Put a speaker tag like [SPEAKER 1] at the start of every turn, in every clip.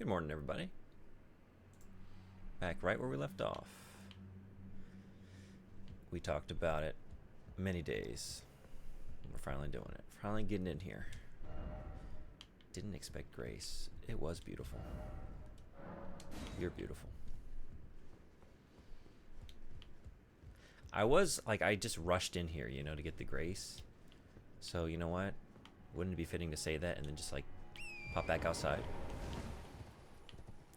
[SPEAKER 1] Good morning, everybody. Back right where we left off. We talked about it many days. We're finally doing it. Finally getting in here. Didn't expect grace. It was beautiful. You're beautiful. I just rushed in here, you know, to get the grace. So, you know what? Wouldn't it be fitting to say that and then just, like, pop back outside?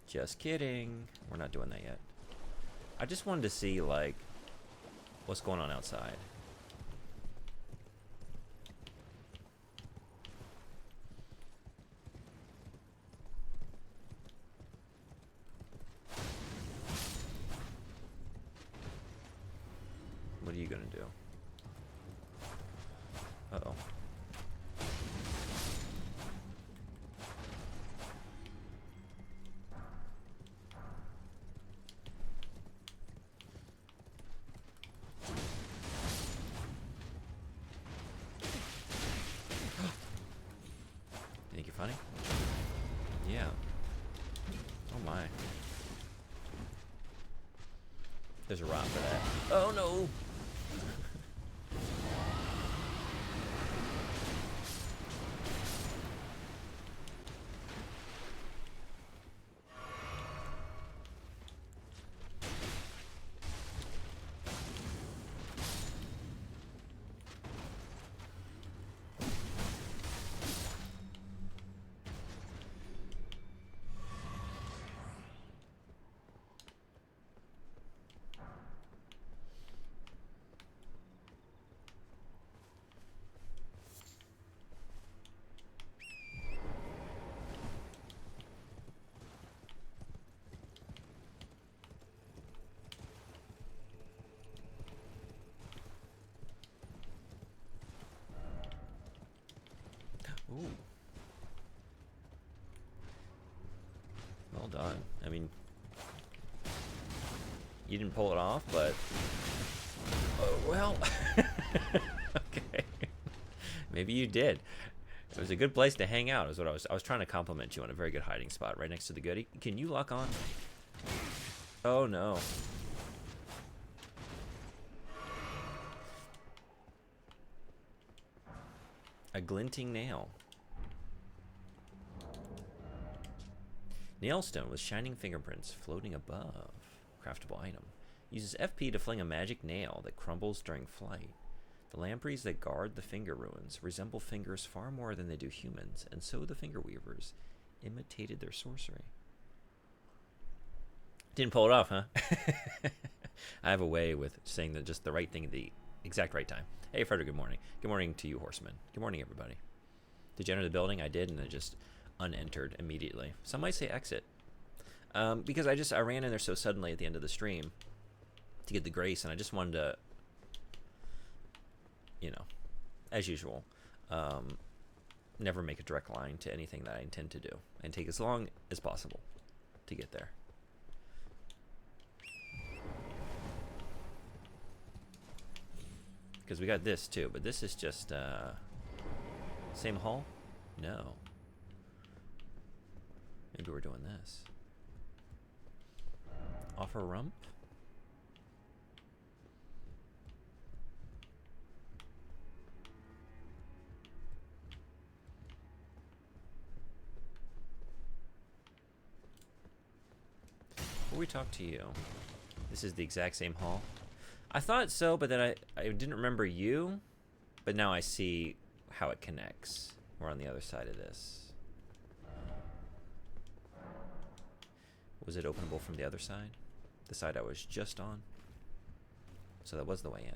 [SPEAKER 1] Just kidding. We're not doing that yet. I just wanted to see, like, what's going on outside. What are you gonna do? Uh-oh. You think you're funny? Yeah. Oh my. There's a rot for that. Oh no! Ooh. Well done. I mean, you didn't pull it off, but... Oh, well... Okay. Maybe you did. It was a good place to hang out, is what I was trying to compliment you on a very good hiding spot right next to the goodie. Can you lock on? Oh, no. A glinting nail. Nailstone with shining fingerprints floating above. Craftable item. Uses FP to fling a magic nail that crumbles during flight. The lampreys that guard the finger ruins resemble fingers far more than they do humans, and so the finger weavers imitated their sorcery. Didn't pull it off, huh? I have a way with saying just the right thing at the exact right time. Hey, Frederick, good morning. Good morning to you, horseman. Good morning, everybody. Did you enter the building? I did, and it just unentered immediately. Some might say exit. Because I ran in there so suddenly at the end of the stream to get the grace, and I just wanted to, you know, as usual, never make a direct line to anything that I intend to do, and take as long as possible to get there. Because we got this too, but this is just same hall? No. Maybe we're doing this. Offer rump? Before we talk to you, this is the exact same hall. I thought so, but then I didn't remember you, but now I see how it connects. We're on the other side of this. Was it openable from the other side? The side I was just on? So that was the way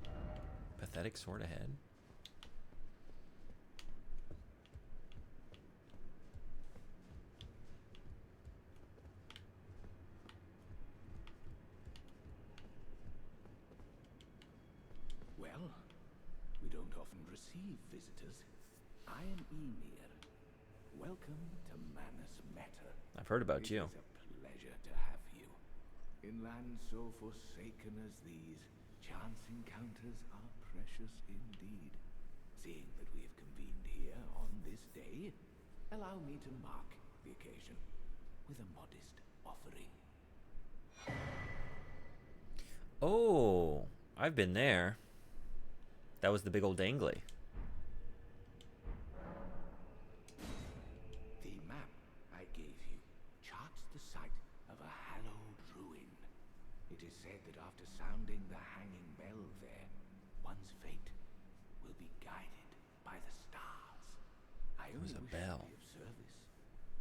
[SPEAKER 1] in. Pathetic sword ahead.
[SPEAKER 2] Well, we don't often receive visitors. I am Emir. Welcome to Manus Meta.
[SPEAKER 1] I've heard about you.
[SPEAKER 2] It is a pleasure to have you. In lands so forsaken as these, chance encounters are precious indeed. seeing that we have convened here on this day, allow me to mark the occasion with a modest offering.
[SPEAKER 1] Oh, I've been there. That was the big old dangly.
[SPEAKER 2] The map I gave you charts the site of a hallowed ruin. It is said that after sounding the hanging bell there, one's fate will be guided by the stars. I only
[SPEAKER 1] a
[SPEAKER 2] wish
[SPEAKER 1] bell.
[SPEAKER 2] to be of service,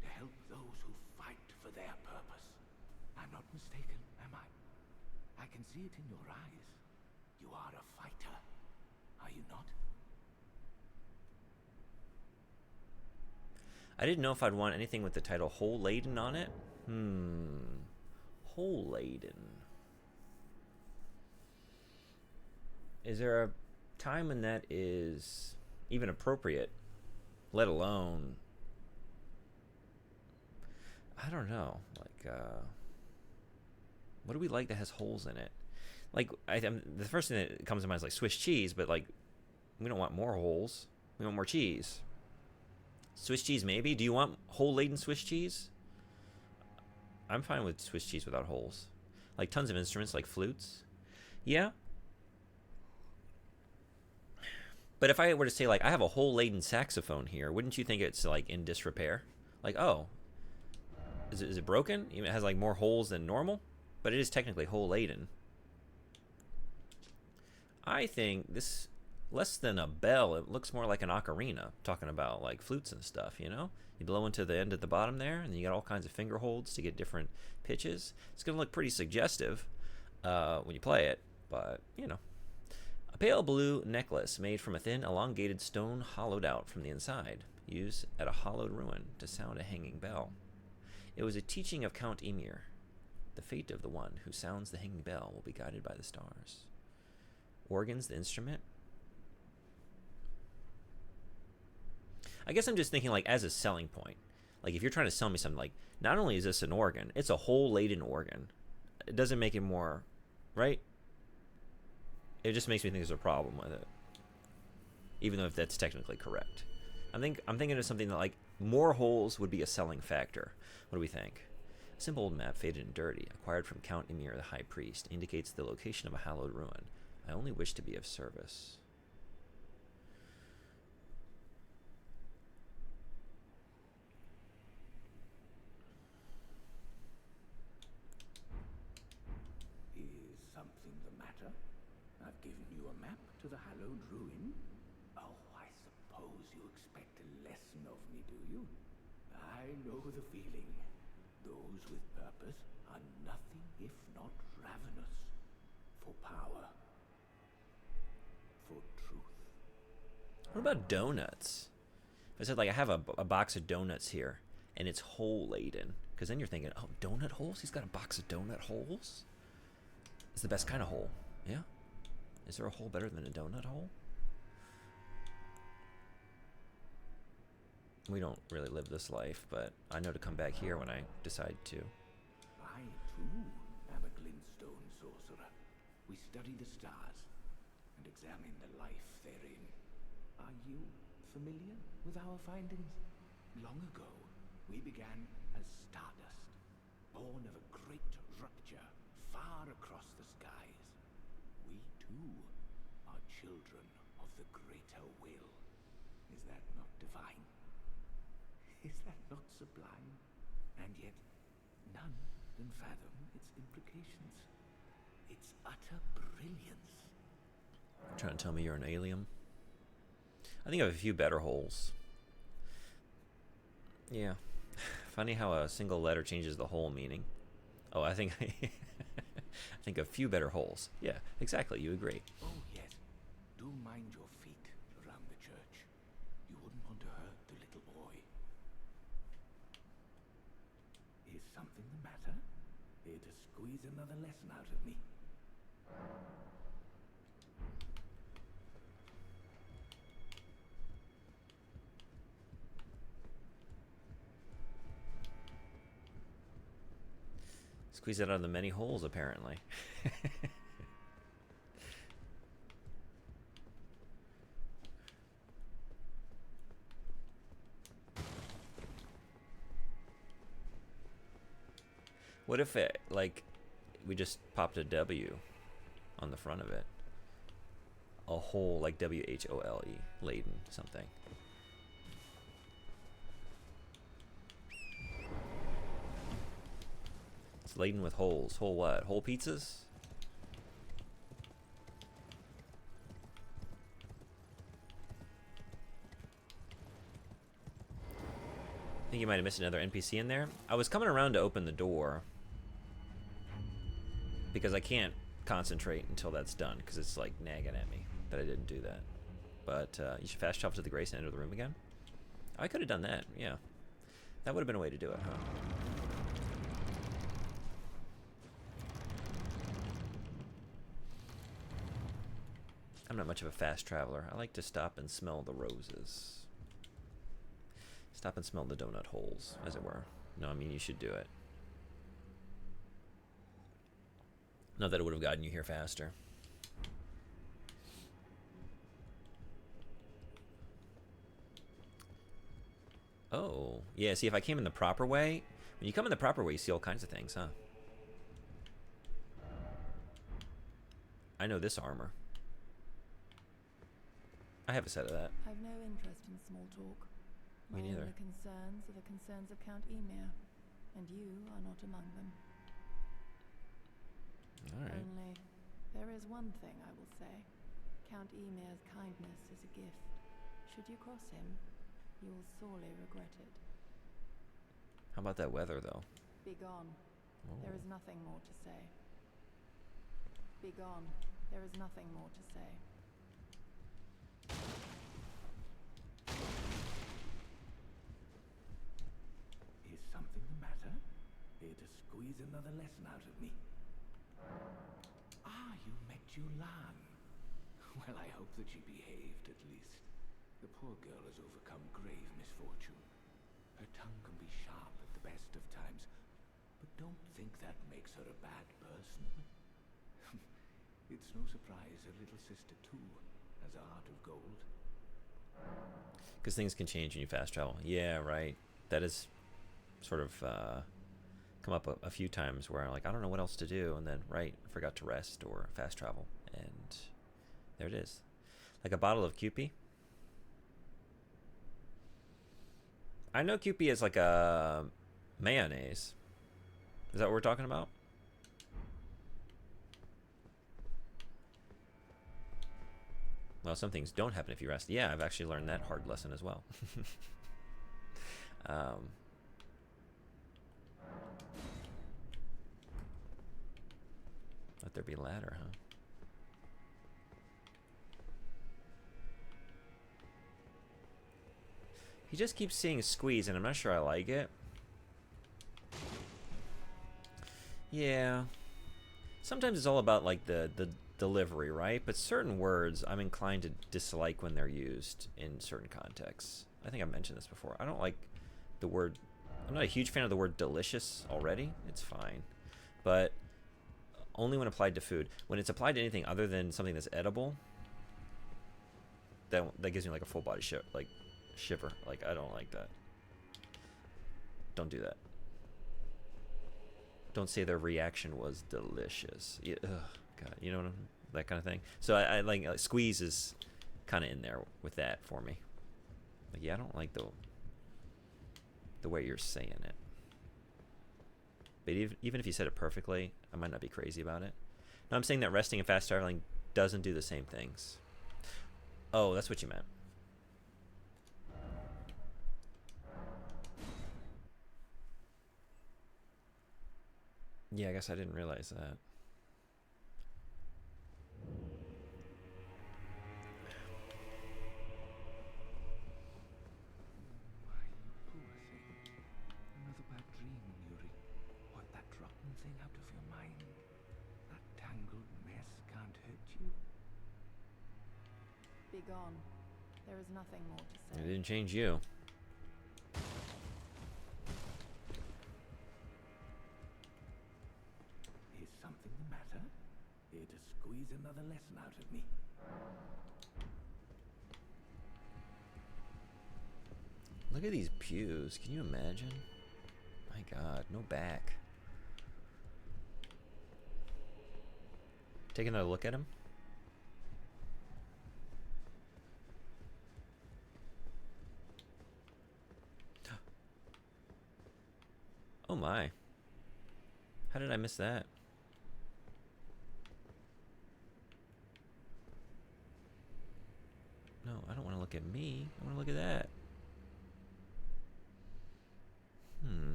[SPEAKER 2] to help those who fight for their purpose. I'm not mistaken, am I? I can see it in your eyes. You are a fighter, are you not?
[SPEAKER 1] I didn't know if I'd want anything with the title Hole Laden on it. Hole Laden. Is there a time when that is even appropriate? Let alone, I don't know. Like, what do we like that has holes in it? Like, the first thing that comes to mind is like Swiss cheese, but like, we don't want more holes. We want more cheese. Swiss cheese, maybe? Do you want hole-laden Swiss cheese? I'm fine with Swiss cheese without holes. Like tons of instruments, like flutes. Yeah. But if I were to say, like, I have a hole-laden saxophone here, wouldn't you think it's, like, in disrepair? Like, oh, is it broken? It has, like, more holes than normal? But it is technically hole-laden. I think this, less than a bell, it looks more like an ocarina, talking about like flutes and stuff, you know? You blow into the end at the bottom there, and then you got all kinds of finger holds to get different pitches. It's going to look pretty suggestive when you play it, but, you know. A pale blue necklace made from a thin, elongated stone hollowed out from the inside, used at a hollowed ruin to sound a hanging bell. It was a teaching of Count Emir. The fate of the one who sounds the hanging bell will be guided by the stars. Organ's the instrument. I guess I'm just thinking, like, as a selling point. Like, if you're trying to sell me something, like, not only is this an organ, it's a hole-laden organ. It doesn't make it more, right? It just makes me think there's a problem with it. Even though if that's technically correct. I'm thinking of something that, like, more holes would be a selling factor. What do we think? A simple old map, faded and dirty, acquired from Count Emir, the High Priest, indicates the location of a hallowed ruin. I only wish to be of service.
[SPEAKER 2] Is something the matter? I've given you a map to the hallowed ruin. Oh, I suppose you expect a lesson of me, do you? I know the feeling. Those with purpose are nothing if not ravenous. For power. For truth.
[SPEAKER 1] What about donuts? If I said, like, I have a box of donuts here, and it's hole-laden. Because then you're thinking, oh, donut holes? He's got a box of donut holes? It's the best kind of hole. Yeah? Is there a hole better than a donut hole? We don't really live this life, but I know to come back here when I decide to.
[SPEAKER 2] I, too, am a glintstone sorcerer. We study the stars and examine the life therein. Are you familiar with our findings? Long ago, we began as stardust, born of a great rupture far across the skies. We, too, are children of the greater will. Is that not divine? Is that not sublime? And yet, none can fathom its implications. Its utter brilliance.
[SPEAKER 1] You're trying to tell me you're an alien? I think I have a few better holes. Yeah. Funny how a single letter changes the whole meaning. Oh, I think I think a few better holes. Yeah, exactly. You agree.
[SPEAKER 2] Oh, yes. Do mind your feet around the church. You wouldn't want to hurt the little boy. Is something the matter? Here to squeeze another lesson out of me.
[SPEAKER 1] Squeeze it out of the many holes, apparently. What if it, like, we just popped a W on the front of it? A hole, like W-H-O-L-E, laden something. It's laden with holes. Hole what? Hole pizzas? I think you might have missed another NPC in there. I was coming around to open the door because I can't concentrate until that's done because it's like nagging at me that I didn't do that. But you should fast travel to the Grace and enter the room again. I could have done that, yeah. That would have been a way to do it, huh? I'm not much of a fast traveler. I like to stop and smell the roses. Stop and smell the donut holes, as it were. No, I mean, you should do it. Not that it would have gotten you here faster. Oh, yeah, see, if I came in the proper way, when you come in the proper way, you see all kinds of things, huh? I know this armor. I have a set of that.
[SPEAKER 3] I've no interest in small talk.
[SPEAKER 1] Me neither.
[SPEAKER 3] My only concerns are the concerns of Count Emir, and you are not among them.
[SPEAKER 1] All right.
[SPEAKER 3] Only, there is one thing I will say. Count Emir's kindness is a gift. Should you cross him, you will sorely regret it.
[SPEAKER 1] How about that weather, though?
[SPEAKER 3] Be gone.
[SPEAKER 1] Oh.
[SPEAKER 3] There is nothing more to say. Be gone. There is nothing more to say.
[SPEAKER 2] Is something the matter? Here to squeeze another lesson out of me. Ah, you met Julan. Well, I hope that she behaved at least. The poor girl has overcome grave misfortune. Her tongue can be sharp at the best of times, but don't think that makes her a bad person. It's no surprise her little sister too has a heart of gold.
[SPEAKER 1] Because things can change when you fast travel. Yeah, right. That is sort of come up a few times where I'm like, I don't know what else to do, and then right, forgot to rest or fast travel, and there it is. Like a bottle of Kewpie. I know Kewpie is like a mayonnaise. Is that what we're talking about? Well, some things don't happen if you rest. Yeah, I've actually learned that hard lesson as well. Let there be a ladder, huh? He just keeps saying squeeze, and I'm not sure I like it. Yeah. Sometimes it's all about like the delivery, right? But certain words I'm inclined to dislike when they're used in certain contexts. I think I mentioned this before. I don't like the word, I'm not a huge fan of the word delicious already. It's fine. But only when applied to food. When it's applied to anything other than something that's edible, that gives me like a full body shiver. Like, I don't like that. Don't do that. Don't say their reaction was delicious. Yeah, ugh, God, you know what that kind of thing. So I like squeeze is kind of in there with that for me. Like, yeah, I don't like the way you're saying it. But even if you said it perfectly, I might not be crazy about it. No, I'm saying that resting and fast traveling doesn't do the same things. Oh, that's what you meant. Yeah, I guess I didn't realize that.
[SPEAKER 2] Why, you poor thing. Another bad dream, Yuri. What, that rotten thing out of your mind? That tangled mess can't hurt you?
[SPEAKER 3] Be gone. There is nothing more to
[SPEAKER 1] It
[SPEAKER 3] say.
[SPEAKER 1] didn't change you.
[SPEAKER 2] Is something the matter? Here to squeeze another lesson out of me.
[SPEAKER 1] Look at these pews. Can you imagine? My God, no back. Take another look at him. Oh my. How did I miss that? No, I don't want to look at me. I want to look at that.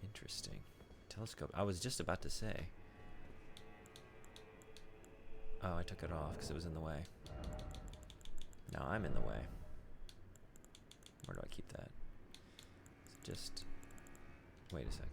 [SPEAKER 1] Interesting. Telescope. I was just about to say. Oh, I took it off because it was in the way. Now I'm in the way. Where do I keep that? Just wait a second.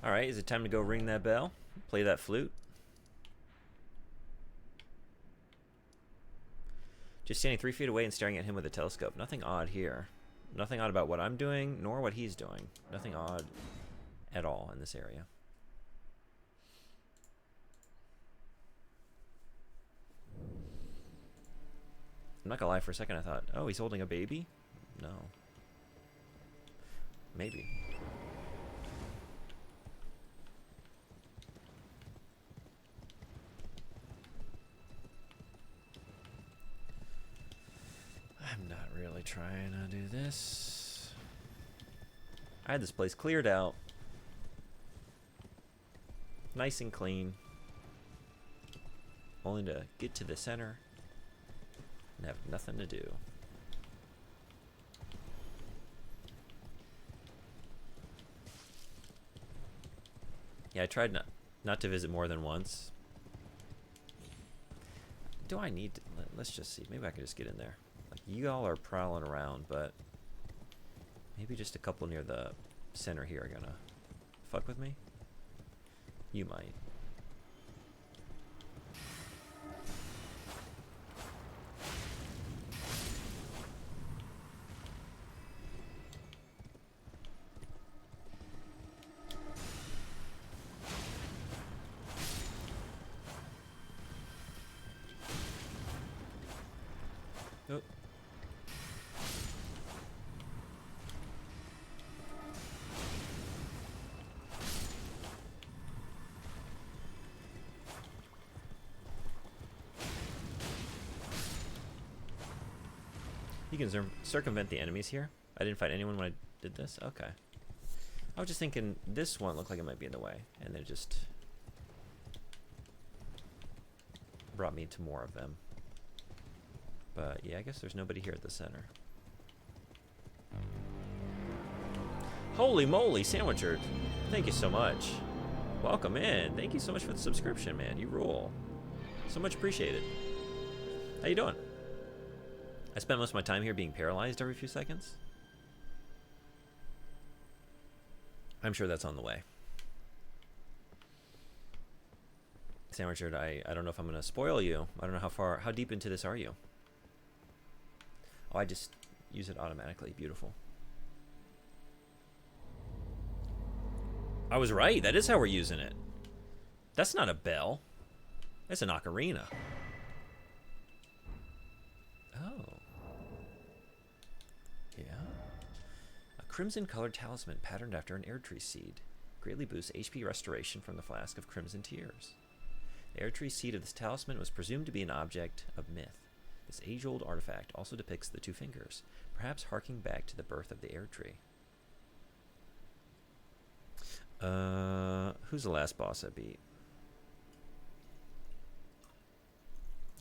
[SPEAKER 1] All right, is it time to go ring that bell? Play that flute? Just standing 3 feet away and staring at him with a telescope. Nothing odd here. Nothing odd about what I'm doing, nor what he's doing. Nothing odd at all in this area. I'm not gonna lie, for a second I thought, oh, he's holding a baby? No. Maybe. I'm not really trying to do this. I had this place cleared out. Nice and clean. Only to get to the center and have nothing to do. Yeah, I tried not to visit more than once. Do I need to? Let's just see. Maybe I can just get in there. Like, you all are prowling around, but maybe just a couple near the center here are gonna fuck with me. You might. Oh. You can circumvent the enemies here. I didn't fight anyone when I did this. Okay. I was just thinking this one looked like it might be in the way, and it just brought me to more of them. But yeah, I guess there's nobody here at the center. Holy moly, Sandwichard. Thank you so much. Welcome in. Thank you so much for the subscription, man. You rule. So much appreciated. How you doing? I spent most of my time here being paralyzed every few seconds. I'm sure that's on the way. Sandwichard, I don't know if I'm going to spoil you. I don't know how deep into this are you? Oh, I just use it automatically. Beautiful. I was right. That is how we're using it. That's not a bell. That's an ocarina. Oh. Yeah. A crimson-colored talisman patterned after an Erdtree seed. Greatly boosts HP restoration from the flask of Crimson Tears. The Erdtree seed of this talisman was presumed to be an object of myth. This age-old artifact also depicts the two fingers, perhaps harking back to the birth of the Erdtree. Who's the last boss I beat?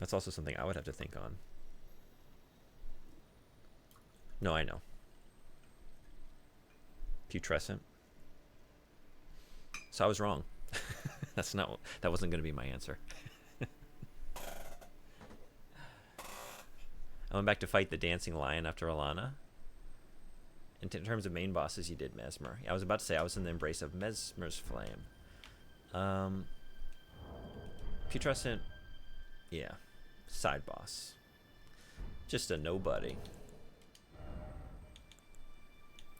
[SPEAKER 1] That's also something I would have to think on. No, I know. Putrescent. So I was wrong. That wasn't going to be my answer. I went back to fight the dancing lion after Alana. In terms of main bosses, you did Mesmer. I was about to say I was in the embrace of Mesmer's flame. Putrescent, yeah, side boss. Just a nobody.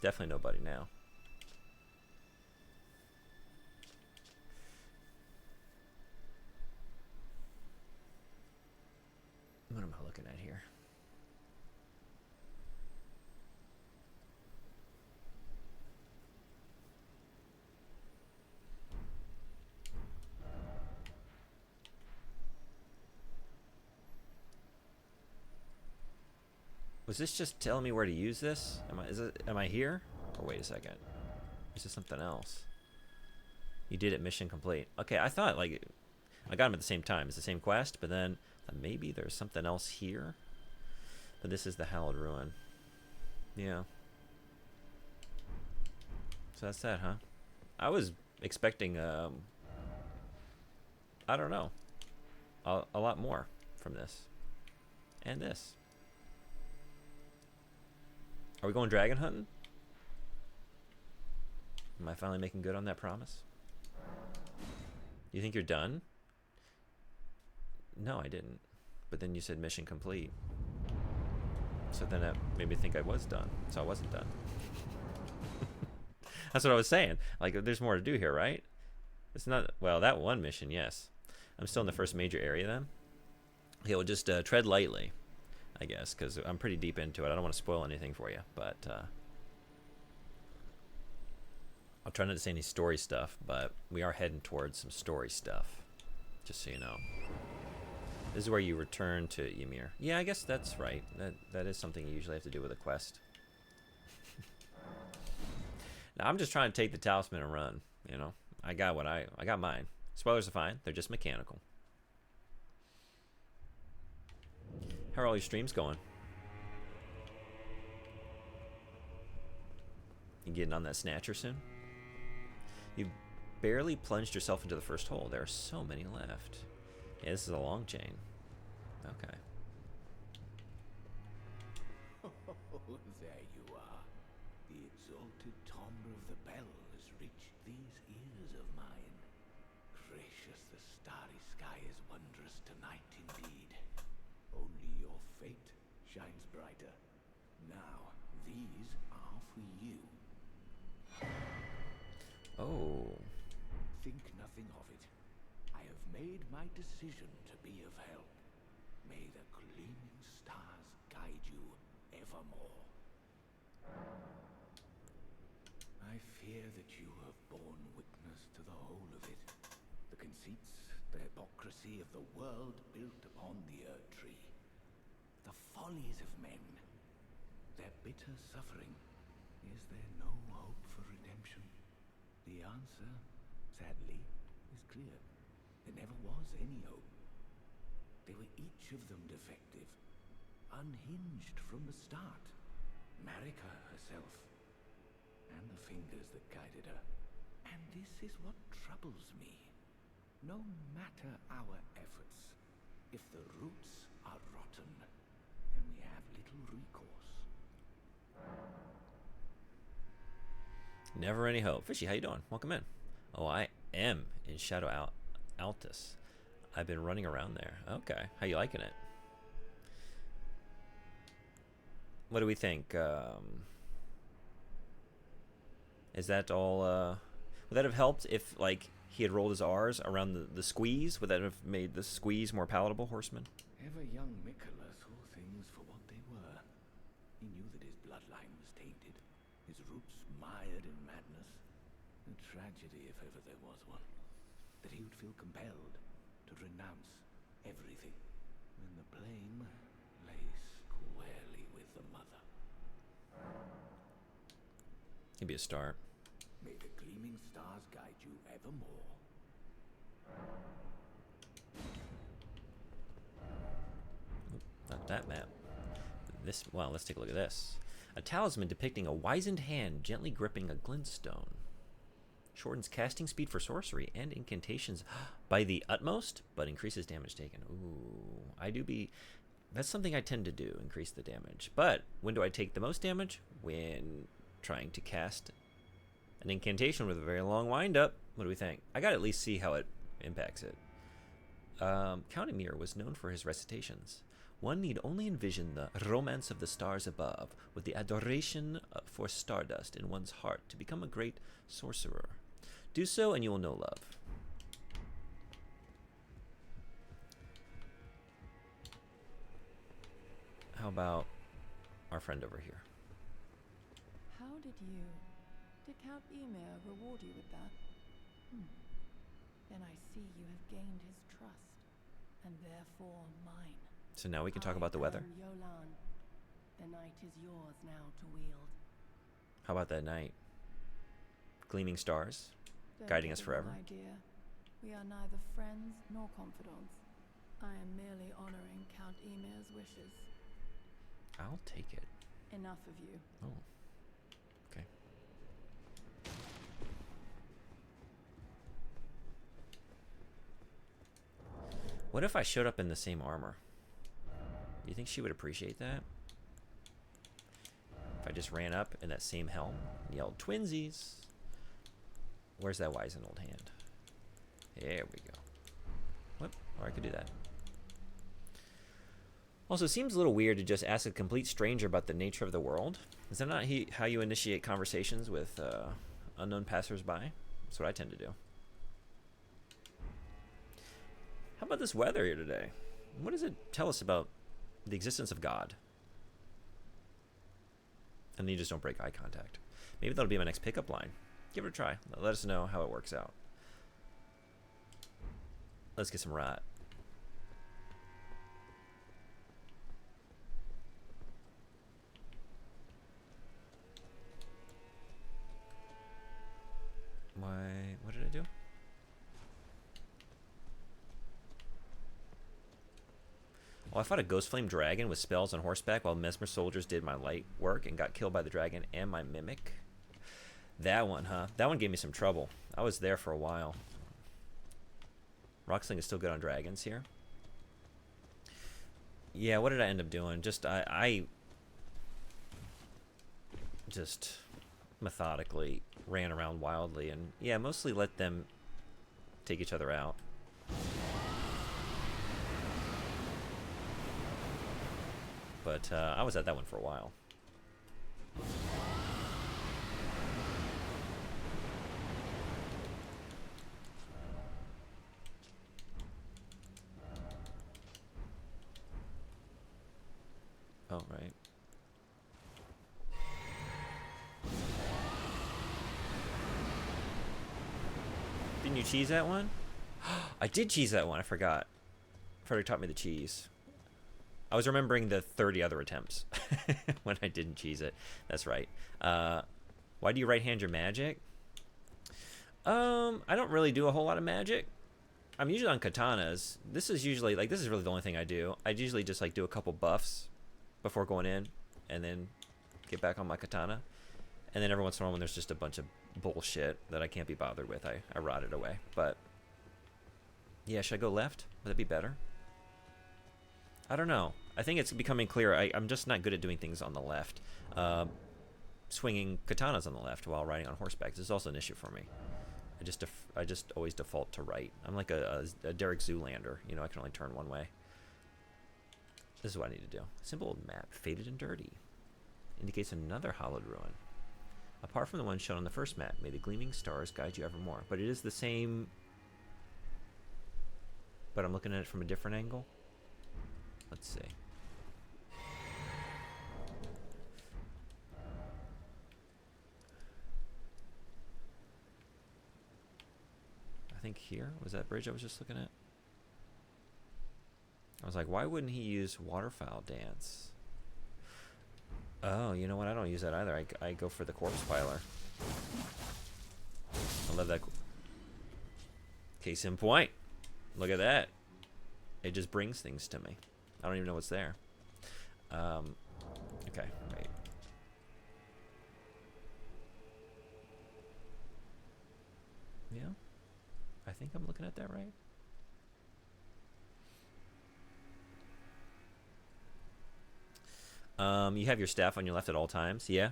[SPEAKER 1] Definitely nobody now. What am I looking at here? Was this just telling me where to use this? Am I here? Or wait a second. Is this something else? You did it, mission complete. Okay, I thought like I got them at the same time. It's the same quest, but then maybe there's something else here. But this is the Hallowed Ruin. Yeah. So that's that, huh? I was expecting I don't know, a lot more from this and this. Are we going dragon hunting? Am I finally making good on that promise? You think you're done? No, I didn't. But then you said mission complete. So then that made me think I was done. So I wasn't done. That's what I was saying. Like, there's more to do here, right? It's not, well, that one mission, yes. I'm still in the first major area then. Okay, we'll just tread lightly, I guess, because I'm pretty deep into it. I don't want to spoil anything for you, but I'll try not to say any story stuff, but we are heading towards some story stuff, just so you know. This is where you return to Ymir. Yeah, I guess that's right. That is something you usually have to do with a quest. Now, I'm just trying to take the talisman and run, you know. I got mine. Spoilers are fine. They're just mechanical. How are all your streams going? You getting on that snatcher soon? You've barely plunged yourself into the first hole. There are so many left. Yeah, this is a long chain. Okay.
[SPEAKER 2] There you are. The exalted timbre of the bell has reached these ears of mine. Gracious, the starry sky is wondrous tonight indeed. Only your fate shines brighter. Now, these are for you.
[SPEAKER 1] Oh.
[SPEAKER 2] Think nothing of it. I have made my decision to be of help. May the gleaming stars guide you evermore. I fear that you have borne witness to the whole of it. The conceits, the hypocrisy of the world built upon the Erdtree. The follies of men. Their bitter suffering. Is there no hope for redemption? The answer, sadly, is clear. There never was any hope. They were each of them defective, unhinged from the start. Marika herself, and the fingers that guided her. And this is what troubles me. No matter our efforts, if the roots are rotten, then we have little recourse.
[SPEAKER 1] Never any hope. Fishy, how you doing? Welcome in. Oh, I am in Shadow Altus. I've been running around there. Okay. How you liking it? What do we think? Is that all... would that have helped if, like, he had rolled his R's around the squeeze? Would that have made the squeeze more palatable, Horseman?
[SPEAKER 2] Ever young Mikola saw things for what they were. He knew that his bloodline was tainted, his roots mired in madness. A tragedy, if ever there was one. That he would feel compelled to renounce everything when the blame lay squarely with the mother.
[SPEAKER 1] It'd be a start.
[SPEAKER 2] May the gleaming stars guide you evermore.
[SPEAKER 1] Not that map. This, well, let's take a look at this. A talisman depicting a wizened hand gently gripping a glintstone. Shortens casting speed for sorcery and incantations by the utmost, but increases damage taken. Ooh, I do be... That's something I tend to do, increase the damage. But when do I take the most damage? When trying to cast an incantation with a very long wind-up. What do we think? I gotta at least see how it impacts it. Count Emir was known for his recitations. One need only envision the romance of the stars above, with the adoration for stardust in one's heart, to become a great sorcerer. Do so and you will know love. How about our friend over here?
[SPEAKER 3] How did Count Emir reward you with that? Then I see you have gained his trust, and therefore mine.
[SPEAKER 1] So now we can talk about the weather.
[SPEAKER 3] Yolan. The night is yours now to wield.
[SPEAKER 1] How about that night? Gleaming stars,
[SPEAKER 3] Don't
[SPEAKER 1] guiding
[SPEAKER 3] get
[SPEAKER 1] us
[SPEAKER 3] it
[SPEAKER 1] forever.
[SPEAKER 3] wrong, my dear. We are neither friends nor confidants. I am merely honoring Count Emir's wishes.
[SPEAKER 1] I'll take it.
[SPEAKER 3] Enough of you.
[SPEAKER 1] Oh. Okay. What if I showed up in the same armor? Do you think she would appreciate that? If I just ran up in that same helm and yelled, "Twinsies!" Where's that wise and old hand? There we go. Whoop. Or I could do that. Also, it seems a little weird to just ask a complete stranger about the nature of the world. Is that not how you initiate conversations with unknown passersby? That's what I tend to do. How about this weather here today? What does it tell us about the existence of God? And then you just don't break eye contact. Maybe that'll be my next pickup line. Give it a try. Let us know how it works out. Let's get some rot. What did I do? Oh, I fought a Ghost Flame Dragon with spells on horseback while Mesmer soldiers did my light work and got killed by the dragon and my mimic. That one, huh? That one gave me some trouble. I was there for a while. Rocksling is still good on dragons here. Yeah, what did I end up doing? I just methodically ran around wildly and, yeah, mostly let them take each other out. But I was at that one for a while. Oh, right. Didn't you cheese that one? I did cheese that one. I forgot. Frederick taught me the cheese. I was remembering the 30 other attempts when I didn't cheese it. That's right. Why do you right-hand your magic? I don't really do a whole lot of magic. I'm usually on katanas. This is usually, like, this is really the only thing I do. I usually just, like, do a couple buffs before going in and then get back on my katana. And then every once in a while when there's just a bunch of bullshit that I can't be bothered with, I rot it away. But, yeah, should I go left? Would that be better? I don't know. I think it's becoming clear. I'm just not good at doing things on the left. Swinging katanas on the left while riding on horseback. This is also an issue for me. I just always default to right. I'm like a Derek Zoolander. You know, I can only turn one way. This is what I need to do. Simple map, faded and dirty. Indicates another hallowed ruin. Apart from the one shown on the first map, may the gleaming stars guide you evermore. But it is the same... But I'm looking at it from a different angle. Let's see. I think here was that bridge I was just looking at. I was like, why wouldn't he use waterfowl dance? Oh, you know what? I don't use that either. I go for the corpse piler. I love that. Case in point. Look at that. It just brings things to me. I don't even know what's there. Okay, wait. Yeah. I think I'm looking at that right. You have your staff on your left at all times. Yeah.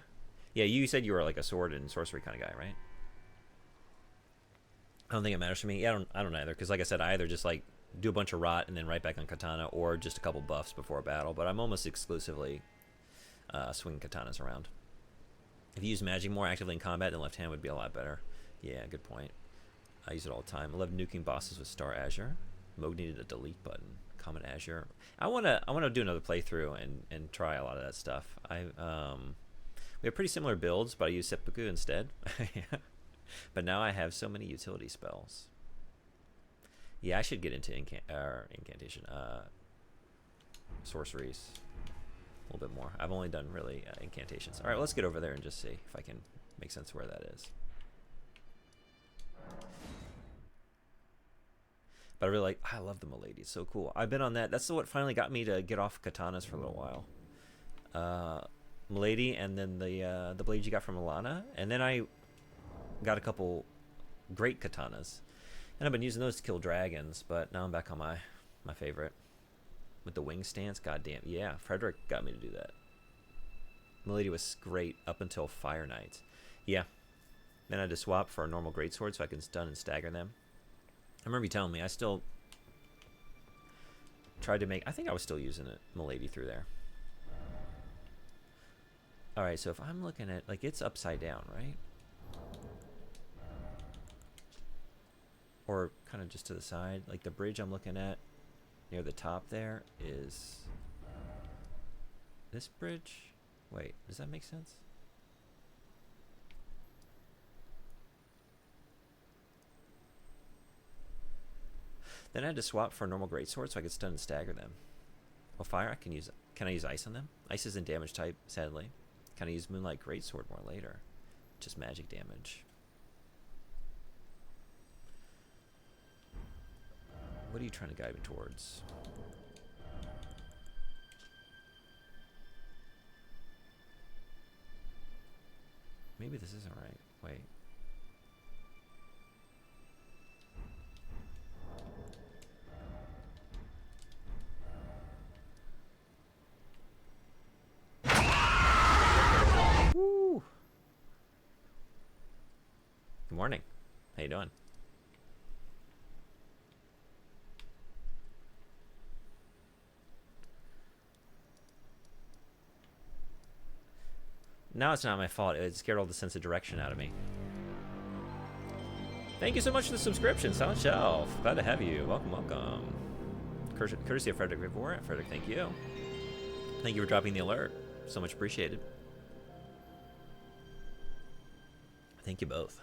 [SPEAKER 1] Yeah, you said you were like a sword and sorcery kind of guy, right? I don't think it matters for me. Yeah, I don't either. Because like I said, I either just like do a bunch of rot and then right back on katana, or just a couple buffs before a battle. But I'm almost exclusively swinging katanas around. If you use magic more actively in combat, then left hand would be a lot better. Yeah, good point. I use it all the time. I love nuking bosses with Star Azure. Moog needed a delete button. Common Azure. I wanna do another playthrough and try a lot of that stuff. We have pretty similar builds, but I use seppuku instead. Yeah. But now I have so many utility spells. Yeah, I should get into incantation, sorceries a little bit more. I've only done really incantations. All right, let's get over there and just see if I can make sense of where that is. But I really like, I love the Milady. It's so cool. I've been on that. That's what finally got me to get off katanas for a little while. Milady, and then the blades you got from Alana, and then I got a couple great katanas, and I've been using those to kill dragons. But now I'm back on my favorite with the wing stance. Goddamn, yeah, Frederick got me to do that. Milady was great up until Fire Knight. Yeah, then I had to swap for a normal greatsword so I can stun and stagger them. I remember you telling me. I still tried to make. I think I was still using it, Milady, through there. All right, so if I'm looking at, like, it's upside down, right? Or kind of just to the side. Like the bridge I'm looking at near the top there is this bridge. Wait, does that make sense? Then I had to swap for a normal greatsword so I could stun and stagger them. Well, fire, I can use. Can I use ice on them? Ice isn't damage type, sadly. Can I use Moonlight Greatsword more later? Just magic damage. What are you trying to guide me towards? Maybe this isn't right. Wait. Woo! Good morning. How you doing? Now it's not my fault. It scared all the sense of direction out of me. Thank you so much for the subscription, Silent Shelf. Glad to have you. Welcome, welcome. Courtesy of Frederick Rivera. Frederick, thank you. Thank you for dropping the alert. So much appreciated. Thank you both.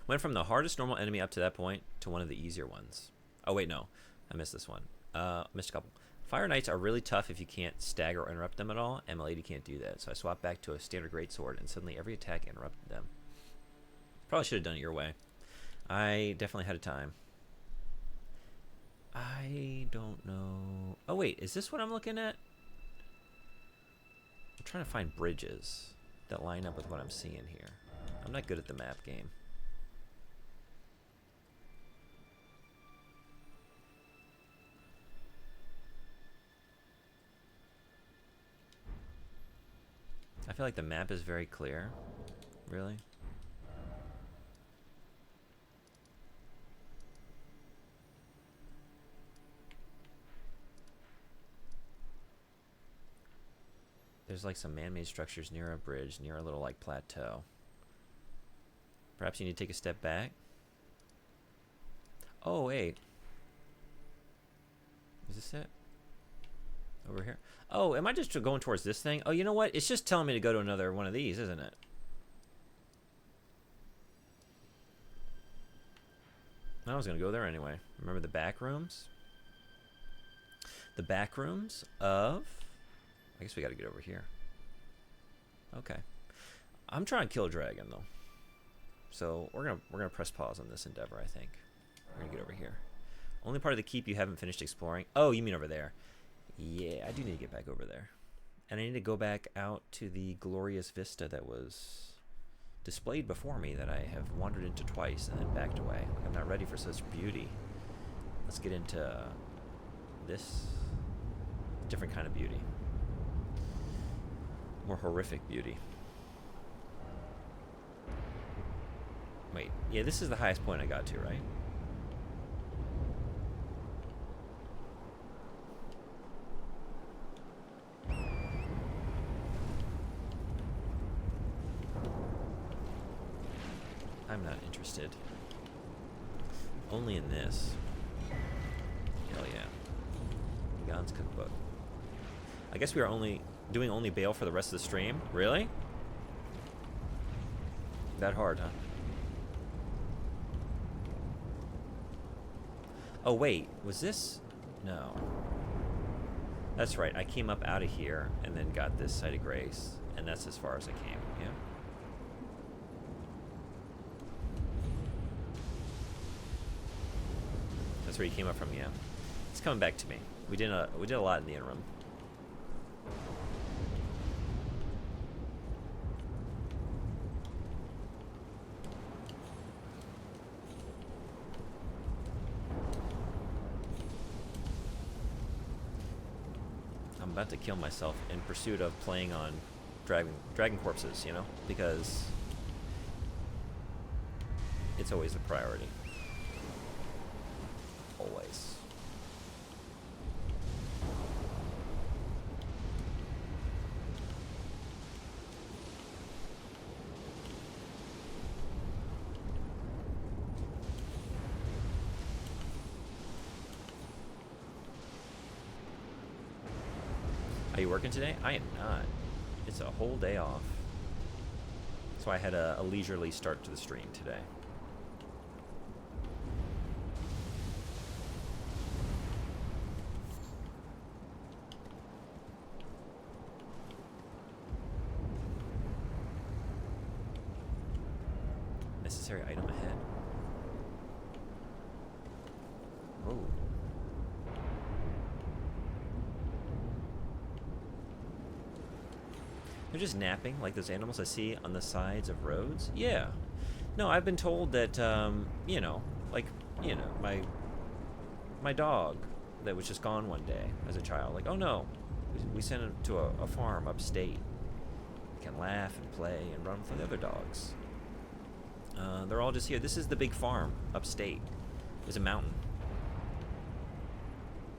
[SPEAKER 1] Went from the hardest normal enemy up to that point to one of the easier ones. Oh, wait, no. I missed this one. Missed a couple. Fire Knights are really tough if you can't stagger or interrupt them at all, and Milady can't do that. So I swapped back to a standard greatsword, and suddenly every attack interrupted them. Probably should have done it your way. I definitely had a time. I don't know. Oh, wait. Is this what I'm looking at? I'm trying to find bridges that line up with what I'm seeing here. I'm not good at the map game. I feel like the map is very clear. Really? There's like some man-made structures near a bridge, near a little like plateau. Perhaps you need to take a step back. Oh, wait. Is this it? Over here? Oh, am I just going towards this thing? Oh, you know what? It's just telling me to go to another one of these, isn't it? I was going to go there anyway. Remember the back rooms? The back rooms of... I guess we got to get over here. Okay. I'm trying to kill a dragon, though. So we're gonna press pause on this endeavor, I think. We're going to get over here. Only part of the keep you haven't finished exploring. Oh, you mean over there. Yeah, I do need to get back over there. And I need to go back out to the glorious vista that was displayed before me that I have wandered into twice and then backed away. Like, I'm not ready for such beauty. Let's get into this different kind of beauty. More horrific beauty. Wait, yeah, this is the highest point I got to, right? I'm not interested. Only in this. Hell yeah. God's cookbook. I guess we are doing only Bale for the rest of the stream? Really? That hard, huh? Oh wait, was this? No. That's right, I came up out of here and then got this Site of Grace, and that's as far as I came, yeah? That's where he came up from, yeah. It's coming back to me. We did a lot in the interim. I'm about to kill myself in pursuit of playing on dragon corpses, you know, because it's always a priority. Always. Are you working today? I am not. It's a whole day off. So I had a leisurely start to the stream today. Necessary item ahead. Oh. They're just napping like those animals I see on the sides of roads? Yeah. No, I've been told that, you know, like, you know, my dog that was just gone one day as a child. Like, oh no, we sent him to a farm upstate. He can laugh and play and run with the other dogs. They're all just here. This is the big farm upstate. There's a mountain.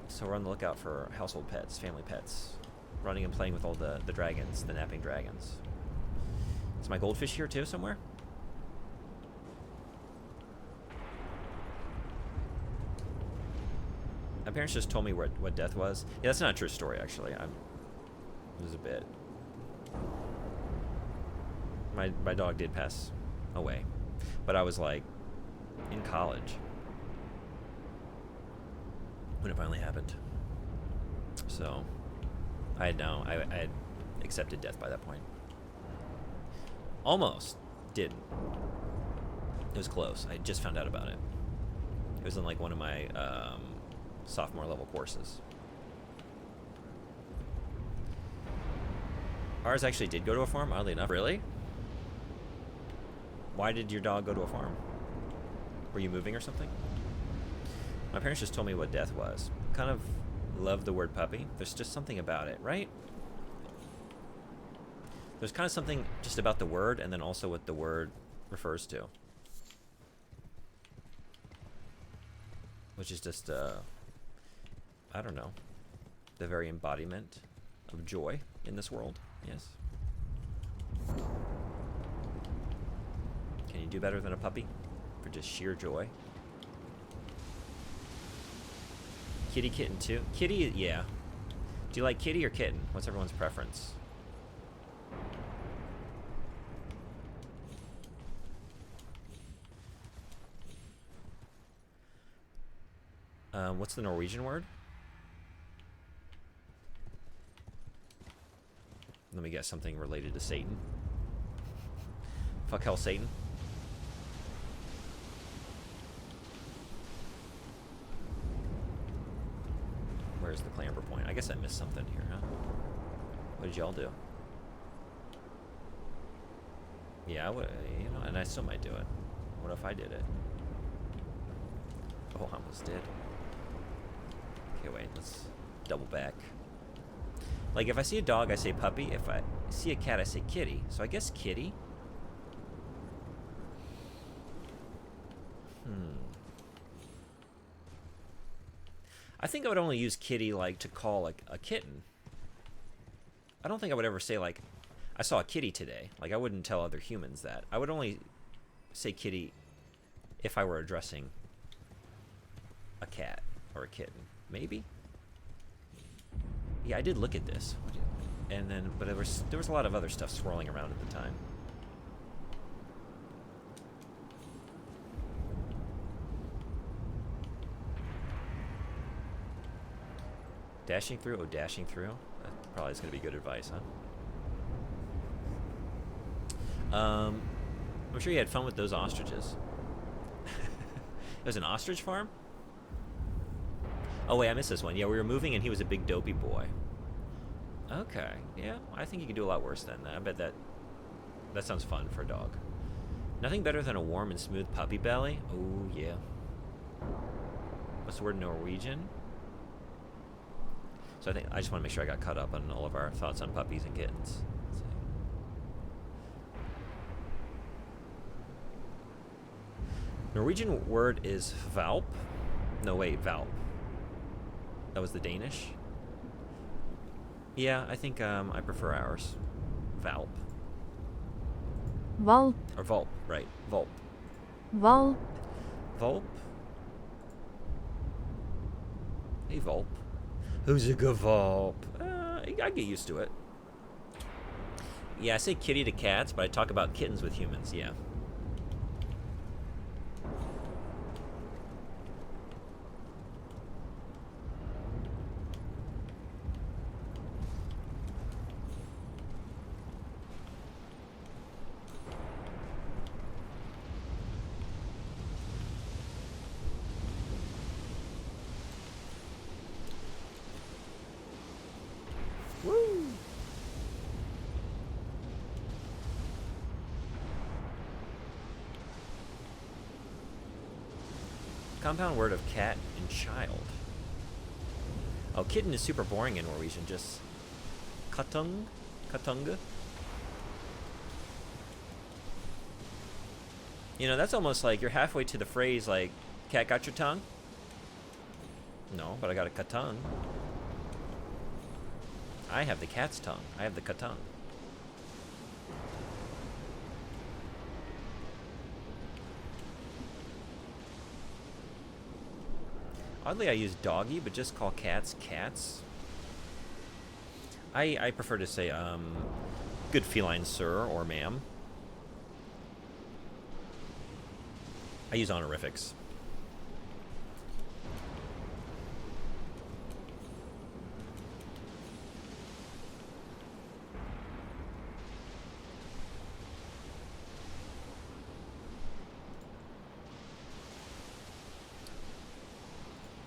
[SPEAKER 1] So we're on the lookout for household pets, family pets. Running and playing with all the dragons, the napping dragons. Is my goldfish here too somewhere? My parents just told me what death was. Yeah, that's not a true story actually. It was a bit. My dog did pass away. But I was like in college when it finally happened. So I had accepted death by that point. Almost didn't. It was close. I just found out about it. It was in like one of my sophomore level courses. Ours actually did go to a farm, oddly enough. Really? Why did your dog go to a farm? Were you moving or something? My parents just told me what death was. Kind of love the word puppy. There's just something about it, right? There's kind of something just about the word and then also what the word refers to. Which is just, I don't know, the very embodiment of joy in this world, yes. Can you do better than a puppy for just sheer joy? Kitty, kitten too? Kitty, yeah. Do you like kitty or kitten? What's everyone's preference? What's the Norwegian word? Let me guess, something related to Satan. Fuck hell, Satan. Where's the clamber point? I guess I missed something here, huh? What did y'all do? Yeah, I would, you know, and I still might do it. What if I did it? Oh, I almost did. Okay, wait, let's double back. Like, if I see a dog, I say puppy. If I see a cat, I say kitty. So I guess kitty. I think I would only use kitty, like, to call, like, a kitten. I don't think I would ever say, like, I saw a kitty today. Like, I wouldn't tell other humans that. I would only say kitty if I were addressing a cat or a kitten. Maybe? Yeah, I did look at this. And then, but there was a lot of other stuff swirling around at the time. Dashing through? Oh, dashing through? That probably is going to be good advice, huh? I'm sure you had fun with those ostriches. It was an ostrich farm? Oh, wait, I missed this one. Yeah, we were moving and he was a big dopey boy. Okay, yeah, I think you could do a lot worse than that. I bet that sounds fun for a dog. Nothing better than a warm and smooth puppy belly. Oh, yeah. What's the word in Norwegian? So I just want to make sure I got caught up on all of our thoughts on puppies and kittens. Let's see. Norwegian word is valp. No, wait, valp. That was the Danish. Yeah, I think I prefer ours. Valp.
[SPEAKER 4] Valp.
[SPEAKER 1] Or Volp, right. Volp.
[SPEAKER 4] Valp.
[SPEAKER 1] Volp? Hey, Volp. Who's a good Volp? I get used to it. Yeah, I say kitty to cats, but I talk about kittens with humans, yeah. Woo! Compound word of cat and child. Oh, kitten is super boring in Norwegian. Just katung, katunga. You know, that's almost like you're halfway to the phrase like, cat got your tongue? No, but I got a katung. I have the cat's tongue. I have the katung. Oddly, I use doggy, but just call cats cats. I prefer to say, good feline sir or ma'am. I use honorifics.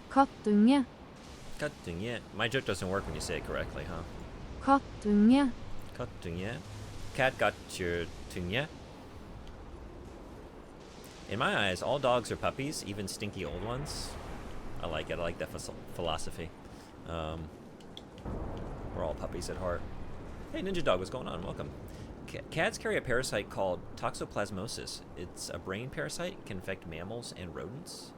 [SPEAKER 4] Kattunge.
[SPEAKER 1] Kattunge. My joke doesn't work when you say it correctly, huh?
[SPEAKER 4] Kattunge.
[SPEAKER 1] Kattunge. Cat got your tunge. In my eyes, all dogs are puppies, even stinky old ones. I like it. I like that philosophy. We're all puppies at heart. Hey, Ninja Dog, what's going on? Welcome. Cats carry a parasite called toxoplasmosis. It's a brain parasite. It can infect mammals and rodents.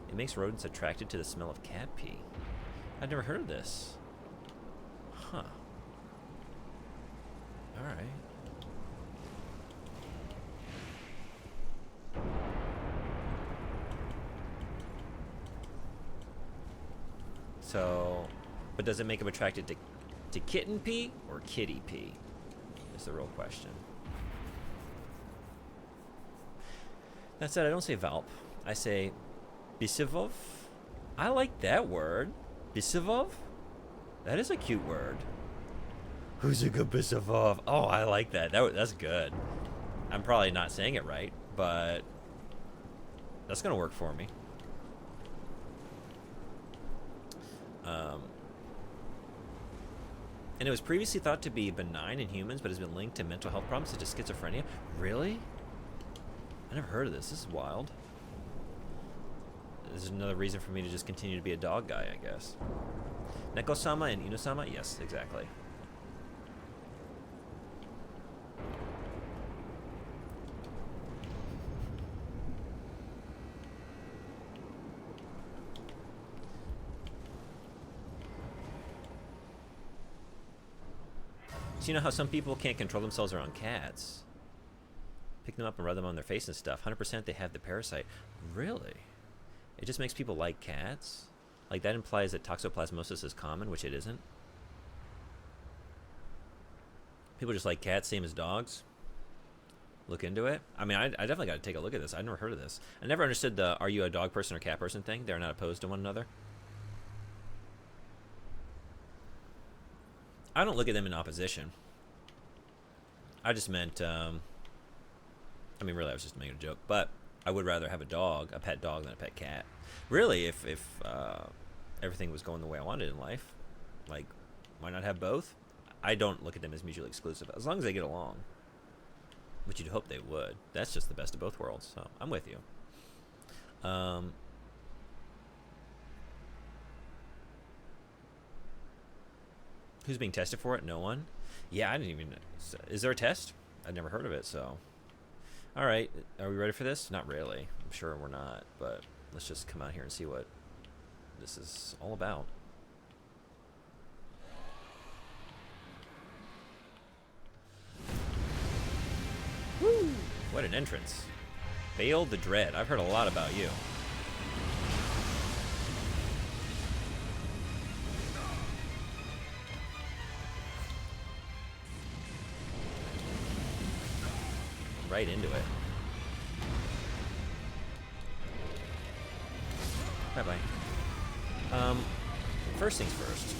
[SPEAKER 1] It makes rodents attracted to the smell of cat pee. I've never heard of this. Huh. Alright. So, but does it make them attracted to kitten pee or kitty pee? Is the real question. That said, I don't say valp. I say bisivov. I like that word. Bisivov? That is a cute word. Who's a good bisivov? Oh, I like that. That's good. I'm probably not saying it right, but that's going to work for me. And it was previously thought to be benign in humans, but has been linked to mental health problems such as schizophrenia. Really? I never heard of this. This is wild. This is another reason for me to just continue to be a dog guy, I guess. Neko-sama and Inu-sama? Yes, exactly. So you know how some people can't control themselves around cats? Pick them up and rub them on their face and stuff. 100% they have the parasite. Really? It just makes people like cats? Like, that implies that toxoplasmosis is common, which it isn't. People just like cats, same as dogs. Look into it. I mean, I definitely got to take a look at this. I've never heard of this. I never understood the are you a dog person or cat person thing. They're not opposed to one another. I don't look at them in opposition. I just meant, I mean, really, I was just making a joke. But I would rather have a dog, a pet dog, than a pet cat. Really, if everything was going the way I wanted in life, like, why not have both? I don't look at them as mutually exclusive, as long as they get along. Which you'd hope they would. That's just the best of both worlds, so I'm with you. Who's being tested for it? No one? Yeah, I didn't even... Is there a test? I'd never heard of it, so... Alright, are we ready for this? Not really. I'm sure we're not, but let's just come out here and see what this is all about. Woo! What an entrance. Bale the Dread. I've heard a lot about you. Right into it. Bye-bye. First things first.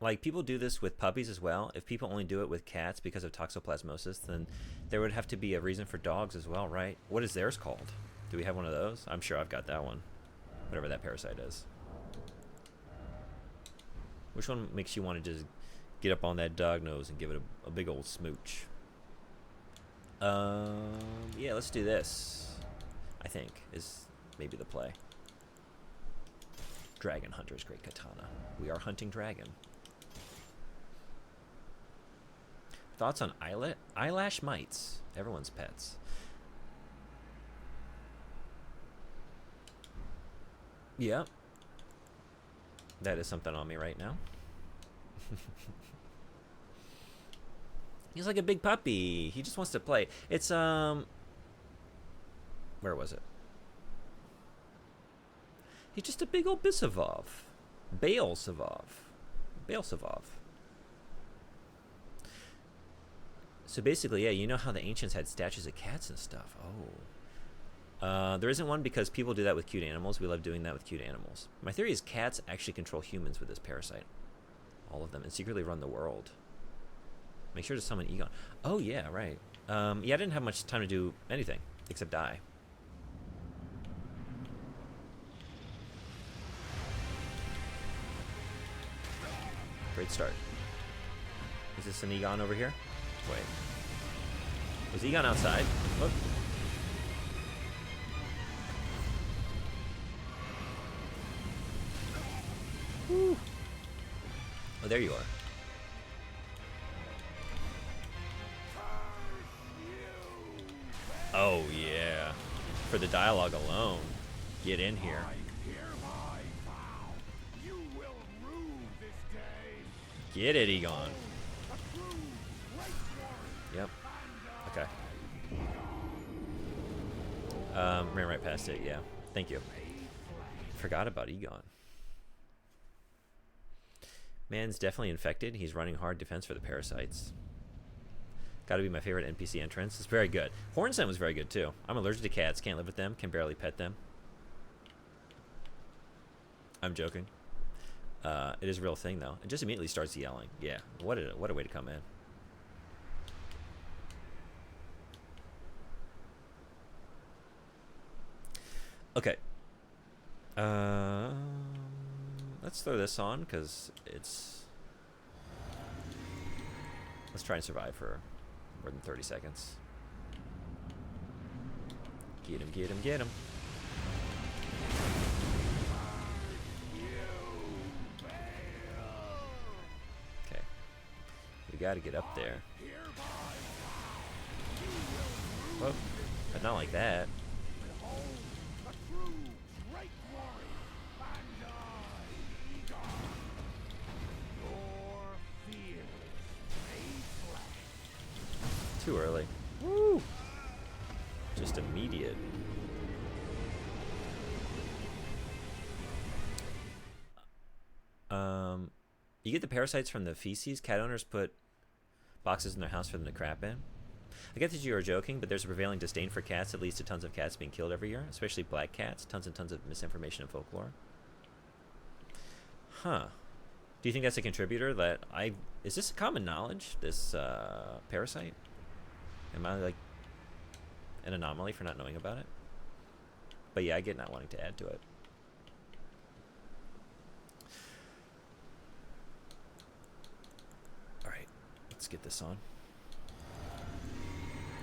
[SPEAKER 1] Like, people do this with puppies as well. If people only do it with cats because of toxoplasmosis, then there would have to be a reason for dogs as well, right? What is theirs called? Do we have one of those? I'm sure I've got that one. Whatever that parasite is. Which one makes you want to just get up on that dog nose and give it a big old smooch? Yeah, let's do this. I think is maybe the play. Dragon Hunter's great katana. We are hunting dragon. Thoughts on eyelash mites? Everyone's pets. Yeah. That is something on me right now. He's like a big puppy. He just wants to play. It's, where was it? He's just a big old Bisavov. Baal-Savov. Baal-Savov. So basically, yeah, you know how the ancients had statues of cats and stuff. Oh. There isn't one because people do that with cute animals. We love doing that with cute animals. My theory is cats actually control humans with this parasite. All of them. And secretly run the world. Make sure to summon Egon. Oh, yeah, right. Yeah, I didn't have much time to do anything except die. Great start. Is this an Egon over here? Wait. Was Egon outside? Look. Woo. Oh, there you are. Oh, yeah. For the dialogue alone. Get in here. Get it, Egon. Yep. Okay. Ran right past it, yeah. Thank you. Forgot about Egon. Man's definitely infected. He's running hard defense for the parasites. Gotta be my favorite NPC entrance. It's very good. Hornsent was very good, too. I'm allergic to cats. Can't live with them. Can barely pet them. I'm joking. It is a real thing, though. It just immediately starts yelling. Yeah. What a way to come in. Okay. Let's throw this on, because it's... Let's try and survive for more than 30 seconds. Get him, get him, get him. got to get up there. Whoa, but not like that. Too early. Woo! Just immediate. You get the parasites from the feces. Cat owners put boxes in their house for them to crap in. I get that you are joking, but there's a prevailing disdain for cats that leads to tons of cats being killed every year, especially black cats. Tons and tons of misinformation and folklore. Huh. Do you think that's a contributor? Is this common knowledge, this parasite? Am I like an anomaly for not knowing about it? But yeah, I get not wanting to add to it. Alright, let's get this on.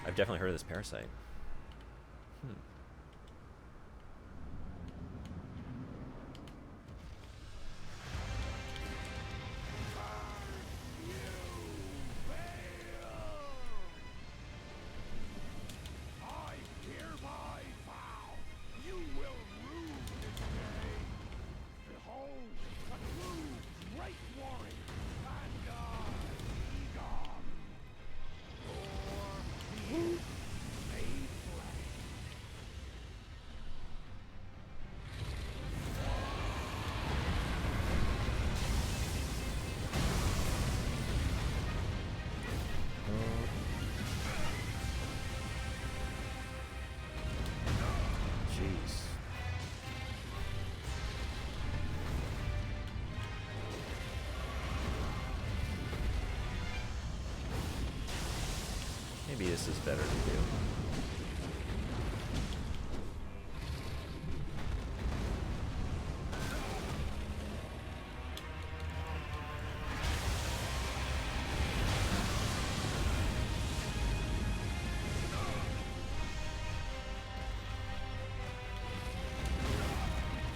[SPEAKER 1] I've definitely heard of this parasite. Maybe this is better to do.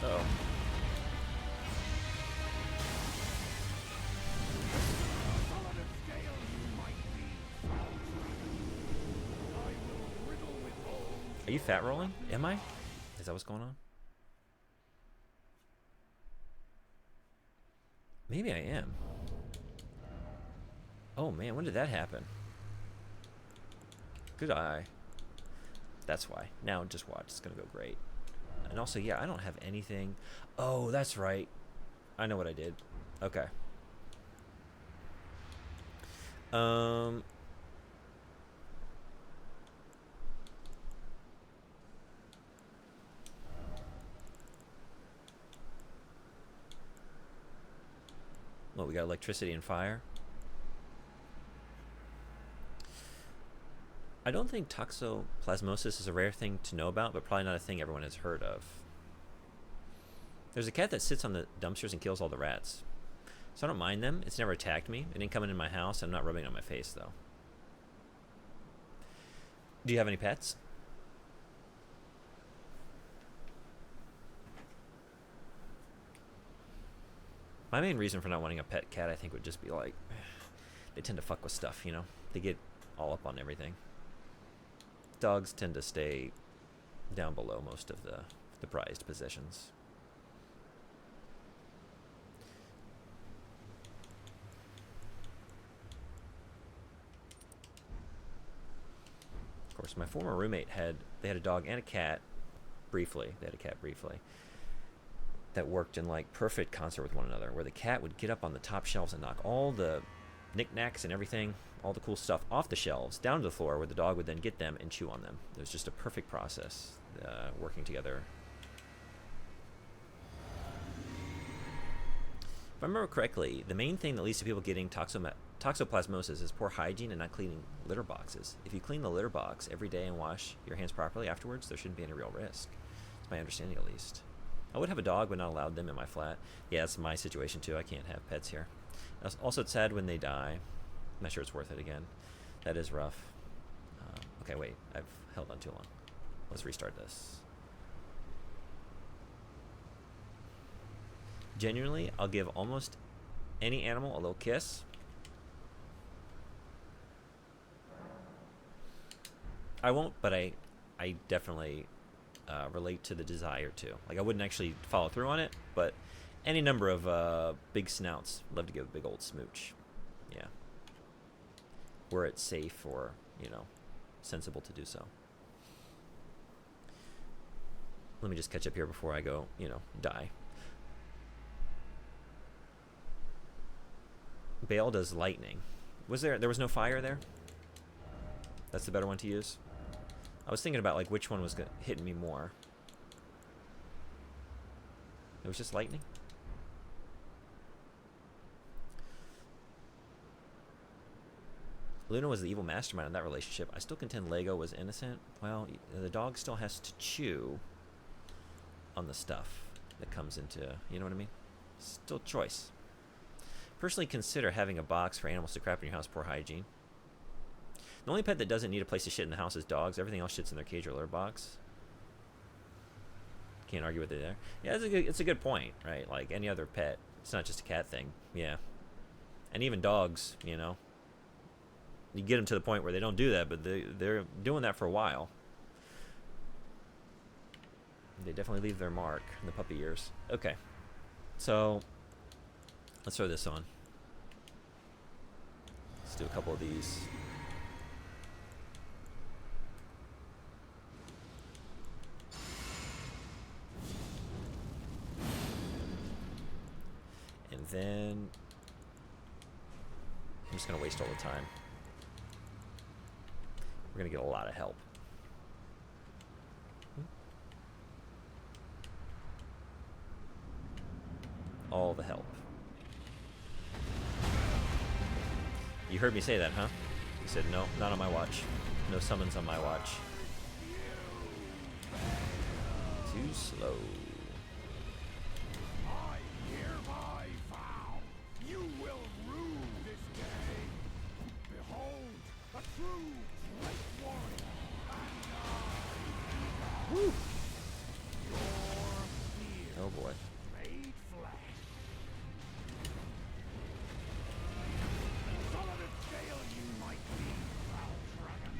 [SPEAKER 1] Uh-oh. Are you fat rolling? Am I? Is that what's going on? Maybe I am. Oh man, when did that happen? Good eye. That's why. Now just watch. It's gonna go great. And also, yeah, I don't have anything. Oh, that's right. I know what I did. Okay. Well, we got electricity and fire. I don't think toxoplasmosis is a rare thing to know about, but probably not a thing everyone has heard of. There's a cat that sits on the dumpsters and kills all the rats. So I don't mind them. It's never attacked me. It didn't come in my house. I'm not rubbing it on my face, though. Do you have any pets? My main reason for not wanting a pet cat, I think, would just be like, they tend to fuck with stuff, you know? They get all up on everything. Dogs tend to stay down below most of the prized possessions. Of course, my former roommate had a dog and a cat briefly. They had a cat briefly. That worked in like perfect concert with one another, where the cat would get up on the top shelves and knock all the knickknacks and everything, all the cool stuff off the shelves down to the floor, where the dog would then get them and chew on them. It was just a perfect process, working together. If I remember correctly, the main thing that leads to people getting toxoplasmosis is poor hygiene and not cleaning litter boxes. If you clean the litter box every day and wash your hands properly afterwards, there shouldn't be any real risk. It's my understanding, at least. I would have a dog, but not allowed them in my flat. Yeah, that's my situation too. I can't have pets here. Also, it's sad when they die. I'm not sure it's worth it again. That is rough. Okay, wait. I've held on too long. Let's restart this. Genuinely, I'll give almost any animal a little kiss. I won't, but I definitely relate to the desire to. Like, I wouldn't actually follow through on it, but any number of big snouts, love to give a big old smooch. Yeah. Were it safe or, you know, sensible to do so. Let me just catch up here before I go, you know, die. Bale does lightning. There was no fire there? That's the better one to use? I was thinking about like which one was hitting me more. It was just lightning? Luna was the evil mastermind in that relationship. I still contend Lego was innocent. Well, the dog still has to chew on the stuff that comes into, you know what I mean? Still choice. Personally consider having a box for animals to crap in your house. Poor hygiene. The only pet that doesn't need a place to shit in the house is dogs. Everything else shits in their cage or litter box. Can't argue with it there. Yeah, it's a good point, right? Like any other pet. It's not just a cat thing. Yeah. And even dogs, you know. You get them to the point where they don't do that, but they're doing that for a while. They definitely leave their mark in the puppy years. Okay. So, let's throw this on. Let's do a couple of these. And then I'm just going to waste all the time. We're going to get a lot of help. All the help. You heard me say that, huh? You said, no, not on my watch. No summons on my watch. Too slow.
[SPEAKER 2] I hereby vow you will rue this day. Behold, a true great warrior, and
[SPEAKER 1] Woo.
[SPEAKER 2] your fear
[SPEAKER 1] Oh boy.
[SPEAKER 2] made flesh. Solid as scale you might be, foul dragon,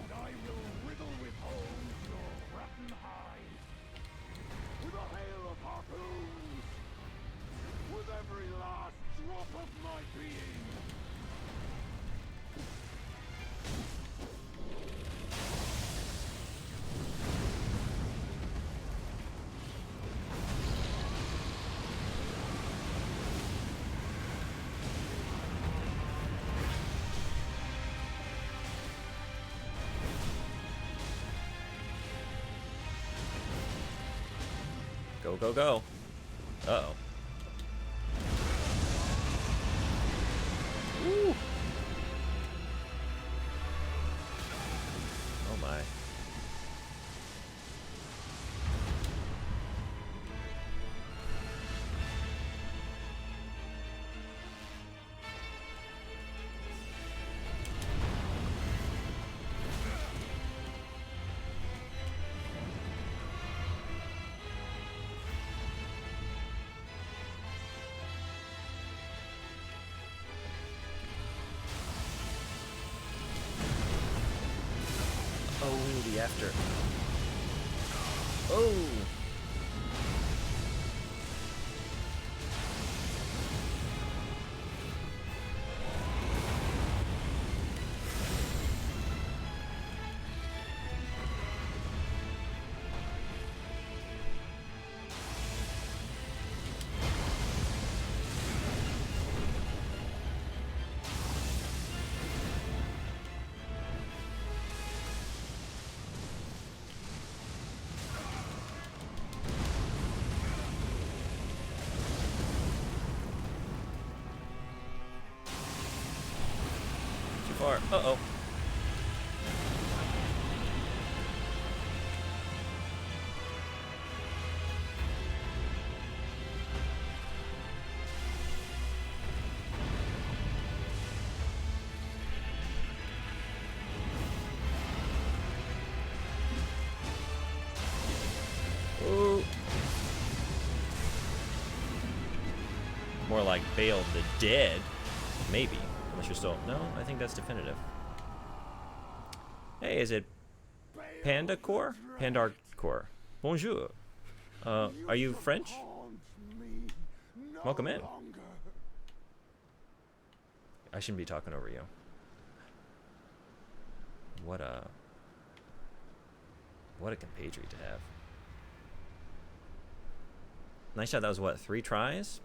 [SPEAKER 2] and I will wriggle with holes your rotten hide. With a hail of harpoons, with every last drop of my being.
[SPEAKER 1] Go, go, go. Uh-oh. Woo. Oh my. Oh, the after. Oh! Far. Uh-oh. Ooh. More like Bale the Dead. Maybe. Unless you're still... No, I think that's definitive. Hey, is it Panda Core? Pandar Core. Bonjour. Are you French? Welcome in. I shouldn't be talking over you. What a compatriot to have. Nice shot. That was what, 3 tries?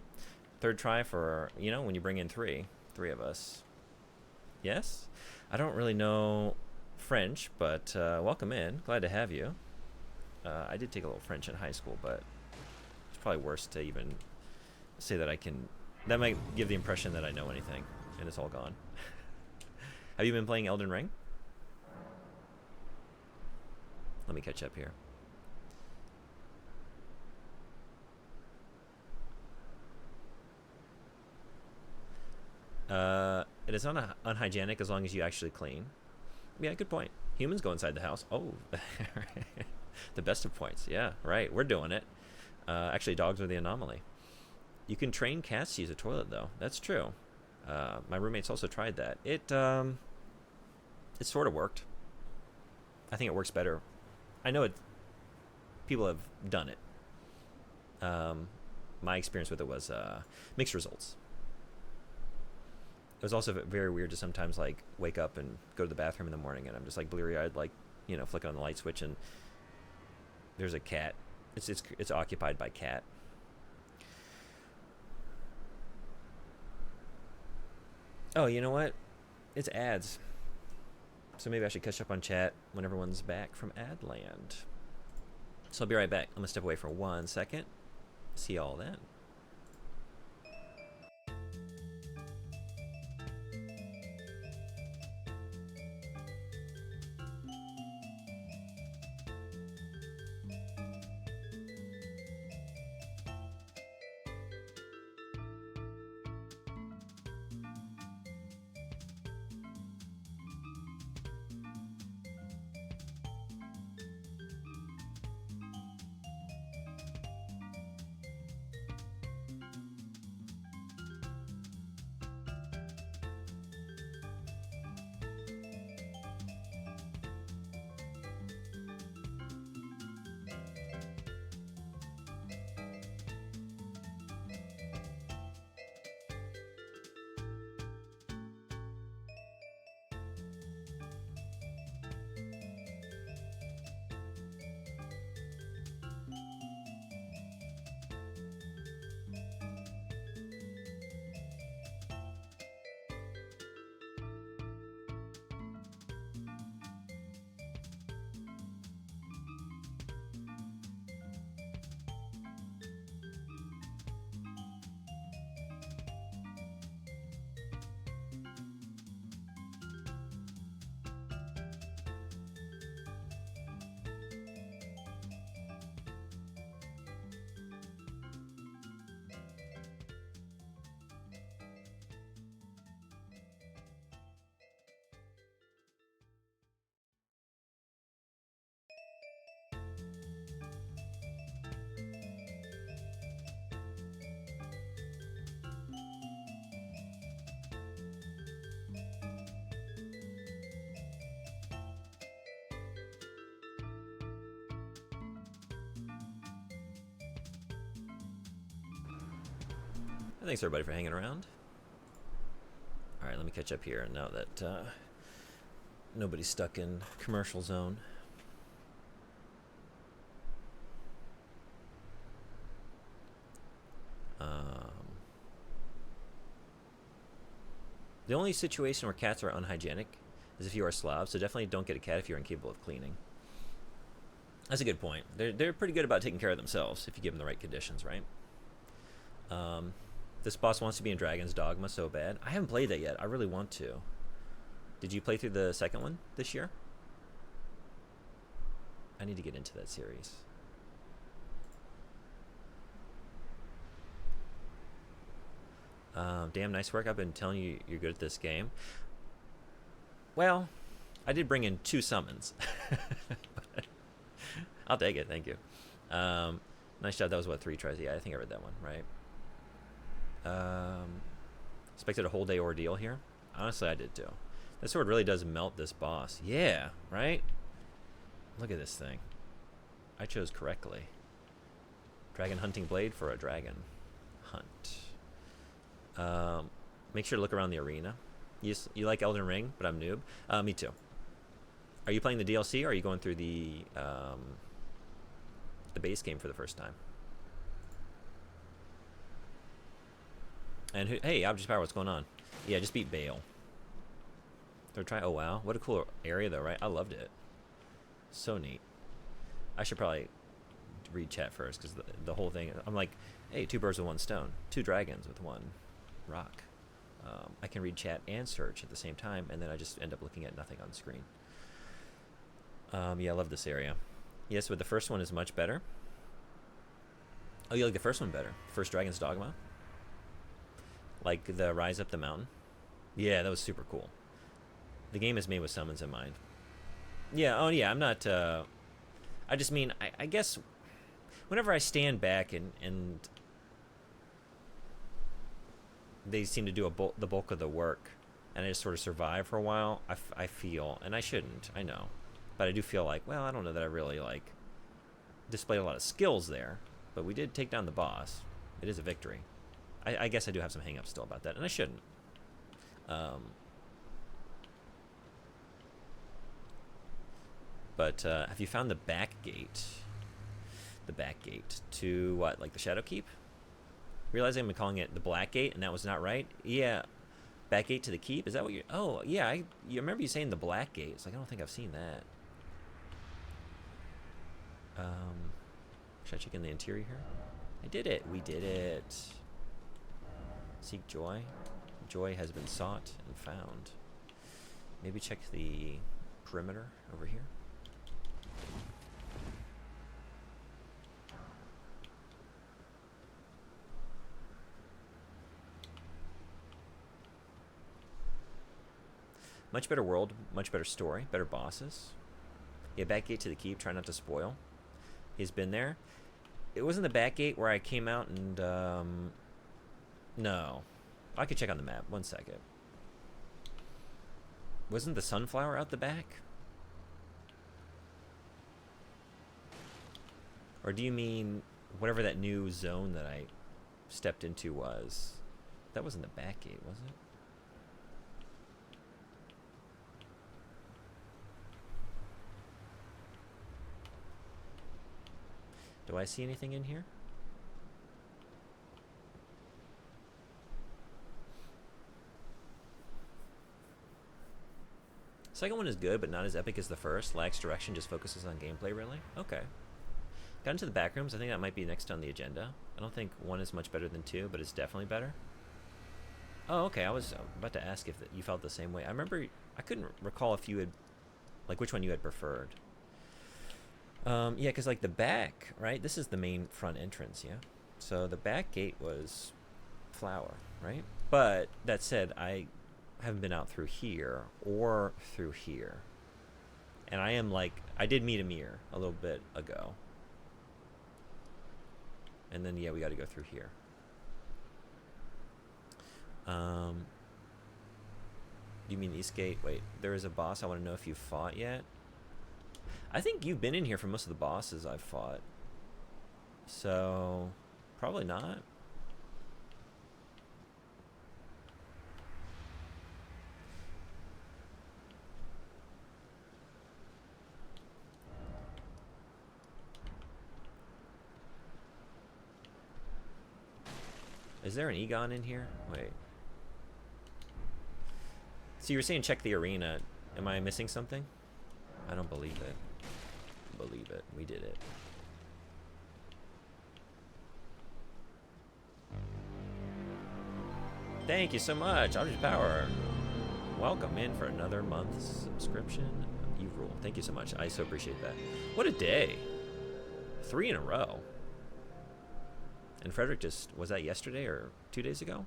[SPEAKER 1] Third try for, you know, when you bring in three of us. Yes? I don't really know French, but welcome in. Glad to have you. I did take a little French in high school, but it's probably worse to even say that I can. That might give the impression that I know anything, and it's all gone. Have you been playing Elden Ring? Let me catch up here. It is not unhygienic as long as you actually clean. Yeah, good point. Humans go inside the house. Oh, the best of points. Yeah, right. We're doing it. Actually, dogs are the anomaly. You can train cats to use a toilet, though. That's true. My roommates also tried that. It sort of worked. I think it works better. I know it. People have done it. My experience with it was mixed results. It was also very weird to sometimes like wake up and go to the bathroom in the morning, and I'm just like bleary-eyed, like, you know, flicking on the light switch, and there's a cat. It's occupied by cat. Oh, you know what? It's ads. So maybe I should catch up on chat when everyone's back from ad land. So I'll be right back. I'm gonna step away for 1 second. See y'all then. Thanks everybody for hanging around. All right, let me catch up here now that nobody's stuck in commercial zone. The only situation where cats are unhygienic is if you are a slob, so definitely don't get a cat if you're incapable of cleaning. That's a good point. They're pretty good about taking care of themselves if you give them the right conditions, right? This boss wants to be in Dragon's Dogma so bad. I haven't played that yet. I really want to. Did you play through the second one this year? I need to get into that series. Damn, nice work. I've been telling you you're good at this game. Well, I did bring in 2 summons. I'll take it, thank you. Nice job. That was what, 3 tries? Yeah, I think I read that one, right? Expected a whole day ordeal here. Honestly, I did too. That sword really does melt this boss. Yeah, right? Look at this thing. I chose correctly. Dragon hunting blade for a dragon hunt. Make sure to look around the arena. You like Elden Ring, but I'm noob. Me too. Are you playing the DLC, or are you going through the base game for the first time? And hey, Object Power, what's going on? Yeah, just beat Bale. They're trying. Oh wow, what a cool area though, right? I loved it. So neat. I should probably read chat first, because the whole thing. I'm like, hey, 2 birds with 1 stone, 2 dragons with 1 rock. I can read chat and search at the same time, and then I just end up looking at nothing on the screen. Yeah, I love this area. Yes, but the first one is much better. Oh, you like the first one better? First Dragon's Dogma? Like the Rise Up the Mountain? Yeah, that was super cool. The game is made with summons in mind. Yeah, oh yeah, I'm not... I just mean, I guess... Whenever I stand back and they seem to do the bulk of the work, and I just sort of survive for a while, I feel... And I shouldn't, I know. But I do feel like, well, I don't know that I really, like, displayed a lot of skills there. But we did take down the boss. It is a victory. I guess I do have some hang-ups still about that, and I shouldn't. But have you found the back gate? The back gate to what, like the Shadow Keep? Realizing I've been calling it the Black Gate, and that was not right? Yeah. Back gate to the keep? Is that what you're... Oh, yeah, you remember you saying the Black Gate. It's like, I don't think I've seen that. Should I check in the interior here? I did it. We did it. Seek joy. Joy has been sought and found. Maybe check the perimeter over here. Much better world, much better story, better bosses. Yeah, back gate to the keep, try not to spoil. He's been there. It wasn't the back gate where I came out and, no. I could check on the map, 1 second. Wasn't the sunflower out the back? Or do you mean whatever that new zone that I stepped into was? That wasn't the back gate, was it? Do I see anything in here? Second one is good, but not as epic as the first. Lacks direction, just focuses on gameplay, really? Okay. Got into the back rooms. I think that might be next on the agenda. I don't think 1 is much better than 2, but it's definitely better. Oh, okay. I was about to ask if you felt the same way. I remember... I couldn't recall if you had... Like, which one you had preferred. Yeah, because, like, the back, right? This is the main front entrance, yeah? So the back gate was flower, right? But, that said, I haven't been out through here or through here. And I am, like... I did meet Amir a little bit ago. And then, yeah, we got to go through here. Do you mean Eastgate? Wait, there is a boss I want to know if you fought yet. I think you've been in here for most of the bosses I've fought. So, probably not. Is there an Egon in here? Wait. So you were saying check the arena. Am I missing something? I don't believe it. Believe it. We did it. Thank you so much. Object Power. Welcome in for another month's subscription. You rule. Thank you so much. I so appreciate that. What a day. 3 in a row. And Frederick just... Was that yesterday or 2 days ago?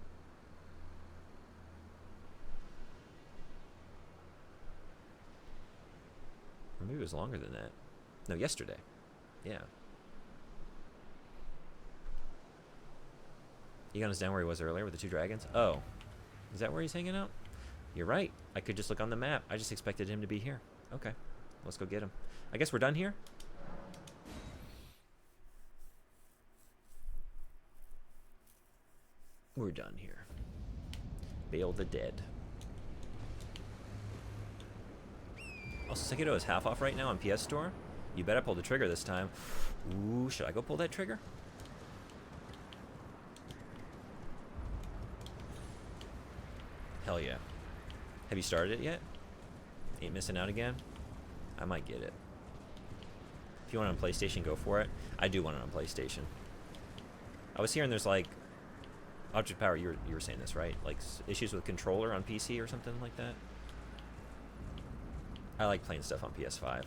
[SPEAKER 1] Or maybe it was longer than that. No, yesterday. Yeah. Egon is down where he was earlier with the 2 dragons. Oh. Is that where he's hanging out? You're right. I could just look on the map. I just expected him to be here. Okay. Let's go get him. I guess we're done here. We're done here. Bale the Dead. Also, Sekiro is half off right now on PS Store. You bet I pulled the trigger this time. Ooh, should I go pull that trigger? Hell yeah. Have you started it yet? Ain't missing out again? I might get it. If you want it on PlayStation, go for it. I do want it on PlayStation. I was hearing there's like Object Power, you were saying this, right? Like issues with controller on PC or something like that? I like playing stuff on PS5.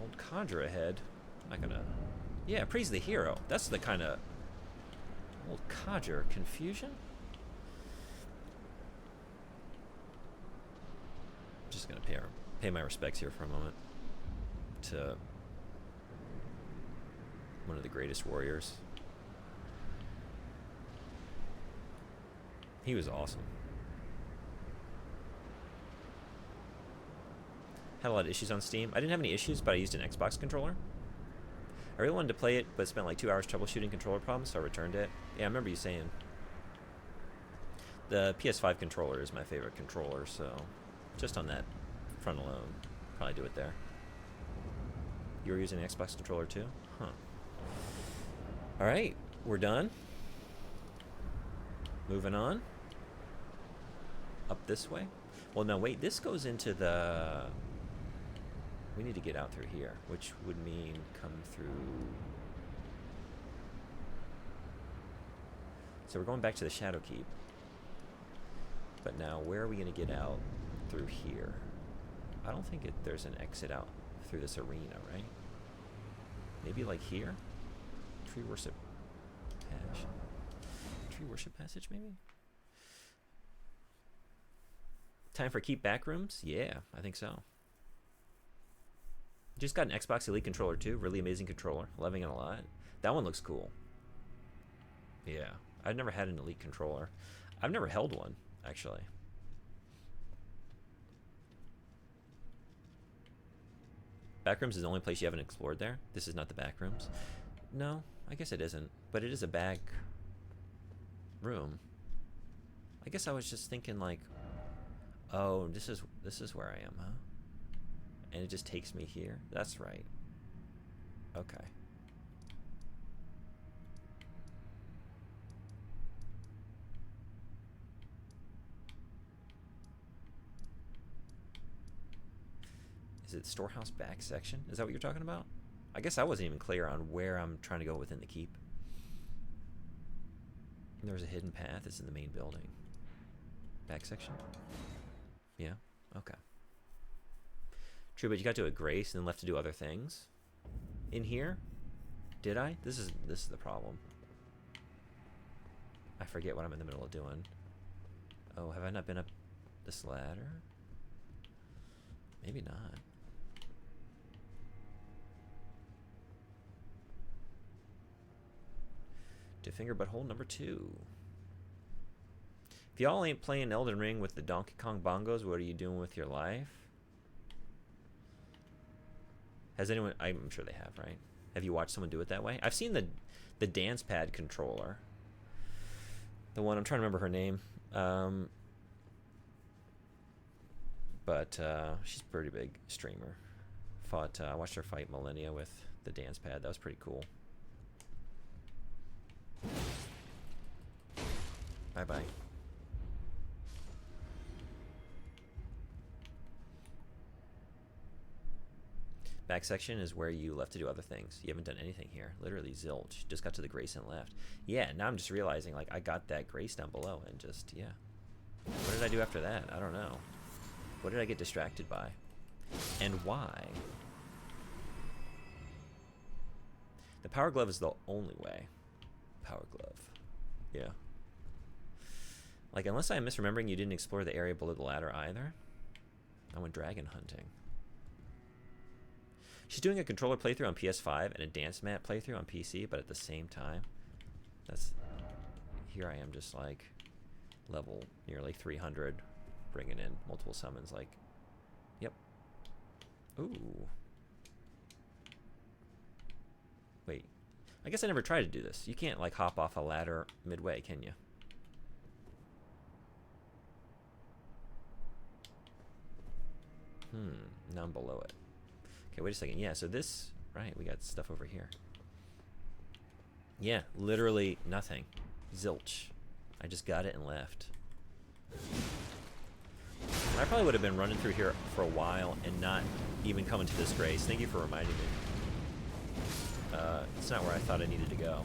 [SPEAKER 1] Old Conjure ahead. I'm not gonna... Yeah, praise the hero. That's the kind of... Old Conjure confusion? Just gonna pay my respects here for a moment to one of the greatest warriors. He was awesome. Had a lot of issues on Steam. I didn't have any issues, but I used an Xbox controller. I really wanted to play it, but spent like 2 hours troubleshooting controller problems, so I returned it. Yeah, I remember you saying. The PS5 controller is my favorite controller, so just on that front alone, probably do it there. You were using an Xbox controller too? Huh. Alright, we're done. Moving on. Up this way. Well, no, wait, this goes into the... We need to get out through here, which would mean come through... So we're going back to the Shadow Keep. But now, where are we going to get out through here? I don't think there's an exit out through this arena, right? Maybe like here? Tree Worship Passage. Tree Worship Passage, maybe? Time for Keep Backrooms? Yeah, I think so. Just got an Xbox Elite controller too. Really amazing controller. Loving it a lot. That one looks cool. Yeah. I've never had an Elite controller. I've never held one, actually. Backrooms is the only place you haven't explored there? This is not the Backrooms? No, I guess it isn't. But it is a back room. I guess I was just thinking like, oh, this is where I am, huh? And it just takes me here? That's right. Okay. Is it storehouse back section? Is that what you're talking about? I guess I wasn't even clear on where I'm trying to go within the keep. There's a hidden path. It's in the main building. Back section? Yeah? Okay. True, but you got to a grace and then left to do other things. In here? Did I? This is the problem. I forget what I'm in the middle of doing. Oh, have I not been up this ladder? Maybe not. To finger butthole number 2. If y'all ain't playing Elden Ring with the Donkey Kong bongos, what are you doing with your life? Has anyone... I'm sure they have, right? Have you watched someone do it that way? I've seen the dance pad controller. The one, I'm trying to remember her name. But she's a pretty big streamer. I watched her fight Millennia with the dance pad. That was pretty cool. Bye-bye. Back section is where you left to do other things. You haven't done anything here. Literally zilch. Just got to the grace and left. Yeah, now I'm just realizing, like, I got that grace down below and just, yeah. What did I do after that? I don't know. What did I get distracted by? And why? The power glove is the only way. Power glove. Yeah. Like, unless I'm misremembering, you didn't explore the area below the ladder either. I went dragon hunting. She's doing a controller playthrough on PS5 and a dance mat playthrough on PC, but at the same time, that's... Here I am just like level nearly 300, bringing in multiple summons like, yep. Ooh. Wait, I guess I never tried to do this. You can't like hop off a ladder midway, can you? Now I'm below it. Okay, wait a second. Yeah, so this, right, we got stuff over here. Yeah, literally nothing. Zilch. I just got it and left. I probably would have been running through here for a while and not even coming to this grace. Thank you for reminding me. It's not where I thought I needed to go.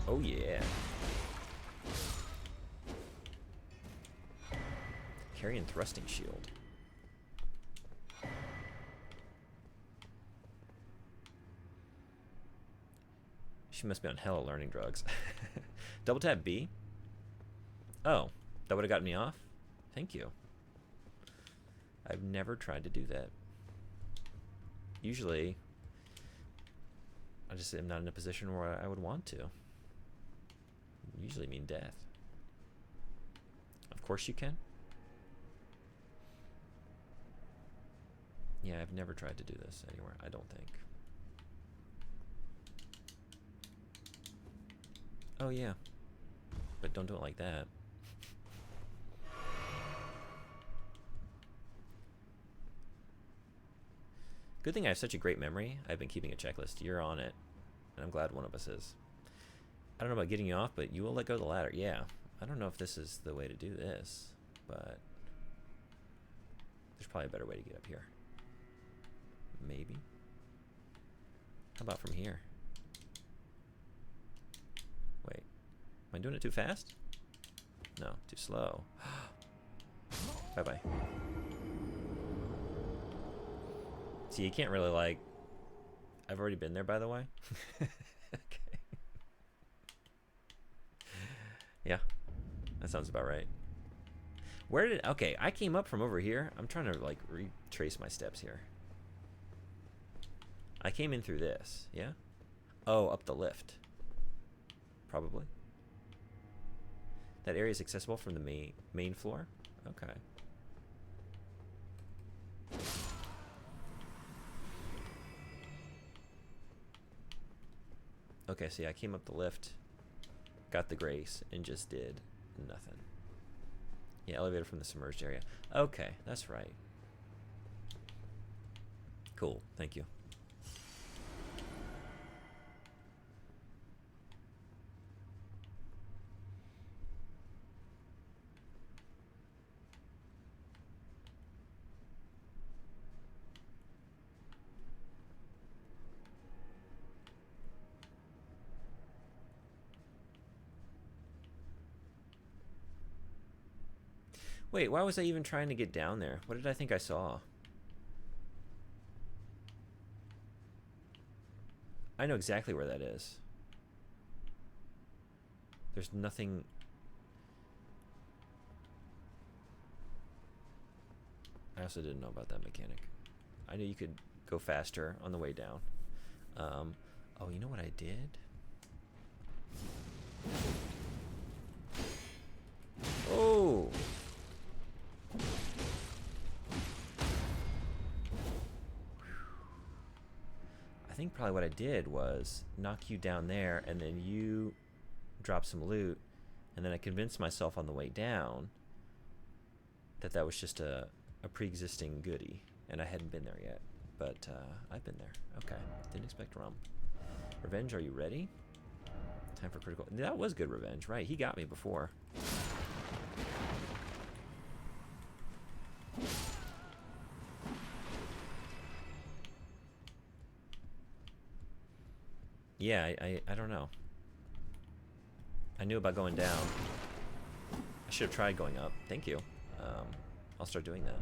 [SPEAKER 1] Oh yeah. Carrying thrusting shield. She must be on hella learning drugs. Double tap B. Oh, that would have gotten me off? Thank you. I've never tried to do that. Usually, I just am not in a position where I would want to. Usually mean death. Of course you can. Yeah, I've never tried to do this anywhere, I don't think. Oh yeah, but don't do it like that. Good thing I have such a great memory. I've been keeping a checklist. You're on it, and I'm glad one of us is. I don't know about getting you off, but you will let go of the ladder. Yeah, I don't know if this is the way to do this, but there's probably a better way to get up here. Maybe. How about from here? Wait, am I doing it too fast? No, too slow. Bye-bye. See, you can't really like... I've already been there, by the way. Okay. Yeah, that sounds about right. Where did... Okay, I came up from over here. I'm trying to like retrace my steps here. I came in through this, yeah? Oh, up the lift. Probably. That area is accessible from the main floor? Okay. Okay, see, I came up the lift, got the grace, and just did nothing. Yeah, elevator from the submerged area. Okay, that's right. Cool, thank you. Wait, why was I even trying to get down there? What did I think I saw? I know exactly where that is. There's nothing... I also didn't know about that mechanic. I knew you could go faster on the way down. Oh, you know what I did? Oh! I think probably what I did was knock you down there, and then you drop some loot, and then I convinced myself on the way down that that was just a pre-existing goodie, and I hadn't been there yet. But I've been there. Okay, didn't expect rum. Revenge, are you ready? Time for critical. That was good revenge, right? He got me before. Yeah, I don't know. I knew about going down. I should have tried going up. Thank you. I'll start doing that.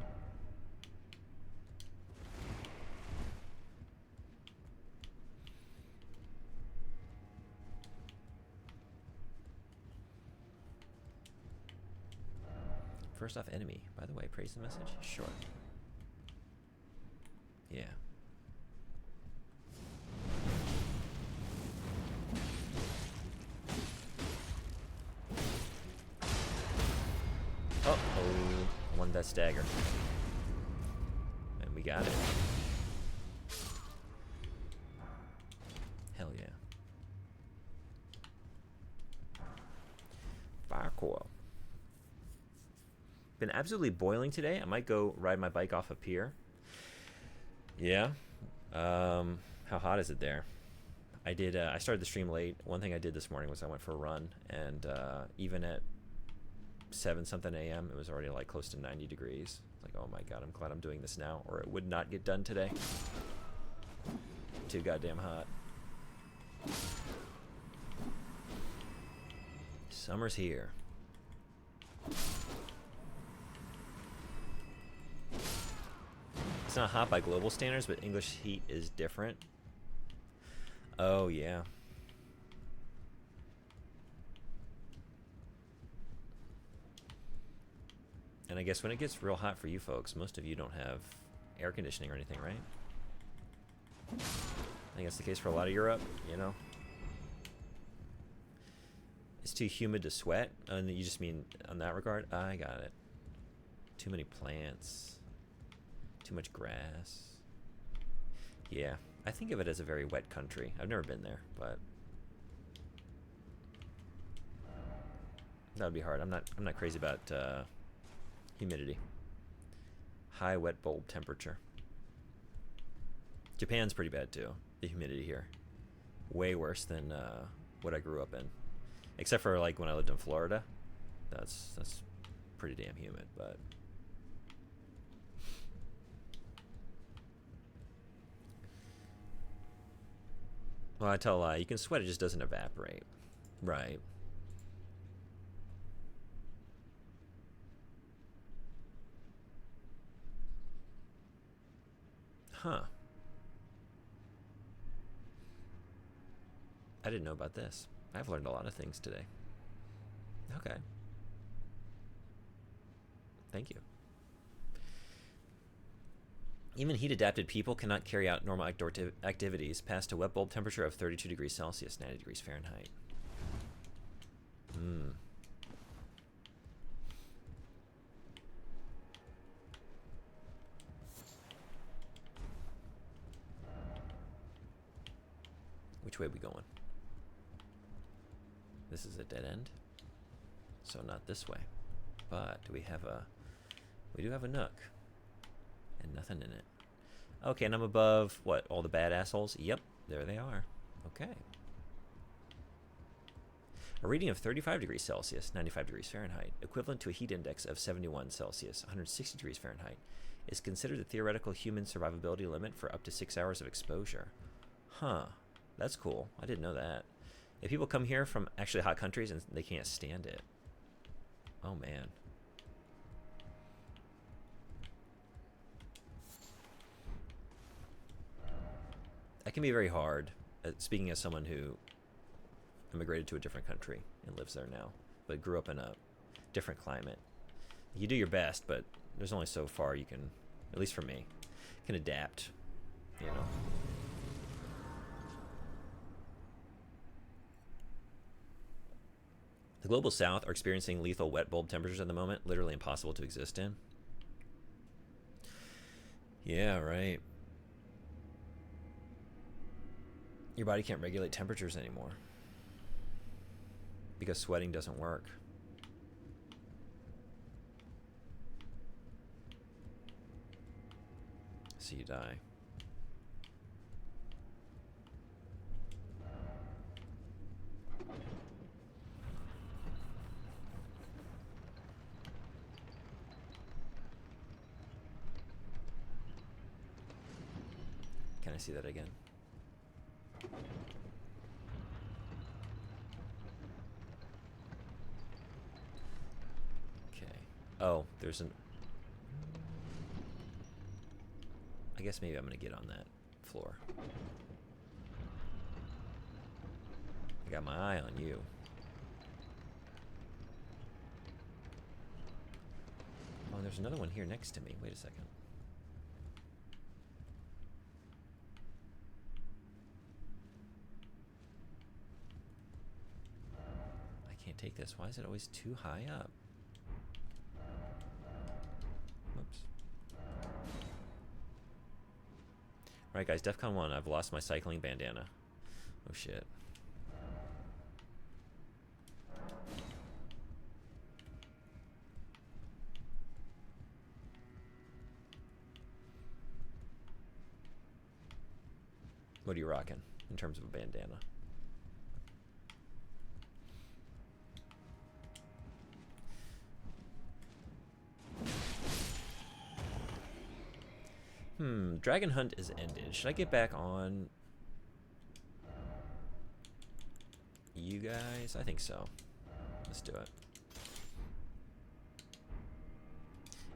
[SPEAKER 1] First off, enemy. By the way, praise the message? Sure. Yeah. Oh, won that stagger. And we got it. Hell yeah. Fire coil. Been absolutely boiling today. I might go ride my bike off a pier. Yeah. How hot is it there? I started the stream late. One thing I did this morning was I went for a run, and even at 7-something a.m., it was already like close to 90 degrees. Like, oh my god, I'm glad I'm doing this now, or it would not get done today. Too goddamn hot. Summer's here. It's not hot by global standards, but English heat is different. Oh, yeah. And I guess when it gets real hot for you folks, most of you don't have air conditioning or anything, right? I think that's the case for a lot of Europe, you know? It's too humid to sweat? And you just mean on that regard? I got it. Too many plants. Too much grass. Yeah, I think of it as a very wet country. I've never been there, but that would be hard. I'm not crazy about humidity. High wet bulb temperature. Japan's pretty bad too. The humidity here, way worse than what I grew up in. Except for like when I lived in Florida, that's pretty damn humid, but. Well, I tell a lie. You can sweat, it just doesn't evaporate. Right. Huh. I didn't know about this. I've learned a lot of things today. Okay. Thank you. Even heat-adapted people cannot carry out normal outdoor activities past a wet bulb temperature of 32 degrees Celsius, 90 degrees Fahrenheit. Which way are we going? This is a dead end, so not this way. But do we have a... We do have a nook. And nothing in it. Okay, and I'm above, what, all the bad assholes? Yep, there they are. Okay. A reading of 35 degrees Celsius, 95 degrees Fahrenheit, equivalent to a heat index of 71 Celsius, 160 degrees Fahrenheit, is considered the theoretical human survivability limit for up to 6 hours of exposure. Huh. That's cool. I didn't know that. If people come here from actually hot countries and they can't stand it. Oh, man. That can be very hard, speaking as someone who immigrated to a different country and lives there now, but grew up in a different climate. You do your best, but there's only so far you can, at least for me, can adapt, you know. The global south are experiencing lethal wet bulb temperatures at the moment, literally impossible to exist in. Yeah, right. Your body can't regulate temperatures anymore because sweating doesn't work. So you die. Can I see that again? Okay. Oh, there's an... I guess maybe I'm gonna get on that floor. I got my eye on you. Oh, there's another one here next to me. Wait a second. I can't take this. Why is it always too high up? Whoops. Alright guys, DEFCON 1. I've lost my cycling bandana. Oh shit. What are you rocking in terms of a bandana? Dragon Hunt is ended. Should I get back on you guys? I think so. Let's do it.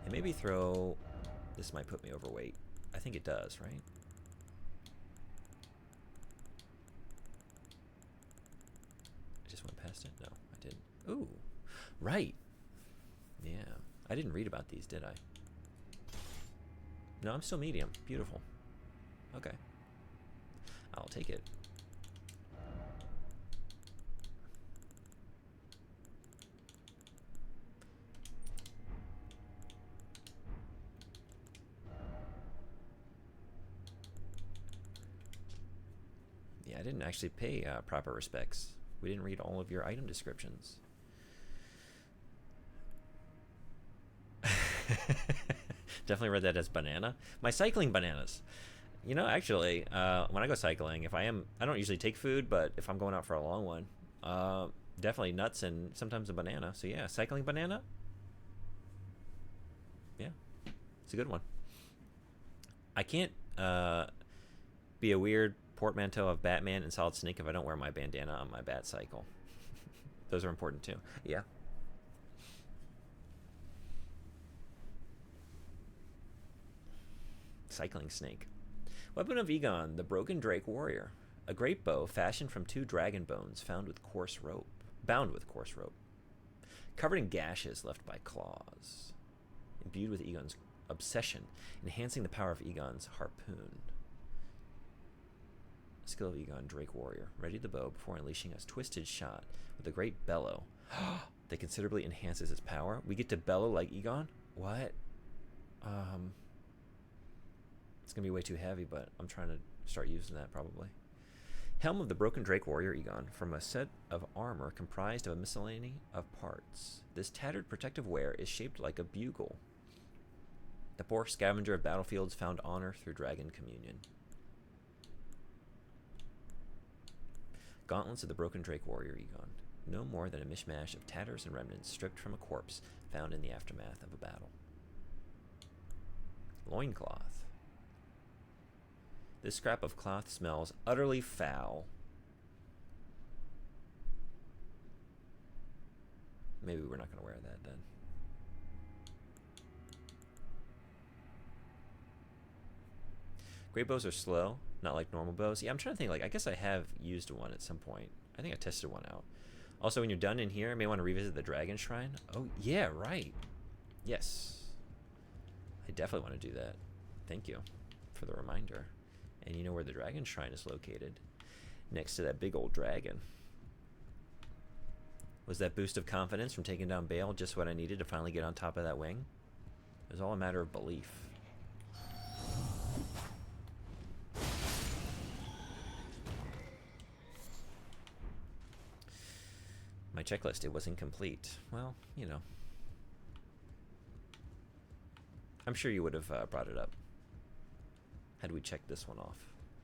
[SPEAKER 1] And maybe throw... This might put me overweight. I think it does, right? I just went past it? No, I didn't. Ooh, right. Yeah. I didn't read about these, did I? No, I'm still medium. Beautiful. Okay. I'll take it. Yeah, I didn't actually pay proper respects. We didn't read all of your item descriptions. Definitely read that as banana. My cycling bananas. You know, actually, when I go cycling, I don't usually take food, but if I'm going out for a long one, definitely nuts and sometimes a banana. So yeah, cycling banana. Yeah, it's a good one. I can't be a weird portmanteau of Batman and Solid Snake if I don't wear my bandana on my bat cycle. Those are important too. Yeah. Cycling snake. Weapon of Egon, the Broken Drake Warrior. A great bow fashioned from 2 dragon bones bound with coarse rope. Covered in gashes left by claws. Imbued with Egon's obsession, enhancing the power of Egon's harpoon. Skill of Egon, Drake Warrior. Ready the bow before unleashing a twisted shot with a great bellow that considerably enhances its power. We get to bellow like Egon? What? It's going to be way too heavy, but I'm trying to start using that probably. Helm of the Broken Drake Warrior Egon, from a set of armor comprised of a miscellany of parts. This tattered protective wear is shaped like a bugle. The poor scavenger of battlefields found honor through dragon communion. Gauntlets of the Broken Drake Warrior Egon. No more than a mishmash of tatters and remnants stripped from a corpse found in the aftermath of a battle. Loincloth. This scrap of cloth smells utterly foul. Maybe we're not going to wear that then. Great bows are slow, not like normal bows. Yeah, I'm trying to think, I guess I have used one at some point. I think I tested one out. Also, when you're done in here, you may want to revisit the Dragon Shrine. Oh, yeah, right. Yes. I definitely want to do that. Thank you for the reminder. And you know where the Dragon Shrine is located? Next to that big old dragon. Was that boost of confidence from taking down Bale just what I needed to finally get on top of that wing? It was all a matter of belief. My checklist, it was incomplete. Well, you know. I'm sure you would have brought it up had we checked this one off.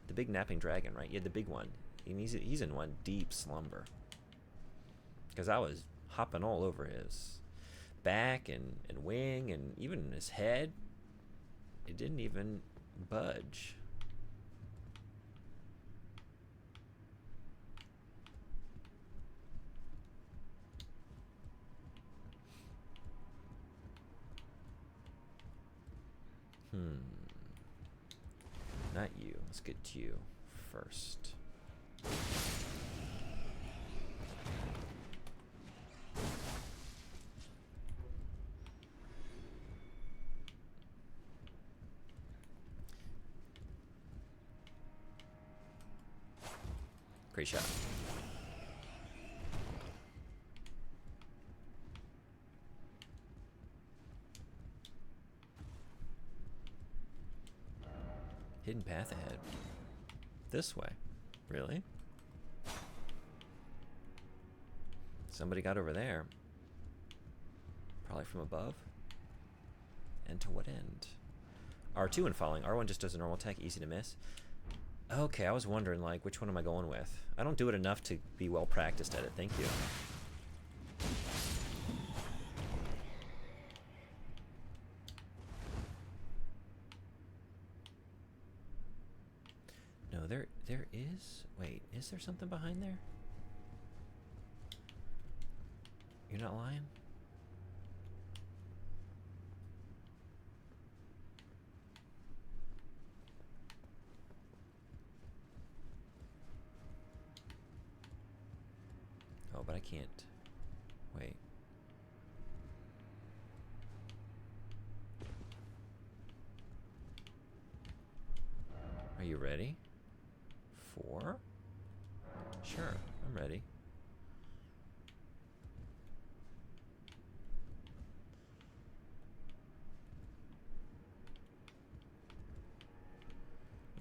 [SPEAKER 1] The big napping dragon, right? Yeah, the big one. And he's in one deep slumber. Because I was hopping all over his back and wing and even his head. It didn't even budge. Let's get to you first. Great shot. Hidden path ahead. This way. Really? Somebody got over there. Probably from above. And to what end? R2 and falling. R1 just does a normal attack, easy to miss. Okay, I was wondering, like, which one am I going with? I don't do it enough to be well practiced at it. Thank you. No, there is... Wait, is there something behind there? You're not lying? Oh, but I can't. Wait. Are you ready? 4? Sure, I'm ready.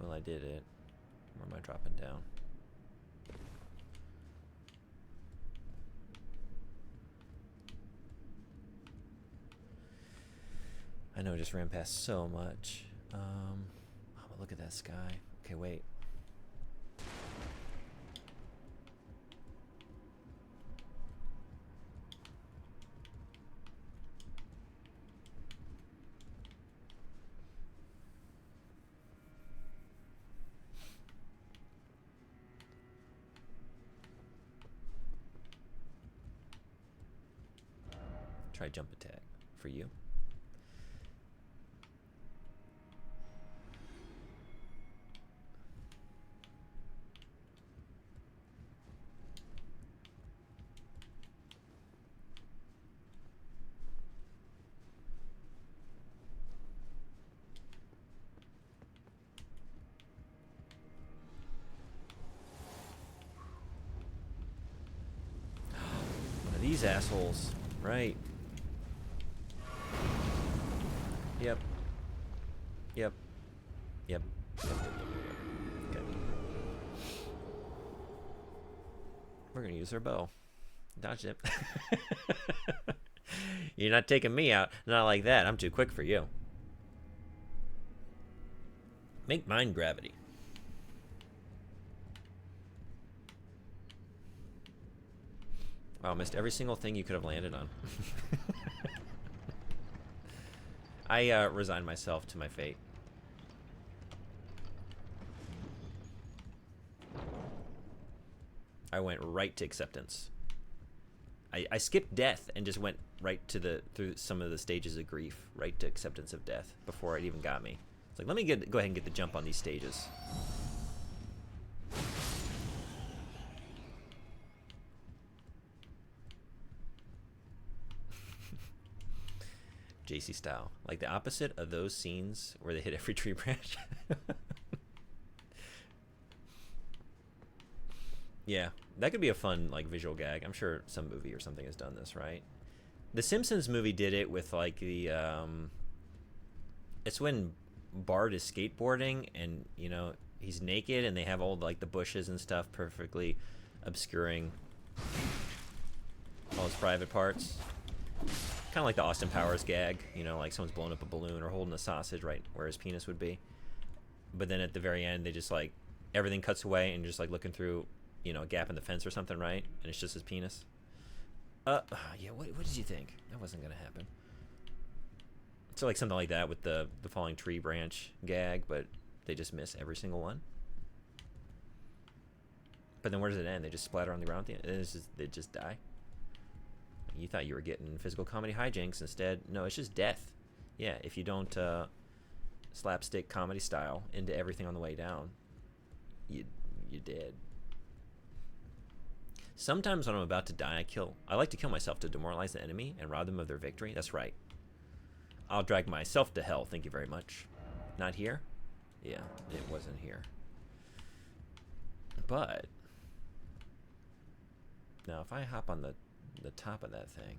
[SPEAKER 1] Well, I did it. Where am I dropping down? I know I just ran past so much. Oh, but look at that sky. Okay, wait. Try jump attack for you. One of these assholes, right? Yep. Yep. Yep. Okay. We're gonna use our bow. Dodge it. You're not taking me out. Not like that. I'm too quick for you. Make mine gravity. Wow, missed every single thing you could have landed on. I resigned myself to my fate. I went right to acceptance. I skipped death and just went right to through some of the stages of grief, right to acceptance of death before it even got me. It's like, let me go ahead and get the jump on these stages. JC style. Like the opposite of those scenes where they hit every tree branch. Yeah, that could be a fun like visual gag. I'm sure some movie or something has done this, right? The Simpsons movie did it with like the it's when Bart is skateboarding and, you know, he's naked and they have all like the bushes and stuff perfectly obscuring all his private parts. Kind of like the Austin Powers gag, you know, like someone's blowing up a balloon or holding a sausage right where his penis would be. But then at the very end, they just like, everything cuts away and just like looking through, you know, a gap in the fence or something, right? And it's just his penis. Yeah, what did you think? That wasn't going to happen. So like something like that with the falling tree branch gag, but they just miss every single one. But then where does it end? They just splatter on the ground at the end? They just die? You thought you were getting physical comedy hijinks. Instead, no, it's just death. Yeah, if you don't slapstick comedy style into everything on the way down, You did. Sometimes when I'm about to die, I like to kill myself to demoralize the enemy and rob them of their victory. That's right. I'll drag myself to hell, thank you very much. Not here? Yeah, it wasn't here. But now if I hop on the top of that thing,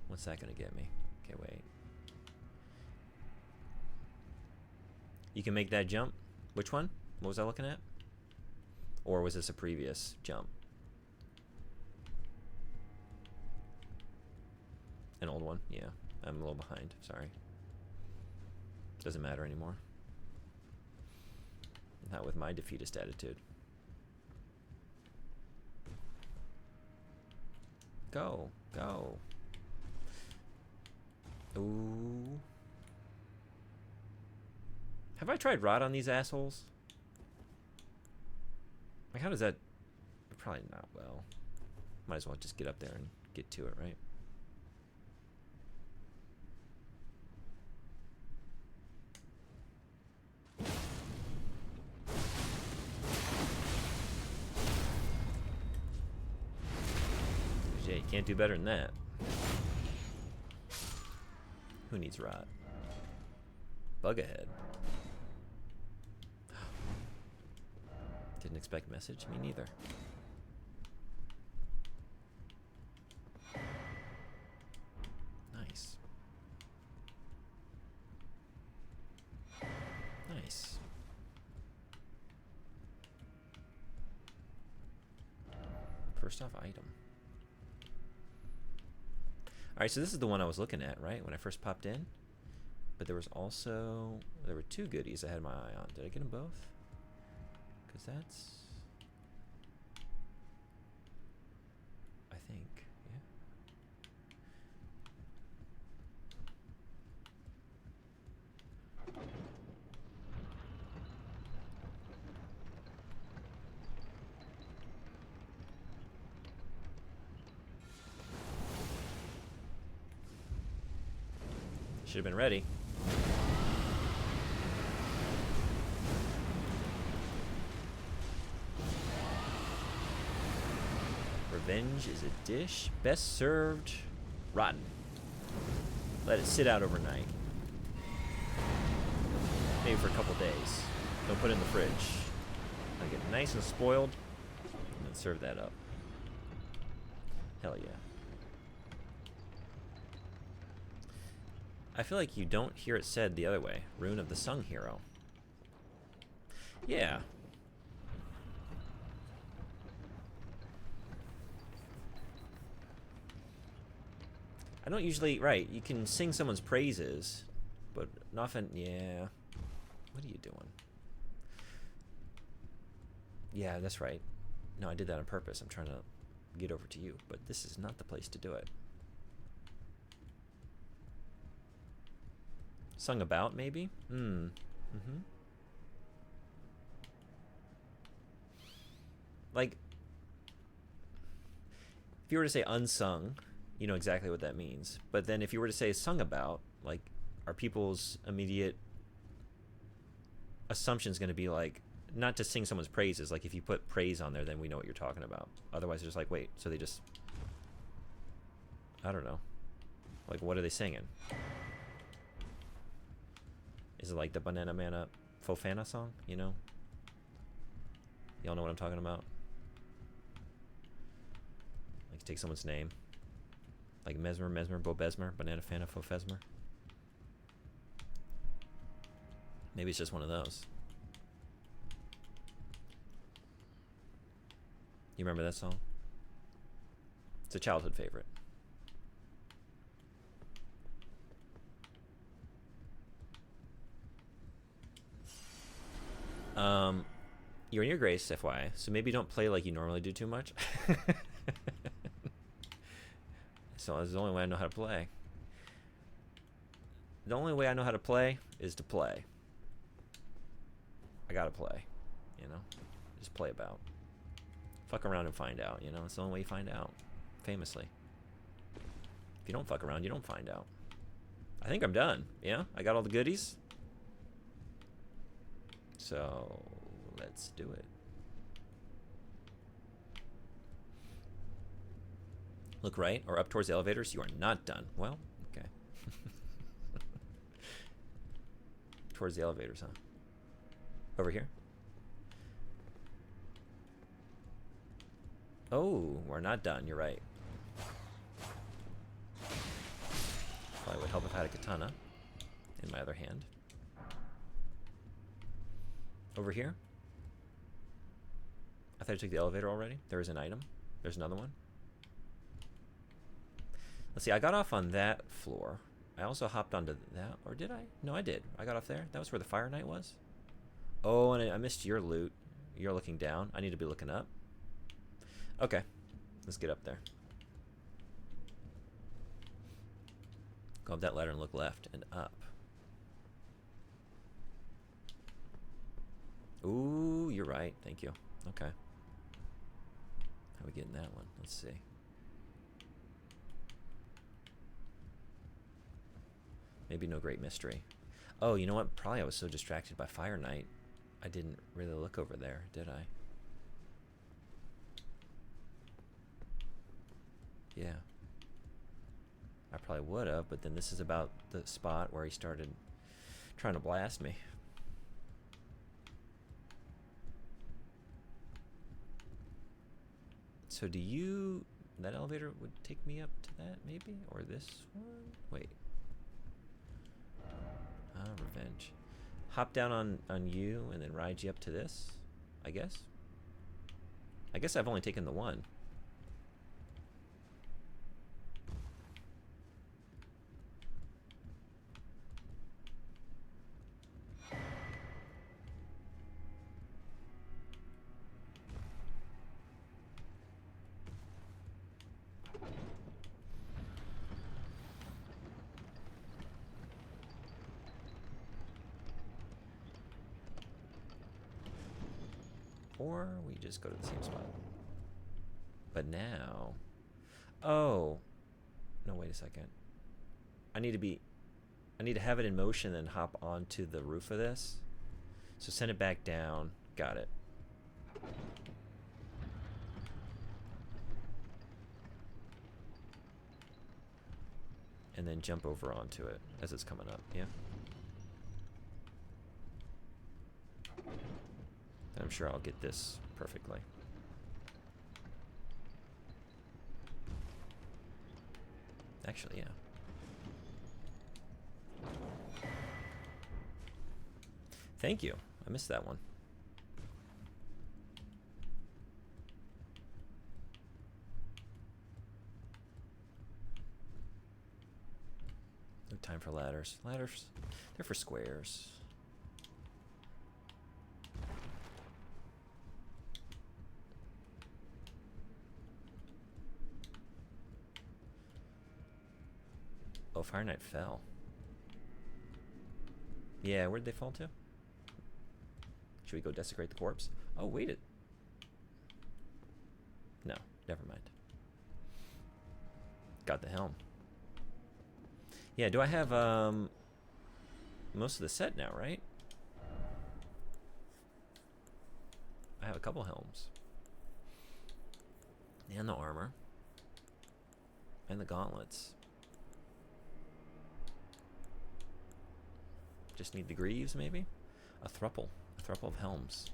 [SPEAKER 1] what's that gonna get me? Okay, wait. You can make that jump. Which one? What was I looking at? Or was this a previous jump? An old one? Yeah. I'm a little behind. Sorry. Doesn't matter anymore. Not with my defeatist attitude. Go. Go. Ooh. Have I tried rot on these assholes? Like, how does that... Probably not well. Might as well just get up there and get to it, right? Yeah, you can't do better than that. Who needs rot? Bug ahead. Didn't expect message. Me neither. Nice. Nice. First off item. Alright, so this is the one I was looking at, right? When I first popped in. But there was also... There were two goodies I had my eye on. Did I get them both? Because that's... I think, yeah. Should have been ready. Revenge is a dish best served rotten. Let it sit out overnight. Maybe for a couple days. Don't put it in the fridge. I'll get nice and spoiled and then serve that up. Hell yeah. I feel like you don't hear it said the other way. Rune of the Sung Hero. Yeah. I don't usually, right, you can sing someone's praises, but often, yeah. What are you doing? Yeah, that's right. No, I did that on purpose. I'm trying to get over to you, but this is not the place to do it. Sung about, maybe? Like, if you were to say unsung, you know exactly what that means. But then if you were to say sung about, like, are people's immediate assumptions going to be like, not to sing someone's praises, like if you put praise on there, then we know what you're talking about. Otherwise, they're just like, wait, so they just, I don't know. Like, what are they singing? Is it like the Banana Mana Fofana song, you know? Y'all know what I'm talking about? Like, take someone's name. Like Mesmer, Bo Besmer, Banana Fana Fofesmer. Maybe it's just one of those. You remember that song? It's a childhood favorite. You're in your grace, FYI, so maybe don't play like you normally do too much. So that's the only way I know how to play. The only way I know how to play is to play. I gotta play, you know? Just play about. Fuck around and find out, you know? It's the only way you find out, famously. If you don't fuck around, you don't find out. I think I'm done, yeah? I got all the goodies. So, let's do it. Look right or up towards the elevators. You are not done. Well, okay. Towards the elevators, huh? Over here? Oh, we're not done. You're right. Probably would help if I had a katana in my other hand. Over here? I thought I took the elevator already. There is an item. There's another one. Let's see. I got off on that floor. I also hopped onto that. Or did I? No, I did. I got off there. That was where the Fire Knight was. Oh, and I missed your loot. You're looking down. I need to be looking up. Okay. Let's get up there. Go up that ladder and look left and up. Ooh, you're right. Thank you. Okay. How we getting that one? Let's see. Maybe no great mystery. Oh, you know what? Probably I was so distracted by Fire Knight, I didn't really look over there, did I? Yeah. I probably would have, but then this is about the spot where he started trying to blast me. So do you... That elevator would take me up to that, maybe? Or this one? Wait. Revenge. Hop down on you and then ride you up to this, I guess? I guess I've only taken the one. Or we just go to the same spot. But now... Oh. No, wait a second. I need to have it in motion and hop onto the roof of this. So send it back down. Got it. And then jump over onto it as it's coming up. Yeah. I'm sure I'll get this perfectly. Actually, yeah. Thank you. I missed that one. No time for ladders. Ladders, they're for squares. Oh, Fire Knight fell. Yeah, where'd they fall to? Should we go desecrate the corpse? Oh, wait it. No, never mind. Got the helm. Yeah, do I have most of the set now, right? I have a couple helms. And the armor. And the gauntlets. Just need the greaves, maybe? A thruple of helms.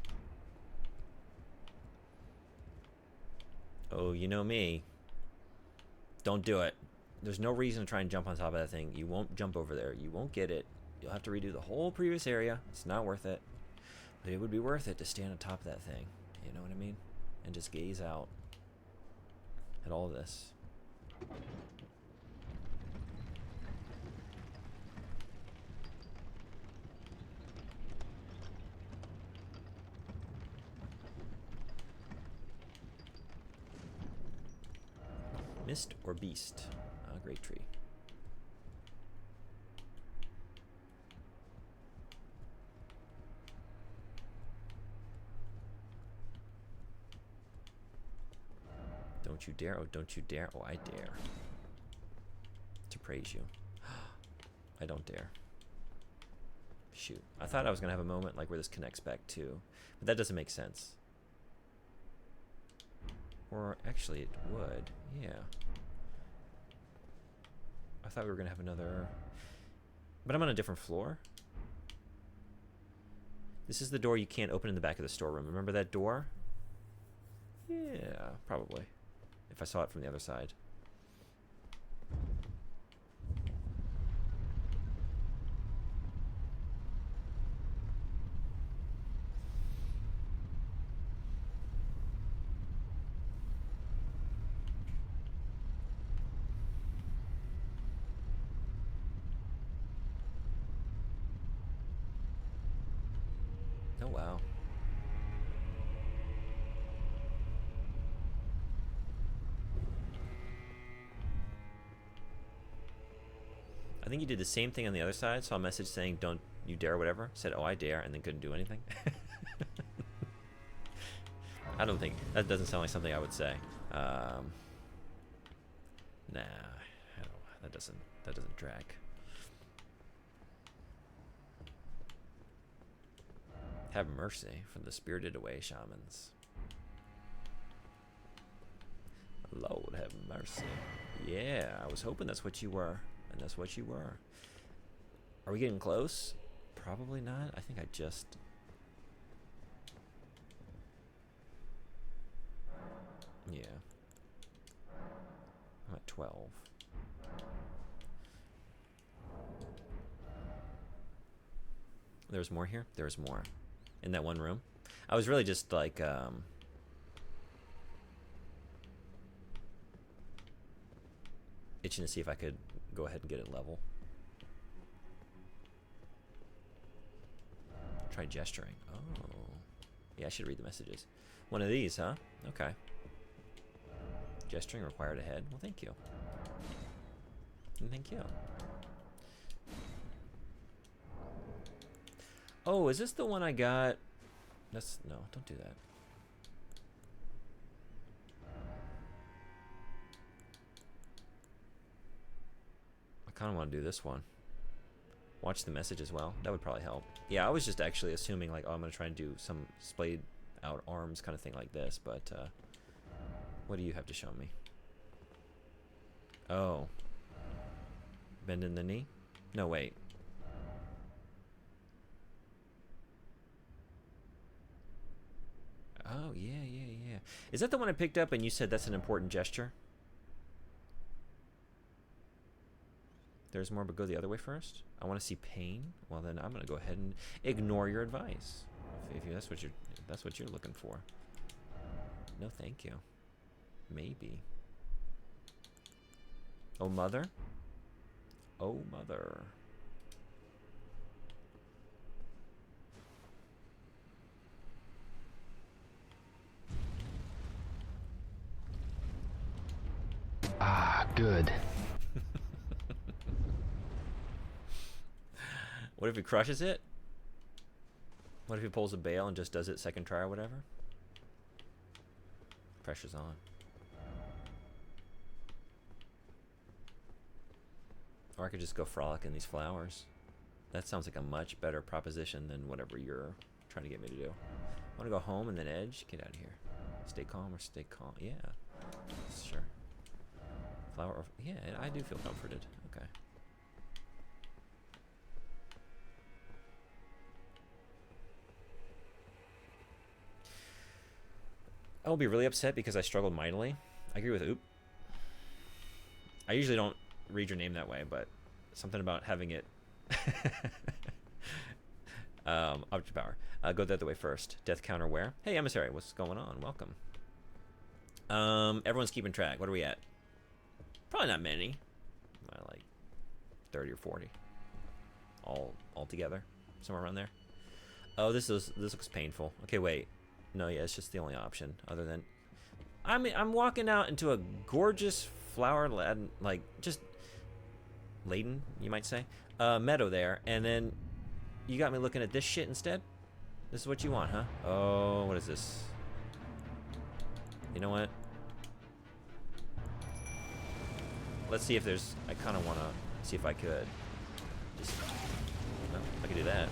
[SPEAKER 1] Oh, you know me. Don't do it. There's no reason to try and jump on top of that thing. You won't jump over there. You won't get it. You'll have to redo the whole previous area. It's not worth it. But it would be worth it to stand on top of that thing. You know what I mean? And just gaze out at all of this. Mist or beast? Great tree. Don't you dare, oh don't you dare, oh I dare to praise you. I don't dare. Shoot. I thought I was going to have a moment like where this connects back to. But that doesn't make sense. Or actually it would. Yeah. I thought we were going to have another... But I'm on a different floor. This is the door you can't open in the back of the storeroom. Remember that door? Yeah, probably. If I saw it from the other side. Oh, wow. I think you did the same thing on the other side. Saw a message saying, don't you dare, whatever. Said, oh, I dare, and then couldn't do anything. I don't think, that doesn't sound like something I would say. Nah, I don't, that doesn't drag. Have mercy from the spirited away shamans. Lord have mercy. Yeah, I was hoping that's what you were. And that's what you were. Are we getting close? Probably not. I think I just... Yeah. I'm at 12. There's more here? There's more. In that one room? I was really just like, itching to see if I could go ahead and get it level. Try gesturing. Oh. Yeah, I should read the messages. One of these, huh? Okay. Gesturing required ahead. Well, thank you. Thank you. Oh, is this the one I got? That's... No, don't do that. I kind of want to do this one. Watch the message as well. That would probably help. Yeah, I was just actually assuming like, oh, I'm going to try and do some splayed out arms kind of thing like this, but what do you have to show me? Oh. Bending the knee? No, wait. Oh, yeah. Is that the one I picked up and you said that's an important gesture? There's more, but go the other way first. I want to see pain. Well, then I'm gonna go ahead and ignore your advice. If that's what you're looking for. No, thank you. Maybe. Oh, mother. Oh, mother.
[SPEAKER 5] Ah, good.
[SPEAKER 1] What if he crushes it? What if he pulls a bail and just does it second try or whatever? Pressure's on. Or I could just go frolic in these flowers. That sounds like a much better proposition than whatever you're trying to get me to do. I want to go home and then edge? Get out of here. Stay calm or stay calm. Yeah. Sure. Flower or... Yeah, I do feel comforted. Okay. I will be really upset because I struggled mightily. I agree with Oop. I usually don't read your name that way, but something about having it... Object power. Go the other way first. Death counter where? Hey, emissary, what's going on? Welcome. Everyone's keeping track. What are we at? Probably not many. Like 30 or 40. All together. Somewhere around there. Oh, this looks painful. Okay, wait. No, yeah, it's just the only option other than... I'm walking out into a gorgeous flower laden, like, just laden, you might say, meadow there, and then you got me looking at this shit instead? This is what you want, huh? Oh, what is this? You know what? Let's see if there's... I kind of want to see if I could just... No, I could do that.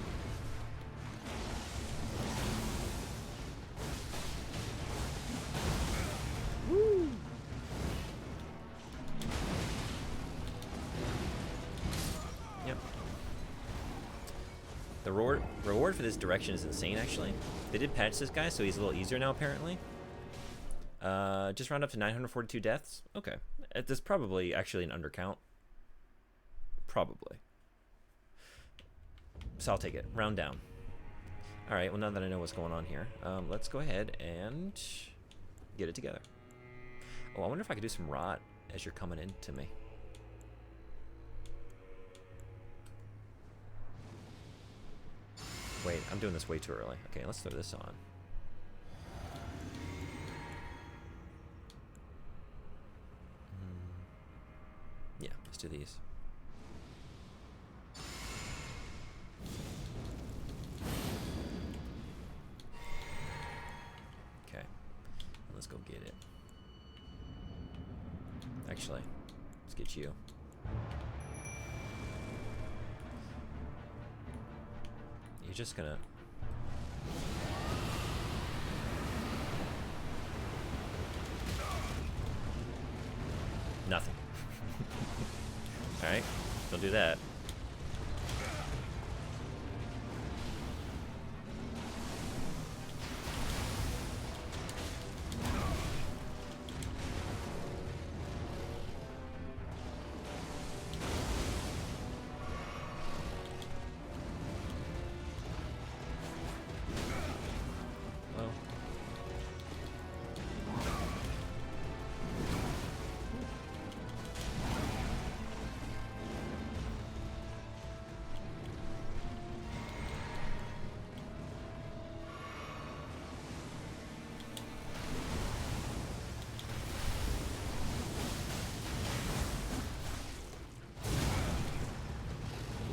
[SPEAKER 1] The reward for this direction is insane, actually. They did patch this guy, so he's a little easier now, apparently. Just round up to 942 deaths. Okay. That's probably actually an undercount. Probably. So I'll take it. Round down. Alright, well, now that I know what's going on here, let's go ahead and get it together. Oh, I wonder if I could do some rot as you're coming into me. Wait, I'm doing this way too early. Okay, let's throw this on. Yeah, let's do these. Okay, let's go get it. Actually, let's get you. You're just gonna... Nothing. Alright, don't do that. Well.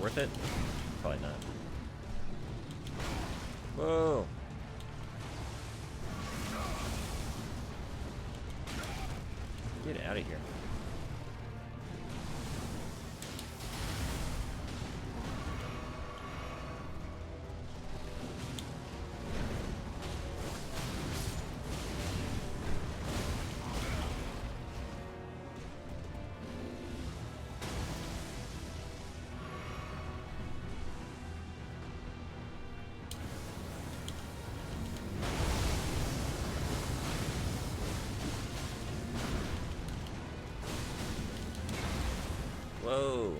[SPEAKER 1] Worth it? Probably not. Whoa! Get out of here. Whoa.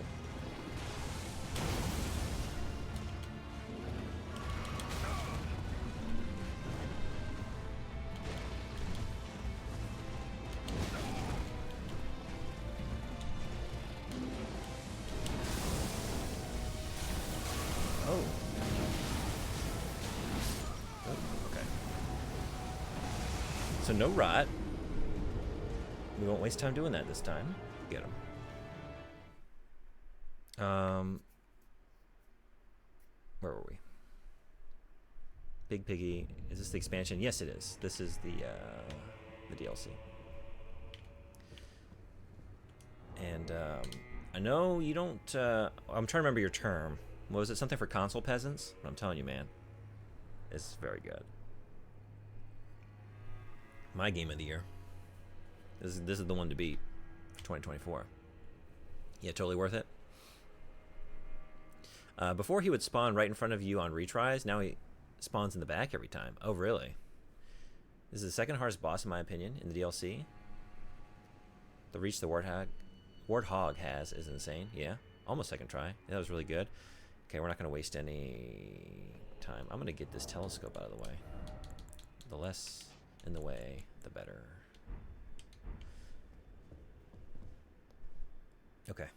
[SPEAKER 1] Oh. Oh, okay. So no rot. We won't waste time doing that this time. Get him. Where were we? Big Piggy. Is this the expansion? Yes, it is. This is the DLC. And I know you don't. I'm trying to remember your term. What was it? Something for console peasants? But I'm telling you, man, it's very good. My game of the year. This is the one to beat for 2024. Yeah, totally worth it. Before he would spawn right in front of you on retries, now he spawns in the back every time. Oh, really? This is the second hardest boss, in my opinion, in the DLC. The reach the Warthog has is insane. Yeah, almost second try. That was really good. Okay, we're not going to waste any time. I'm going to get this telescope out of the way. The less in the way, the better. Okay.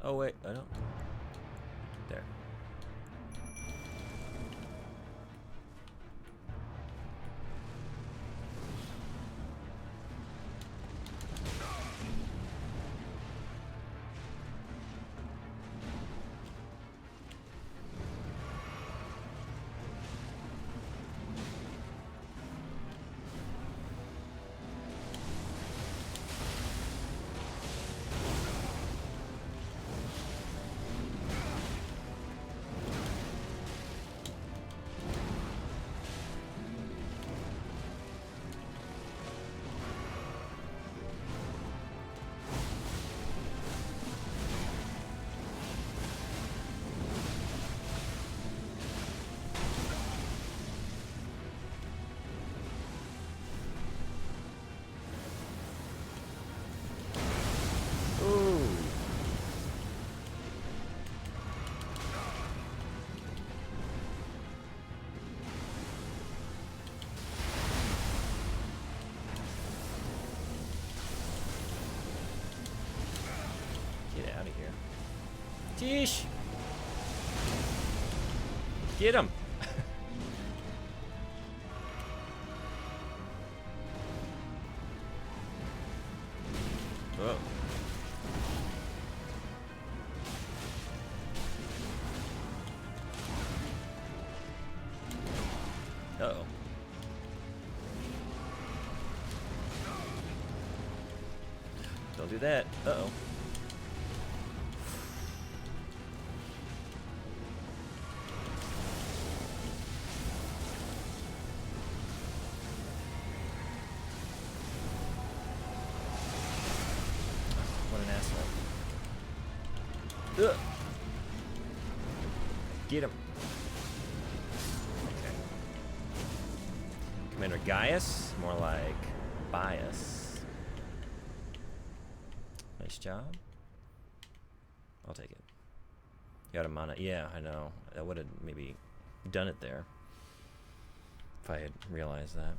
[SPEAKER 1] Oh wait, I don't. There. Sheesh. Get him. Whoa. Uh-oh. Don't do that. Uh-oh. What an asshole. Ugh. Get him. Okay. Commander Gaius, more like bias. Nice job. I'll take it. You got a mana. Yeah, I know. That would have maybe done it there if I had realized that.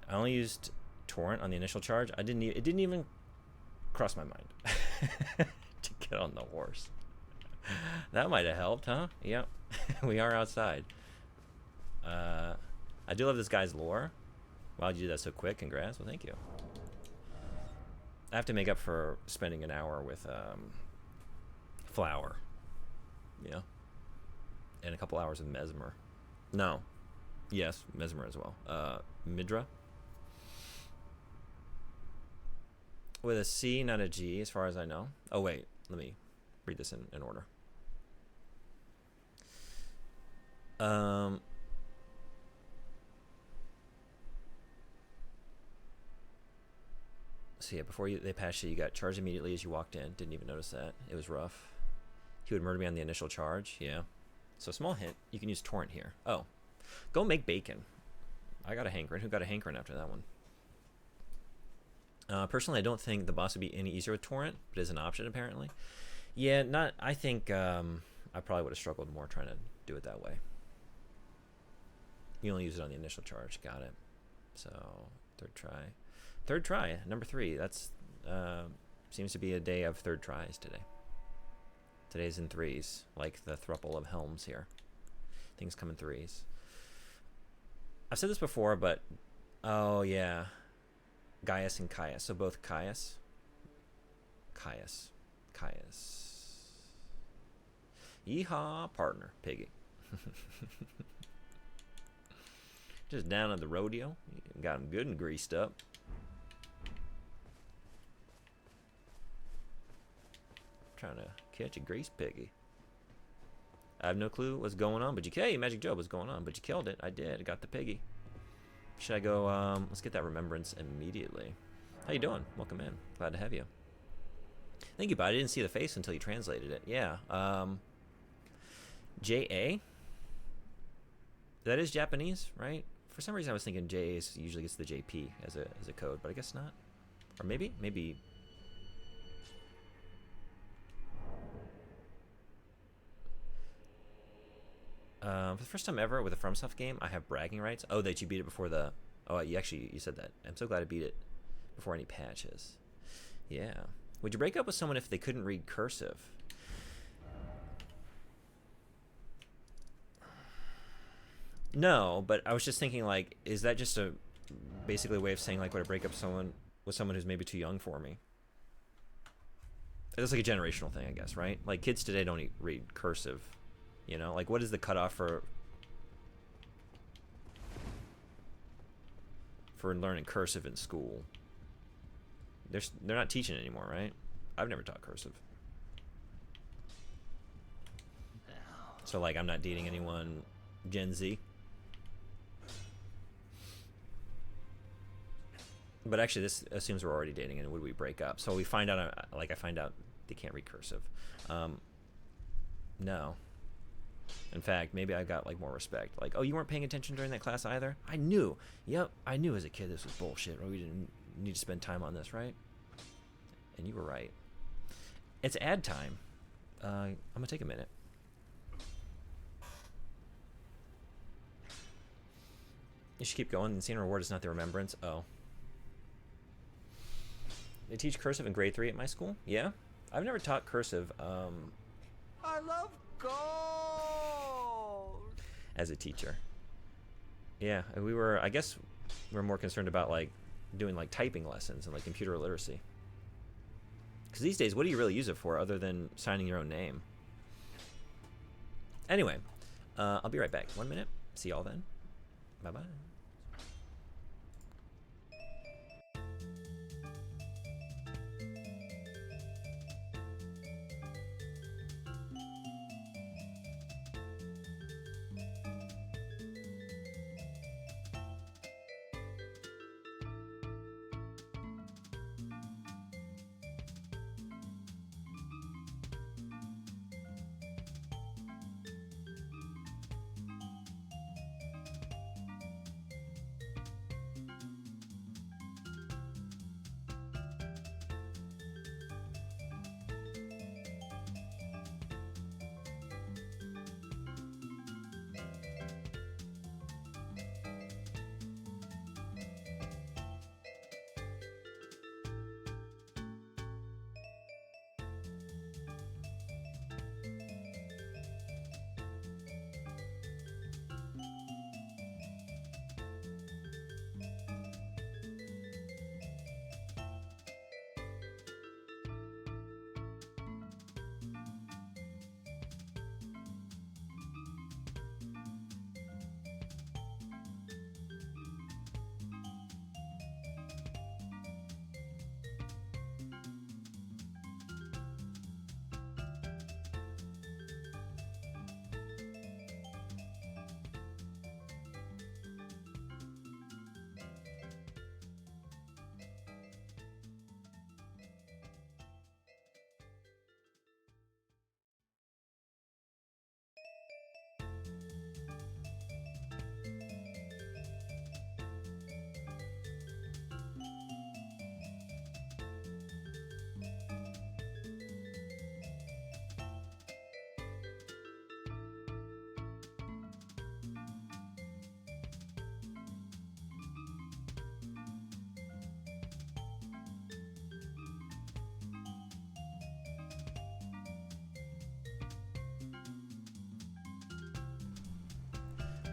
[SPEAKER 1] I only used Torrent on the initial charge. It didn't even cross my mind to get on the horse. That might have helped, huh? Yep. We are outside. I do love this guy's lore. Why'd you do that so quick? Congrats. Well, thank you. I have to make up for spending an hour with Flower. Yeah. And a couple hours with Mesmer. No. Yes, Mesmer as well. Midra. With a C, not a G, as far as I know. Oh, wait. Let me read this in order. So yeah, before they passed you got charged immediately as you walked in. Didn't even notice that. It was rough. He would murder me on the initial charge. Yeah. So small hint, you can use Torrent here. Oh. Go make bacon. I got a hankering. Who got a hankering after that one? Personally, I don't think the boss would be any easier with Torrent, but it's an option apparently. Yeah, not. I think I probably would have struggled more trying to do it that way. You only use it on the initial charge. Got it. So third try, number 3. That's seems to be a day of third tries today. Today's in 3s, like the thruple of helms here. Things come in 3s. I've said this before, but oh yeah. Gaius and Caius. So both Caius. Yeehaw, partner, Piggy. Just down at the rodeo. Got him good and greased up. Trying to catch a grease piggy. I have no clue what's going on, but hey, Magic Joe, what's going on? But you killed it. I did. I got the piggy. Should I go? Let's get that remembrance immediately. How you doing? Welcome in. Glad to have you. Thank you, but I didn't see the face until you translated it. Yeah. J.A. That is Japanese, right? For some reason, I was thinking J.A. usually gets the J.P. as a code, but I guess not. Or maybe. For the first time ever with a FromSoft game, I have bragging rights. Oh, that you beat it before the... Oh, you said that. I'm so glad I beat it before any patches. Yeah. Would you break up with someone if they couldn't read cursive? No, but I was just thinking, like, is that just basically a way of saying, like, would I break up with someone who's maybe too young for me? It's like a generational thing, I guess, right? Like, kids today don't read cursive. You know, like, what is the cutoff for learning cursive in school? They're not teaching it anymore, right? I've never taught cursive. So, like, I'm not dating anyone Gen Z. But actually, this assumes we're already dating, and would we break up? So we find out, I find out they can't read cursive. No. In fact, maybe I got, like, more respect. Like, oh, you weren't paying attention during that class either? I knew. Yep, I knew as a kid this was bullshit. Or we didn't need to spend time on this, right? And you were right. It's ad time. I'm going to take a minute. You should keep going. The scene reward is not the remembrance. Oh. They teach cursive in grade 3 at my school? Yeah. I've never taught cursive.
[SPEAKER 6] love gold.
[SPEAKER 1] As a teacher. Yeah, we were, I guess we're more concerned about like doing like typing lessons and like computer literacy. Because these days, what do you really use it for other than signing your own name? Anyway, I'll be right back. 1 minute. See y'all then. Bye-bye.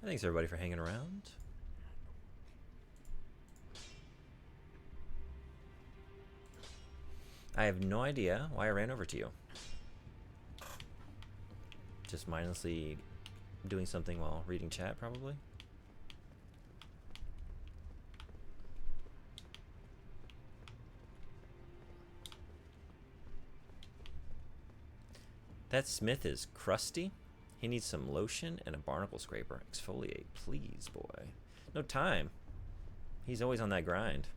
[SPEAKER 1] Thanks everybody for hanging around. I have no idea why I ran over to you. Just mindlessly doing something while reading chat, probably. That Smith is crusty. He needs some lotion and a barnacle scraper. Exfoliate, please, boy. No time. He's always on that grind.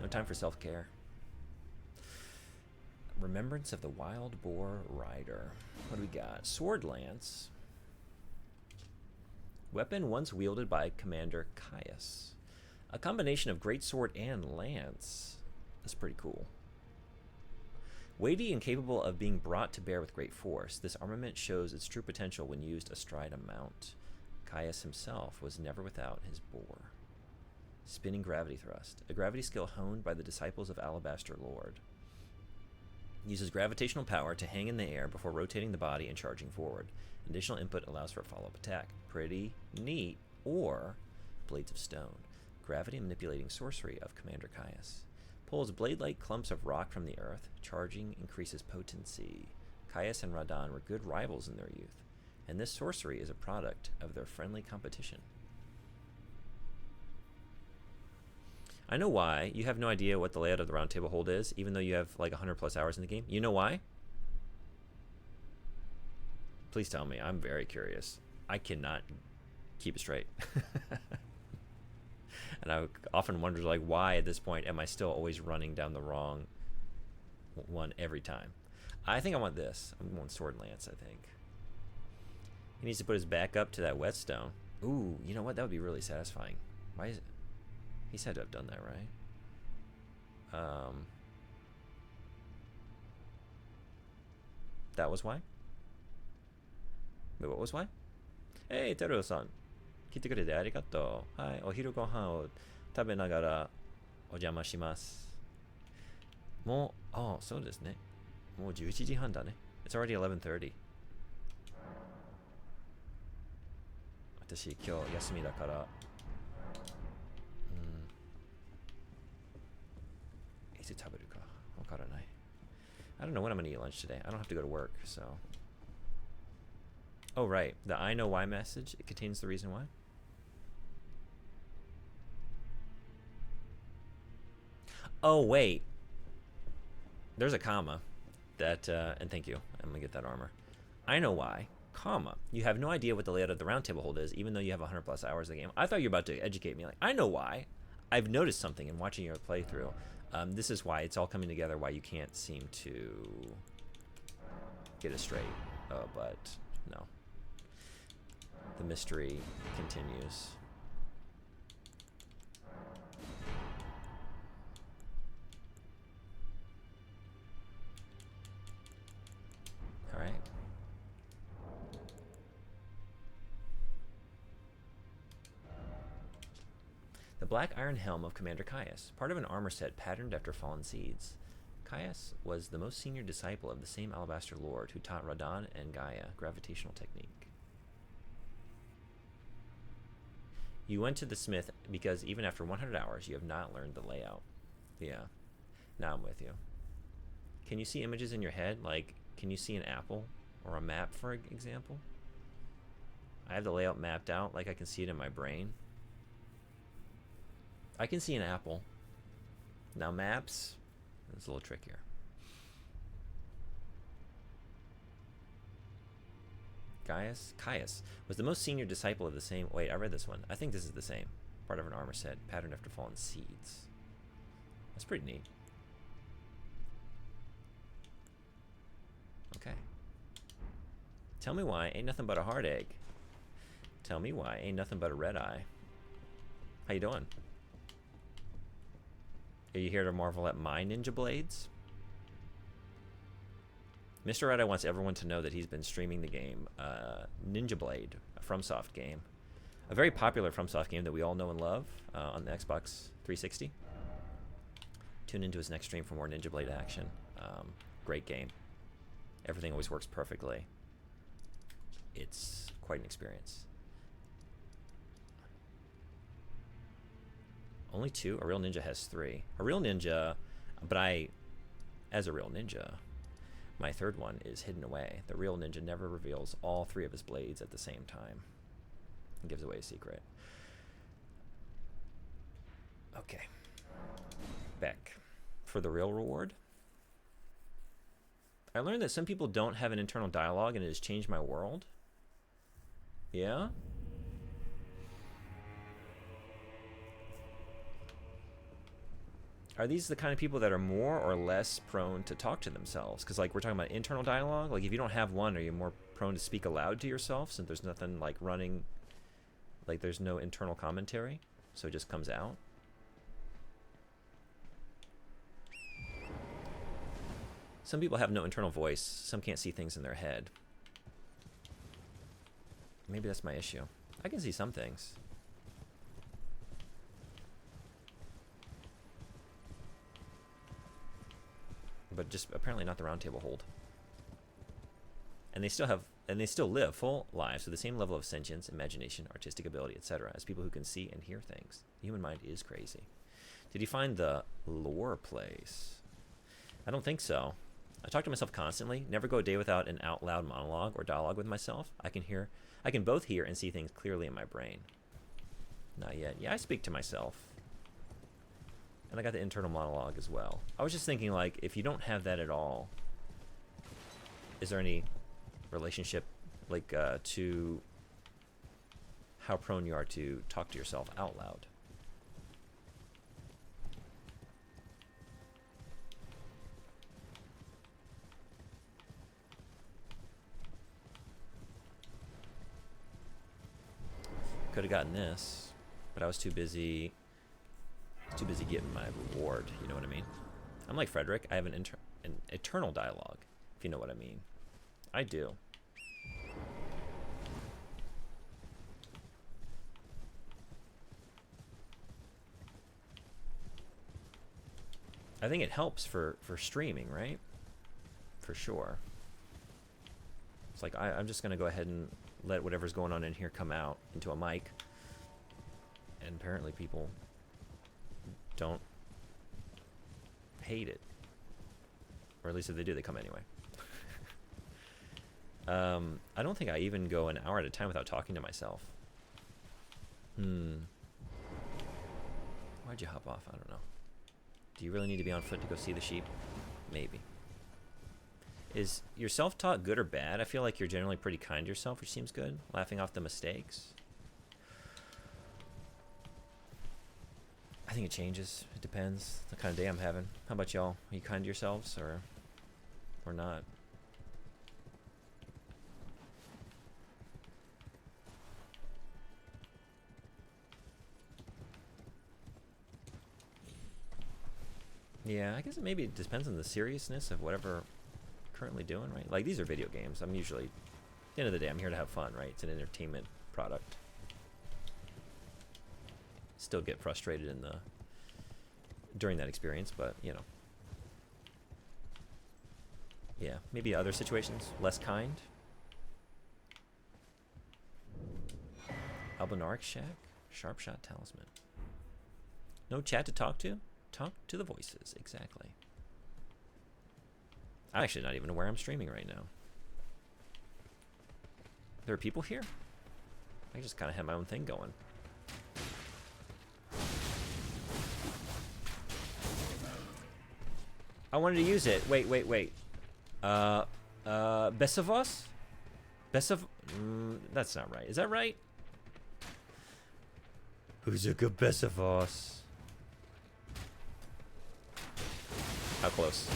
[SPEAKER 1] No time for self-care. Remembrance of the Wild Boar Rider. What do we got? Sword Lance. Weapon once wielded by Commander Caius. A combination of great sword and lance. That's pretty cool. Weighty and capable of being brought to bear with great force, this armament shows its true potential when used astride a mount. Caius himself was never without his boar. Spinning gravity thrust, a gravity skill honed by the disciples of Alabaster Lord. Uses gravitational power to hang in the air before rotating the body and charging forward. Additional input allows for a follow-up attack. Pretty neat. Or Blades of Stone, gravity manipulating sorcery of Commander Caius. Pulls blade-like clumps of rock from the earth. Charging increases potency. Caius and Radahn were good rivals in their youth, and this sorcery is a product of their friendly competition. I know why. You have no idea what the layout of the Round Table Hold is, even though you have like 100 plus hours in the game. You know why? Please tell me. I'm very curious. I cannot keep it straight. And I often wonder, like, why at this point am I still always running down the wrong one every time? I think I want this. I'm going Sword Lance, I think. He needs to put his back up to that whetstone. Ooh, you know what? That would be really satisfying. Why is it? He's had to have done that, right? That was why? Wait, what was why? Hey, Teruo-san. 来てくれてありがとう。はい、お昼ご飯を食べながらお邪魔します。もう、ああ、そうですね。もう11時半だね。It's already 11:30. 私今日休みだから、いつ食べるかわからない。I don't know when I'm gonna eat lunch today. I don't have to go to work, so. Oh, right. The I know why message, it contains the reason why. Oh, wait. There's a comma. That, and thank you. I'm gonna get that armor. I know why, comma. You have no idea what the layout of the round table hold is, even though you have 100 plus hours of the game. I thought you were about to educate me. Like, I know why. I've noticed something in watching your playthrough. This is why it's all coming together, why you can't seem to get it straight. But no. The mystery continues. All right. The black iron helm of Commander Caius, part of an armor set patterned after fallen seeds. Caius was the most senior disciple of the same Alabaster Lord who taught Radon and Gaia gravitational technique. You went to the smith because even after 100 hours, you have not learned the layout. Yeah. Now I'm with you. Can you see images in your head? Like, can you see an apple or a map, for example? I have the layout mapped out like I can see it in my brain. I can see an apple. Now maps, it's a little trickier. Caius was the most senior disciple of the same. Wait, I read this one. I think this is the same. Part of an armor set, patterned after fallen seeds. That's pretty neat. Okay. Tell me why ain't nothing but a hard egg. Tell me why ain't nothing but a red eye. How you doing? Are you here to marvel at my ninja blades? Mr. Red Eye wants everyone to know that he's been streaming the game Ninja Blade, a FromSoft game. A very popular FromSoft game that we all know and love on the Xbox 360. Tune into his next stream for more Ninja Blade action. Great game. Everything always works perfectly. It's quite an experience. Only 2? A real ninja has 3. A real ninja, but as a real ninja, my third one is hidden away. The real ninja never reveals all 3 of his blades at the same time. He gives away a secret. Okay. Back. For the real reward? I learned that some people don't have an internal dialogue and it has changed my world. Yeah? Are these the kind of people that are more or less prone to talk to themselves? Because, like, we're talking about internal dialogue. Like, if you don't have one, are you more prone to speak aloud to yourself since there's nothing, like, running, like, there's no internal commentary, so it just comes out? Some people have no internal voice. Some can't see things in their head. Maybe that's my issue. I can see some things. But just apparently not the round table hold. And they still live full lives with the same level of sentience, imagination, artistic ability, etc. as people who can see and hear things. The human mind is crazy. Did you find the lore place? I don't think so. I talk to myself constantly. Never go a day without an out loud monologue or dialogue with myself. I can both hear and see things clearly in my brain. Not yet. Yeah, I speak to myself. And I got the internal monologue as well. I was just thinking, like, if you don't have that at all, is there any relationship, like, to how prone you are to talk to yourself out loud? Could have gotten this, but I was too busy getting my reward. You know what I mean? I'm like Frederick. I have an eternal dialogue, if you know what I mean. I do. I think it helps for streaming, right? for sure. It's like, I'm just going to go ahead and let whatever's going on in here come out into a mic. And apparently people don't hate it. Or at least if they do, they come anyway. I don't think I even go an hour at a time without talking to myself. Why'd you hop off? I don't know. Do you really need to be on foot to go see the sheep? Maybe. Is your self-talk good or bad? I feel like you're generally pretty kind to yourself, which seems good. Laughing off the mistakes. I think it changes. It depends the kind of day I'm having. How about y'all? Are you kind to yourselves or not? Yeah, I guess maybe it depends on the seriousness of whatever you're currently doing, right? Like, these are video games. I'm usually, at the end of the day, I'm here to have fun, right? It's an entertainment product. Still get frustrated during that experience, but, you know. Yeah, maybe other situations, less kind. Albinaric Shack, Sharp Shot Talisman. No chat to talk to? Talk to the voices, exactly. I'm actually not even aware I'm streaming right now. There are people here? I just kind of had my own thing going. I wanted to use it. Wait. Besavos? That's not right. Is that right? Who's a good Besavos? How close?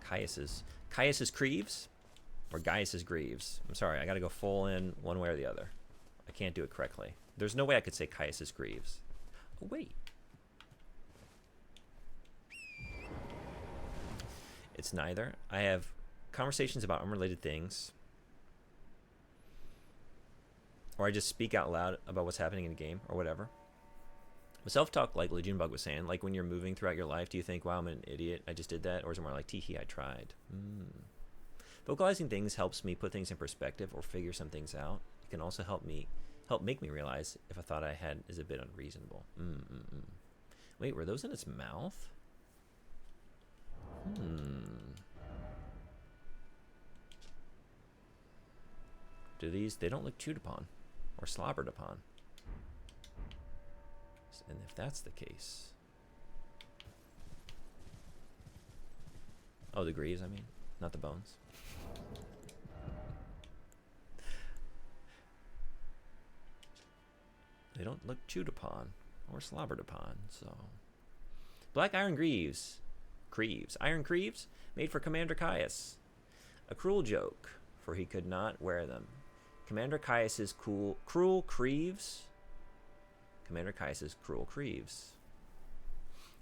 [SPEAKER 1] Caius's Creeves? Or Gaius's Greaves? I'm sorry, I gotta go full in one way or the other. I can't do it correctly. There's no way I could say Caius's Greaves. Oh, wait. It's neither. I have conversations about unrelated things. Or I just speak out loud about what's happening in the game or whatever. But self-talk, like Legionbug was saying, like when you're moving throughout your life, do you think, wow, I'm an idiot, I just did that? Or is it more like, tee-hee, I tried? Vocalizing things helps me put things in perspective or figure some things out. It can also help make me realize if a thought I had is a bit unreasonable. Wait, were those in its mouth? They don't look chewed upon or slobbered upon. And if that's the case... Oh, the greaves, I mean, not the bones. They don't look chewed upon or slobbered upon, so... Black Iron Greaves. Iron Creeves, made for Commander Caius. A cruel joke, for he could not wear them. Commander Caius's cruel Creeves. Commander Caius's cruel Creeves.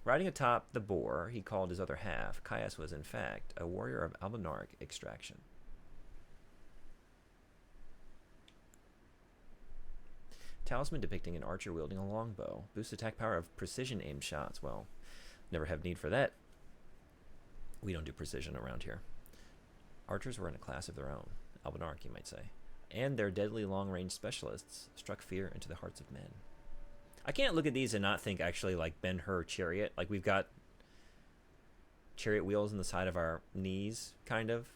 [SPEAKER 1] Riding atop the boar he called his other half, Caius was in fact a warrior of Albinaric extraction. Talisman depicting an archer wielding a longbow. Boosts attack power of precision aimed shots. Well, never have need for that. We don't do precision around here. Archers were in a class of their own. Albinaric, you might say. And their deadly long-range specialists struck fear into the hearts of men. I can't look at these and not think actually like Ben-Hur chariot. Like we've got chariot wheels on the side of our knees, kind of.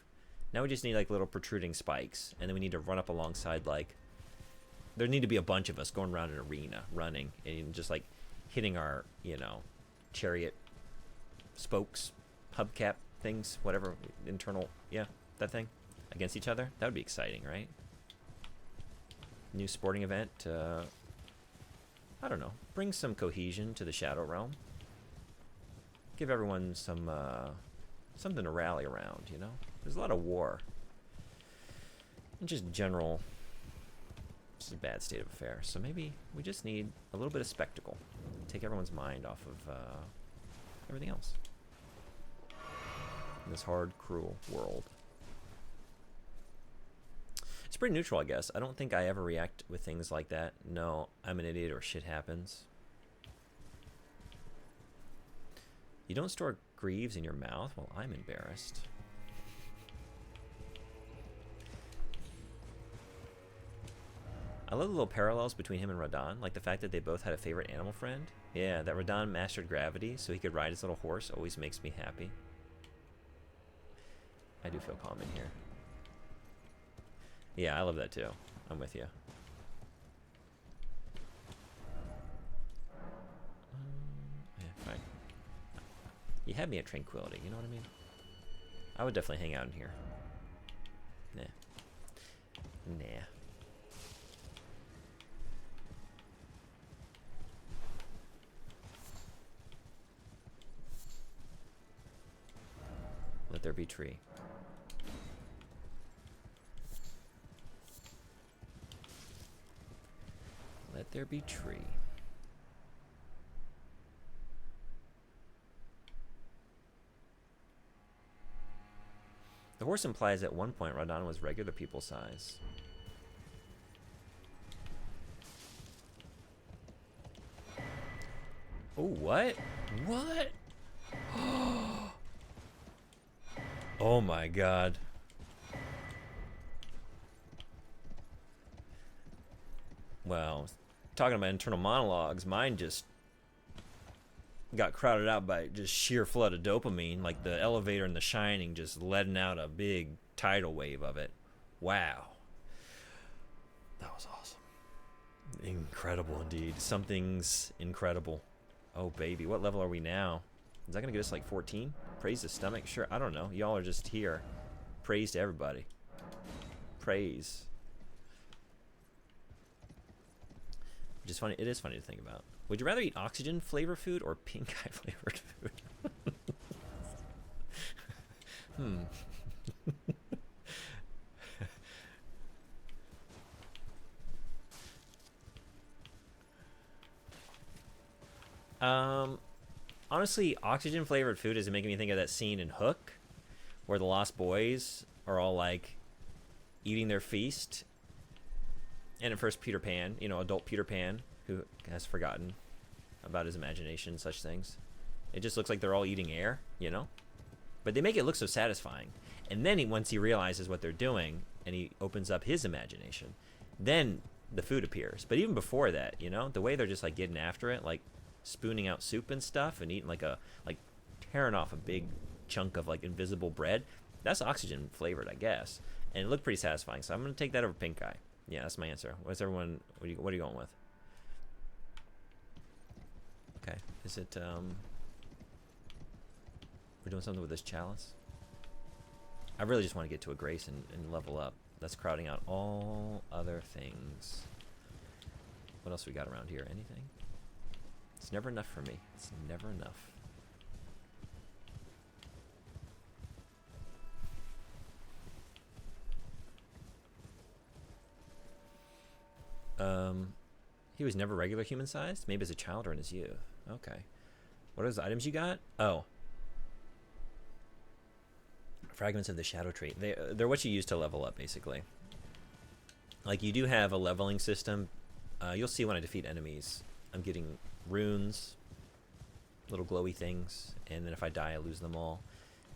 [SPEAKER 1] Now we just need like little protruding spikes. And then we need to run up alongside like... There need to be a bunch of us going around an arena, running. And just like hitting our, you know, chariot spokes, hubcap things, whatever, internal, yeah, that thing, against each other. That would be exciting, right? New sporting event. I don't know. Bring some cohesion to the Shadow Realm. Give everyone some something to rally around, you know? There's a lot of war. And just general... It's a bad state of affairs. So maybe we just need a little bit of spectacle. Take everyone's mind off of everything else. In this hard, cruel world. It's pretty neutral, I guess. I don't think I ever react with things like that. No, I'm an idiot or shit happens. You don't store greaves in your mouth? Well, I'm embarrassed. I love the little parallels between him and Radon, like the fact that they both had a favorite animal friend. Yeah, that Radon mastered gravity so he could ride his little horse always makes me happy. I do feel calm in here. Yeah, I love that too. I'm with you. Yeah, fine. You had me at tranquility, you know what I mean? I would definitely hang out in here. Nah. Nah. Let there be tree. Let there be tree. The horse implies at one point Radon was regular people size. Oh, what? What? Oh my god. Well, talking about internal monologues, mine just got crowded out by just sheer flood of dopamine, like the elevator in The Shining just letting out a big tidal wave of it. Wow. That was awesome. Incredible indeed. Something's incredible. Oh baby, what level are we now? Is that gonna get us like 14? Praise the stomach? Sure, I don't know. Y'all are just here. Praise to everybody. Praise. Which is funny. It is funny to think about. Would you rather eat oxygen flavor food or pink eye flavored food? Honestly, oxygen flavored food is making me think of that scene in Hook where the Lost Boys are all like eating their feast. And at first Peter Pan, you know, adult Peter Pan, who has forgotten about his imagination and such things. It just looks like they're all eating air, you know? But they make it look so satisfying. And then once he realizes what they're doing and he opens up his imagination, then the food appears. But even before that, you know, the way they're just like getting after it, like spooning out soup and stuff and eating like tearing off a big chunk of like invisible bread, that's oxygen flavored, I guess. And it looked pretty satisfying. So I'm going to take that over pink eye. Yeah, that's my answer. What's everyone, what are you going with? Okay, is it, we're doing something with this chalice? I really just want to get to a grace and level up. That's crowding out all other things. What else we got around here? Anything? It's never enough for me. It's never enough. He was never regular human sized? Maybe as a child or in his youth. Okay. What are those items you got? Oh. Fragments of the Shadow Tree. They're what you use to level up, basically. Like, you do have a leveling system. You'll see when I defeat enemies. I'm getting runes, little glowy things, and then if I die, I lose them all.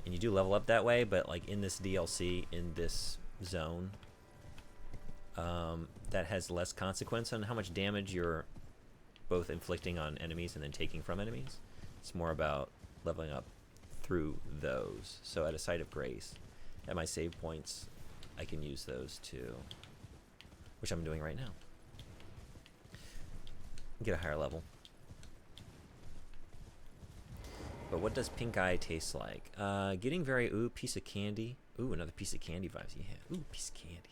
[SPEAKER 1] And you do level up that way, but like in this DLC, in this zone, that has less consequence on how much damage you're both inflicting on enemies and then taking from enemies. It's more about leveling up through those. So at a site of grace, at my save points, I can use those too, which I'm doing right now. Get a higher level. But what does pink eye taste like? Getting very, ooh, piece of candy. Ooh, another piece of candy vibes. Yeah, ooh, piece of candy.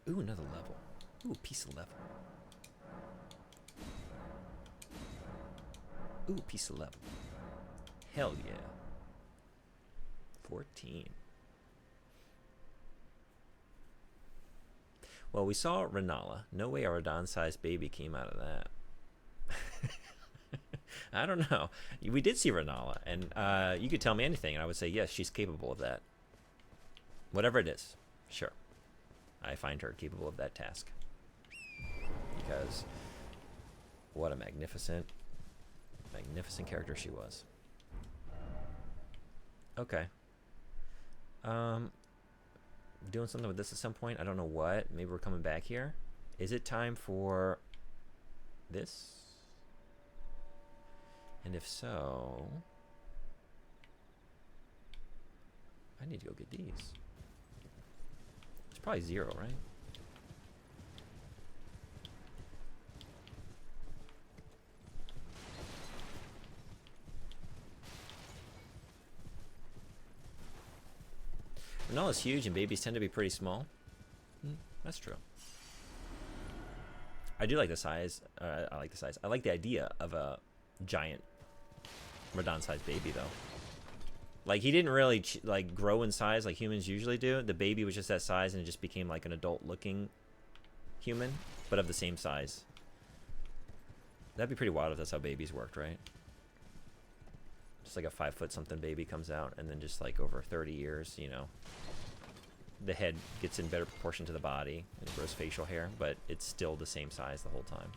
[SPEAKER 1] Ooh, another level. Ooh, piece of level. Ooh, piece of level. Hell yeah. 14. Well, we saw Renala. No way a Radon-sized baby came out of that. I don't know. We did see Renala, and you could tell me anything, and I would say, yes, she's capable of that. Whatever it is, sure. I find her capable of that task. Because what a magnificent, magnificent character she was. Okay. Doing something with this at some point. I don't know what. Maybe we're coming back here. Is it time for this? And if so, I need to go get these. It's probably 0, right? Vanilla is huge and babies tend to be pretty small. That's true. I do like the size. I like the size. I like the idea of a giant Radon-sized baby, though. Like, he didn't really like grow in size like humans usually do. The baby was just that size, and it just became like an adult-looking human, but of the same size. That'd be pretty wild if that's how babies worked, right? Just like a 5-foot-something baby comes out, and then just like over 30 years, you know, the head gets in better proportion to the body, and it grows facial hair, but it's still the same size the whole time.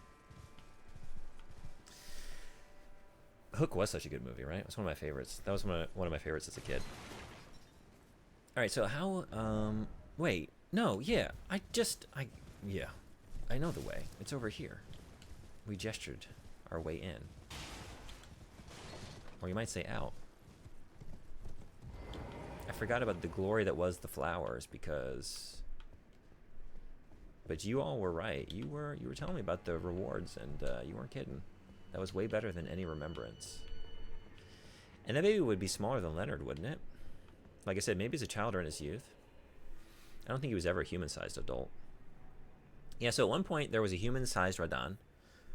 [SPEAKER 1] Hook was such a good movie, right? It was one of my favorites. That was one of my favorites as a kid. All right, so how? Wait, no, yeah, yeah, I know the way. It's over here. We gestured our way in, or you might say out. I forgot about the glory that was the flowers because. But you all were right. You were telling me about the rewards, and you weren't kidding. That was way better than any remembrance. And that baby would be smaller than Leonard, wouldn't it? Like I said, maybe as a child or in his youth. I don't think he was ever a human-sized adult. Yeah, so at one point there was a human-sized Radon,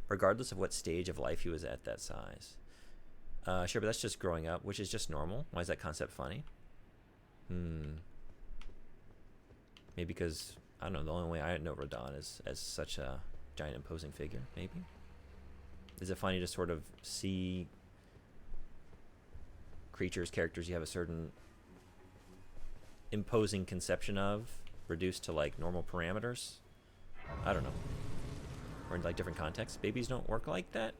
[SPEAKER 1] regardless of what stage of life he was at that size. Sure, but that's just growing up, which is just normal. Why is that concept funny? Maybe because, I don't know, the only way I know Radon is as such a giant imposing figure, maybe? Is it funny to sort of see creatures, characters you have a certain imposing conception of reduced to like normal parameters? I don't know. Or in like different contexts. Babies don't work like that?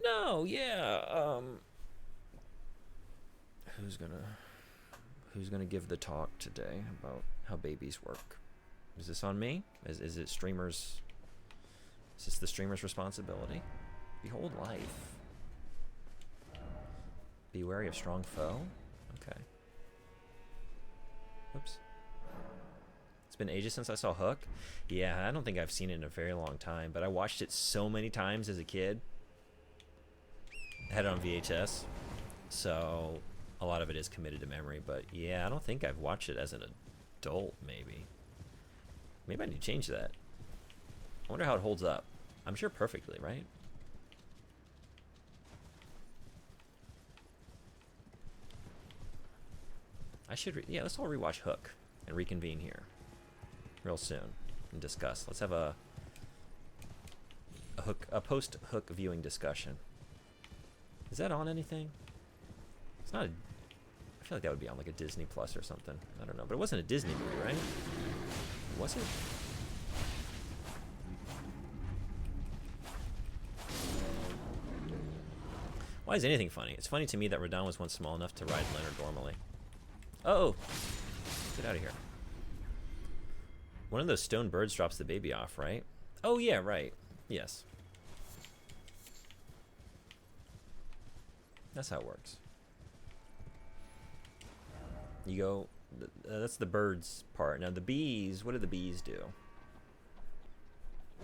[SPEAKER 1] No, yeah. Who's gonna give the talk today about how babies work? Is this on me? Is it streamers? Is this the streamer's responsibility? Behold life. Be wary of strong foe? Okay. Whoops. It's been ages since I saw Hook. Yeah, I don't think I've seen it in a very long time, but I watched it so many times as a kid. I had it on VHS, so a lot of it is committed to memory, but yeah, I don't think I've watched it as an adult, maybe. Maybe I need to change that. I wonder how it holds up. I'm sure perfectly, right? I should, yeah, let's all rewatch Hook and reconvene here real soon and discuss. Let's have a post-Hook viewing discussion. Is that on anything? It's not I feel like that would be on like a Disney Plus or something. I don't know, but it wasn't a Disney movie, right? Was it? Why is anything funny? It's funny to me that Radon was once small enough to ride Leonard normally. Oh! Get out of here. One of those stone birds drops the baby off, right? Oh yeah, right. Yes. That's how it works. You go... that's the birds part. Now the bees, what do the bees do?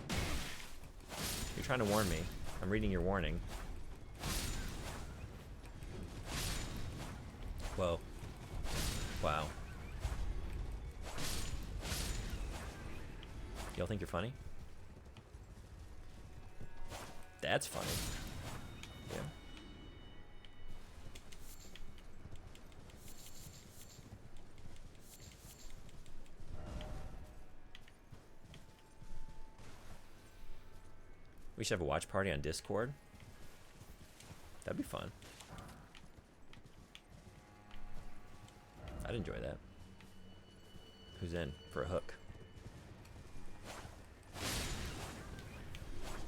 [SPEAKER 1] You're trying to warn me. I'm reading your warning. Whoa. Wow. Y'all think you're funny? That's funny. Yeah. We should have a watch party on Discord. That'd be fun. I'd enjoy that. Who's in for a Hook?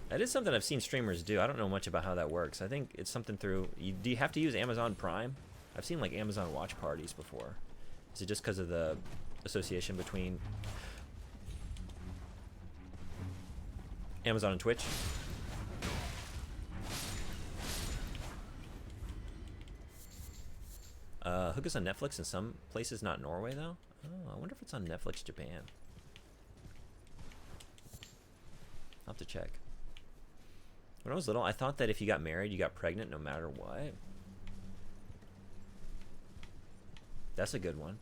[SPEAKER 1] That is something I've seen streamers do. I don't know much about how that works. I think it's something through... do you have to use Amazon Prime I've seen like Amazon watch parties before. Is it just because of the association between Amazon and Twitch? Hook is on Netflix in some places, not Norway though. Oh, I wonder if it's on Netflix Japan. I'll have to check. When I was little, I thought that if you got married, you got pregnant no matter what. That's a good one.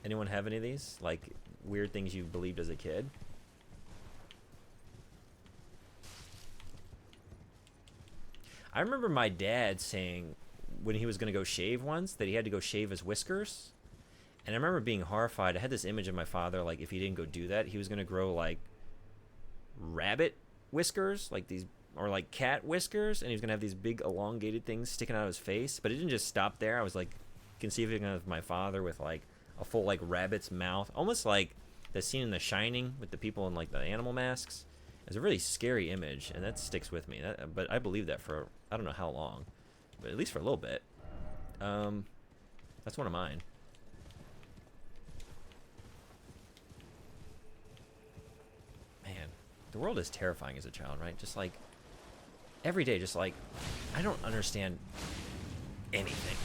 [SPEAKER 1] Anyone have any of these? Like weird things you believed as a kid? I remember my dad saying when he was going to go shave once that he had to go shave his whiskers. And I remember being horrified. I had this image of my father, like if he didn't go do that, he was going to grow like rabbit whiskers, like these, or like cat whiskers, and he was going to have these big elongated things sticking out of his face. But it didn't just stop there. I was like conceiving of my father with like a full like rabbit's mouth, almost like the scene in The Shining with the people in like the animal masks. It's a really scary image, and that sticks with me. But I believe that for I don't know how long, but at least for a little bit. That's one of mine. Man, the world is terrifying as a child, right? Just like every day, just like I don't understand anything.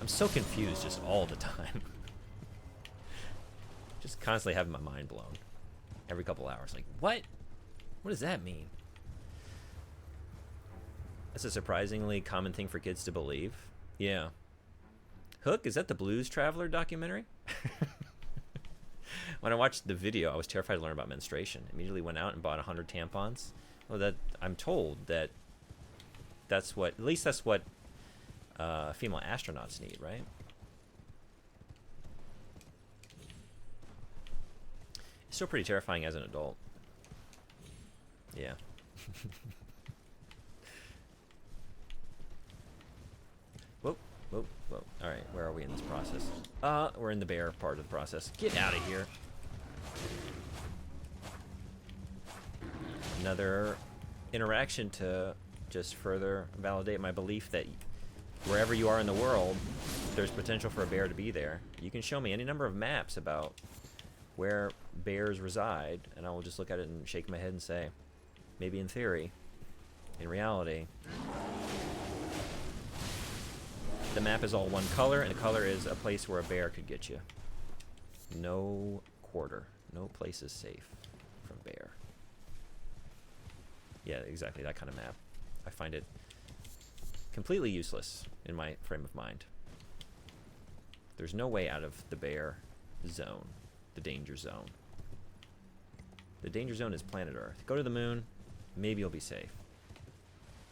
[SPEAKER 1] I'm so confused just all the time. Just constantly having my mind blown every couple hours. Like, what? What does that mean? That's a surprisingly common thing for kids to believe. Yeah. Hook, is that the Blues Traveler documentary? When I watched the video, I was terrified to learn about menstruation. Immediately went out and bought 100 tampons. Well, that I'm told that that's what, at least that's what female astronauts need, right? It's still pretty terrifying as an adult. Yeah. Whoa, whoa, whoa. All right, where are we in this process? We're in the bear part of the process. Get out of here. Another interaction to just further validate my belief that wherever you are in the world, there's potential for a bear to be there. You can show me any number of maps about where bears reside, and I will just look at it and shake my head and say, maybe in theory, in reality, the map is all one color, and the color is a place where a bear could get you. No quarter. No place is safe from bear. Yeah, exactly, that kind of map. I find it completely useless in my frame of mind. There's no way out of the bear zone, the danger zone. The danger zone is planet Earth. Go to the moon, maybe you'll be safe.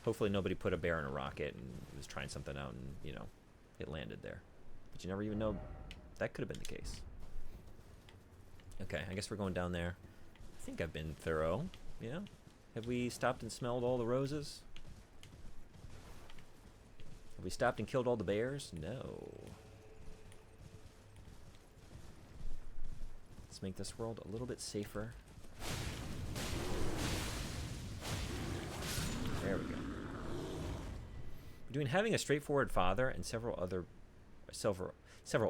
[SPEAKER 1] Hopefully nobody put a bear in a rocket and was trying something out and, you know, it landed there. But you never even know that could have been the case. Okay, I guess we're going down there. I think I've been thorough, yeah? Have we stopped and smelled all the roses? Have we stopped and killed all the bears? No. Let's make this world a little bit safer. There we go. Between having a straightforward father and several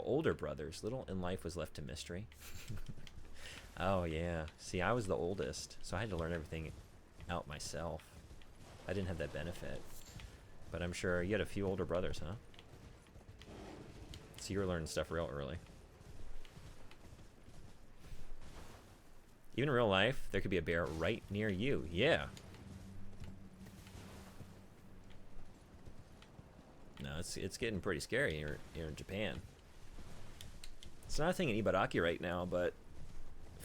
[SPEAKER 1] older brothers, little in life was left to mystery. Oh yeah. See, I was the oldest, so I had to learn everything out myself. I didn't have that benefit. But I'm sure you had a few older brothers, huh? So you were learning stuff real early. Even in real life, there could be a bear right near you. Yeah. No, it's getting pretty scary here in Japan. It's not a thing in Ibaraki right now, but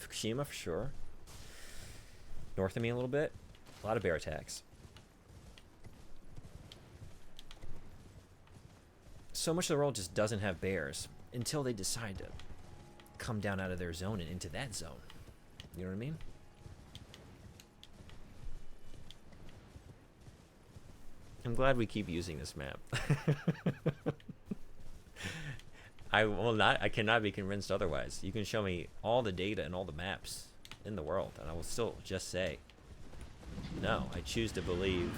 [SPEAKER 1] Fukushima for sure. North of me a little bit. A lot of bear attacks. So much of the world just doesn't have bears until they decide to come down out of their zone and into that zone. You know what I mean? I'm glad we keep using this map. I cannot be convinced otherwise. You can show me all the data and all the maps in the world, and I will still just say, no, I choose to believe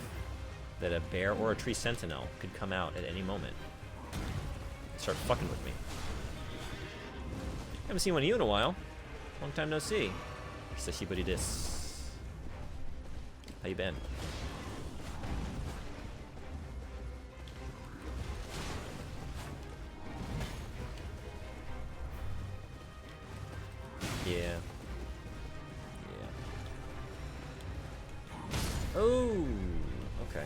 [SPEAKER 1] that a bear or a tree sentinel could come out at any moment and start fucking with me. Haven't seen one of you in a while. Long time no see. Sashiburi desu. How you been? Yeah. Yeah. Oh, okay.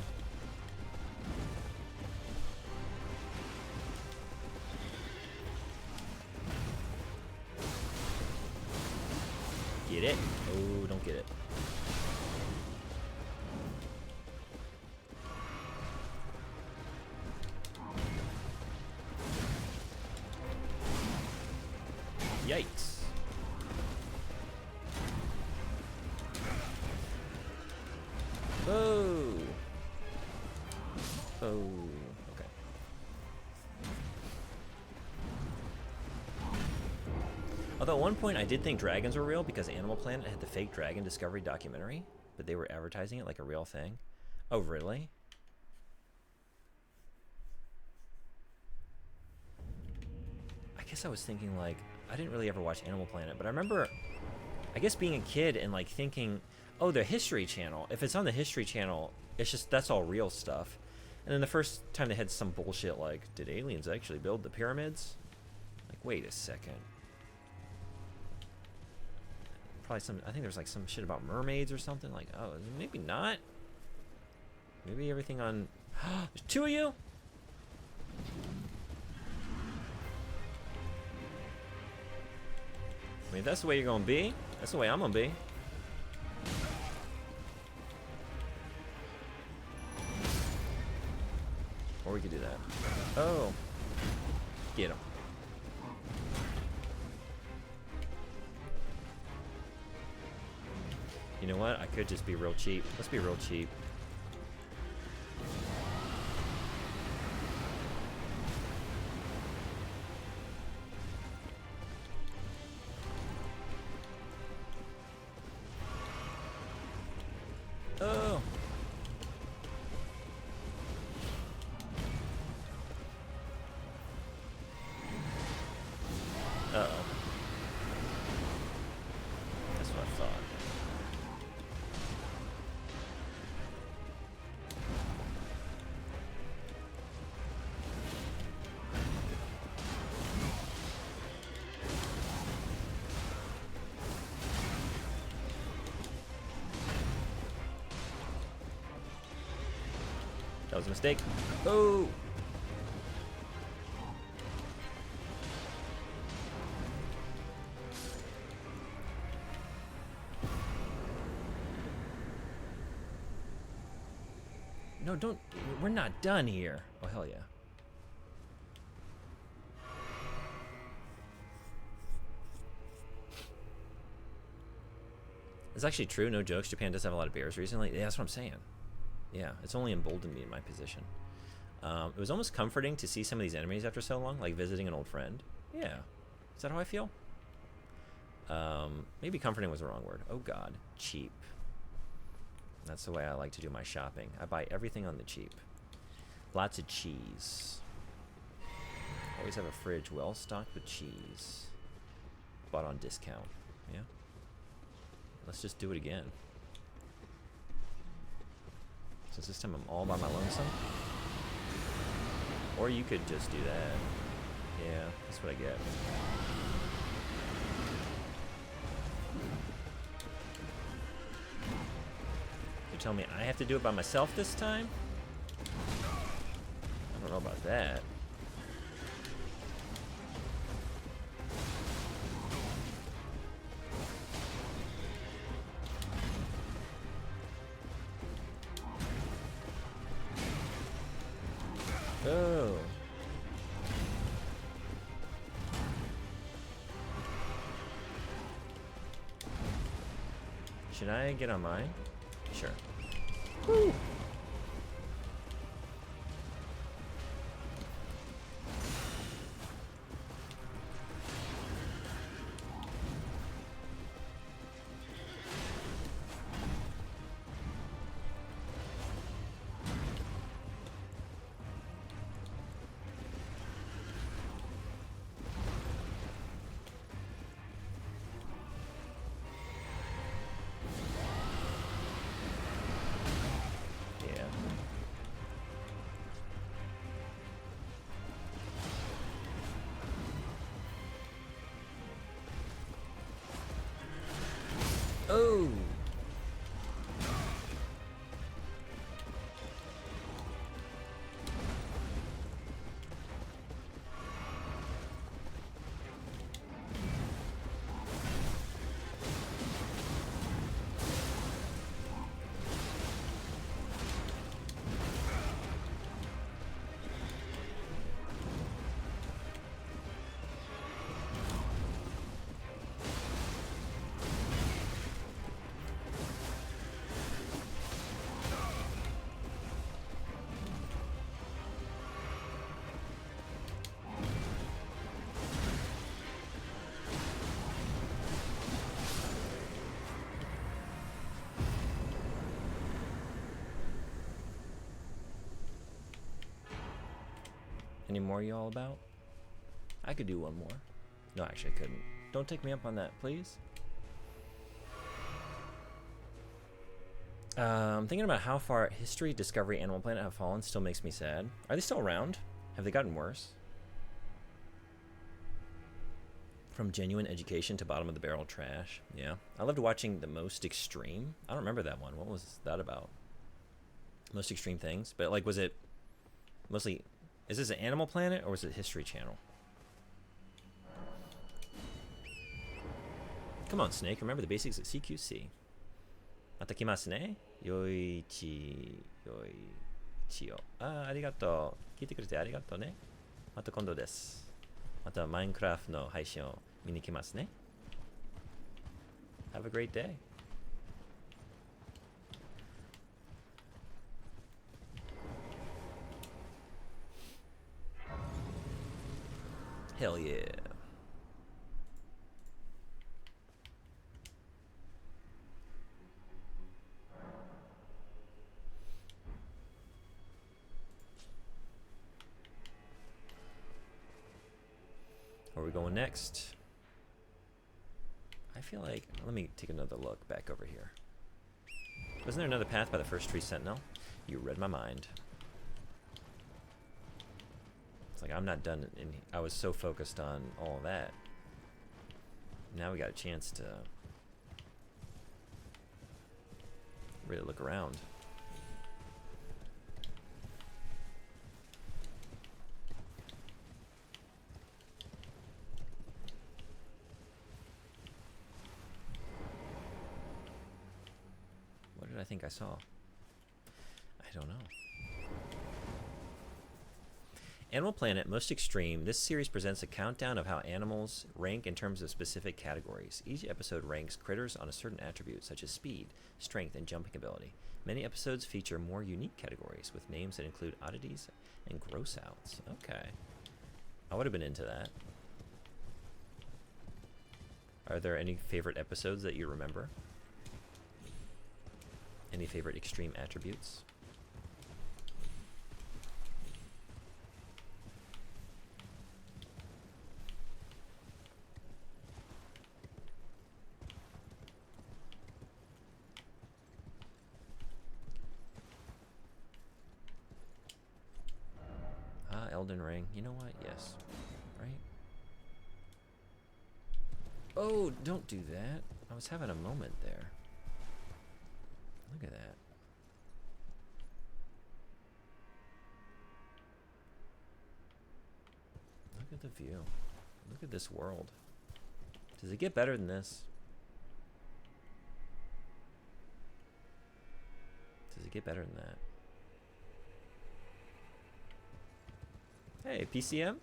[SPEAKER 1] Get it? Oh, don't get it. Yikes. Oh. Oh, okay. Although at one point I did think dragons were real because Animal Planet had the fake dragon discovery documentary, but they were advertising it like a real thing. Oh, really? I guess I was thinking, like, I didn't really ever watch Animal Planet, but I remember, I guess, being a kid and, like, thinking, oh, the History Channel. If it's on the History Channel, it's just, that's all real stuff. And then the first time they had some bullshit like, did aliens actually build the pyramids? Like, wait a second. Probably some, I think there's like some shit about mermaids or something. Like, oh, maybe not. Maybe everything on, there's two of you? I mean, if that's the way you're gonna be, that's the way I'm gonna be. Or we could do that. Oh. Get him. You know what? I could just be real cheap. Let's be real cheap. Oh. Uh-oh. That's what I thought. That was a mistake. Oh! No, don't. We're not done here. Oh, hell yeah. It's actually true, no jokes. Japan does have a lot of bears recently. Yeah, that's what I'm saying. Yeah, it's only emboldened me in my position. It was almost comforting to see some of these enemies after so long, like visiting an old friend. Yeah. Is that how I feel? Maybe comforting was the wrong word. Oh, God. Cheap. That's the way I like to do my shopping. I buy everything on the cheap. Lots of cheese. Always have a fridge well stocked with cheese. Bought on discount. Yeah. Let's just do it again. Since this time I'm all by my lonesome. Or you could just do that. Yeah, that's what I get. You're telling me I have to do it by myself this time? I don't know about that. Oh. Should I get on mine? Sure. Woo. Any more you all about? I could do one more. No, actually I couldn't. Don't take me up on that, please. Thinking about how far history, discovery, Animal Planet have fallen still makes me sad. Are they still around? Have they gotten worse? From genuine education to bottom of the barrel trash. Yeah. I loved watching The Most Extreme. I don't remember that one. What was that about? Most Extreme Things? But like, was it mostly... Is this an Animal Planet or was it History Channel? Come on, Snake. Remember the basics of CQC. Matakimasu ne? Yoichi yo. Ah, arigato. Kite kurete arigato ne. Mata kondo desu. Mata Minecraft no haishin o minikimasu ne. Have a great day. Hell yeah. Where are we going next? I feel like... Let me take another look back over here. Wasn't there another path by the first tree sentinel? You read my mind. It's like I'm not done. I was so focused on all that. Now we got a chance to really look around. What did I think I saw? I don't know. Animal Planet Most Extreme. This series presents a countdown of how animals rank in terms of specific categories. Each episode ranks critters on a certain attribute, such as speed, strength, and jumping ability. Many episodes feature more unique categories, with names that include oddities and gross outs. Okay. I would have been into that. Are there any favorite episodes that you remember? Any favorite extreme attributes? Elden Ring. You know what? Yes. Right? Oh, don't do that. I was having a moment there. Look at that. Look at the view. Look at this world. Does it get better than this? Does it get better than that? Hey, PCM.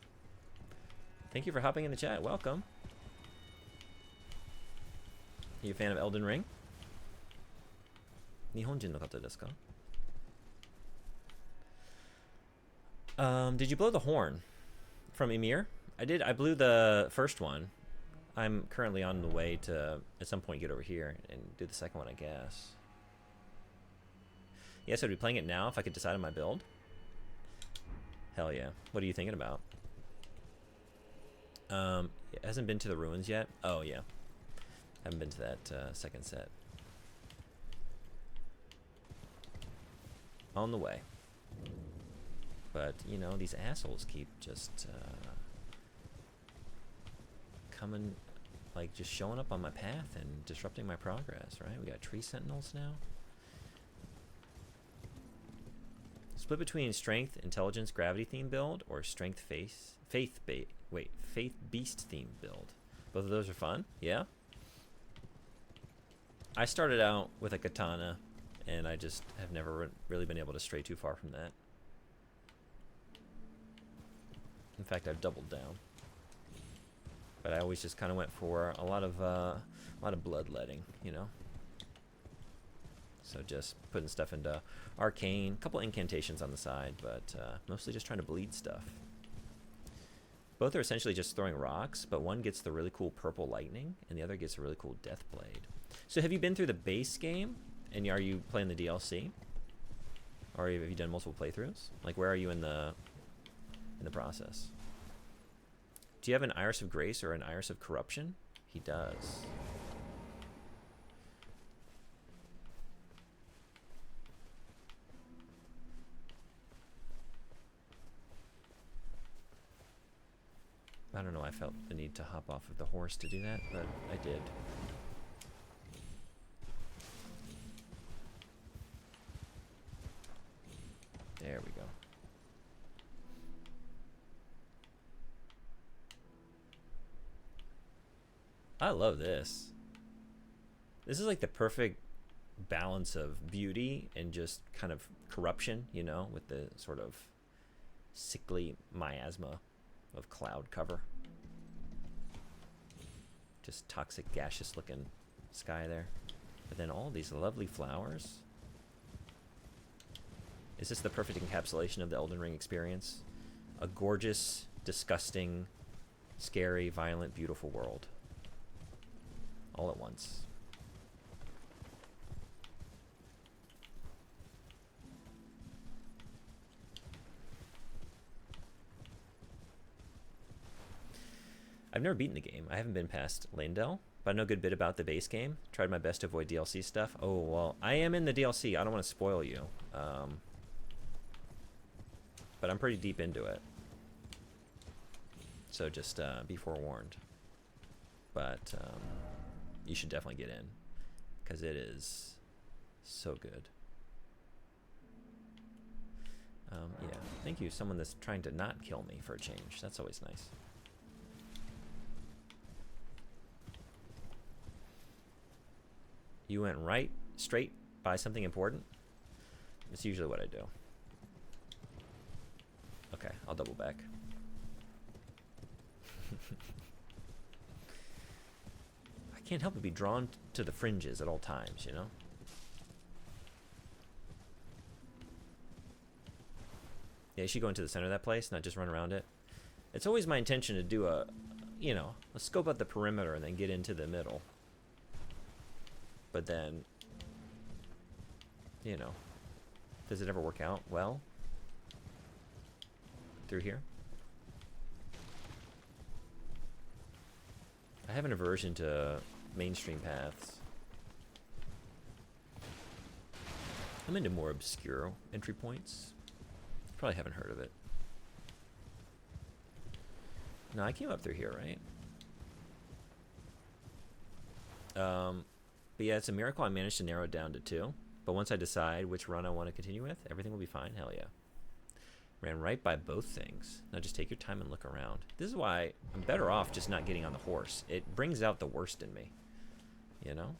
[SPEAKER 1] Thank you for hopping in the chat. Welcome. Are you a fan of Elden Ring? Nihonjin no kata desu ka? Did you blow the horn from Emir? I did. I blew the first one. I'm currently on the way to, at some point, get over here and do the second one, I guess. Yes, I'd be playing it now if I could decide on my build. Hell yeah. What are you thinking about? It hasn't been to the ruins yet. Oh, yeah. Haven't been to that second set. On the way. But, you know, these assholes keep just coming, like, just showing up on my path and disrupting my progress, right? We got tree sentinels now. Split between strength, intelligence, gravity theme build or strength, faith beast theme build. Both of those are fun. Yeah. I started out with a katana, and I just have never really been able to stray too far from that. In fact, I've doubled down. But I always just kind of went for a lot of bloodletting, you know. So just putting stuff into arcane, couple incantations on the side, but mostly just trying to bleed stuff. Both are essentially just throwing rocks, but one gets the really cool purple lightning, and the other gets a really cool death blade. So have you been through the base game, and are you playing the DLC? Or have you done multiple playthroughs? Like, where are you in the in the process. Do you have an Iris of Grace or an Iris of Corruption? He does. I don't know, I felt the need to hop off of the horse to do that, but I did. There we go. I love this. This is like the perfect balance of beauty and just kind of corruption, you know, with the sort of sickly miasma of cloud cover. Just toxic, gaseous looking sky there. But then all these lovely flowers. Is this the perfect encapsulation of the Elden Ring experience? A gorgeous, disgusting, scary, violent, beautiful world. All at once. I've never beaten the game. I haven't been past Leyndell, but I know a good bit about the base game. Tried my best to avoid DLC stuff. Oh, well, I am in the DLC. I don't want to spoil you. But I'm pretty deep into it. So just be forewarned. But you should definitely get in, because it is so good. Yeah, thank you, someone that's trying to not kill me for a change. That's always nice. You went right, straight, by something important? That's usually what I do. Okay, I'll double back. I can't help but be drawn to the fringes at all times, you know? Yeah, you should go into the center of that place, not just run around it. It's always my intention to do a, you know, let's scope out the perimeter and then get into the middle. But then, you know, does it ever work out well? Through here? I have an aversion to mainstream paths. I'm into more obscure entry points. Probably haven't heard of it. No, I came up through here, right? But yeah, it's a miracle I managed to narrow it down to 2. But once I decide which run I want to continue with, everything will be fine. Hell yeah. Ran right by both things. Now just take your time and look around. This is why I'm better off just not getting on the horse. It brings out the worst in me. You know?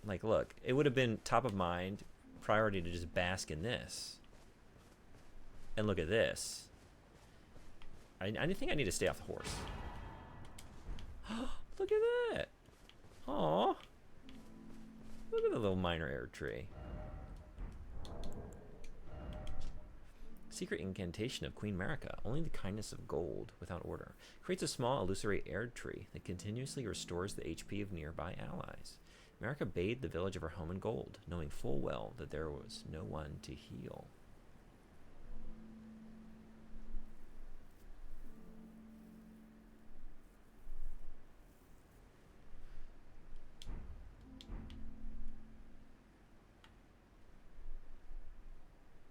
[SPEAKER 1] Like, look, it would have been top of mind, priority to just bask in this. And look at this. I think I need to stay off the horse. Look at that. Aw. Look at the little minor Erdtree. Secret incantation of Queen Marika. Only the kindness of gold, without order, creates a small illusory Erdtree that continuously restores the HP of nearby allies. Marika bathed the village of her home in gold, knowing full well that there was no one to heal.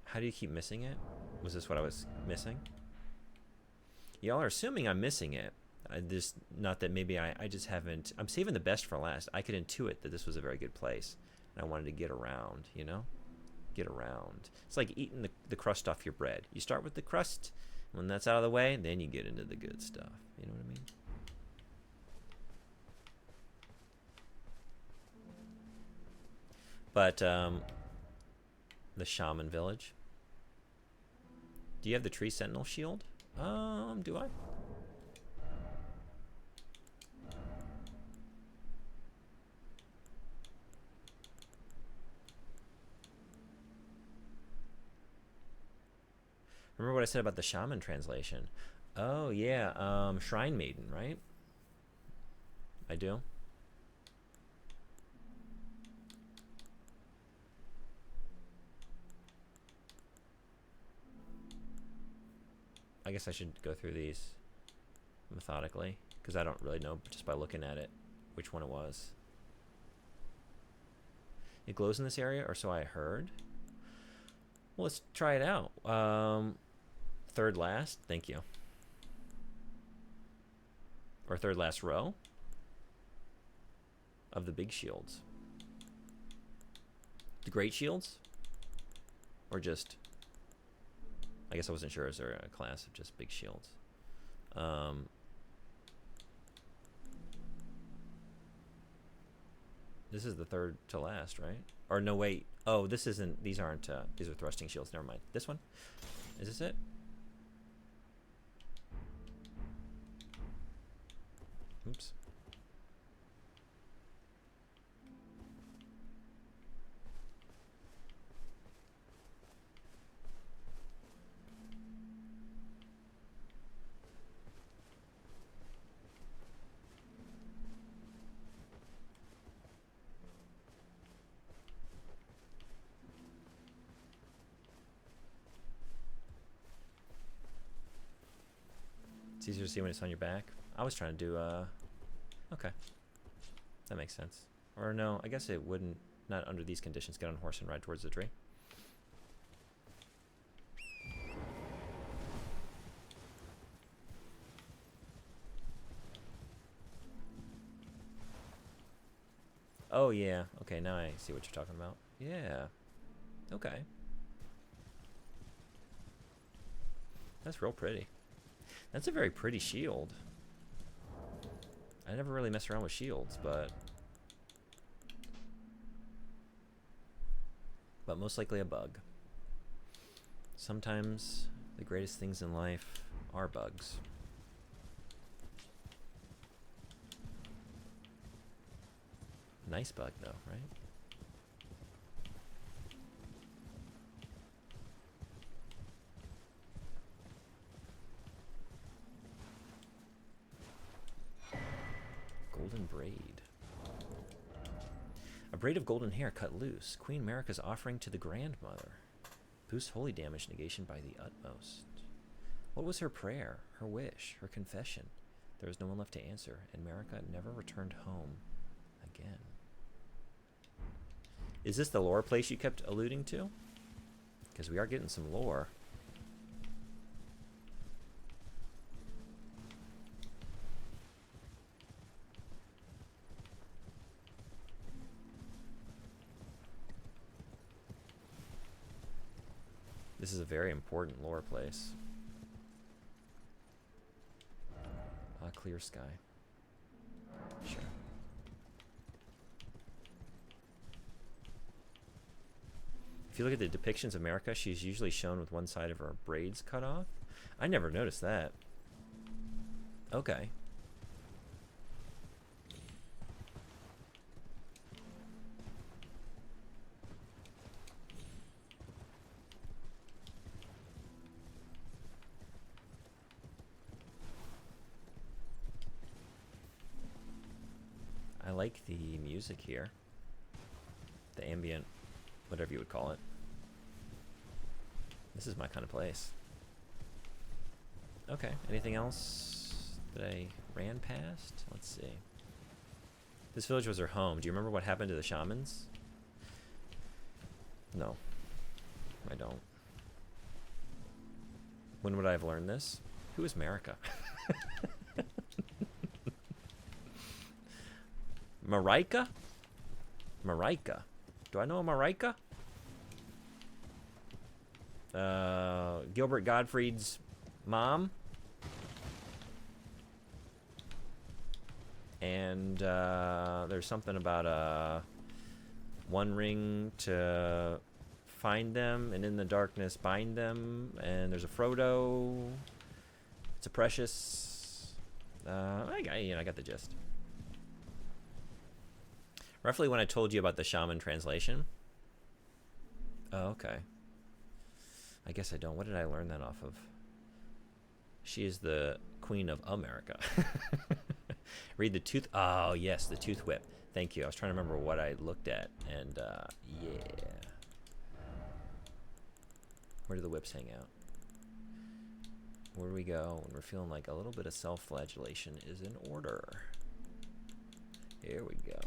[SPEAKER 1] How do you keep missing it? Was this what I was missing? Y'all are assuming I'm missing it. Not that maybe I just haven't. I'm saving the best for last. I could intuit that this was a very good place, and I wanted to get around, you know? Get around. It's like eating the crust off your bread. You start with the crust, and when that's out of the way, then you get into the good stuff. You know what I mean? But, the shaman village. Do you have the tree sentinel shield? Do I? Remember what I said about the shaman translation? Oh yeah, Shrine Maiden, right? I do. I guess I should go through these methodically, because I don't really know just by looking at it which one it was. It glows in this area, or so I heard. Well, let's try it out. Third last, thank you. Or third last row of the big shields. The great shields? Or just, I guess I wasn't sure, is there a class of just big shields? This is the third to last, right? Or no, wait. Oh, this isn't, these aren't, these are thrusting shields. Never mind. This one? Is this it? Oops. It's easier to see when it's on your back. I was trying to do, okay. That makes sense. Or no, I guess it wouldn't, not under these conditions, get on a horse and ride towards the tree. Oh yeah, okay, now I see what you're talking about. Yeah, okay. That's real pretty. That's a very pretty shield. I never really mess around with shields, but most likely a bug. Sometimes the greatest things in life are bugs. Nice bug though, right? Golden braid. A braid of golden hair cut loose. Queen Marika's offering to the grandmother. Boosts holy damage negation by the utmost. What was her prayer, her wish, her confession? There was no one left to answer, and Marika never returned home again. Is this the lore place you kept alluding to? Because we are getting some lore. This is a very important lore place. Clear sky. Sure. If you look at the depictions of Marika, she's usually shown with one side of her braids cut off. I never noticed that. Okay. I like the music here. The ambient, whatever you would call it. This is my kind of place. Okay, anything else that I ran past? Let's see. This village was her home. Do you remember what happened to the shamans? No, I don't. When would I have learned this? Who is Marika? Marika? Marika. Do I know a Marika? Gilbert Gottfried's mom. And there's something about one ring to find them, and in the darkness bind them. And there's a Frodo. It's a Precious. I got the gist. Roughly when I told you about the shaman translation. Oh, okay. I guess I don't. What did I learn that off of? She is the queen of America. Read the tooth. Oh, yes, the tooth whip. Thank you. I was trying to remember what I looked at. And, yeah. Where do the whips hang out? Where do we go when we're feeling like a little bit of self-flagellation is in order? Here we go.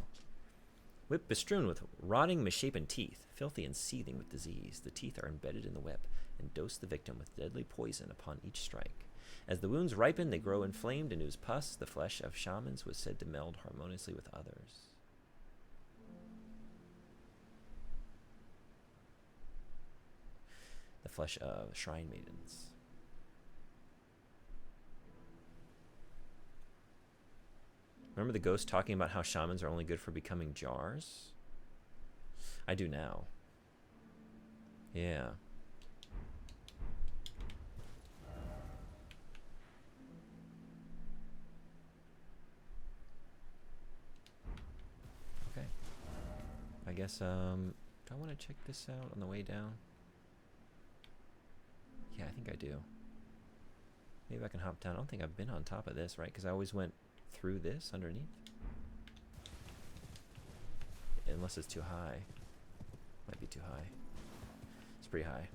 [SPEAKER 1] Whip bestrewn with rotting, misshapen teeth, filthy and seething with disease. The teeth are embedded in the whip and dose the victim with deadly poison upon each strike. As the wounds ripen, they grow inflamed and ooze pus. The flesh of shamans was said to meld harmoniously with others. The flesh of shrine maidens. Remember the ghost talking about how shamans are only good for becoming jars? I do now. Yeah. Okay. I guess, do I want to check this out on the way down? Yeah, I think I do. Maybe I can hop down. I don't think I've been on top of this, right? Because I always went through this underneath. Unless it's too high. Might be too high. It's pretty high.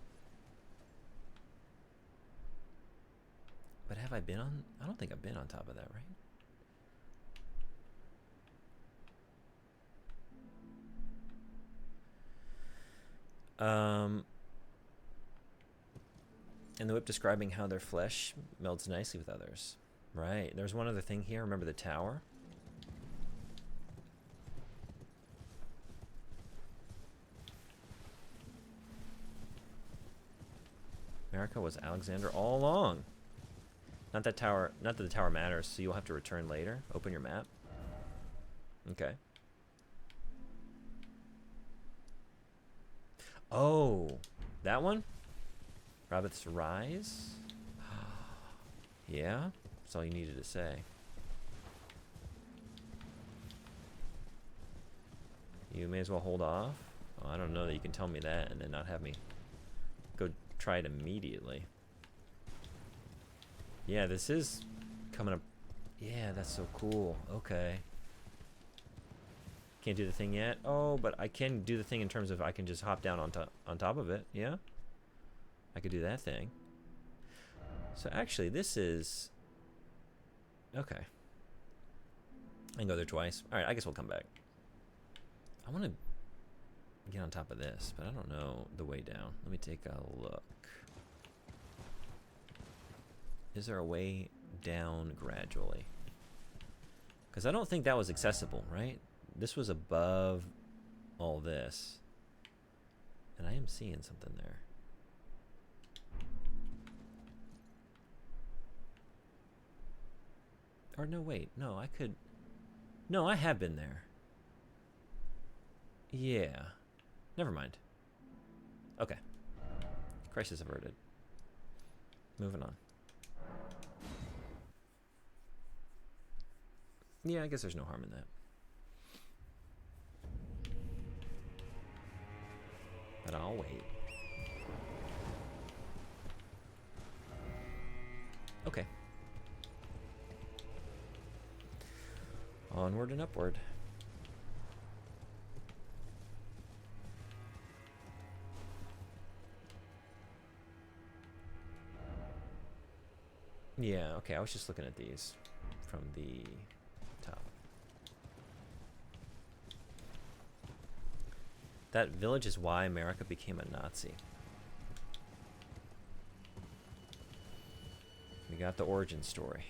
[SPEAKER 1] But have I been on? I don't think I've been on top of that, right? And the whip describing how their flesh melds nicely with others. Right. There's one other thing here. Remember the tower? America was Alexander all along. Not that the tower matters, so you'll have to return later. Open your map. Okay. Oh, that one? Rabbit's Rise? Yeah? That's all you needed to say. You may as well hold off. Oh, I don't know that you can tell me that and then not have me go try it immediately. Yeah, this is coming up. Yeah, that's so cool. Okay. Can't do the thing yet. Oh, but I can do the thing in terms of I can just hop down on top of it. Yeah? I could do that thing. So actually, this is... Okay. I can go there twice. Alright, I guess we'll come back. I want to get on top of this, but I don't know the way down. Let me take a look. Is there a way down gradually? Because I don't think that was accessible, right? This was above all this. And I am seeing something there. Or no, wait. No, I could... No, I have been there. Yeah. Never mind. Okay. Crisis averted. Moving on. Yeah, I guess there's no harm in that. But I'll wait. Okay. Onward and upward. Yeah, okay, I was just looking at these from the top. That village is why America became a Nazi. We got the origin story.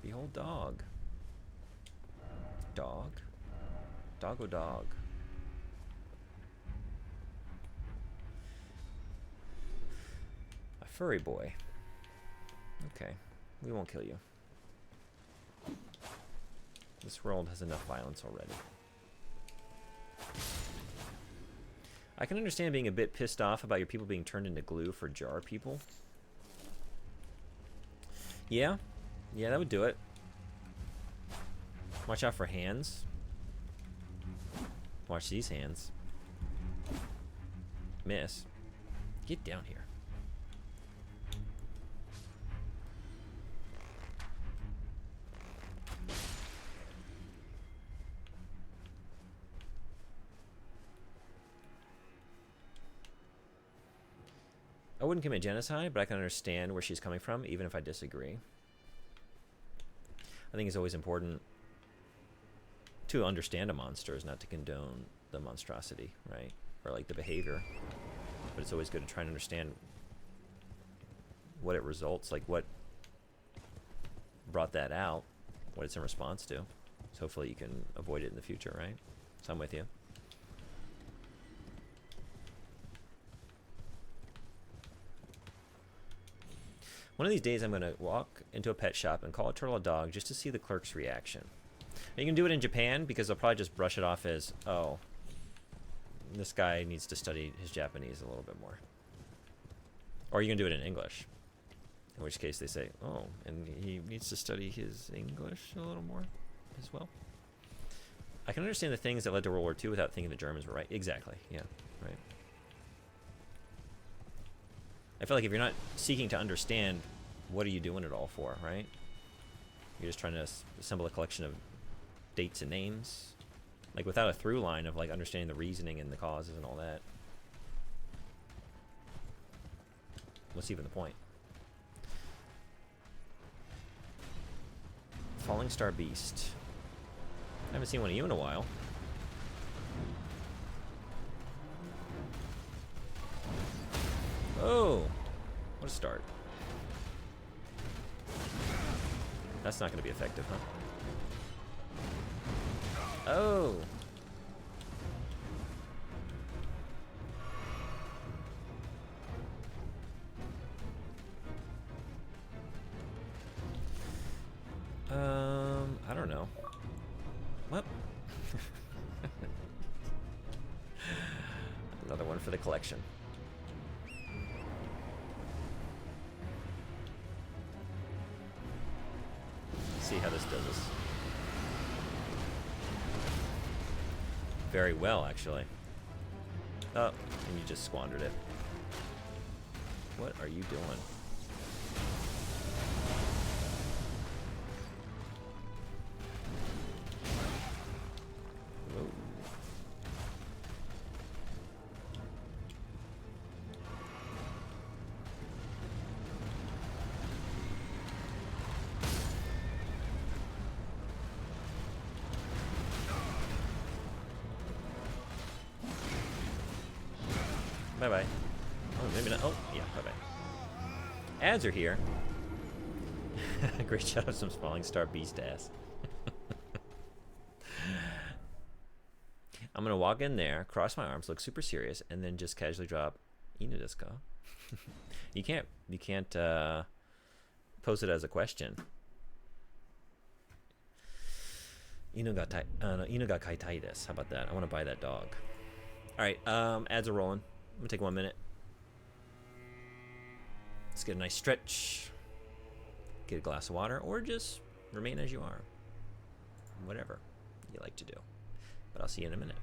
[SPEAKER 1] Behold dog. Dog? Doggo dog. A furry boy. Okay. We won't kill you. This world has enough violence already. I can understand being a bit pissed off about your people being turned into glue for jar people. Yeah. Yeah, that would do it. Watch out for hands. Watch these hands. Miss. Get down here. I wouldn't commit genocide, but I can understand where she's coming from, even if I disagree. I think it's always important to understand a monster, is not to condone the monstrosity, right? Or like the behavior. But it's always good to try and understand what it results, like what brought that out, what it's in response to. So hopefully you can avoid it in the future, right? So I'm with you. One of these days I'm going to walk into a pet shop and call a turtle a dog just to see the clerk's reaction. You can do it in Japan because they'll probably just brush it off as, oh, this guy needs to study his Japanese a little bit more. Or you can do it in English. In which case they say, oh, and he needs to study his English a little more as well. I can understand the things that led to World War II without thinking the Germans were right. Exactly, yeah, right. I feel like if you're not seeking to understand, what are you doing it all for, right? You're just trying to assemble a collection of dates and names. Like without a through line of like understanding the reasoning and the causes and all that. What's even the point? Falling Star Beast. I haven't seen one of you in a while. Oh, what a start. That's not going to be effective, huh? Oh. I don't know. What? Another one for the collection. See how this does us. Very well, actually. Oh, and you just squandered it. What are you doing? Whoa. Bye-bye. Oh, maybe not. Oh, yeah, bye-bye. Ads are here. Great shot of some Falling Star Beast ass. I'm gonna walk in there, cross my arms, look super serious, and then just casually drop Inu desu ka? You can't pose it as a question. Inu ga kaitai desu. How about that? I want to buy that dog. All right, ads are rolling. I'm gonna take 1 minute. Let's get a nice stretch. Get a glass of water, or just remain as you are. Whatever you like to do. But I'll see you in a minute.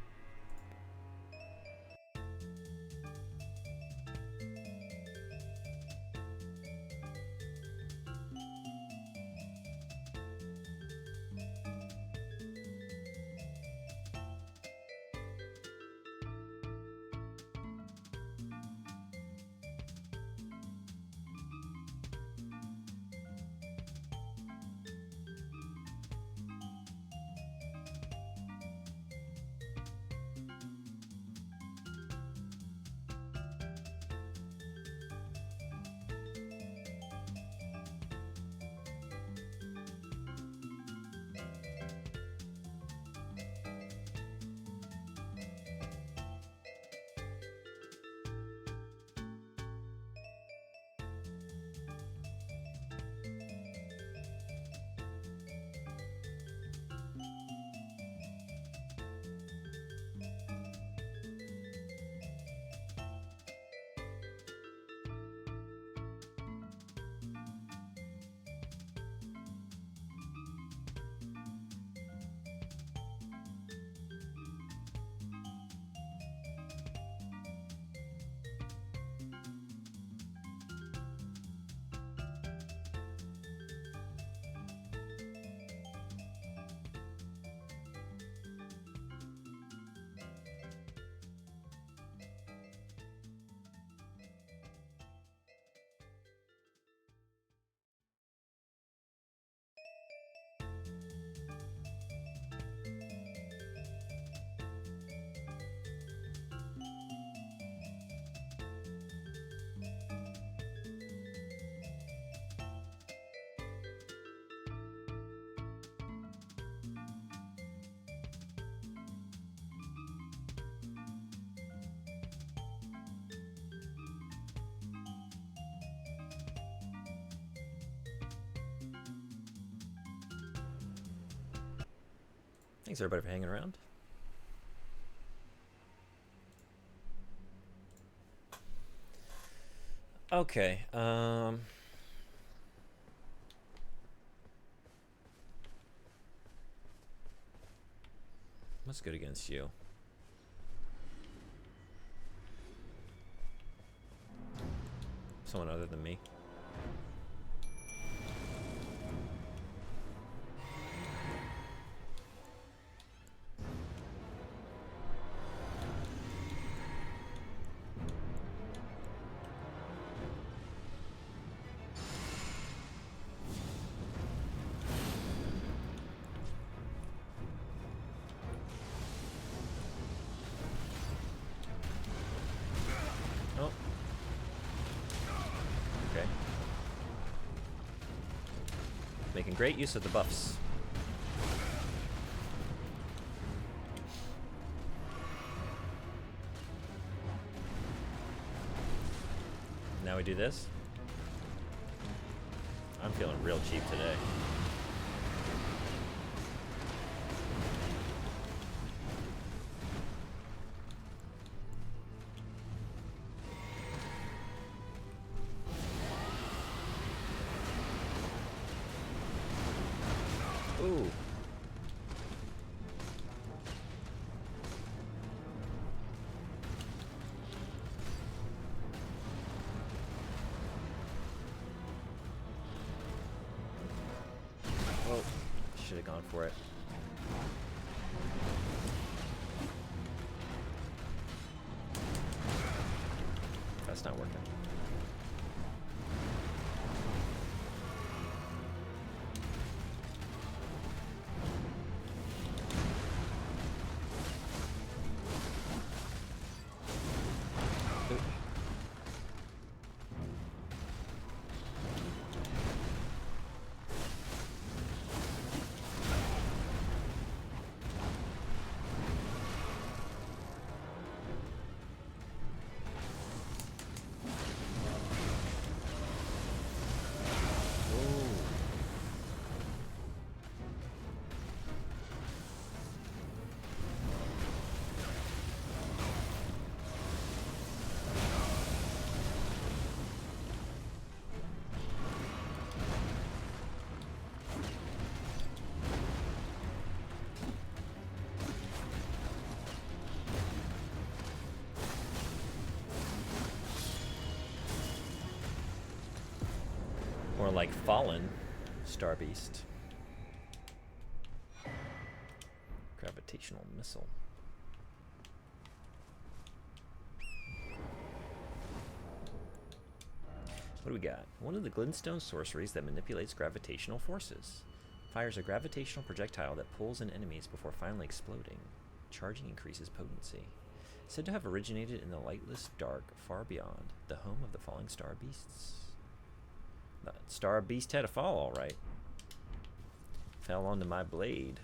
[SPEAKER 1] Thanks everybody for hanging around. Okay. What's good against you? Someone other than me. Oh. Okay. Making great use of the buffs. Now we do this. I'm feeling real cheap today. Ooh. Oh, should have gone for it. That's not working. More like Fallen Star Beast. Gravitational missile. What do we got? One of the glintstone sorceries that manipulates gravitational forces. Fires a gravitational projectile that pulls in enemies before finally exploding. Charging increases potency. Said to have originated in the lightless dark far beyond, the home of the falling star beasts. The star beast had a fall, all right. Fell onto my blade.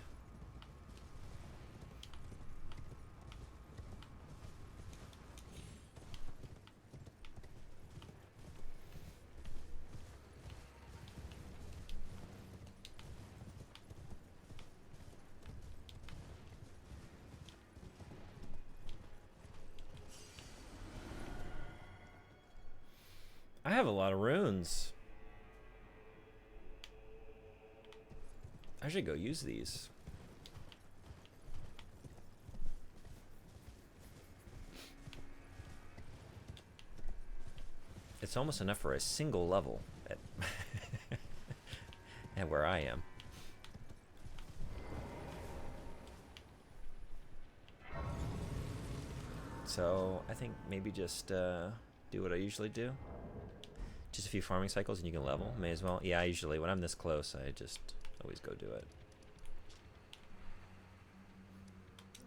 [SPEAKER 1] I have a lot of runes. I should go use these. It's almost enough for a single level at, at where I am. So I think maybe just do what I usually do. Just a few farming cycles and you can level. May as well. Yeah, I usually, when I'm this close, I just always go do it.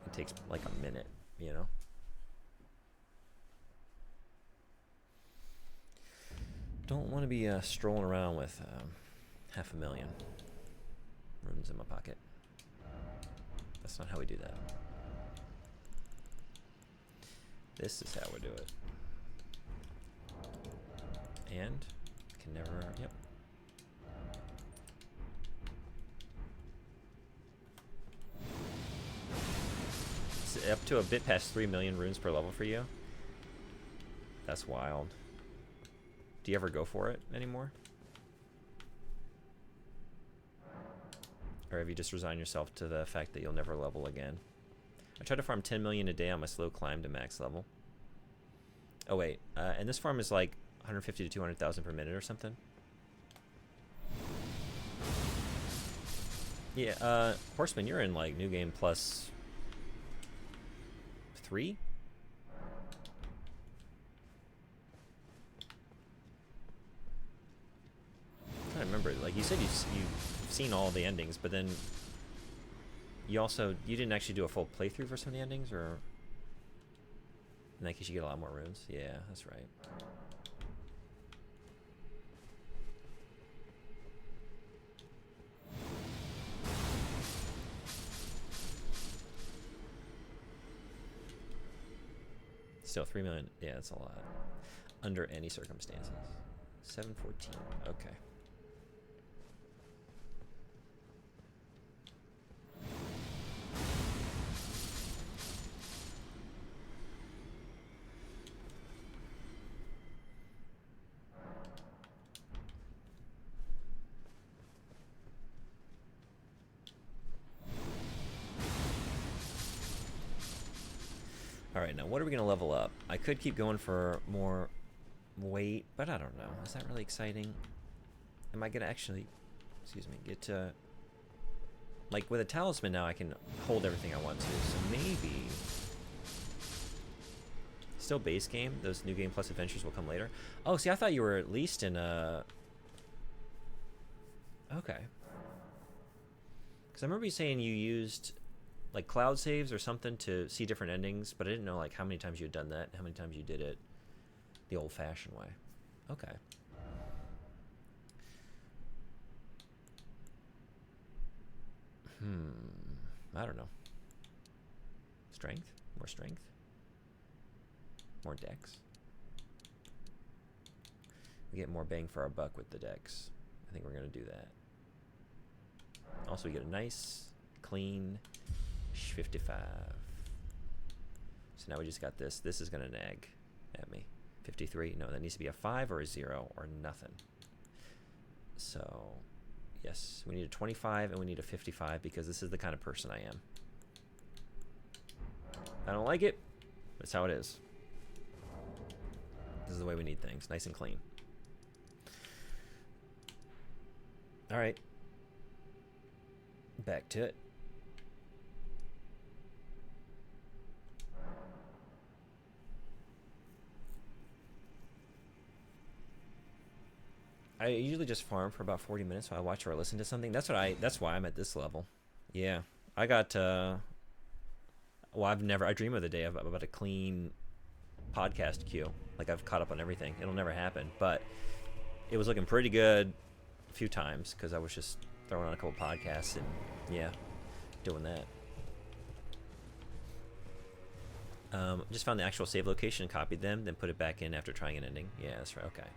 [SPEAKER 1] It takes like a minute, you know? Don't want to be strolling around with 500,000 runes in my pocket. That's not how we do that. This is how we do it. And can never, yep. up to a bit past 3 million runes per level for you. That's wild. Do you ever go for it anymore? Or have you just resigned yourself to the fact that you'll never level again? I try to farm 10 million a day on my slow climb to max level. Oh wait, and this farm is like 150 to 200,000 per minute or something. Yeah, Horseman, you're in like New Game Plus 3? I'm trying to remember, like you said you've seen all the endings, but then you didn't actually do a full playthrough for some of the endings, or in that case you get a lot more runes. Yeah, that's right. Still 3 million. Yeah, that's a lot. Under any circumstances. 714. Okay. Alright, now what are we going to level up? I could keep going for more weight, but I don't know. Is that really exciting? Am I going to actually, excuse me, get to... Like, with a talisman now, I can hold everything I want to, so maybe... Still base game? Those New Game Plus adventures will come later? Oh, see, I thought you were at least in a... Okay. Because I remember you saying you used... like cloud saves or something to see different endings, but I didn't know like how many times you had done that, how many times you did it the old-fashioned way. Okay. I don't know. Strength? More strength? More dex? We get more bang for our buck with the dex. I think we're going to do that. Also, we get a nice, clean 55. So now we just got this. This is going to nag at me. 53. No, that needs to be a 5 or a 0 or nothing. So, yes, we need a 25 and we need a 55 because this is the kind of person I am. I don't like it, but it's how it is. This is the way we need things. Nice and clean. All right. Back to it. I usually just farm for about 40 minutes while I watch or listen to something. That's why I'm at this level. Yeah. I got well, I dream of the day about a clean podcast queue. Like I've caught up on everything. It'll never happen, but it was looking pretty good a few times because I was just throwing on a couple podcasts and yeah, doing that. Just found the actual save location and copied them, then put it back in after trying an ending. Yeah, that's right. Okay.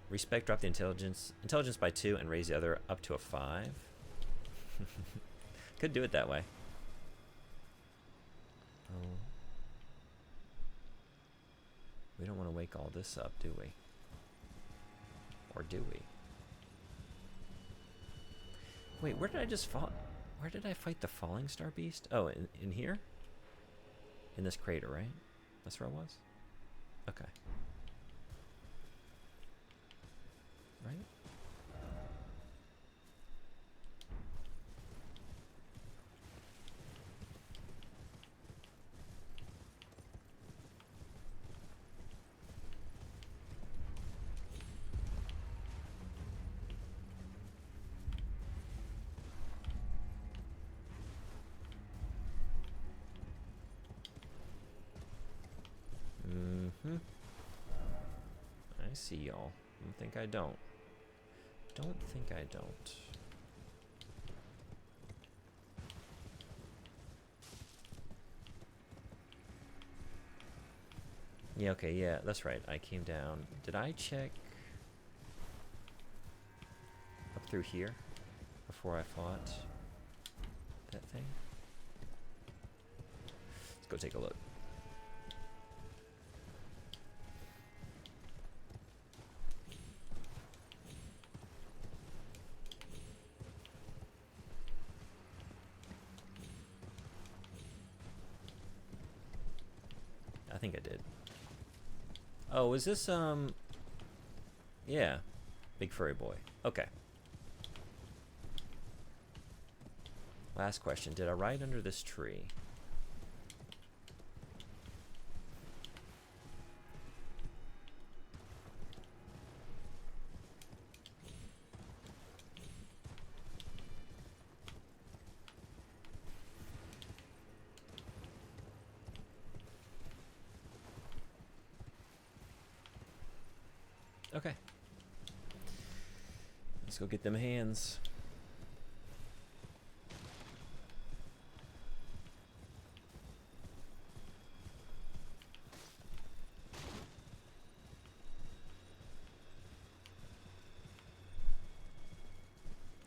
[SPEAKER 1] Respect, drop the intelligence by 2 and raise the other up to a 5. Could do it that way. Oh. We don't want to wake all this up, do we? Or do we? Wait, where did I just fall? Where did I fight the falling star beast? Oh, in here? In this crater, right? That's where I was? Okay. Right? I see y'all. Don't think I don't. Don't think I don't. Yeah, okay, yeah, that's right. I came down. Did I check up through here before I fought that thing? Let's go take a look. I think I did. Oh, is this, yeah. Big furry boy. Okay. Last question. Did I ride under this tree? Okay. Let's go get them hands.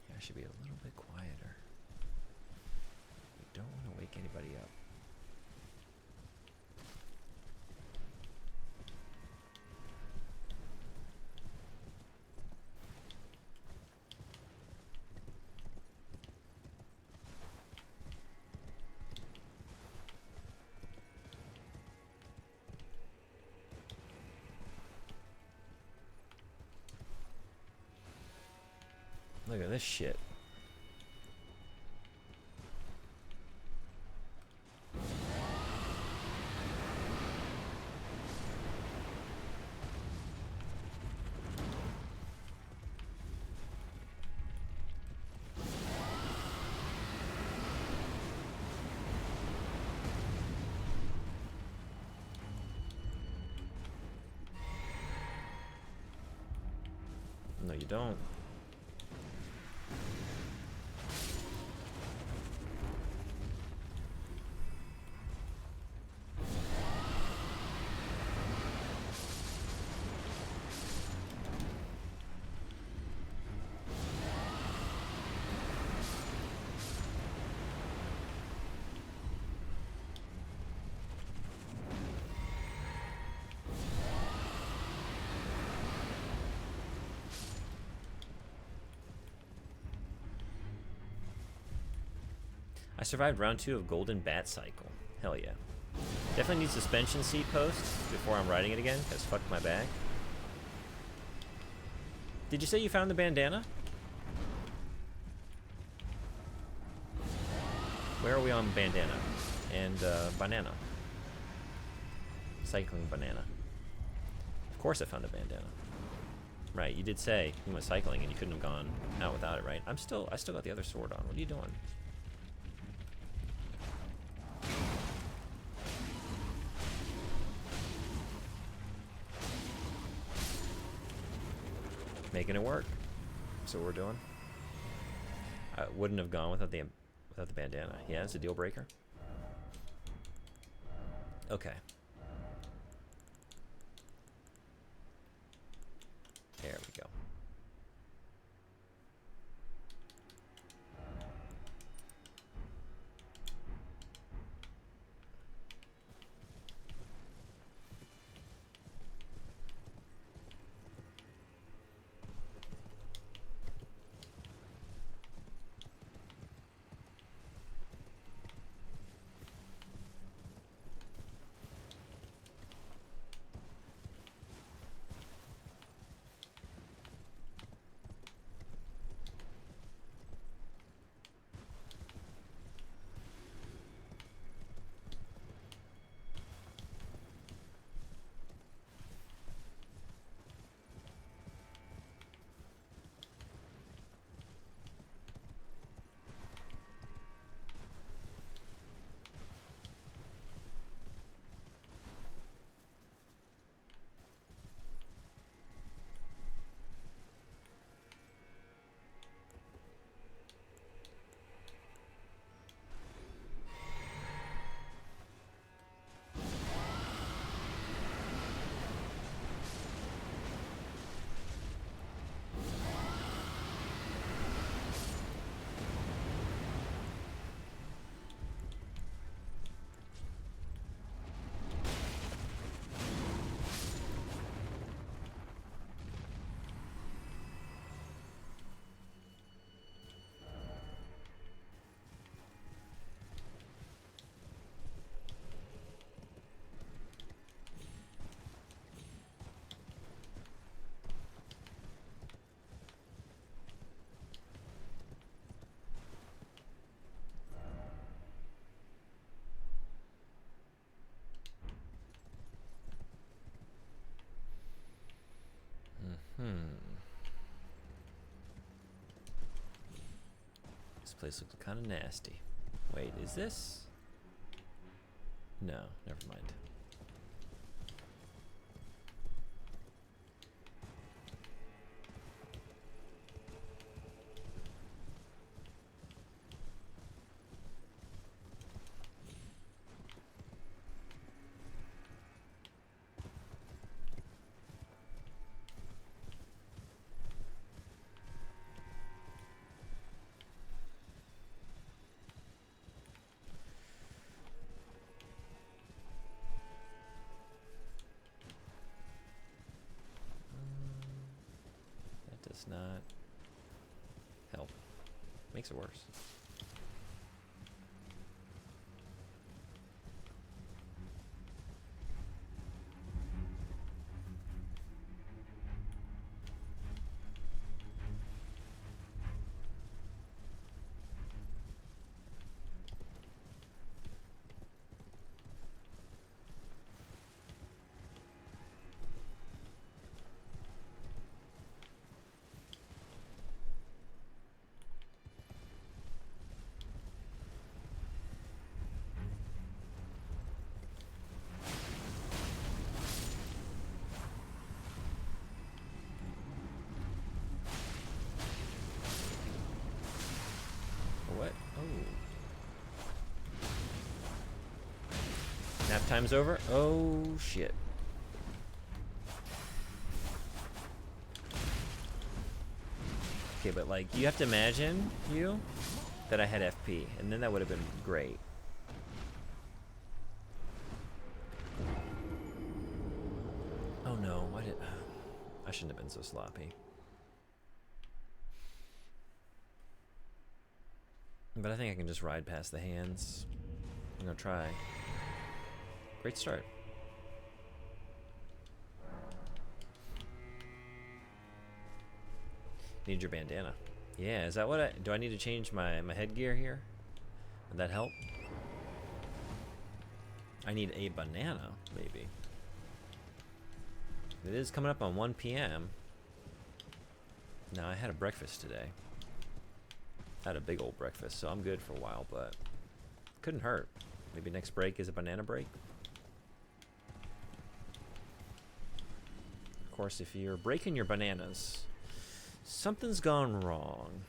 [SPEAKER 1] Yeah, I should be a little bit quieter. We don't want to wake anybody up. Look at this shit. No, you don't. I survived round 2 of Golden Bat Cycle. Hell yeah. Definitely need suspension seat post before I'm riding it again, because fuck my back. Did you say you found the bandana? Where are we on bandana? And banana. Cycling banana. Of course I found the bandana. Right, you did say you went cycling and you couldn't have gone out without it, right? I still got the other sword on. What are you doing? Making it work. That's what we're doing. I wouldn't have gone without the bandana. Yeah, it's a deal breaker. Okay. There we go. place looks kind of nasty. Wait, is this? No, never mind. Does not help. Makes it worse. What? Oh. Nap time's over? Oh, shit. Okay, but like, you have to imagine, that I had FP, and then that would have been great. Oh no, I shouldn't have been so sloppy. But I think I can just ride past the hands. I'm gonna try. Great start. Need your bandana. Yeah, is that what do I need to change my headgear here? Would that help? I need a banana, maybe. It is coming up on 1 p.m. Now, I had a breakfast today. I had a big old breakfast, so I'm good for a while, but couldn't hurt. Maybe next break is a banana break. Of course, if you're breaking your bananas, something's gone wrong.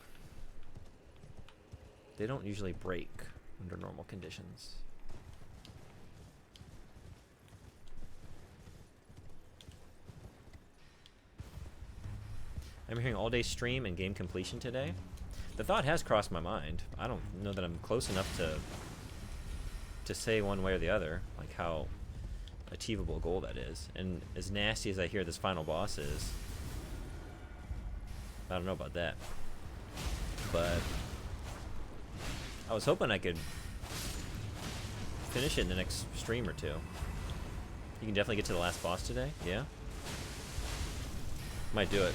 [SPEAKER 1] They don't usually break under normal conditions. I'm hearing all day stream and game completion today. The thought has crossed my mind. I don't know that I'm close enough to say one way or the other, like how achievable a goal that is. And as nasty as I hear this final boss is, I don't know about that. But I was hoping I could finish it in the next stream or two. You can definitely get to the last boss today, yeah? Might do it.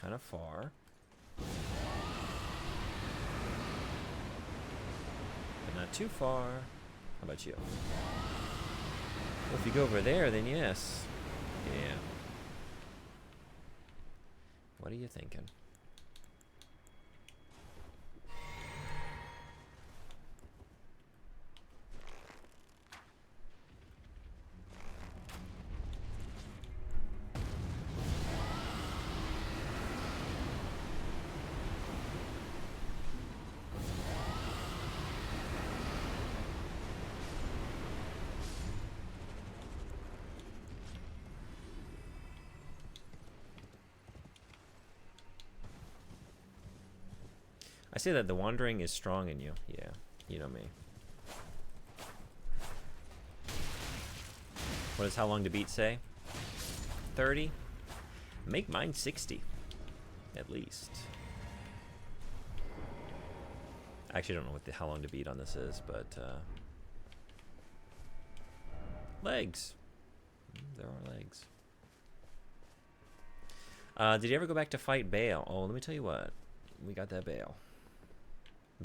[SPEAKER 1] Kind of far. But not too far. How about you? Well, if you go over there, then yes. Yeah. What are you thinking? I say that the wandering is strong in you. Yeah, you know me. What does how long to beat say? 30? Make mine 60. At least. I actually don't know what the how long to beat on this is, but legs. There are legs. Did you ever go back to fight Bale? Oh, let me tell you what. We got that Bale.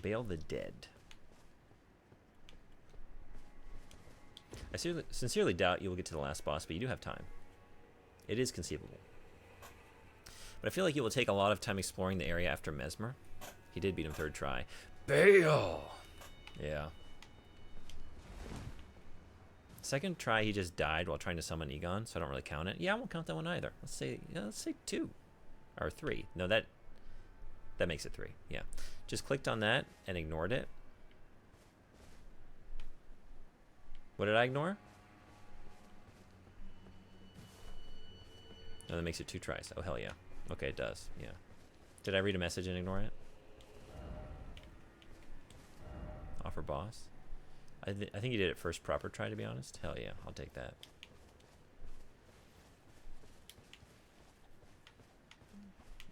[SPEAKER 1] Bale the Dead. I sincerely doubt you will get to the last boss, but you do have time. It is conceivable. But I feel like you will take a lot of time exploring the area after Mesmer. He did beat him third try. Bale! Yeah. Second try, he just died while trying to summon Egon, so I don't really count it. Yeah, I won't count that one either. Let's say 2. Or 3. No, that makes it 3. Yeah. Just clicked on that and ignored it. What did I ignore? No, that makes it 2 tries. Oh, hell yeah. Okay, it does. Yeah. Did I read a message and ignore it? Offer boss? I think you did it first proper try, to be honest. Hell yeah, I'll take that.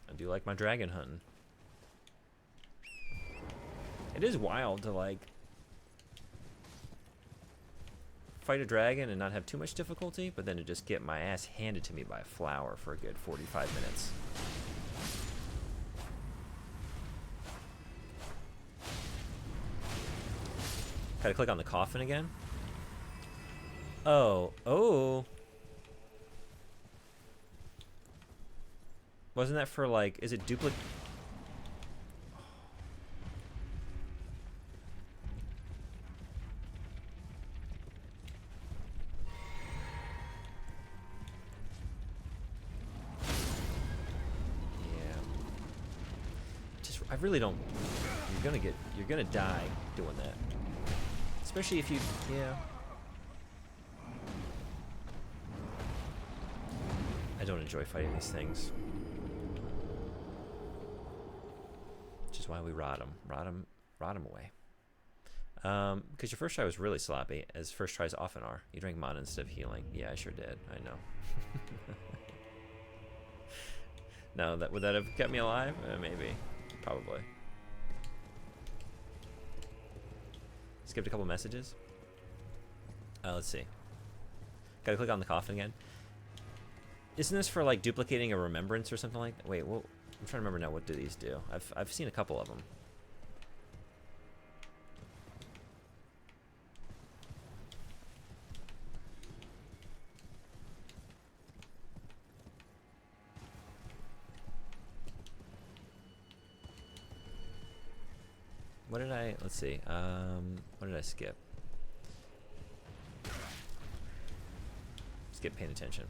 [SPEAKER 1] I do like my dragon hunting. It is wild to, like, fight a dragon and not have too much difficulty, but then to just get my ass handed to me by a flower for a good 45 minutes. Gotta click on the coffin again. Oh. Wasn't that for, like, is it duplicate? I really don't. You're gonna die doing that. Especially if you, yeah. I don't enjoy fighting these things. Which is why we rot them away. Because your first try was really sloppy, as first tries often are. You drank mana instead of healing. Yeah, I sure did. I know. No, would that have kept me alive? Maybe. Probably. Skipped a couple messages. Let's see. Gotta click on the coffin again. Isn't this for, like, duplicating a remembrance or something like that? Wait, well, I'm trying to remember now. What do these do? I've seen a couple of them. What did I, let's see, what did I skip? Skip paying attention.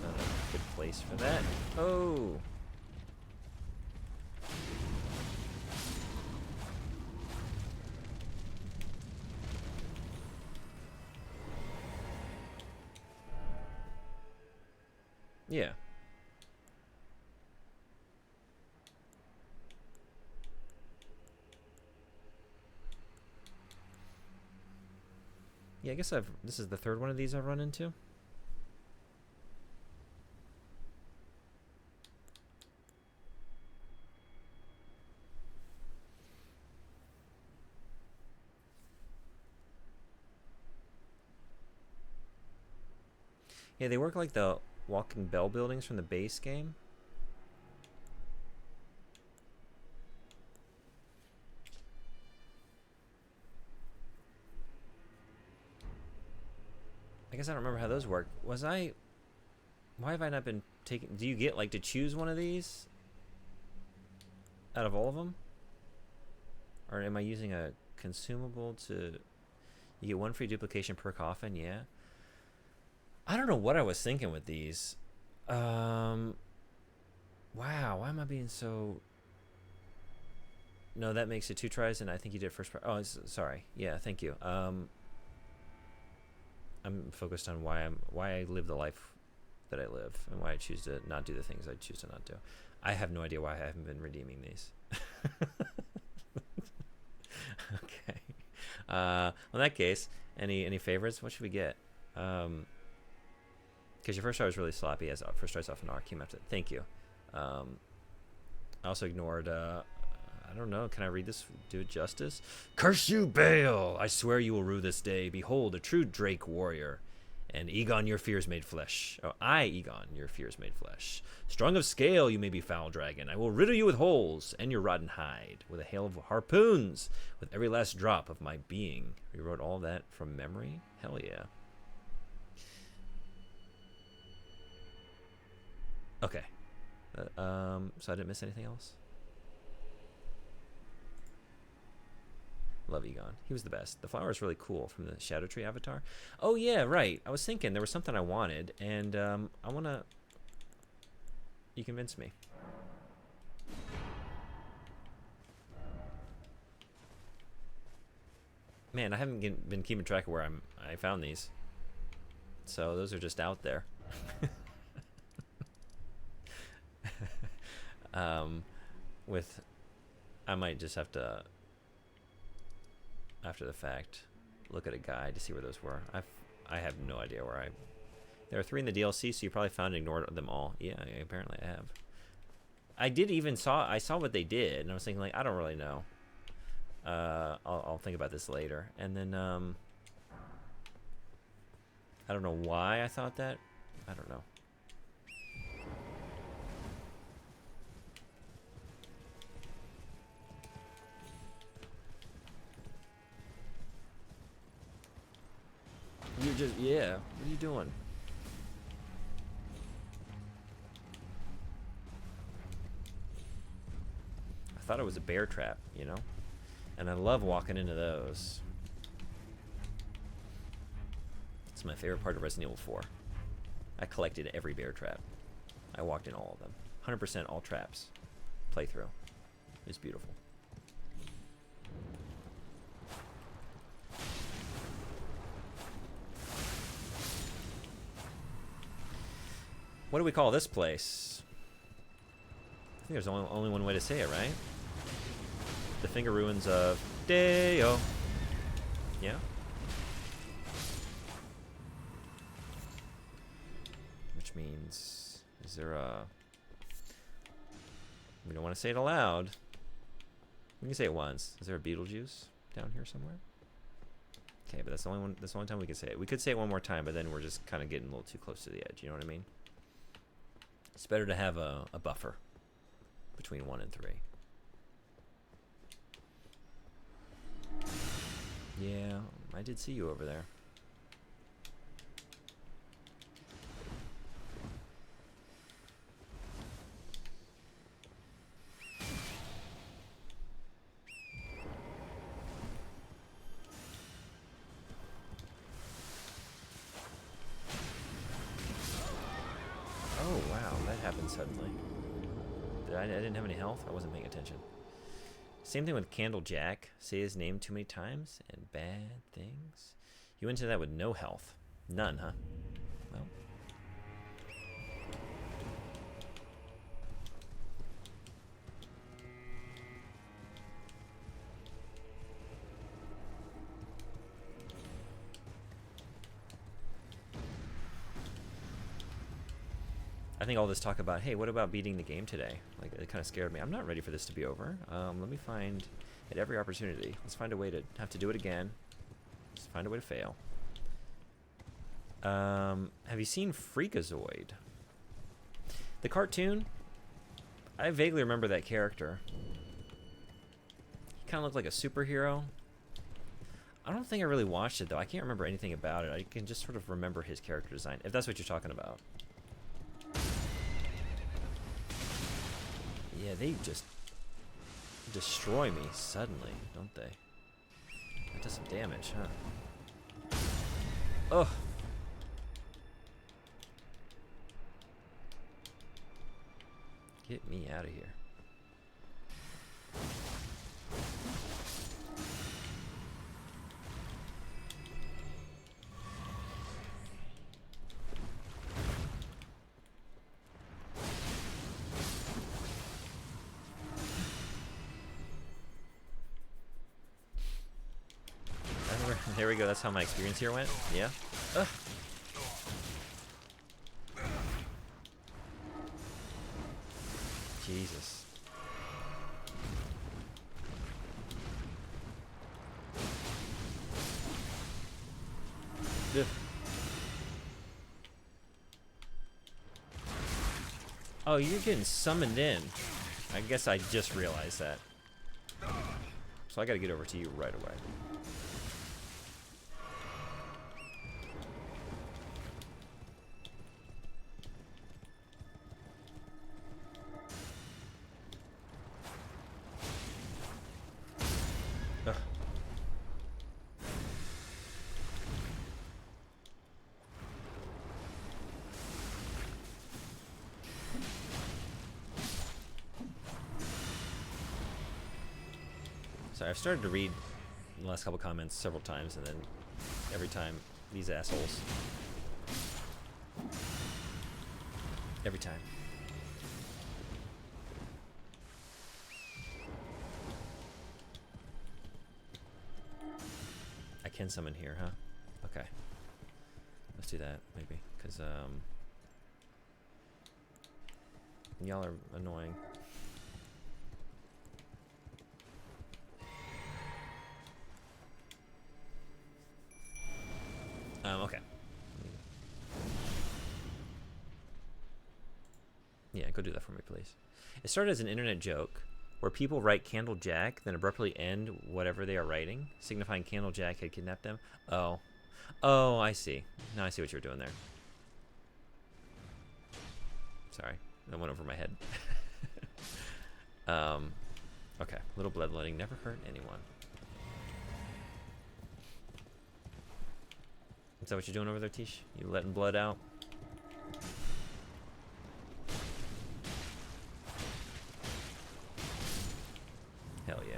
[SPEAKER 1] Not a good place for that. Oh! Yeah. Yeah, I guess this is the third one of these I've run into. Yeah, they work like the walking bell buildings from the base game. I guess I don't remember how those work. Why have I not been taking... Do you get, like, to choose one of these? Out of all of them? Or am I using a consumable to... You get 1 free duplication per coffin, yeah. I don't know what I was thinking with these. Wow, why am I being so... No, that makes it 2 tries, and I think you did first. Oh, sorry. Yeah, thank you. I'm focused on why I live the life that I live, and why I choose to not do the things I choose to not do. I have no idea why I haven't been redeeming these. Okay. In that case, any favorites? What should we get? Because your first try was really sloppy. As first tries off an R came after. Thank you. I also ignored. I don't know. Can I read this? Do it justice. Curse you, Bale! I swear you will rue this day. Behold, a true Drake warrior. And Egon, your fears made flesh. Oh, Egon, your fears made flesh. Strong of scale, you may be foul dragon. I will riddle you with holes, and your rotten hide, with a hail of harpoons, with every last drop of my being. Rewrote all that from memory? Hell yeah. Okay. So I didn't miss anything else? Love Egon. He was the best. The flower is really cool from the Shadow Tree avatar. Oh, yeah, right. I was thinking there was something I wanted, and I want to... You convinced me. Man, I haven't been keeping track of where I found these. So those are just out there. I might just have to... after the fact, look at a guide to see where those were. I have no idea where there are 3 in the DLC, so you probably found and ignored them all. Yeah, apparently I have. I saw what they did, and I was thinking, like, I don't really know. I'll think about this later. And then, I don't know why I thought that. I don't know. You're just, yeah. What are you doing? I thought it was a bear trap, you know? And I love walking into those. It's my favorite part of Resident Evil 4. I collected every bear trap. I walked in all of them. 100% all traps. Playthrough. It was beautiful. What do we call this place? I think there's only one way to say it, right? The Finger Ruins of Deo. Yeah? Which means, is there a... We don't want to say it aloud. We can say it once. Is there a Beetlejuice down here somewhere? Okay, but that's the only one. That's the only time we can say it. We could say it one more time, but then we're just kind of getting a little too close to the edge. You know what I mean? It's better to have a buffer between 1 and 3. Yeah, I did see you over there. Oh, wow, that happened suddenly. I didn't have any health? I wasn't paying attention. Same thing with Candle Jack. Say his name too many times and bad things. You went into that with no health. None, huh? Well. I think all this talk about, hey, what about beating the game today? Like, it kind of scared me. I'm not ready for this to be over. Let me find, at every opportunity, let's find a way to have to do it again. Just find a way to fail. Have you seen Freakazoid? The cartoon? I vaguely remember that character. He kind of looked like a superhero. I don't think I really watched it, though. I can't remember anything about it. I can just sort of remember his character design, if that's what you're talking about. Yeah, they just destroy me suddenly, don't they? That does some damage, huh? Ugh. Get me out of here. There we go. That's how my experience here went. Yeah. Ugh. Jesus. Ugh. Oh, you're getting summoned in. I guess I just realized that. So I gotta get over to you right away. Ugh. Sorry, I've started to read the last couple comments several times, and then every time, these assholes. Every time. I can summon here, huh? Okay. Let's do that, maybe, because, y'all are annoying. Okay. Yeah, go do that for me, please. It started as an internet joke where people write Candle Jack, then abruptly end whatever they are writing, signifying Candle Jack had kidnapped them. Oh. Oh, I see. Now I see what you're doing there. Sorry. That went over my head. Okay. Little bloodletting never hurt anyone. Is that what you're doing over there, Tish? You letting blood out? Hell yeah.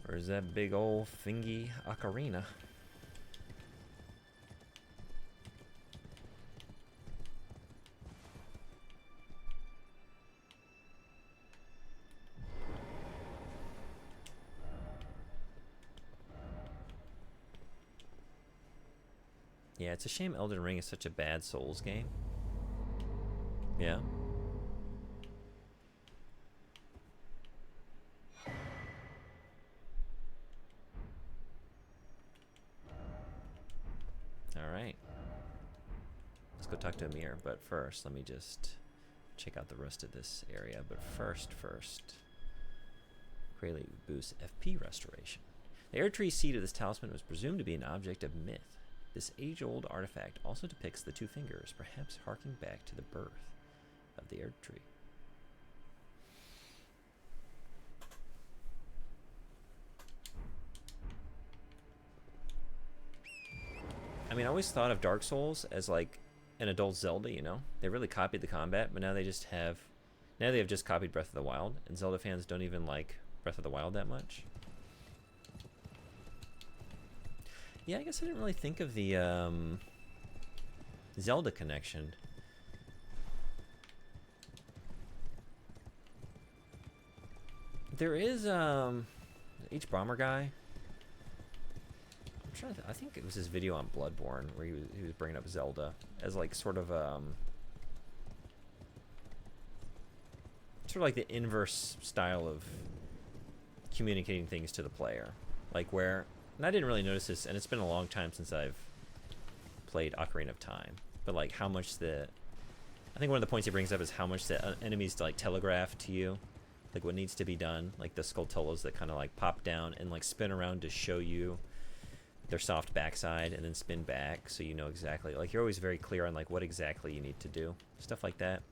[SPEAKER 1] Where's that big old thingy ocarina? Yeah, it's a shame Elden Ring is such a bad Souls game. Yeah. Alright. Let's go talk to Amir, but first, let me just check out the rest of this area. But first, greatly boosts FP restoration. The Erdtree seed of this talisman was presumed to be an object of myth. This age-old artifact also depicts the two fingers, perhaps harking back to the birth of the Erdtree. I mean, I always thought of Dark Souls as like an adult Zelda, you know? They really copied the combat, but now they have just copied Breath of the Wild, and Zelda fans don't even like Breath of the Wild that much. Yeah, I guess I didn't really think of the Zelda connection. There is H Bomber guy. I'm trying to I think it was his video on Bloodborne where he was bringing up Zelda as like sort of like the inverse style of communicating things to the player, like where. And I didn't really notice this, and it's been a long time since I've played Ocarina of Time. But like how much I think one of the points he brings up is how much the enemies like telegraph to you like what needs to be done, like the Skulltulas that kind of like pop down and like spin around to show you their soft backside and then spin back, so you know exactly, like you're always very clear on like what exactly you need to do, stuff like that.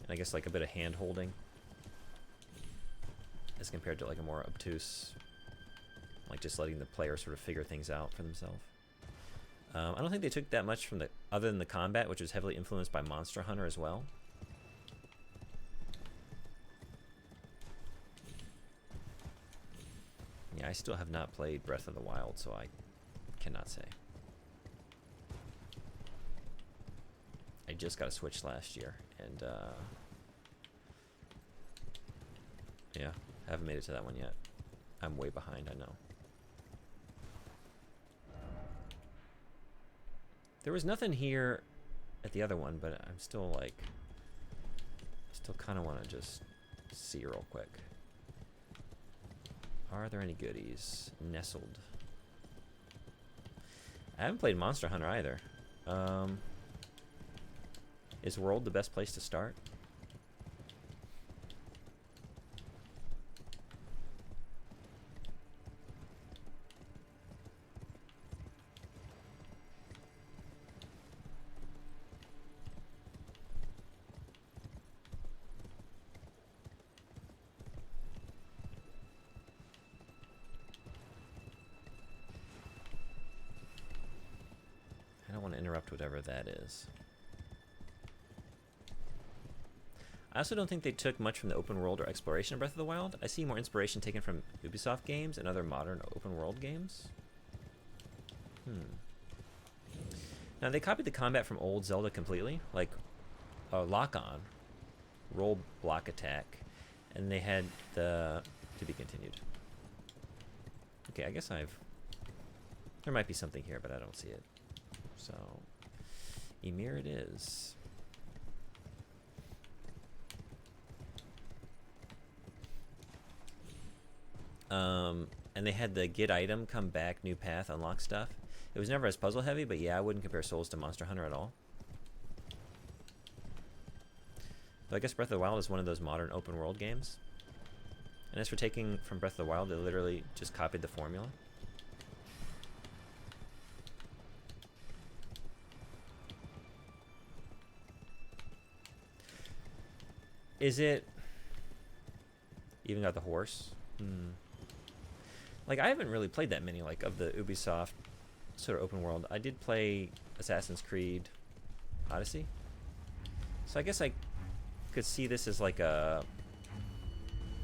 [SPEAKER 1] And I guess like a bit of hand holding as compared to like a more obtuse, like just letting the player sort of figure things out for themselves. I don't think they took that much from the, other than the combat, which was heavily influenced by Monster Hunter as well. Yeah, I still have not played Breath of the Wild, so I cannot say. I just got a Switch last year, and yeah, haven't made it to that one yet. I'm way behind, I know. There was nothing here at the other one, but I'm still like, still kind of want to just see real quick. Are there any goodies nestled? I haven't played Monster Hunter either. Is World the best place to start? I don't want to interrupt whatever that is. I also don't think they took much from the open world or exploration of Breath of the Wild. I see more inspiration taken from Ubisoft games and other modern open world games. Now they copied the combat from old Zelda completely, like a lock-on, roll block attack, and they had the to be continued. Okay, I guess there might be something here, but I don't see it. So, Ymir it is. And they had the get item, come back, new path, unlock stuff. It was never as puzzle heavy, but yeah, I wouldn't compare Souls to Monster Hunter at all. But I guess Breath of the Wild is one of those modern open world games. And as for taking from Breath of the Wild, they literally just copied the formula. Is it... Even got the horse? Like, I haven't really played that many, like, of the Ubisoft sort of open world. I did play Assassin's Creed Odyssey. So I guess I could see this as, like, a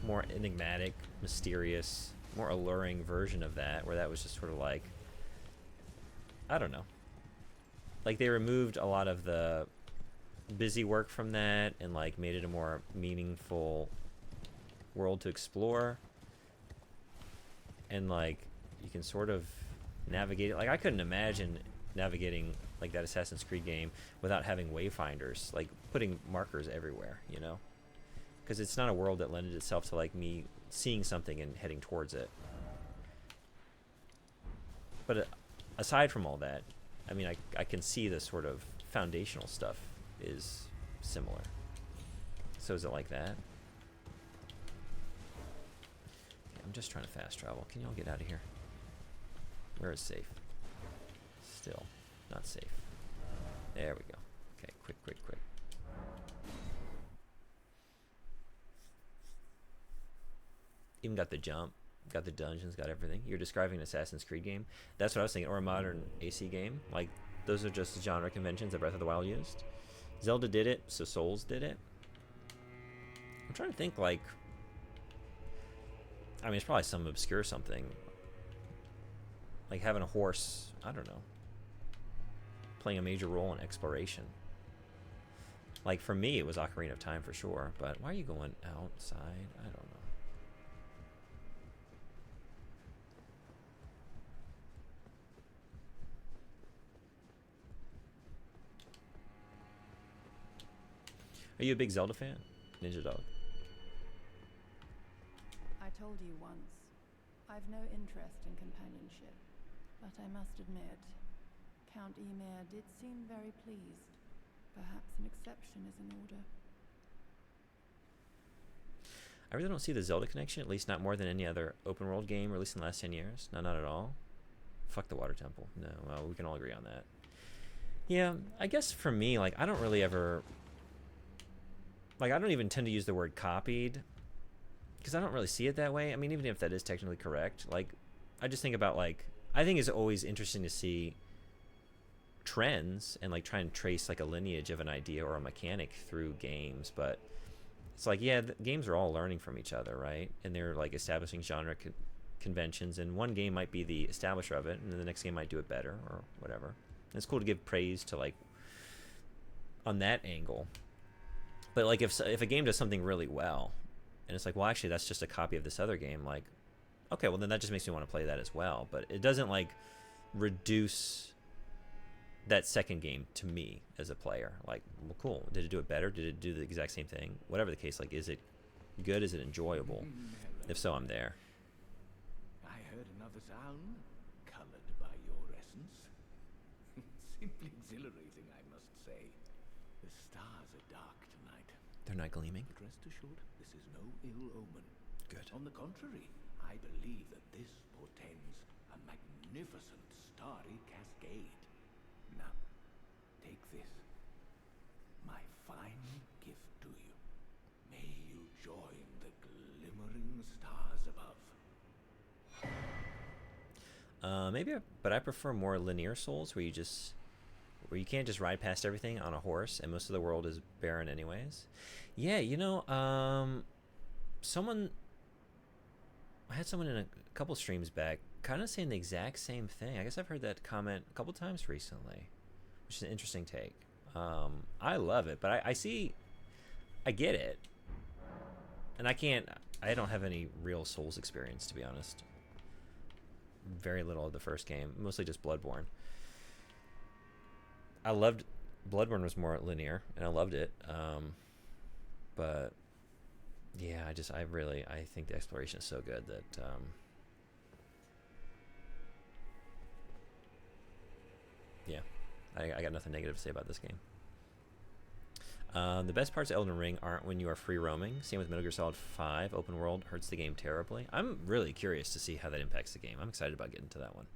[SPEAKER 1] more enigmatic, mysterious, more alluring version of that, where that was just sort of like... I don't know. Like, they removed a lot of the busy work from that and, like, made it a more meaningful world to explore. And like you can sort of navigate it. Like I couldn't imagine navigating like that Assassin's Creed game without having wayfinders, like putting markers everywhere, you know, because it's not a world that lended itself to like me seeing something and heading towards it. But aside from all that, I mean, I can see the sort of foundational stuff is similar. So is it like that? I'm just trying to fast travel. Can y'all get out of here? Where is safe? Still not safe. There we go. Okay, quick. Even got the jump, got the dungeons, got everything. You're describing an Assassin's Creed game. That's what I was thinking, or a modern AC game. Like, those are just genre conventions that Breath of the Wild used. Zelda did it, so Souls did it. I'm trying to think, like... I mean, it's probably some obscure something. Like having a horse, I don't know. Playing a major role in exploration. Like for me, it was Ocarina of Time for sure. But why are you going outside? I don't know. Are you a big Zelda fan? Ninja Dog.
[SPEAKER 3] I told you once, I've no interest in companionship, but I must admit, Count Ymir did seem very pleased. Perhaps an exception is in order.
[SPEAKER 1] I really don't see the Zelda connection, at least not more than any other open world game, or at least in the last 10 years. No, not at all. Fuck the water temple. No, well, we can all agree on that. Yeah, I guess for me, like, I don't really ever... Like, I don't even tend to use the word copied, because I don't really see it that way. I mean, even if that is technically correct, like, I just think about, like, I think it's always interesting to see trends and, like, try and trace, like, a lineage of an idea or a mechanic through games, but it's like, yeah, games are all learning from each other, right? And they're, like, establishing genre conventions, and one game might be the establisher of it, and then the next game might do it better, or whatever. And it's cool to give praise to, like, on that angle. But, like, if a game does something really well, and it's like, well, actually, that's just a copy of this other game, like, okay, well, then that just makes me want to play that as well. But it doesn't, like, reduce that second game to me as a player. Like, well, cool. Did it do it better? Did it do the exact same thing? Whatever the case, like, is it good? Is it enjoyable? If so, I'm there.
[SPEAKER 2] I heard another sound, colored by your essence. Simply exhilarating, I must say. The stars are dark tonight.
[SPEAKER 1] They're not gleaming?
[SPEAKER 2] But rest assured, this is no ill omen.
[SPEAKER 1] Good.
[SPEAKER 2] On the contrary, I believe that this portends a magnificent starry cascade. Now, take this, my final gift to you. May you join the glimmering stars above.
[SPEAKER 1] Maybe, but I prefer more linear Souls where you can't just ride past everything on a horse, and most of the world is barren anyways. Yeah, you know, I had someone in a couple streams back kind of saying the exact same thing. I guess I've heard that comment a couple times recently, which is an interesting take. I love it, but I get it. And I don't have any real Souls experience, to be honest. Very little of the first game, mostly just Bloodborne. Bloodborne was more linear, and I loved it. But yeah, I think the exploration is so good that yeah, I got nothing negative to say about this game. The best parts of Elden Ring aren't when you are free roaming. Same with Metal Gear Solid 5. Open world hurts the game terribly. I'm really curious to see how that impacts the game. I'm excited about getting to that one.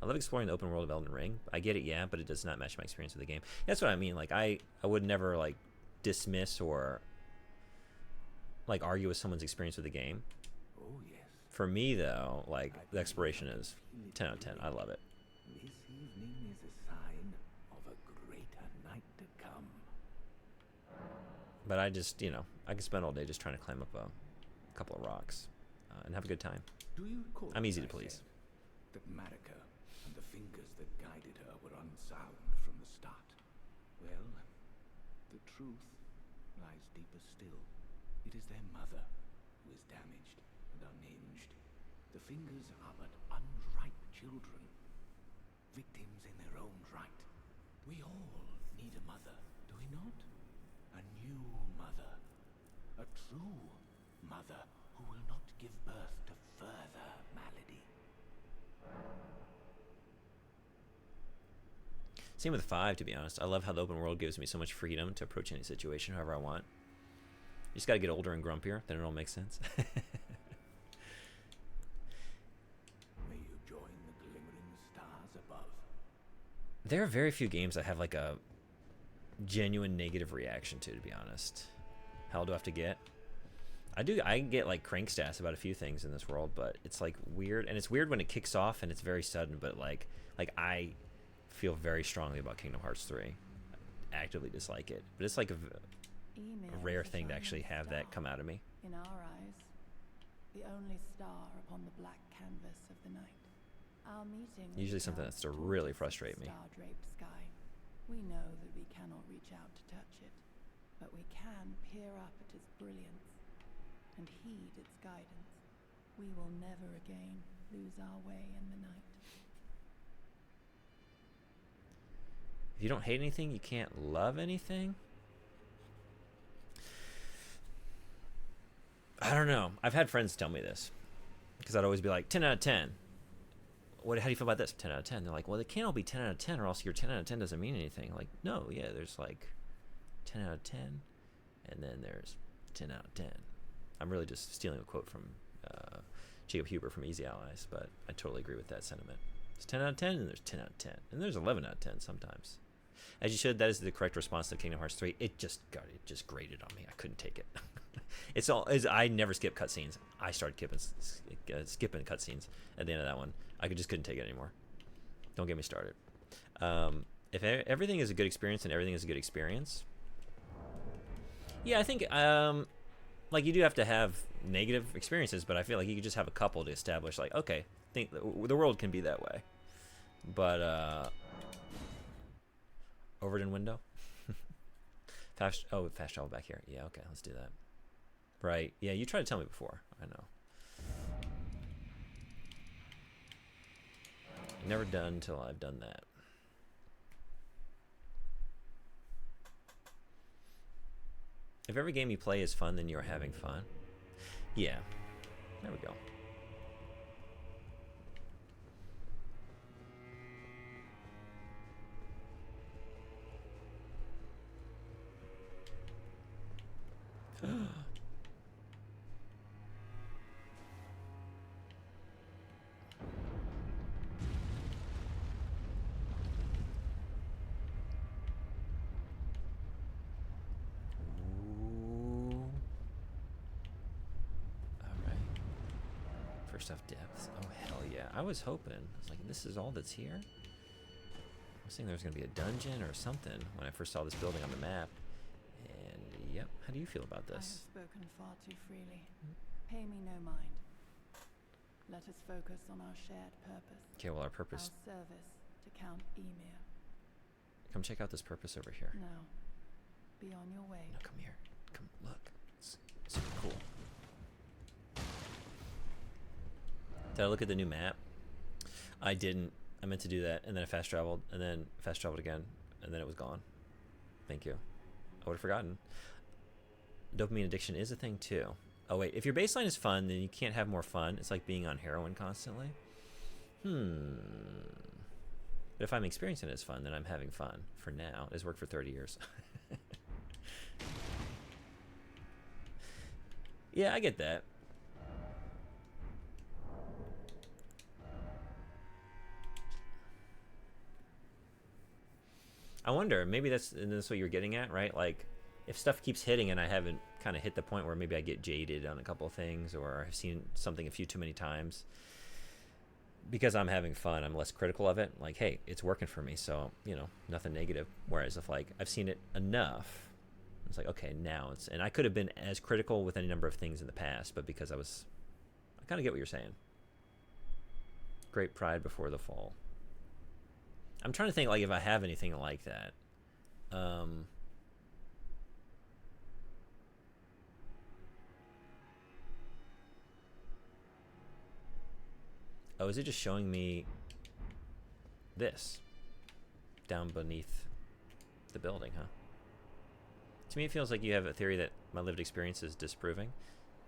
[SPEAKER 1] I love exploring the open world of Elden Ring. I get it, yeah, but it does not match my experience with the game. That's what I mean. Like, I would never, like, dismiss or, like, argue with someone's experience with the game.
[SPEAKER 2] Oh, yes.
[SPEAKER 1] For me, though, like, the exploration is 10 out of 10. I love it.
[SPEAKER 2] This evening is a sign of a greater night to come.
[SPEAKER 1] But I just, you know, I can spend all day just trying to climb up a couple of rocks and have a good time.
[SPEAKER 2] Do you recall
[SPEAKER 1] I'm easy to
[SPEAKER 2] what I
[SPEAKER 1] please.
[SPEAKER 2] said? That Marika and the fingers that guided her were unsound from the start. Well, the truth lies deeper still. It is their mother who is damaged and unhinged. The fingers are but unripe children, victims in their own right. We all need a mother, do we not? A new mother, a true mother who will not give birth to further malady.
[SPEAKER 1] Same with 5, to be honest. I love how the open world gives me so much freedom to approach any situation however I want. You just got to get older and grumpier, then it all makes sense.
[SPEAKER 2] May you join the glimmering stars above.
[SPEAKER 1] There are very few games I have like a genuine negative reaction to be honest. How old do I have to get? I can get like crank stats about a few things in this world, but it's like weird, and it's weird when it kicks off and it's very sudden, but like I feel very strongly about Kingdom Hearts 3. I actively dislike it, but it's like a rare thing to actually have that come out of me.
[SPEAKER 3] In our eyes, the only star upon the black canvas of the night. Our meeting
[SPEAKER 1] Usually something that's to really frustrate me.
[SPEAKER 3] Star-draped sky. We know that we cannot reach out to touch it, but we can peer up at its brilliance and heed its guidance. We will never again lose our way in the night.
[SPEAKER 1] If you don't hate anything, you can't love anything? I don't know. I've had friends tell me this, because I'd always be like, 10 out of 10. How do you feel about this? 10 out of 10. They're like, well, it can't all be 10 out of 10, or else your 10 out of 10 doesn't mean anything. Like, no, yeah, there's like 10 out of 10, and then there's 10 out of 10. I'm really just stealing a quote from Jacob Huber from Easy Allies, but I totally agree with that sentiment. There's 10 out of 10, and there's 10 out of 10, and there's 11 out of 10 sometimes. As you should. That is the correct response to Kingdom Hearts 3. It just grated on me. I couldn't take it. I never skip cutscenes. I started skipping cutscenes at the end of that one. I just couldn't take it anymore. Don't get me started. If everything is a good experience, and everything is a good experience, yeah, I think like you do have to have negative experiences, but I feel like you could just have a couple to establish, like, okay, think the world can be that way. But Overton window. fast travel back here. Yeah, okay, let's do that. Right. Yeah, you tried to tell me before. I know. Never done until I've done that. If every game you play is fun, then you're having fun. Yeah. There we go. Stuff depth. Oh hell yeah! I was hoping. I was like, this is all that's here. I was thinking there was gonna be a dungeon or something when I first saw this building on the map. And yep. How do you feel about this?
[SPEAKER 3] I have spoken far too freely. Pay me no mind. Let us focus on our shared purpose.
[SPEAKER 1] Okay. Well, our purpose.
[SPEAKER 3] Our service to Count Emir.
[SPEAKER 1] Come check out this purpose over here.
[SPEAKER 3] Now, be on your way.
[SPEAKER 1] No, come here. Come look. It's super cool. Did I look at the new map? I didn't. I meant to do that, and then I fast traveled, and then fast traveled again, and then it was gone. Thank you. I would have forgotten. Dopamine addiction is a thing too. Oh wait, if your baseline is fun, then you can't have more fun. It's like being on heroin constantly. But if I'm experiencing it as fun, then I'm having fun. For now, it's worked for 30 years. Yeah, I get that. I wonder, maybe that's what you're getting at, right? Like, if stuff keeps hitting and I haven't kind of hit the point where maybe I get jaded on a couple of things, or I've seen something a few too many times, because I'm having fun, I'm less critical of it. Like, hey, it's working for me, so, you know, nothing negative. Whereas if, like, I've seen it enough, it's like, okay, now it's... And I could have been as critical with any number of things in the past, but because I kind of get what you're saying. Great pride before the fall. I'm trying to think, like, if I have anything like that. Oh, is it just showing me this down beneath the building, huh? To me, it feels like you have a theory that my lived experience is disproving.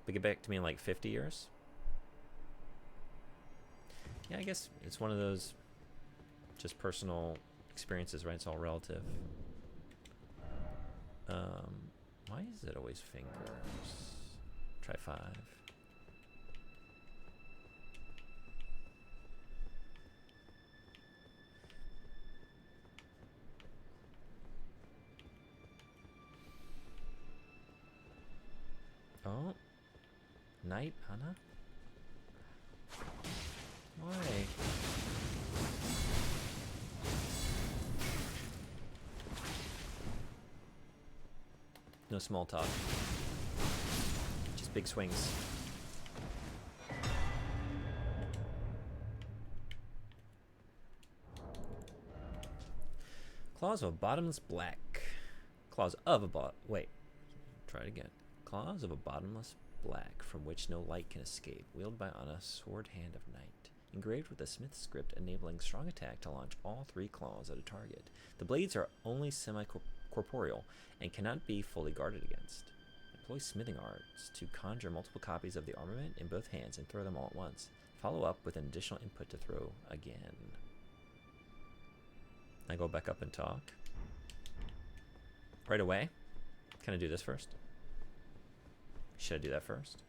[SPEAKER 1] But get back to me in, like, 50 years? Yeah, I guess it's one of those... just personal experiences, right? It's all relative. Why is it always fingers? Try 5. Oh. Night, Hannah? Why? No small talk. Just big swings. Claws of a bottomless black. Claws of a wait. Try it again. Claws of a bottomless black from which no light can escape. Wielded by Anna, sword hand of night. Engraved with a smith's script enabling strong attack to launch all 3 claws at a target. The blades are only semi-corporeal and cannot be fully guarded against. Employ smithing arts to conjure multiple copies of the armament in both hands and throw them all at once. Follow up with an additional input to throw again. I go back up and talk. Right away? Can I do this first? Should I do that first?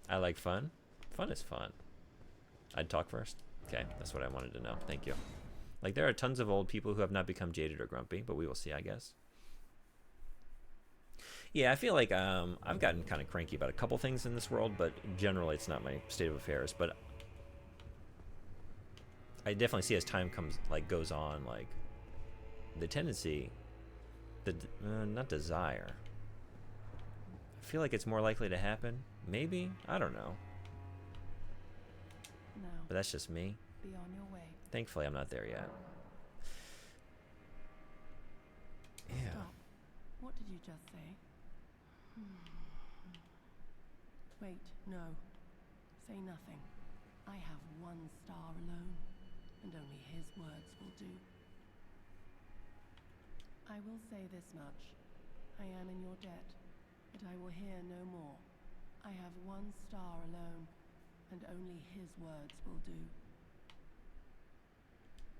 [SPEAKER 1] I like fun. Fun is fun. I'd talk first. Okay, that's what I wanted to know. Thank you. Like, there are tons of old people who have not become jaded or grumpy, but we will see, I guess. Yeah, I feel like I've gotten kind of cranky about a couple things in this world, but generally it's not my state of affairs. But I definitely see as time goes on, like, the tendency, not desire. I feel like it's more likely to happen. Maybe? I don't know.
[SPEAKER 3] Now,
[SPEAKER 1] But that's just me.
[SPEAKER 3] be on your way.
[SPEAKER 1] Thankfully, I'm not there yet. Yeah.
[SPEAKER 3] Stop. What did you just say? Wait, no. Say nothing. I have one star alone, and only his words will do. I will say this much. I am in your debt, but I will hear no more. I have one star alone, and only his words will do.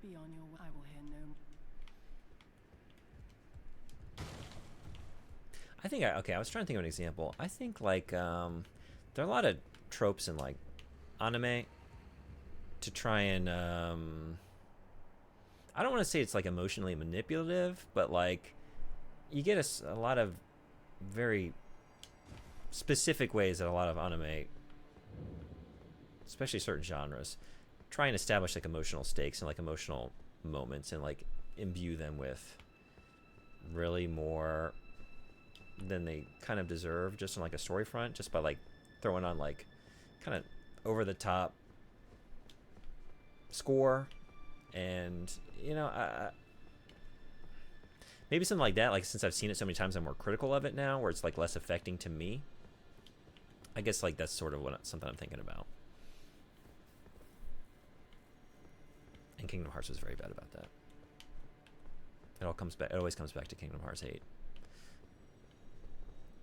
[SPEAKER 3] Be on your way. I will hear no more.
[SPEAKER 1] I think okay, I was trying to think of an example. I think like there are a lot of tropes in like anime to try and I don't want to say it's like emotionally manipulative, but like you get a lot of very specific ways that a lot of anime, especially certain genres, try and establish like emotional stakes and like emotional moments and like imbue them with really more than they kind of deserve just on like a story front, just by like throwing on like kind of over the top score. And you know, maybe something like that, like since I've seen it so many times I'm more critical of it now, where it's like less affecting to me. I guess like that's sort of something I'm thinking about. And Kingdom Hearts was very bad about that. It always comes back to Kingdom Hearts 8.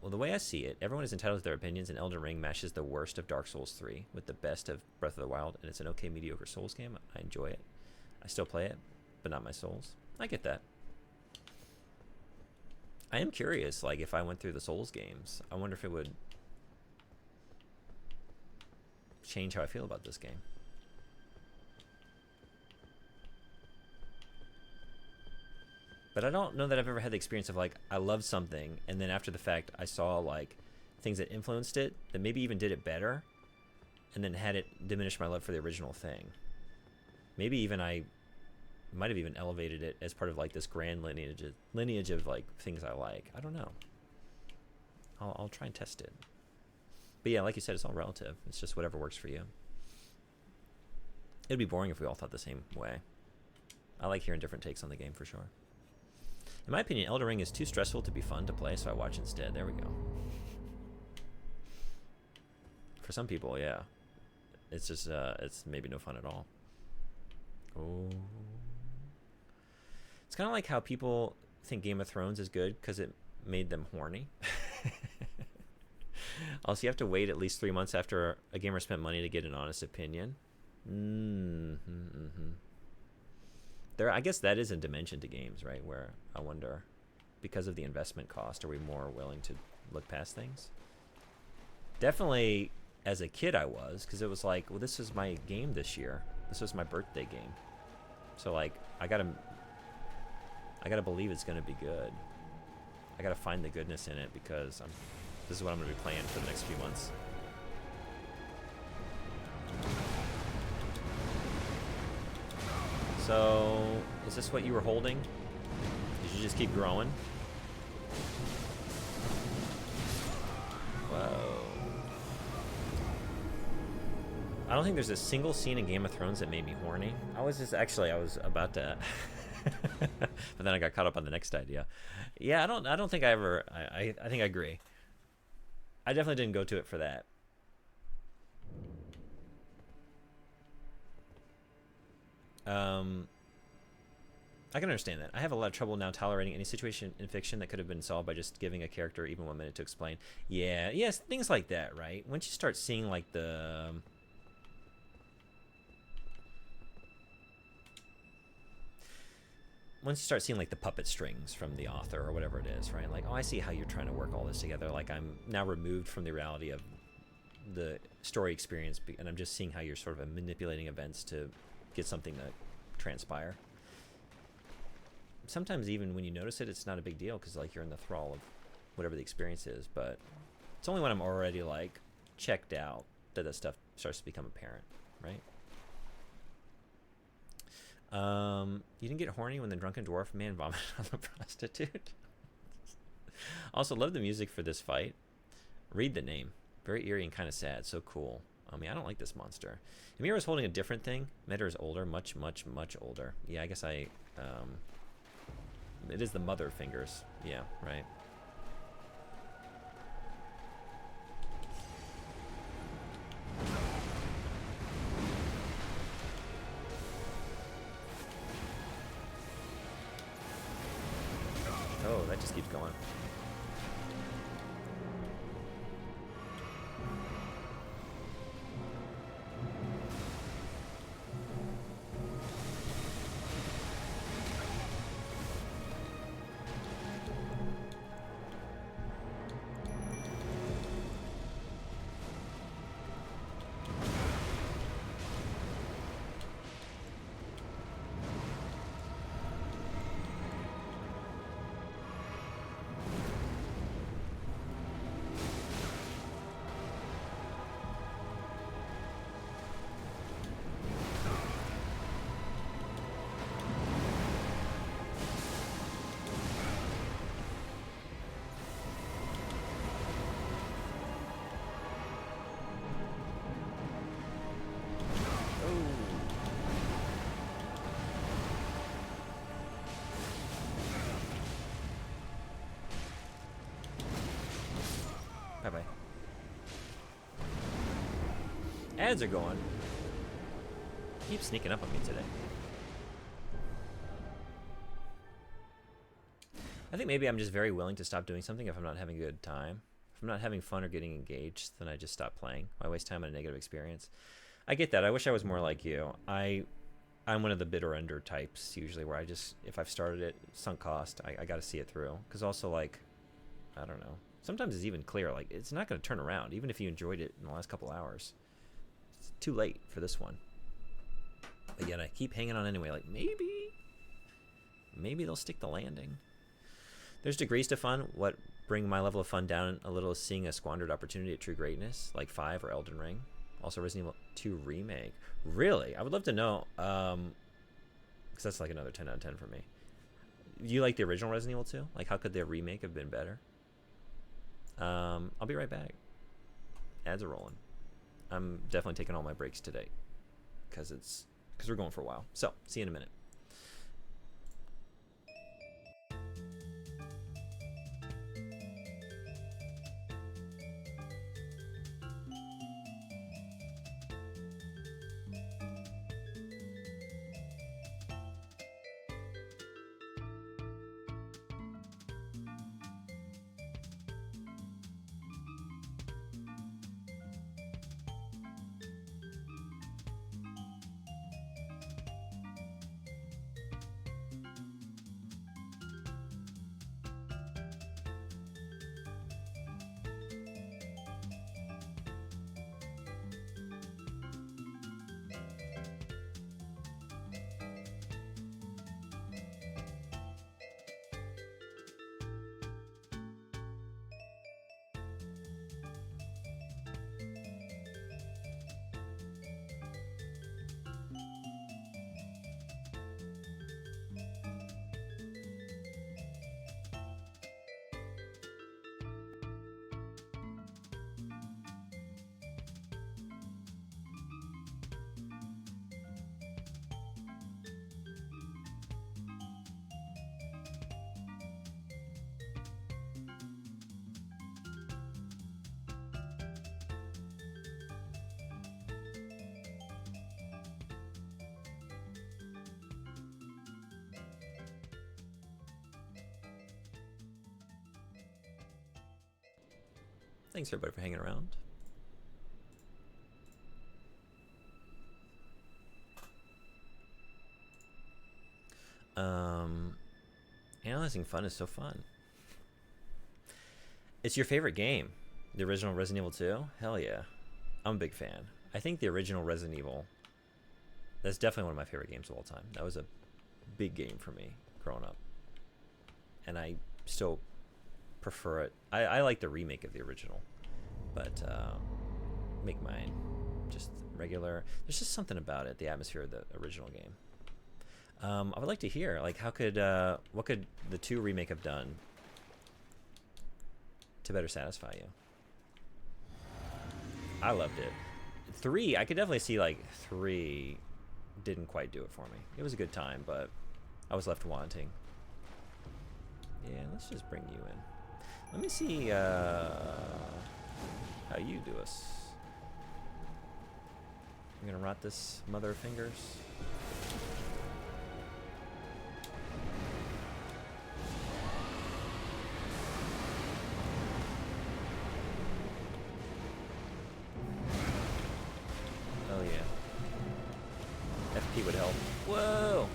[SPEAKER 1] Well, the way I see it, everyone is entitled to their opinions, and Elden Ring mashes the worst of Dark Souls 3 with the best of Breath of the Wild, and it's an okay, mediocre Souls game. I enjoy it. I still play it, but not my Souls. I get that. I am curious, like, if I went through the Souls games, I wonder if it would change how I feel about this game. But I don't know that I've ever had the experience of like I loved something and then after the fact I saw like things that influenced it that maybe even did it better and then had it diminish my love for the original thing. Maybe even I might have even elevated it as part of like this grand lineage of like things I like. I don't know. I'll try and test it. But yeah, like you said, it's all relative. It's just whatever works for you. It'd be boring if we all thought the same way. I like hearing different takes on the game for sure. In my opinion, Elden Ring is too stressful to be fun to play, so I watch instead. There we go. For some people, yeah. It's just, it's maybe no fun at all. Oh. It's kind of like how people think Game of Thrones is good because it made them horny. Also, you have to wait at least 3 months after a gamer spent money to get an honest opinion. There, I guess that is a dimension to games, right? Where I wonder, because of the investment cost, are we more willing to look past things? Definitely, as a kid, I was, because it was like, well, this is my game this year. This was my birthday game, so like, I gotta believe it's gonna be good. I gotta find the goodness in it because this is what I'm gonna be playing for the next few months. So, is this what you were holding? Did you just keep growing? Whoa. I don't think there's a single scene in Game of Thrones that made me horny. I was about to but then I got caught up on the next idea. Yeah, I don't think I ever I think I agree. I definitely didn't go to it for that. I can understand that. I have a lot of trouble now tolerating any situation in fiction that could have been solved by just giving a character even 1 minute to explain. Yeah, yes, things like that, right? Once you start seeing like the once you start seeing like the puppet strings from the author or whatever it is, right? Like, oh, I see how you're trying to work all this together. Like, I'm now removed from the reality of the story experience, and I'm just seeing how you're sort of manipulating events to get something to transpire. Sometimes even when you notice it, it's not a big deal because like you're in the thrall of whatever the experience is. But it's only when I'm already like checked out that that stuff starts to become apparent, right? You didn't get horny when the drunken dwarf man vomited on the prostitute. Also, love the music for this fight. Read the name. Very eerie and kind of sad. So cool. I mean, I don't like this monster. Amir was holding a different thing. Metter is older. Much, much, much older. Yeah, I guess I... it is the mother fingers. Yeah, right. Oh, that just keeps going. Bye-bye. Ads are going. Keep sneaking up on me today. I think maybe I'm just very willing to stop doing something if I'm not having a good time. If I'm not having fun or getting engaged, then I just stop playing. I waste time on a negative experience. I get that. I wish I was more like you. I'm one of the bitter ender types usually, where I just, if I've started it, sunk cost, I got to see it through. Because also, like, I don't know. Sometimes it's even clear, like, it's not going to turn around, even if you enjoyed it in the last couple hours. It's too late for this one. But yet I keep hanging on anyway, like, maybe they'll stick the landing. There's degrees to fun. What bring my level of fun down a little is seeing a squandered opportunity at true greatness, like 5 or Elden Ring. Also Resident Evil 2 Remake. Really? I would love to know, because that's like another 10 out of 10 for me. You like the original Resident Evil 2? Like, how could the remake have been better? I'll be right back. Ads are rolling. I'm definitely taking all my breaks today because we're going for a while. So, see you in a minute. Thanks everybody for hanging around. Analyzing fun is so fun. It's your favorite game, the original Resident Evil 2? Hell yeah. I'm a big fan. I think the original Resident Evil, that's definitely one of my favorite games of all time. That was a big game for me growing up. And I still prefer it. I like the remake of the original, but make mine just regular. There's just something about it, the atmosphere of the original game. I would like to hear, like, what could the 2 remake have done to better satisfy you? I loved it. 3, I could definitely see, like, 3 didn't quite do it for me. It was a good time, but I was left wanting. Yeah, let's just bring you in. Let me see how you do us. I'm gonna rot this mother of fingers. Oh yeah. FP would help. Whoa!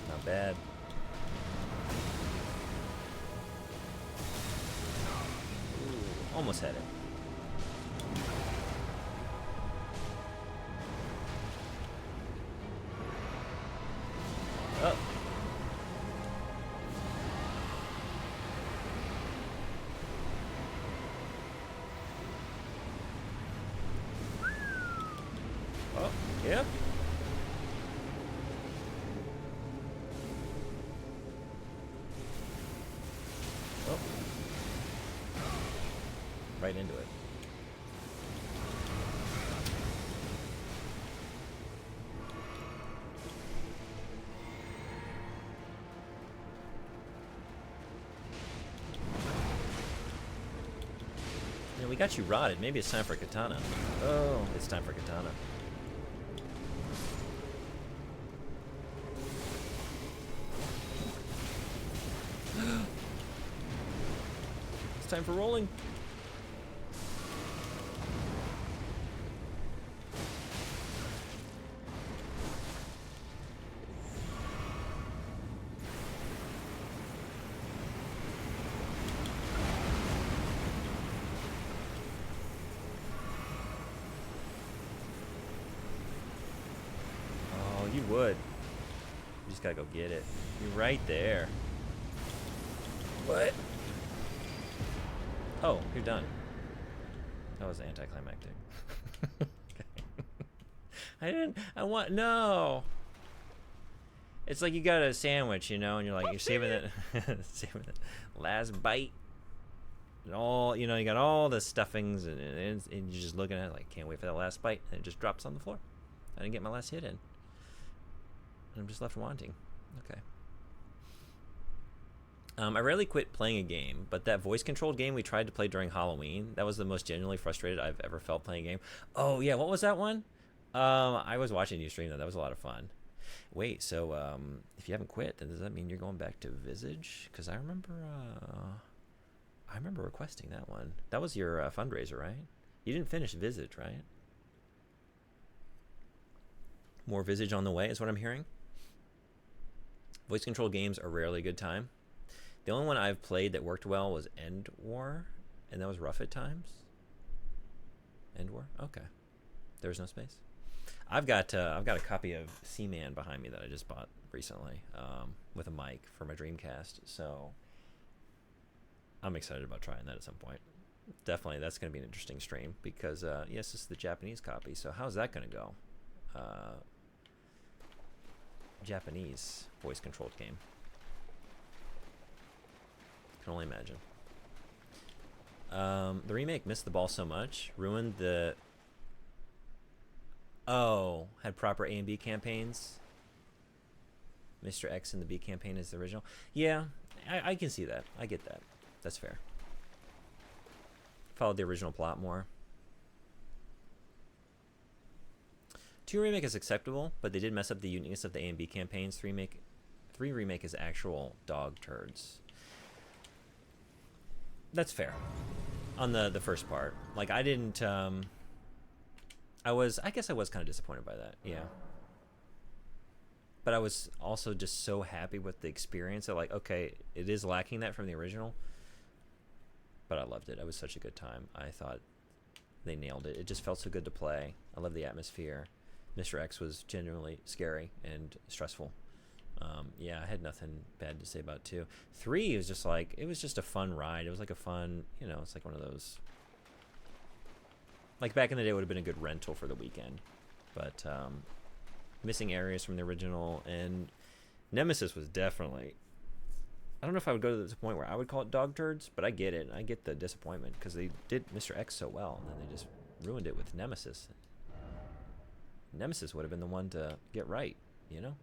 [SPEAKER 1] Not bad. Ooh, almost had it. Oh. Oh, yeah. Oh. Right into it. Yeah, we got you rotted. Maybe it's time for katana. Oh, it's time for katana. It's time for rolling. Oh, you would. You just gotta go get it. You're right there. What? Oh, you're done. That was anticlimactic. I want, no. It's like you got a sandwich, you know, and you're like, you're saving it, saving it last bite. And all, you know, you got all the stuffings and you're just looking at it like, can't wait for that last bite. And it just drops on the floor. I didn't get my last hit in. And I'm just left wanting. Okay. I rarely quit playing a game, but that voice-controlled game we tried to play during Halloween, that was the most genuinely frustrated I've ever felt playing a game. Oh, yeah, what was that one? I was watching you stream that. That was a lot of fun. Wait, so if you haven't quit, then does that mean you're going back to Visage? Because I remember requesting that one. That was your fundraiser, right? You didn't finish Visage, right? More Visage on the way is what I'm hearing. Voice-controlled games are rarely a good time. The only one I've played that worked well was End War, and that was rough at times. End War? Okay. There was no space. I've got a copy of Seaman behind me that I just bought recently with a mic for my Dreamcast, so I'm excited about trying that at some point. Definitely, that's going to be an interesting stream because, yes, this is the Japanese copy, so how's that going to go? Japanese voice-controlled game. Can only imagine. The remake missed the ball so much, ruined the... Oh, had proper A and B campaigns. Mr. X and the B campaign is the original. Yeah, I can see that. I get that. That's fair. Followed the original plot more. 2 remake is acceptable, but they did mess up the uniqueness of the A and B campaigns. 3 remake 3 remake is actual dog turds. That's fair. On the first part. Like, I didn't, I guess I was kind of disappointed by that, yeah. But I was also just so happy with the experience that, like, okay, it is lacking that from the original, but I loved it. It was such a good time. I thought they nailed it. It just felt so good to play. I love the atmosphere. Mr. X was genuinely scary and stressful. Yeah, I had nothing bad to say about 2. 3 was just like, it was just a fun ride. It was like a fun, you know, it's like one of those, like back in the day it would have been a good rental for the weekend. But missing areas from the original, and Nemesis was definitely, I don't know if I would go to the point where I would call it dog turds, but I get it. I get the disappointment because they did Mr. X so well, and then they just ruined it with Nemesis. Nemesis would have been the one to get right, you know?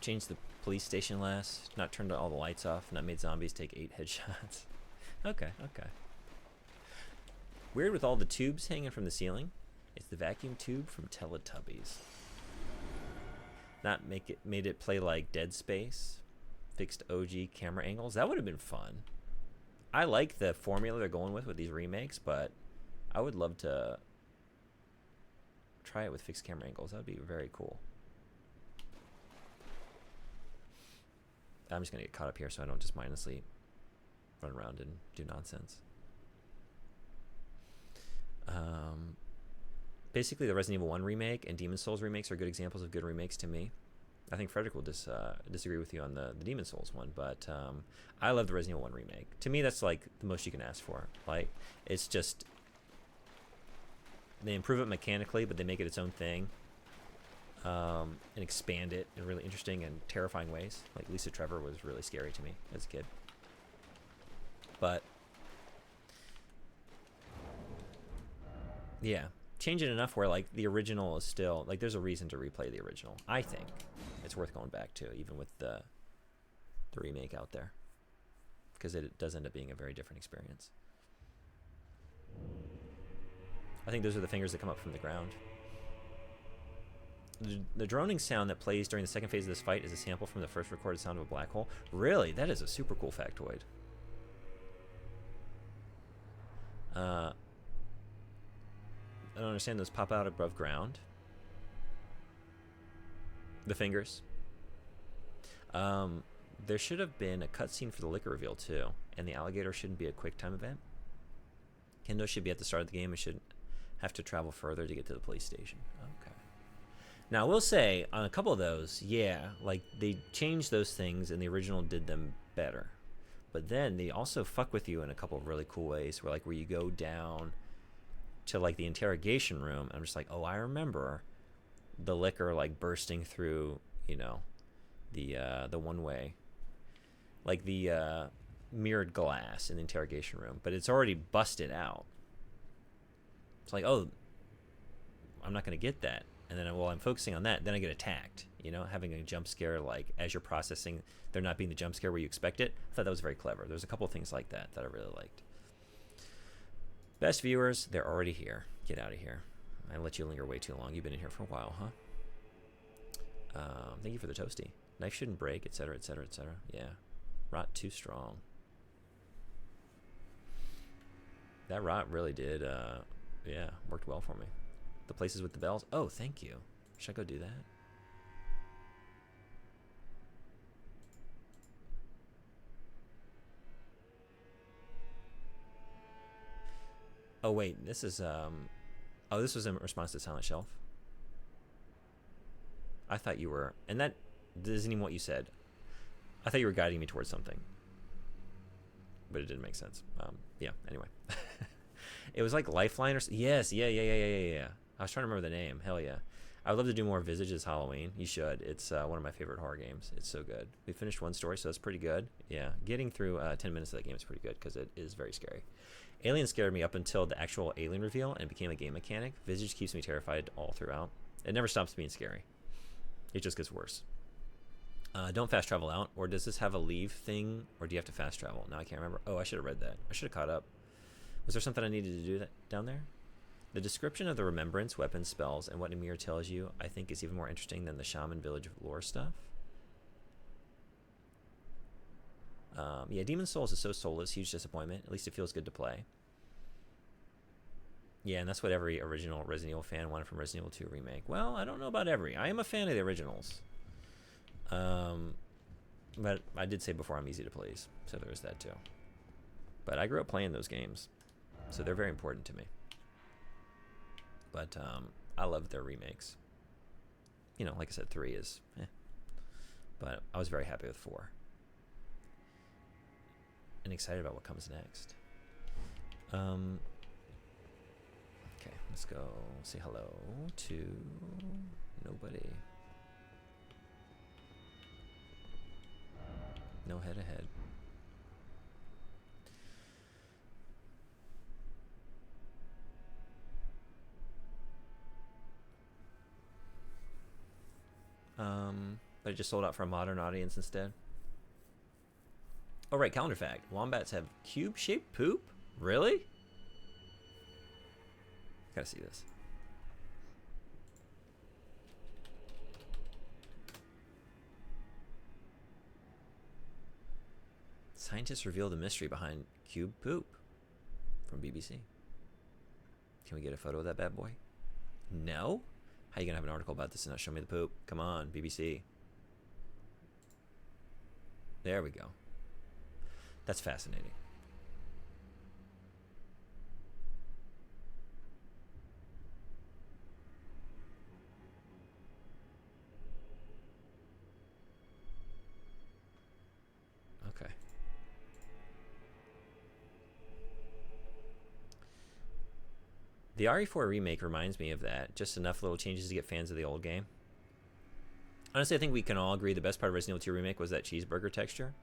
[SPEAKER 1] Changed the police station last, not turned all the lights off, not made zombies take 8 headshots. Okay. Weird with all the tubes hanging from the ceiling. It's the vacuum tube from Teletubbies. Not made it play like Dead Space. Fixed OG camera angles. That would have been fun. I like the formula they're going with these remakes, but I would love to try it with fixed camera angles. That would be very cool. I'm just going to get caught up here so I don't just mindlessly run around and do nonsense. Basically, the Resident Evil 1 remake and Demon Souls remakes are good examples of good remakes to me. I think Frederick will disagree with you on the Demon Souls one, but I love the Resident Evil 1 remake. To me, that's like the most you can ask for. Like, it's just, they improve it mechanically, but they make it its own thing. And expand it in really interesting and terrifying ways. Like Lisa Trevor was really scary to me as a kid. But yeah, change it enough where like the original is still like there's a reason to replay the original. I think it's worth going back to, even with the remake out there, because it does end up being a very different experience. I think those are the fingers that come up from the ground. The droning sound that plays during the second phase of this fight is a sample from the first recorded sound of a black hole. Really? That is a super cool factoid. I don't understand. Those pop out above ground. The fingers. There should have been a cutscene for the liquor reveal too, and the alligator shouldn't be a quick time event. Kendo should be at the start of the game and shouldn't have to travel further to get to the police station. Okay. Now, I will say, on a couple of those, yeah, like, they changed those things, and the original did them better. But then they also fuck with you in a couple of really cool ways, where you go down to, like, the interrogation room, and I'm just like, oh, I remember the liquor, like, bursting through, you know, the one-way. Like, the mirrored glass in the interrogation room, but it's already busted out. It's like, oh, I'm not going to get that. And then while I'm focusing on that, then I get attacked, you know, having a jump scare, like, as you're processing, there not being the jump scare where you expect it. I thought that was very clever. There's a couple of things like that I really liked. Best viewers, they're already here. Get out of here. I let you linger way too long. You've been in here for a while, huh? Thank you for the toasty. Knife shouldn't break, etc., etc., etc. Yeah. Rot too strong. That rot really did, yeah, worked well for me. The places with the bells. Oh, thank you. Should I go do that? Oh, wait. This is, oh, this was in response to Silent Shelf. I thought you were, and that isn't even what you said. I thought you were guiding me towards something. But it didn't make sense. Yeah, anyway. It was like Lifeline or something. Yes, yeah. I was trying to remember the name. Hell yeah. I would love to do more Visage this Halloween. You should. It's one of my favorite horror games. It's so good. We finished one story, so that's pretty good. Yeah, getting through 10 minutes of that game is pretty good because it is very scary. Alien scared me up until the actual alien reveal and became a game mechanic. Visage keeps me terrified all throughout. It never stops being scary. It just gets worse. Don't fast travel out, or does this have a leave thing, or do you have to fast travel? Now I can't remember. Oh, I should have read that. I should have caught up. Was there something I needed to do that down there? The description of the remembrance, weapons, spells, and what Ymir tells you, I think, is even more interesting than the shaman village lore stuff. Yeah, Demon's Souls is so soulless, huge disappointment. At least it feels good to play. Yeah, and that's what every original Resident Evil fan wanted from Resident Evil 2 Remake. Well, I don't know about every. I am a fan of the originals. But I did say before I'm easy to please, so there is that too. But I grew up playing those games, so they're very important to me. But I love their remakes. You know, like I said, 3 is but I was very happy with 4. And excited about what comes next. Okay, let's go say hello to nobody. No head ahead. But it just sold out for a modern audience instead. Oh, right, calendar fact. Wombats have cube-shaped poop? Really? Gotta see this. Scientists reveal the mystery behind cube poop from BBC. Can we get a photo of that bad boy? No? How you gonna have an article about this and not show me the poop? Come on, BBC. There we go. That's fascinating. Okay. The RE4 remake reminds me of that. Just enough little changes to get fans of the old game. Honestly, I think we can all agree the best part of Resident Evil 2 Remake was that cheeseburger texture.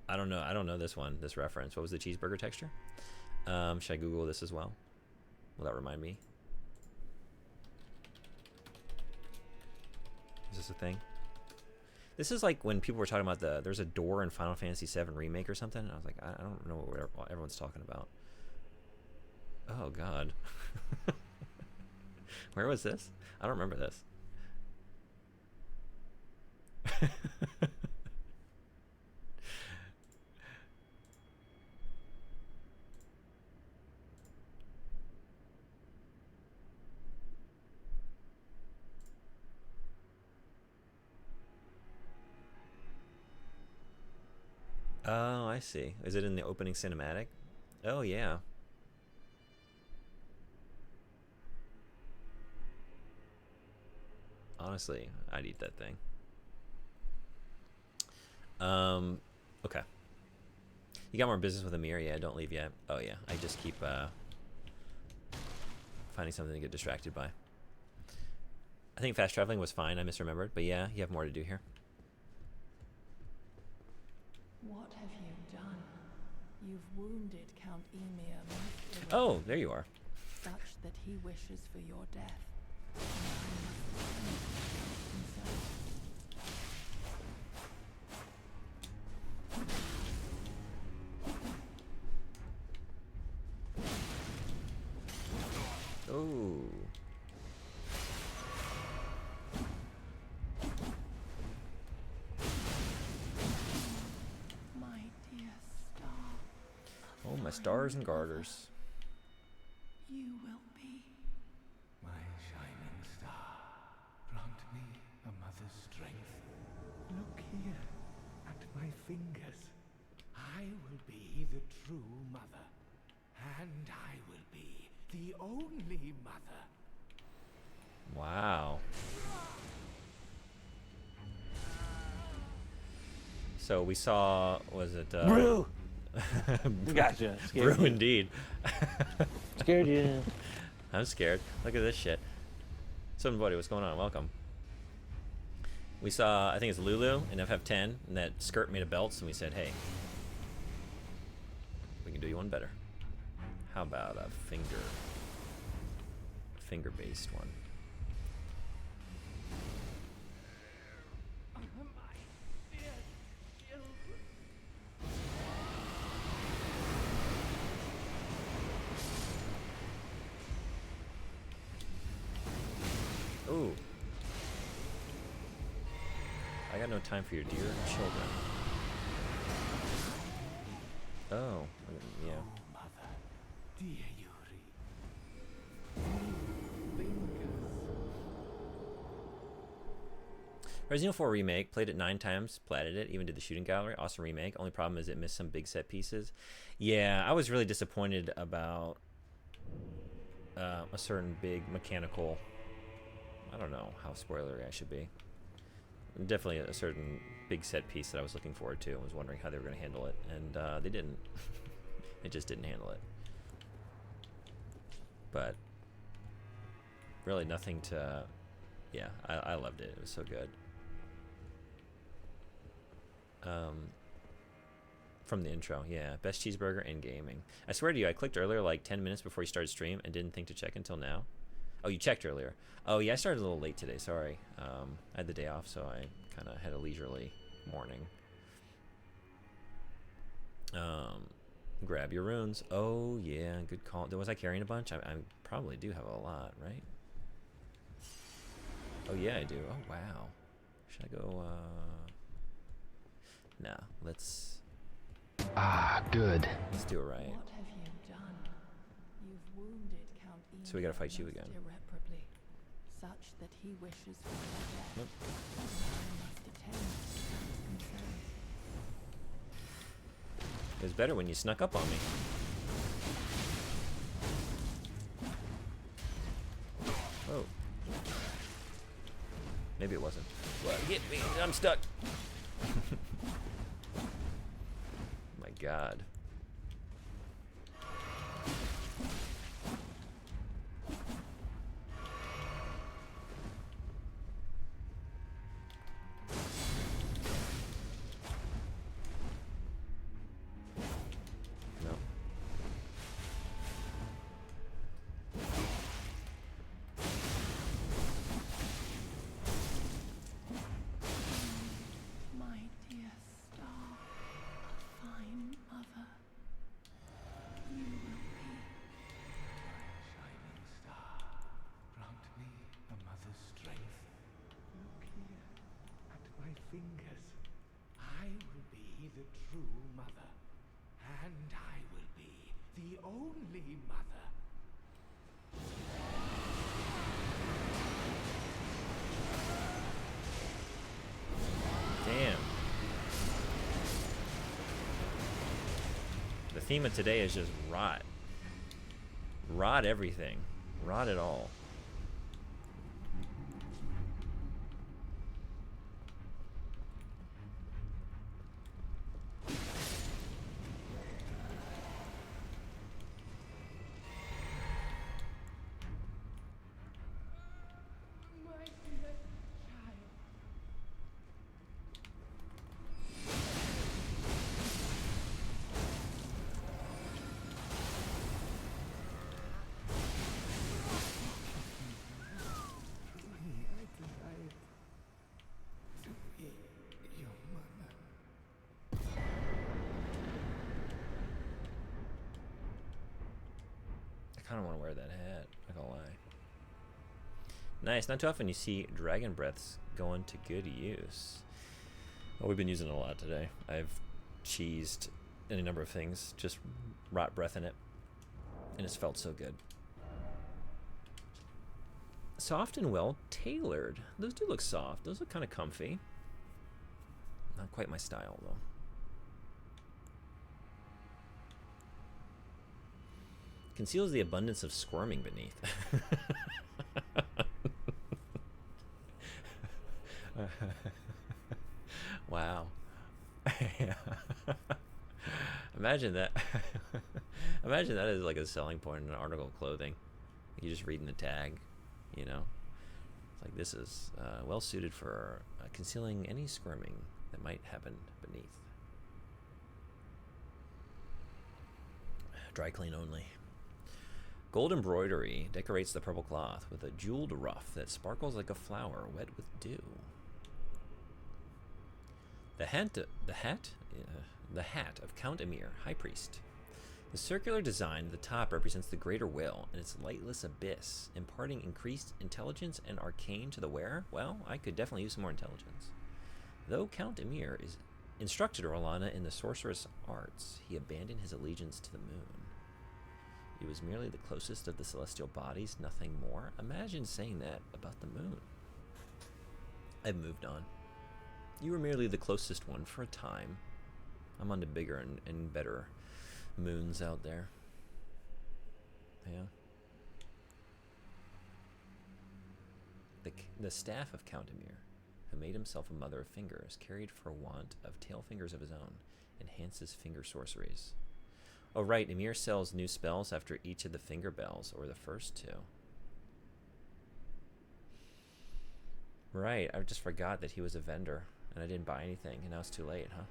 [SPEAKER 1] I don't know this one, this reference. What was the cheeseburger texture? Should I Google this as well? Will that remind me? Is this a thing? This is like when people were talking about there's a door in Final Fantasy VII Remake or something. And I was like, I don't know what everyone's talking about. Oh, God. Where was this? I don't remember this. Oh, I see. Is it in the opening cinematic? Oh, yeah. Honestly, I'd eat that thing. Okay. You got more business with Amir? Yeah, don't leave yet. Oh, yeah. I just keep finding something to get distracted by. I think fast traveling was fine. I misremembered. But yeah, you have more to do here.
[SPEAKER 3] What have you done? You've wounded Count Ymir most irreparably,
[SPEAKER 1] Oh, there you are.
[SPEAKER 3] such that he wishes for your death. And I must punish himself.
[SPEAKER 1] Oh.
[SPEAKER 3] My dear star.
[SPEAKER 1] Oh, my stars and garters.
[SPEAKER 3] You will be.
[SPEAKER 2] My shining star, grant me a mother's strength. Look here at my fingers. I will be the true mother, and I will be the only mother.
[SPEAKER 1] Wow. So we saw, was it...
[SPEAKER 6] Brew! Gotcha. Scared
[SPEAKER 1] Brew
[SPEAKER 6] you.
[SPEAKER 1] indeed.
[SPEAKER 6] Scared you.
[SPEAKER 1] I'm scared. Look at this shit. Somebody, what's going on? Welcome. We saw, I think it's Lulu in FF10, and that skirt made of belts, and we said, hey, we can do you one better. How about a finger-based one? no time for your dear children. Oh, yeah.
[SPEAKER 2] Mother, dear Yuri.
[SPEAKER 1] Resident Evil 4 Remake, played it 9 times, platted it, even did the shooting gallery. Awesome remake. Only problem is it missed some big set pieces. Yeah, I was really disappointed about a certain big mechanical, I don't know how spoilery I should be. Definitely a certain big set piece that I was looking forward to and was wondering how they were going to handle it. And they didn't. It just didn't handle it. But really nothing to... Yeah, I loved it. It was so good. From the intro, yeah. Best cheeseburger in gaming. I swear to you, I clicked earlier like 10 minutes before you started stream and didn't think to check until now. Oh, you checked earlier. Oh, yeah, I started a little late today, sorry. I had the day off, so I kind of had a leisurely morning. Grab your runes. Oh, yeah, good call. Was I carrying a bunch? I probably do have a lot, right? Oh, yeah, I do. Oh, wow. Should I go, Nah, let's...
[SPEAKER 5] Ah, good.
[SPEAKER 1] Let's do it right.
[SPEAKER 3] What have you done? You've wounded Count Eno
[SPEAKER 1] So we gotta fight you
[SPEAKER 3] most
[SPEAKER 1] again.
[SPEAKER 3] irreparably, such that he wishes for your death.
[SPEAKER 1] Nope.
[SPEAKER 3] I must attend to his concerns.
[SPEAKER 1] It was better when you snuck up on me. Oh. Maybe it wasn't. Well, get me! I'm stuck! My God. No.
[SPEAKER 3] My dear star, a fine mother, you will be.
[SPEAKER 2] Shining star, grant me a mother's strength. Look here at my fingers. I will be the true mother, and I will be the only mother.
[SPEAKER 1] Damn. The theme of today is just rot. Rot everything. Rot it all.
[SPEAKER 3] My dear child.
[SPEAKER 2] I delight to be your mother.
[SPEAKER 1] I kind of want to wear that hat. Not gonna lie. Nice. Not too often you see dragon breaths going to good use. Oh, we've been using it a lot today. I've cheesed any number of things, just rot breath in it, and it's felt so good. Soft and well tailored. Those do look soft. Those look kind of comfy. Not quite my style though. Conceals the abundance of squirming beneath. Wow. Imagine that. Imagine that as like a selling point in an article of clothing. You're just reading the tag, you know. It's like this is well suited for concealing any squirming that might happen beneath. Dry clean only. Gold embroidery decorates the purple cloth with a jeweled ruff that sparkles like a flower wet with dew. The hat of Count Emir, High Priest. The circular design at the top represents the greater will and its lightless abyss, imparting increased intelligence and arcane to the wearer. Well, I could definitely use some more intelligence. Though Count Emir is instructed Orlana in the sorceress arts, he abandoned his allegiance to the moon. It was merely the closest of the celestial bodies, nothing more. Imagine saying that about the moon. I've moved on. You were merely the closest one for a time. I'm on to bigger and better moons out there. Yeah. The staff of Count Emir, who made himself a mother of fingers, carried for want of tail fingers of his own, enhances finger sorceries. Oh right, Emir sells new spells after each of the finger bells, or the first two. Right, I just forgot that he was a vendor, and I didn't buy anything, and now it's too late, huh?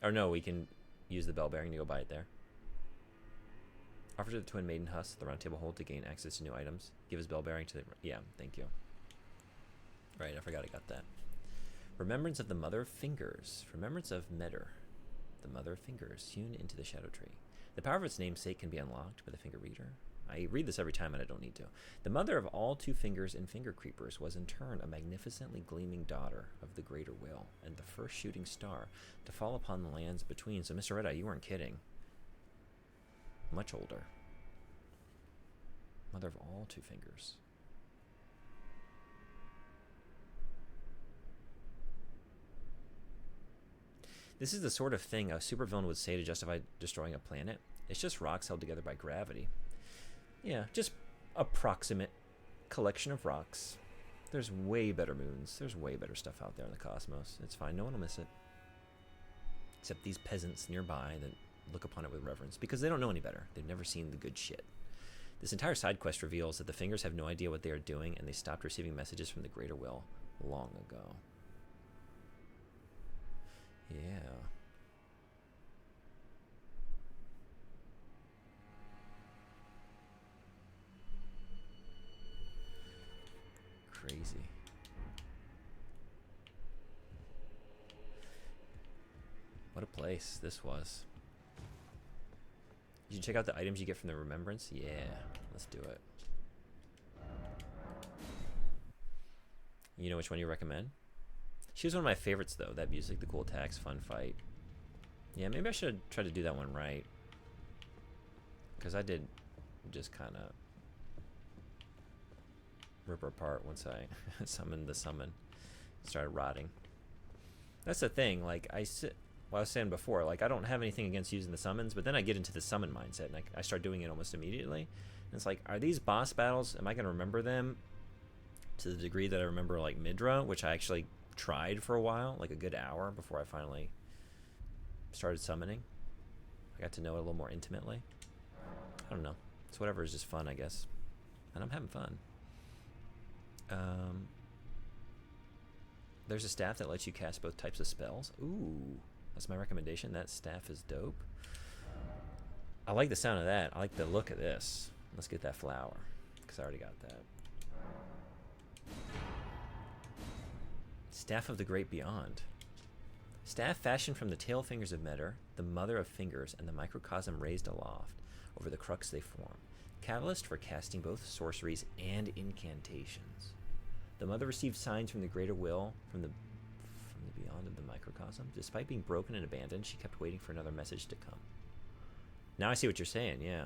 [SPEAKER 1] Or no, we can use the bell bearing to go buy it there. Offer to the Twin Maiden Husk the round table hold to gain access to new items. Give his bell bearing to the... Yeah, thank you. Right, I forgot I got that. Remembrance of the Mother of Fingers. Remembrance of Medr, the Mother of Fingers, hewn into the Shadow Tree. The power of its namesake can be unlocked with a finger reader. I read this every time and I don't need to. The mother of all two fingers and finger creepers was in turn a magnificently gleaming daughter of the Greater Will, and the first shooting star to fall upon the lands between. So, Mr. Red-Eye, you weren't kidding. Much older. Mother of all two fingers. This is the sort of thing a supervillain would say to justify destroying a planet. It's just rocks held together by gravity. Yeah, just approximate collection of rocks. There's way better moons. There's way better stuff out there in the cosmos. It's fine. No one will miss it. Except these peasants nearby that look upon it with reverence, because they don't know any better. They've never seen the good shit. This entire side quest reveals that the fingers have no idea what they are doing, and they stopped receiving messages from the Greater Will long ago. Yeah. Crazy. What a place this was. You should check out the items you get from the remembrance. Yeah, let's do it. You know which one you recommend? She was one of my favorites, though. That music, the cool attacks, fun fight. Yeah, maybe I should try to do that one right. Because I did just kind of rip her apart once I summoned the summon. Started rotting. That's the thing, like, well, I was saying before, like, I don't have anything against using the summons, but then I get into the summon mindset, and I start doing it almost immediately. And it's like, are these boss battles, am I going to remember them to the degree that I remember, like, Midra, which I actually tried for a while, like a good hour before I finally started summoning. I got to know it a little more intimately. I don't know. It's whatever is just fun, I guess. And I'm having fun. There's a staff that lets you cast both types of spells. Ooh, that's my recommendation. That staff is dope. I like the sound of that. I like the look of this. Let's get that flower, because I already got that. Staff of the Great Beyond. Staff fashioned from the tail fingers of Medr, the Mother of Fingers, and the microcosm raised aloft over the crux they form. Catalyst for casting both sorceries and incantations. The Mother received signs from the Greater Will, from the beyond of the microcosm. Despite being broken and abandoned, she kept waiting for another message to come. Now I see what you're saying, yeah.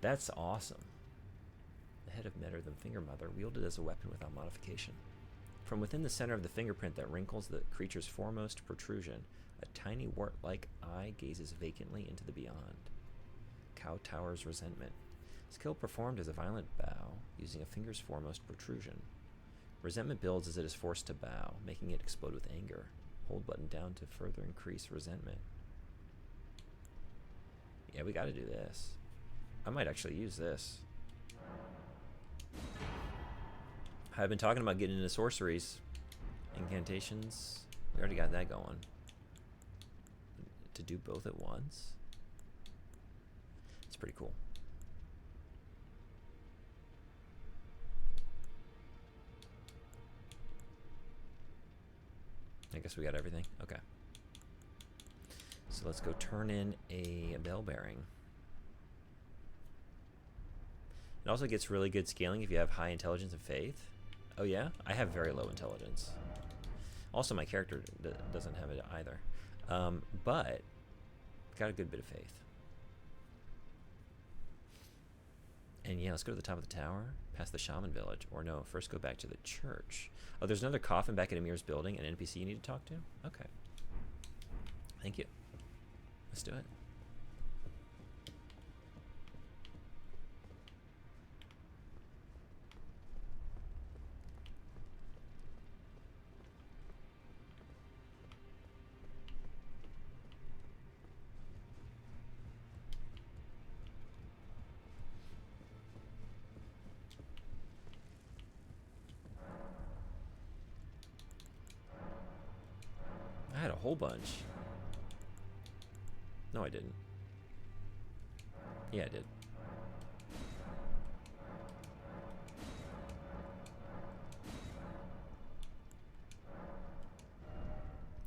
[SPEAKER 1] That's awesome. The head of Medr, the Finger Mother, wielded as a weapon without modification. From within the center of the fingerprint that wrinkles the creature's foremost protrusion, a tiny wart-like eye gazes vacantly into the beyond. Kowtower's resentment. Skill performed as a violent bow, using a finger's foremost protrusion. Resentment builds as it is forced to bow, making it explode with anger. Hold button down to further increase resentment. Yeah, we gotta do this. I might actually use this. I've been talking about getting into sorceries. Incantations. We already got that going. To do both at once? It's pretty cool. I guess we got everything. Okay. So let's go turn in a bell bearing. It also gets really good scaling if you have high intelligence and faith. Oh yeah? I have very low intelligence. Also, my character doesn't have it either. But got a good bit of faith. And yeah, let's go to the top of the tower, past the shaman village. Or no, first go back to the church. Oh, there's another coffin back at Amir's building, an NPC you need to talk to? Okay. Thank you. Let's do it. I had a whole bunch. No, I didn't. Yeah, I did.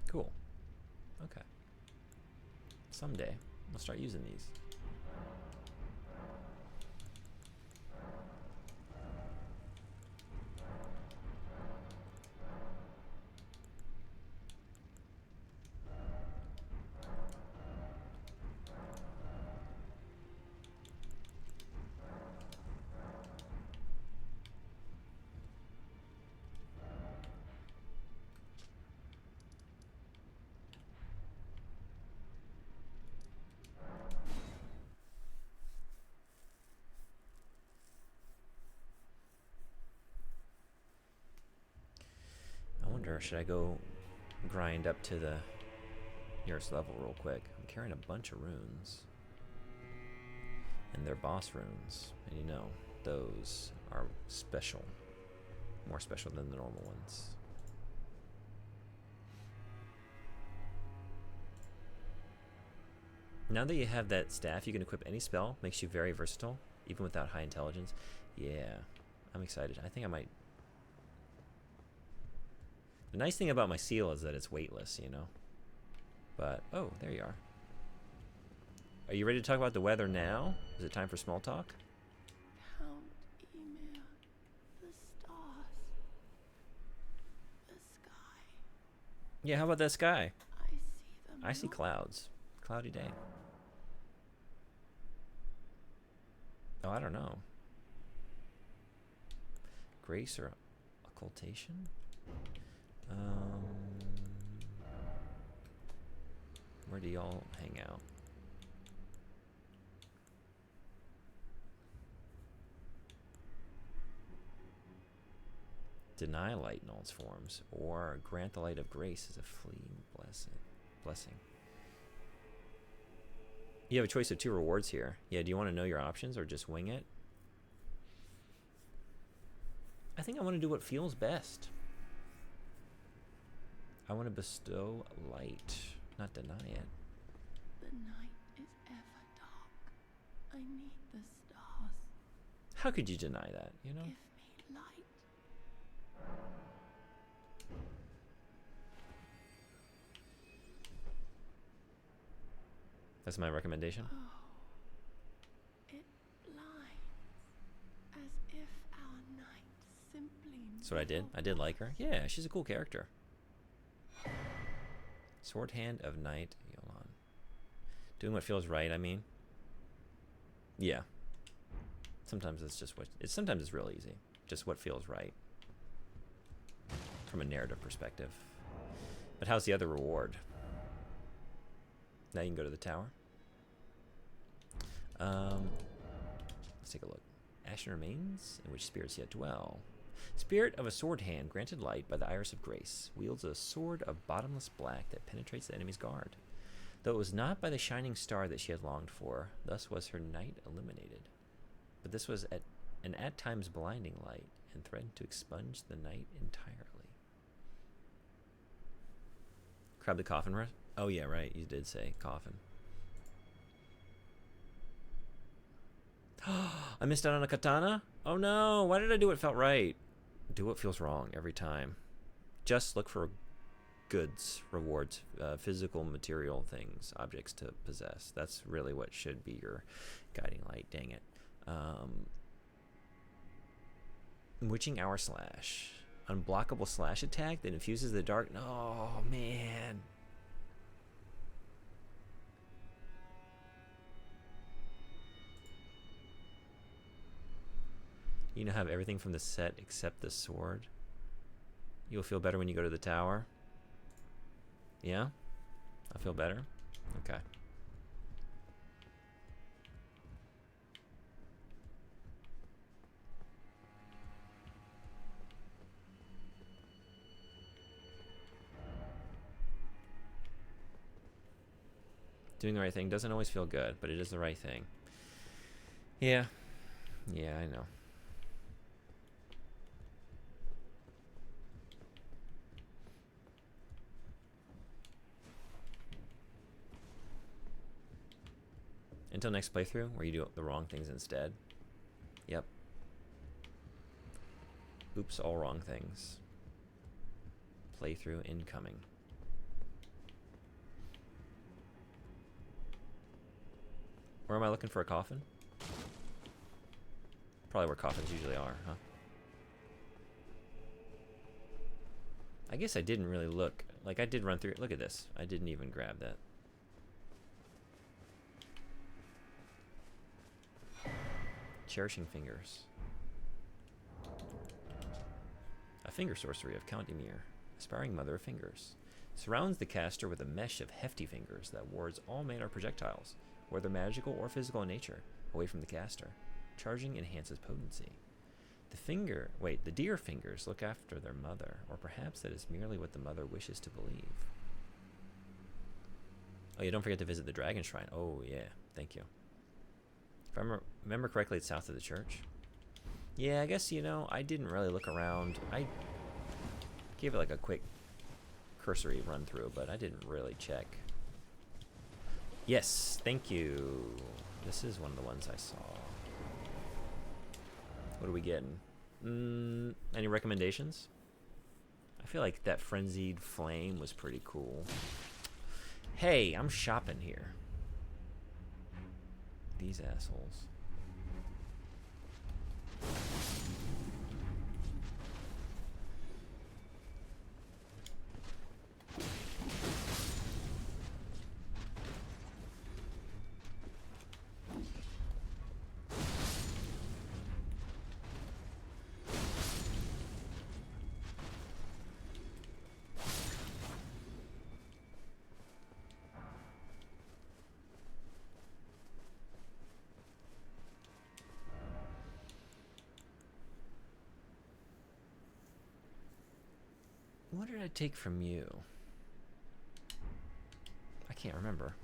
[SPEAKER 1] Cool. Okay. Someday, I'll start using these. Or should I go grind up to the nearest level real quick? I'm carrying a bunch of runes. And they're boss runes. And you know, those are special. More special than the normal ones. Now that you have that staff, you can equip any spell. Makes you very versatile, even without high intelligence. Yeah, I'm excited. I think I might... The nice thing about my seal is that it's weightless, you know. But, oh, there you are. Are you ready to talk about the weather now? Is it time for small talk?
[SPEAKER 3] Count Emir, the stars, the sky.
[SPEAKER 1] Yeah, how about that sky?
[SPEAKER 3] I see them.
[SPEAKER 1] I see
[SPEAKER 3] not.
[SPEAKER 1] clouds. Cloudy day. Oh, I don't know. Grace or occultation? Where do y'all hang out? Deny light in all its forms, or grant the light of grace as a fleeting blessing. You have a choice of 2 rewards here. Yeah, do you want to know your options or just wing it? I think I want to do what feels best. I want to bestow light, not deny it.
[SPEAKER 3] The night is ever dark. I need the stars.
[SPEAKER 1] How could you deny that, you know?
[SPEAKER 3] Give me light.
[SPEAKER 1] That's my recommendation.
[SPEAKER 3] Oh, it blinds, as if our night simply.
[SPEAKER 1] That's what I did. I did like her. Yeah, she's a cool character. Sword Hand of Night, Yolan. Doing what feels right, I mean. Yeah. Sometimes it's just what... sometimes it's real easy. Just what feels right. From a narrative perspective. But how's the other reward? Now you can go to the tower. Let's take a look. Ashen remains, in which spirits yet dwell. Spirit of a sword hand, granted light by the iris of grace, wields a sword of bottomless black that penetrates the enemy's guard. Though it was not by the shining star that she had longed for, thus was her night illuminated. But this was an at times blinding light, and threatened to expunge the night entirely. Grab the coffin rest? Oh yeah, right, you did say coffin. I missed out on a katana? Oh no, why did I do what felt right? Do what feels wrong every time. Just look for goods, rewards, physical, material things, objects to possess. That's really what should be your guiding light. Dang it. Witching Hour Slash. Unblockable slash attack that infuses the dark. Oh, man. You now have everything from the set except the sword. You'll feel better when you go to the tower. Yeah? I feel better? Okay. Doing the right thing doesn't always feel good, but it is the right thing. Yeah. Yeah, I know. Until next playthrough, where you do the wrong things instead. Yep. Oops, all wrong things. Playthrough incoming. Where am I looking for a coffin? Probably where coffins usually are, huh? I guess I didn't really look. Like, I did run through it. Look at this. I didn't even grab that. Cherishing Fingers. A finger sorcery of Count Emir, aspiring mother of fingers. Surrounds the caster with a mesh of hefty fingers that wards all manner of projectiles, whether magical or physical in nature, away from the caster. Charging enhances potency. The deer fingers look after their mother, or perhaps that is merely what the mother wishes to believe. Oh yeah, don't forget to visit the Dragon Shrine. Oh yeah, thank you. If I remember correctly, it's south of the church. Yeah, I guess, I didn't really look around. I gave it like a quick cursory run through, but I didn't really check. Yes, thank you. This is one of the ones I saw. What are we getting? Any recommendations? I feel like that Frenzied Flame was pretty cool. Hey, I'm shopping here. These assholes. What did I take from you? I can't remember.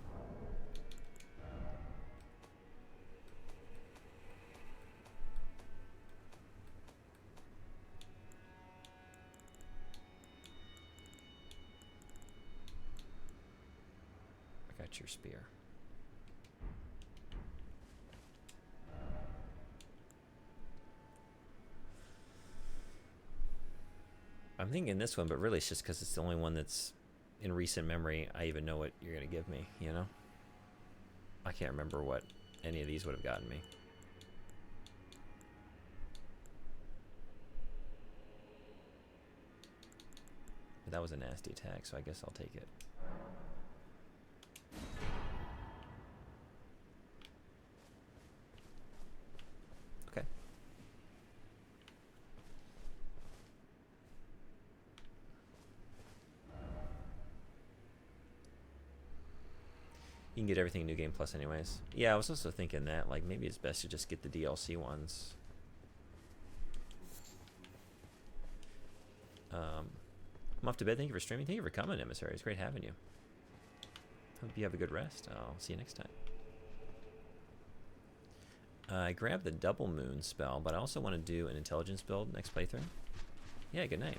[SPEAKER 1] I got your spear. I'm thinking this one, but really it's just because it's the only one that's in recent memory I even know what you're going to give me, I can't remember what any of these would have gotten me. But that was a nasty attack, so I guess I'll take it. Okay. You can get everything New Game Plus anyways. Yeah, I was also thinking that, like, maybe it's best to just get the DLC ones. I'm off to bed. Thank you for streaming. Thank you for coming, Emissary. It's great having you. Hope you have a good rest. I'll see you next time. I grabbed the Double Moon spell, but I also want to do an intelligence build next playthrough. Yeah, good night.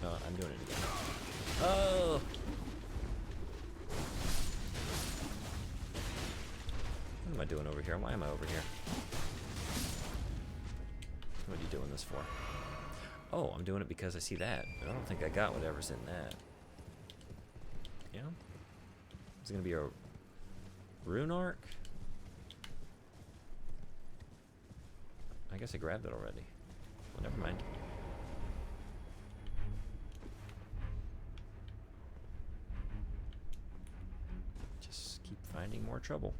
[SPEAKER 1] I'm doing it again. Oh! What am I doing over here? Why am I over here? What are you doing this for? Oh, I'm doing it because I see that. I don't think I got whatever's in that. Yeah? Is it going to be a rune arc? I guess I grabbed it already. Well, never mind. Just keep finding more trouble.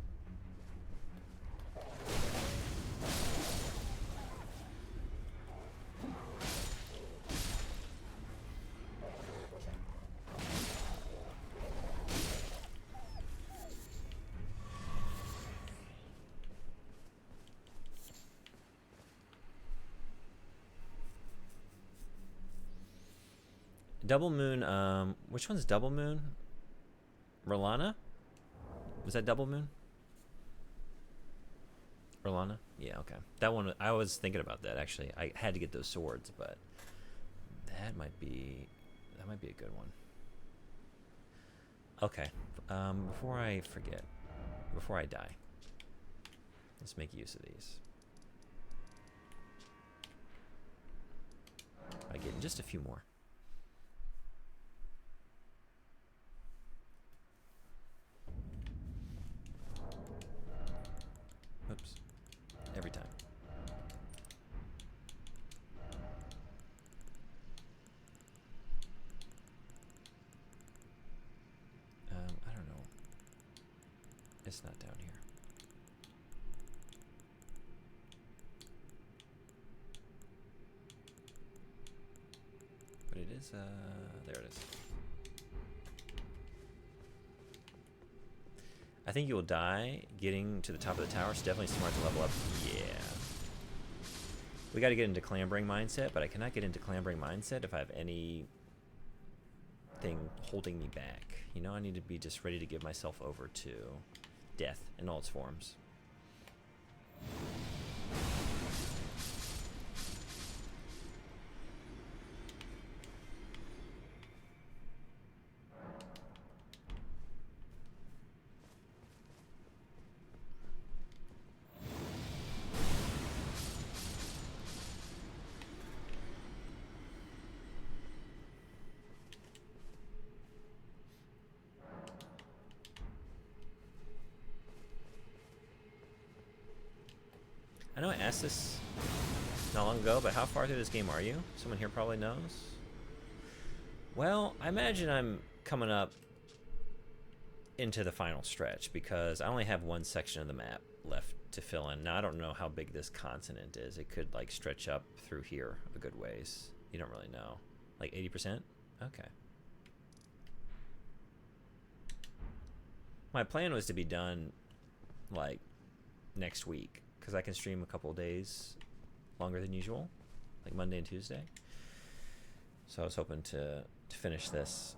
[SPEAKER 1] Double Moon, which one's Double Moon? Rolana? Was that Double Moon? Rolana? Yeah, okay. That one, I was thinking about that, actually. I had to get those swords, but that might be a good one. Okay, before I forget, before I die, let's make use of these. I get just a few more. Oops. Every time. I don't know. It's not down here. But it is, there it is. I think you'll die getting to the top of the tower. It's definitely smart to level up. Yeah. We got to get into clambering mindset, but I cannot get into clambering mindset if I have anything holding me back. You know, I need to be just ready to give myself over to death in all its forms. I know I asked this not long ago, but how far through this game are you? Someone here probably knows. Well, I imagine I'm coming up into the final stretch because I only have one section of the map left to fill in. Now, I don't know how big this continent is. It could, like, stretch up through here a good ways. You don't really know. Like 80%? Okay. My plan was to be done, like, next week, because I can stream a couple of days longer than usual, like Monday and Tuesday. So I was hoping to finish this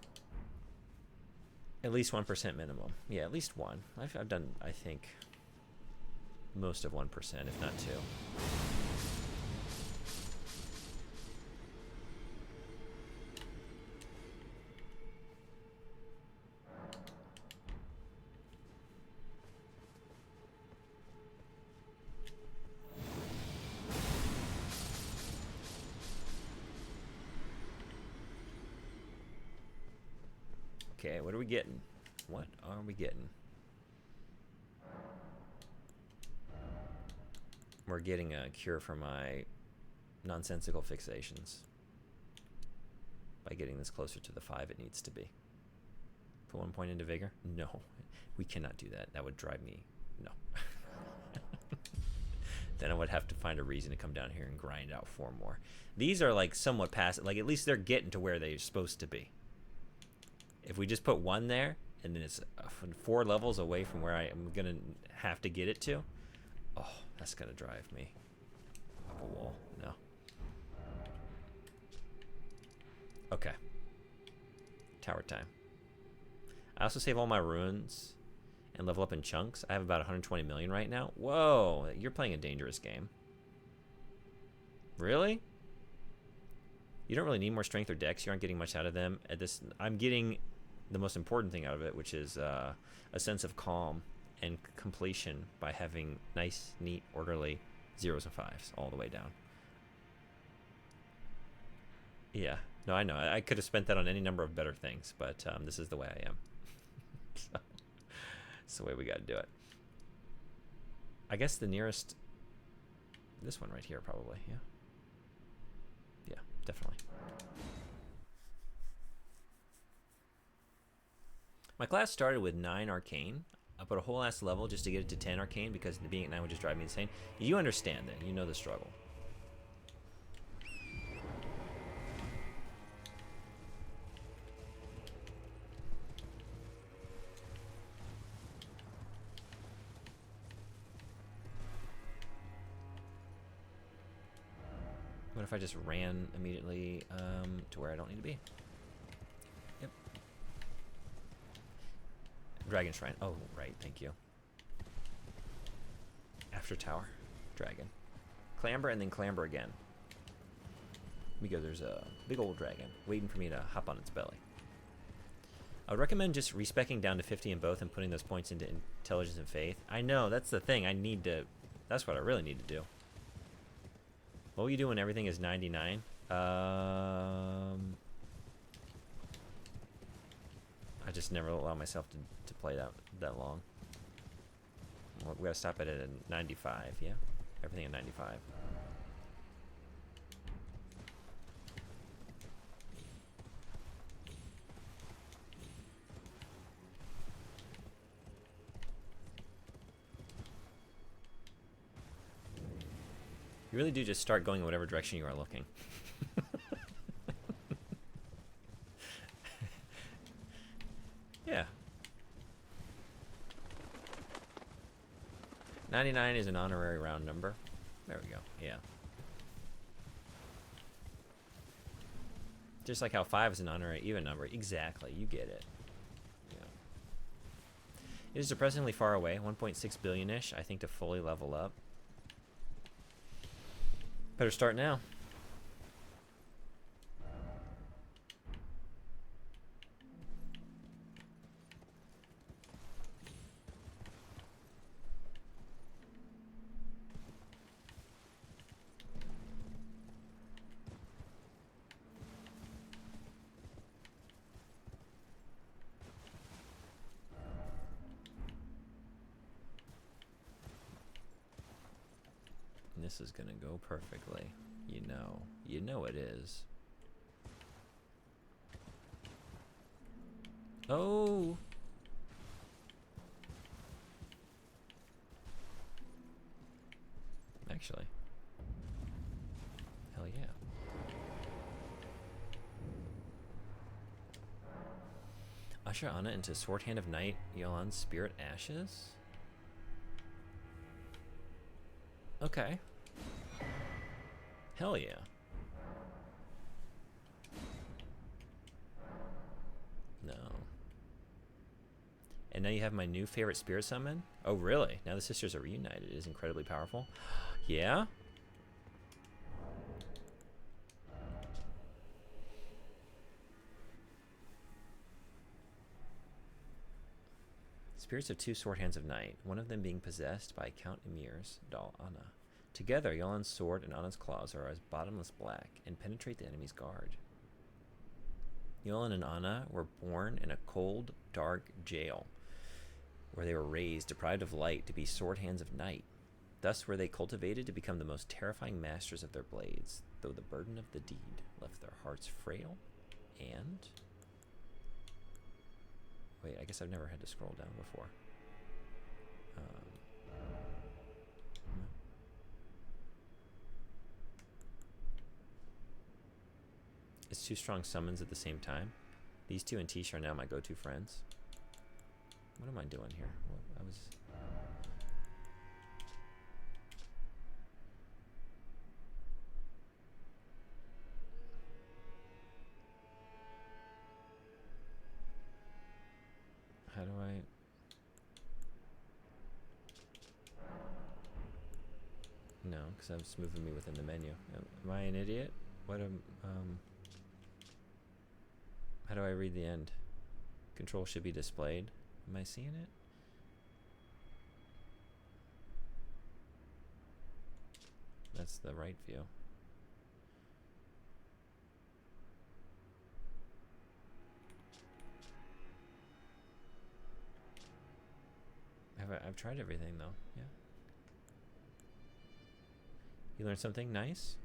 [SPEAKER 1] at least 1% minimum. Yeah, at least one. I've done, I think, most of 1%, if not 2. Okay, what are we getting? What are we getting? We're getting a cure for my nonsensical fixations by getting this closer to the 5 it needs to be. Put 1 point into vigor? No, we cannot do that. That would drive me, no. Then I would have to find a reason to come down here and grind out 4 more. These are like somewhat past, like at least they're getting to where they're supposed to be. If we just put 1 there, and then it's 4 levels away from where I am going to have to get it to, oh, that's going to drive me up a wall. No. Okay. Tower time. I also save all my runes and level up in chunks. I have about 120 million right now. Whoa, you're playing a dangerous game. Really? You don't really need more strength or dex. You aren't getting much out of them. At this, I'm getting the most important thing out of it, which is a sense of calm and completion by having nice, neat, orderly 0s and 5s all the way down. Yeah. No, I know. I could have spent that on any number of better things, but this is the way I am. So, it's the way we got to do it. I guess the nearest... This one right here, probably. Yeah. Yeah, definitely. My class started with 9 arcane. I put a whole ass level just to get it to 10 arcane because being at 9 would just drive me insane. You understand that. You know the struggle. What if I just ran immediately to where I don't need to be? Yep. Dragon Shrine. Oh, right. Thank you. After tower. Dragon. Clamber and then clamber again. Because there's a big old dragon waiting for me to hop on its belly. I would recommend just respeccing down to 50 in both and putting those points into intelligence and faith. I know, that's the thing. I need to... That's what I really need to do. What will you do when everything is 99? I just never allow myself to play that long. Well, we gotta stop it at 95, yeah? Everything at 95. You really do just start going in whatever direction you are looking. Yeah. 99 is an honorary round number. There we go. Yeah. Just like how 5 is an honorary even number. Exactly. You get it. Yeah. It is depressingly far away. 1.6 billion-ish, I think, to fully level up. Better start now. This is gonna go perfectly. You know it is. Oh! Actually. Hell yeah. Usher Anna into Sword Hand of Night, Yolan's Spirit Ashes? Okay. Hell yeah. No. And now you have my new favorite spirit summon? Oh, really? Now the sisters are reunited. It is incredibly powerful. Yeah? Spirits of 2 Sword Hands of Night, one of them being possessed by Count Emir's doll Anna. Together, Yolan's sword and Anna's claws are as bottomless black and penetrate the enemy's guard. Yolan and Anna were born in a cold, dark jail, where they were raised, deprived of light, to be Sword Hands of Night. Thus were they cultivated to become the most terrifying masters of their blades, though the burden of the deed left their hearts frail and... Wait, I guess I've never had to scroll down before. It's 2 strong summons at the same time. These 2 and Tish are now my go-to friends. What am I doing here? Well, I was... How do I... No, because it's moving me within the menu. Am I an idiot? What am... How do I read the end? Control should be displayed. Am I seeing it? That's the right view. I've tried everything though. Yeah. You learned something nice?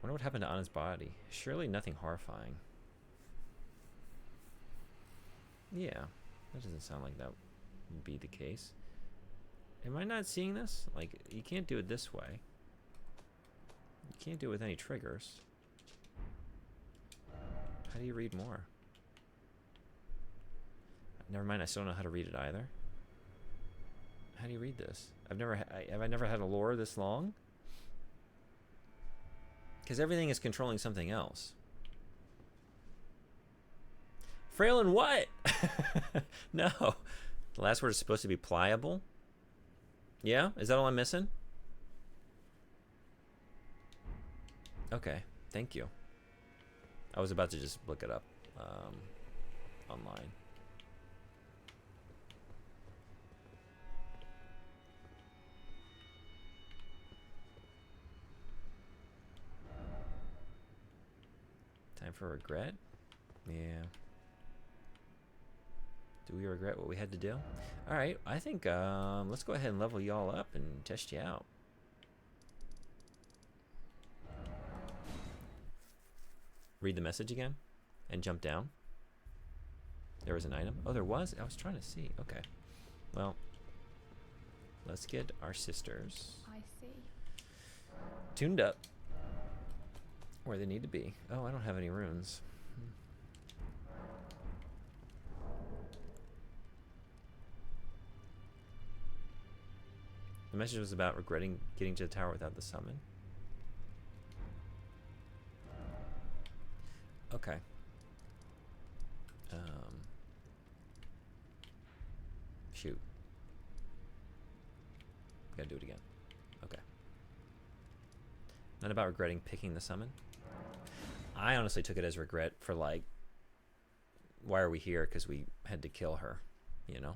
[SPEAKER 1] Wonder what happened to Anna's body. Surely nothing horrifying. Yeah, that doesn't sound like that would be the case. Am I not seeing this? Like, you can't do it this way. You can't do it with any triggers. How do you read more? Never mind, I still don't know how to read it either. How do you read this? Have I never had a lore this long? Because everything is controlling something else. Frail and what? No. The last word is supposed to be pliable? Yeah? Is that all I'm missing? Okay. Thank you. I was about to just look it up online. Time for regret? Yeah. Do we regret what we had to do? Alright, I think let's go ahead and level y'all up and test you out. Read the message again and jump down. There was an item. Oh, there was? I was trying to see. Okay. Well, let's get our sisters
[SPEAKER 7] I see.
[SPEAKER 1] tuned up where they need to be. Oh, I don't have any runes. The message was about regretting getting to the tower without the summon. Okay. Shoot. Gotta do it again. Okay. Not about regretting picking the summon. I honestly took it as regret for like, why are we here? Because we had to kill her, you know?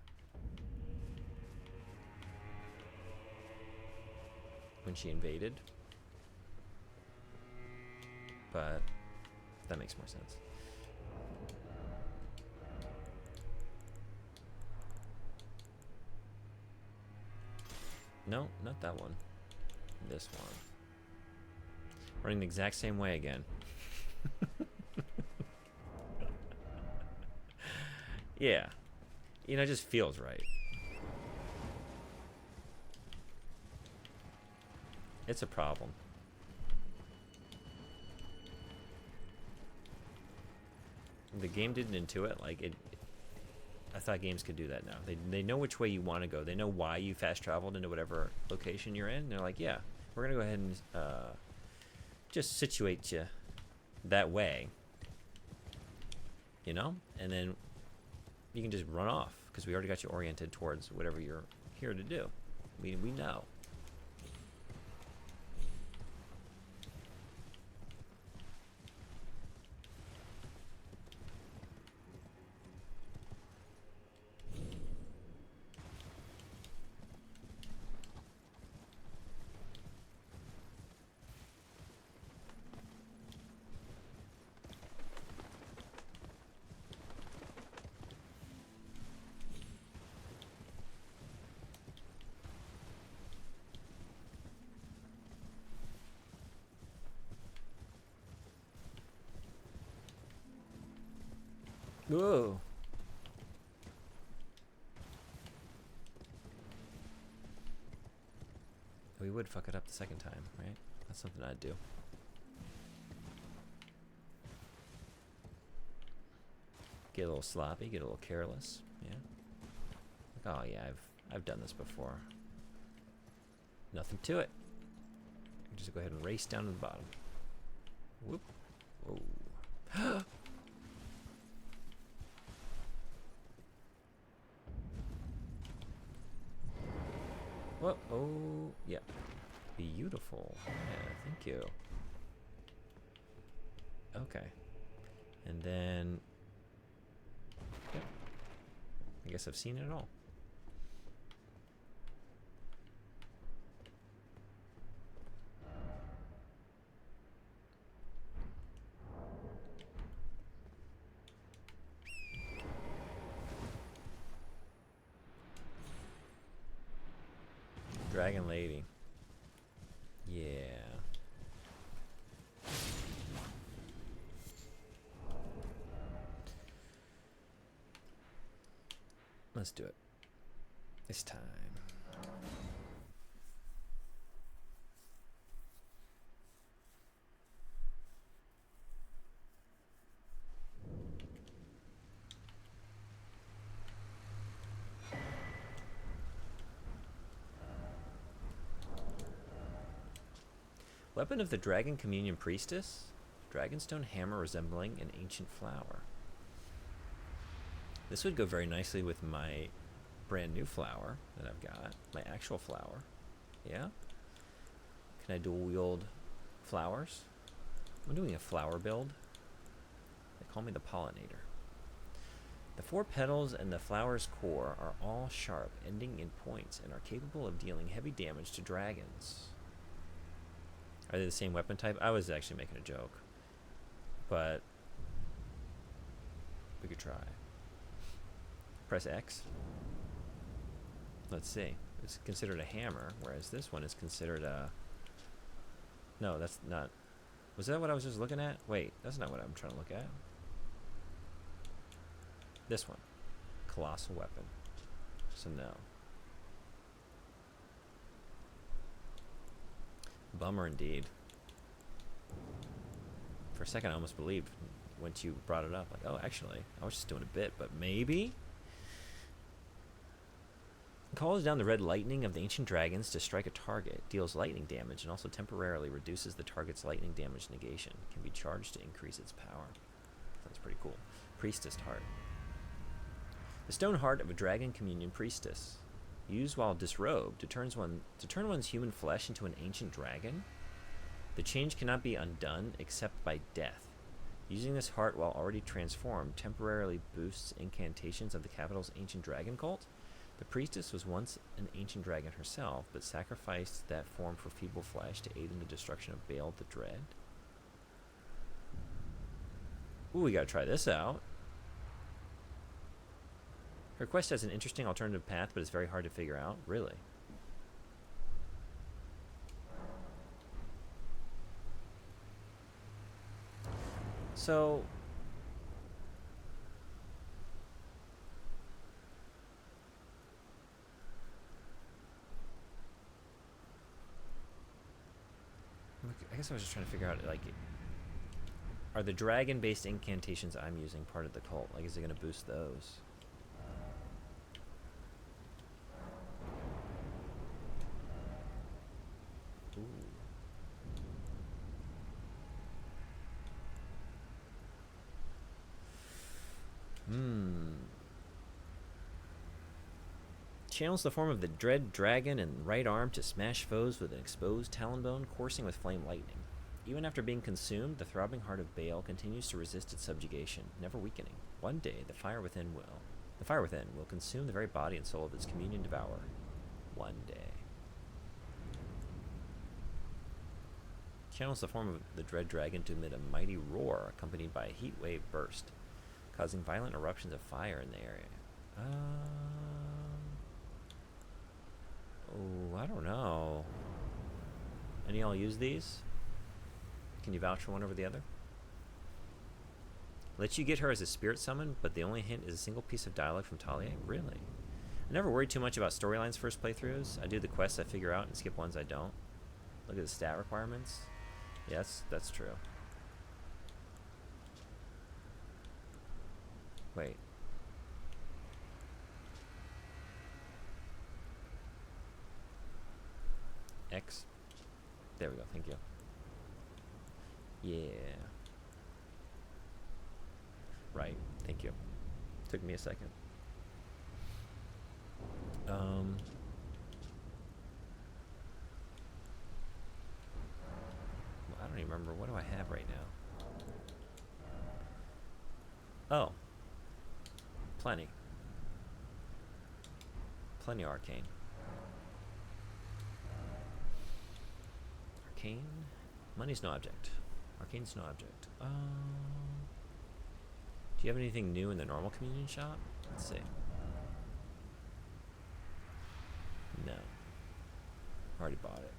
[SPEAKER 1] When she invaded. But that makes more sense. No, not that one. This one. Running the exact same way again. Yeah. You know, it just feels right. It's a problem. The game didn't intuit like it. I thought games could do that now. They know which way you want to go. They know why you fast traveled into whatever location you're in. They're like, yeah, we're gonna go ahead and just situate you that way. You know, and then you can just run off because we already got you oriented towards whatever you're here to do. We know. Whoa. We would fuck it up the second time, right? That's something I'd do. Get a little sloppy, get a little careless, yeah. Like, oh yeah, I've done this before. Nothing to it. Just go ahead and race down to the bottom. Whoop. Whoa. Whoa. Oh, yeah. Beautiful. Yeah, thank you. Okay. And then... Yep. I guess I've seen it all. Dragon Lady. Yeah. Let's do it. This time. Weapon of the Dragon Communion Priestess. Dragonstone hammer resembling an ancient flower. This would go very nicely with my brand new flower that I've got. My actual flower. Yeah? Can I dual wield flowers? I'm doing a flower build. They call me the pollinator. The 4 petals and the flower's core are all sharp, ending in points, and are capable of dealing heavy damage to dragons. Are they the same weapon type? I was actually making a joke. But we could try. Press X. Let's see. It's considered a hammer, whereas this one is considered a... No, that's not... Was that what I was just looking at? Wait, that's not what I'm trying to look at. This one. Colossal weapon. So no. Bummer indeed. For a second I almost believed once you brought it up. Like, oh, actually, I was just doing a bit, but maybe? Calls down the red lightning of the ancient dragons to strike a target, deals lightning damage, and also temporarily reduces the target's lightning damage negation. Can be charged to increase its power. That's pretty cool. Priestess Heart. The stone heart of a dragon communion priestess. Used while disrobed to turn one's human flesh into an ancient dragon. The change cannot be undone except by death. Using this heart while already transformed temporarily boosts incantations of the capital's ancient dragon cult. The priestess was once an ancient dragon herself, but sacrificed that form for feeble flesh to aid in the destruction of Baal the Dread. Ooh, we gotta try this out. Her quest has an interesting alternative path, but it's very hard to figure out. Really? So... I guess I was just trying to figure out, like... Are the dragon-based incantations I'm using part of the cult? Like, is it going to boost those? Channels the form of the dread dragon and right arm to smash foes with an exposed talon bone coursing with flame lightning. Even after being consumed, the throbbing heart of Baal continues to resist its subjugation, never weakening. One day, the fire within will consume the very body and soul of its communion devourer. One day. Channels the form of the dread dragon to emit a mighty roar accompanied by a heat wave burst, causing violent eruptions of fire in the area. Oh, I don't know. Any of y'all use these? Can you vouch for one over the other? Lets you get her as a spirit summon, but the only hint is a single piece of dialogue from Talia? Really? I never worry too much about storylines first playthroughs. I do the quests I figure out and skip ones I don't. Look at the stat requirements. Yes, that's true. Wait. X. There we go, thank you. Yeah. Right, thank you. Took me a second. I don't even remember. What do I have right now? Oh. Plenty. Plenty of arcane. Arcane? Money's no object. Arcane's no object. Do you have anything new in the normal communion shop? Let's see. No. Already bought it.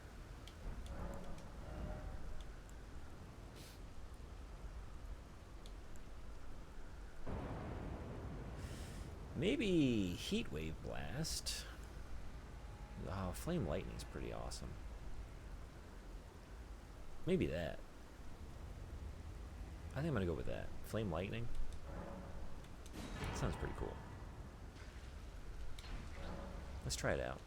[SPEAKER 1] Maybe Heat Wave Blast. Oh, Flame Lightning's pretty awesome. Maybe that. I think I'm gonna go with that. Flame Lightning. Sounds pretty cool. Let's try it out.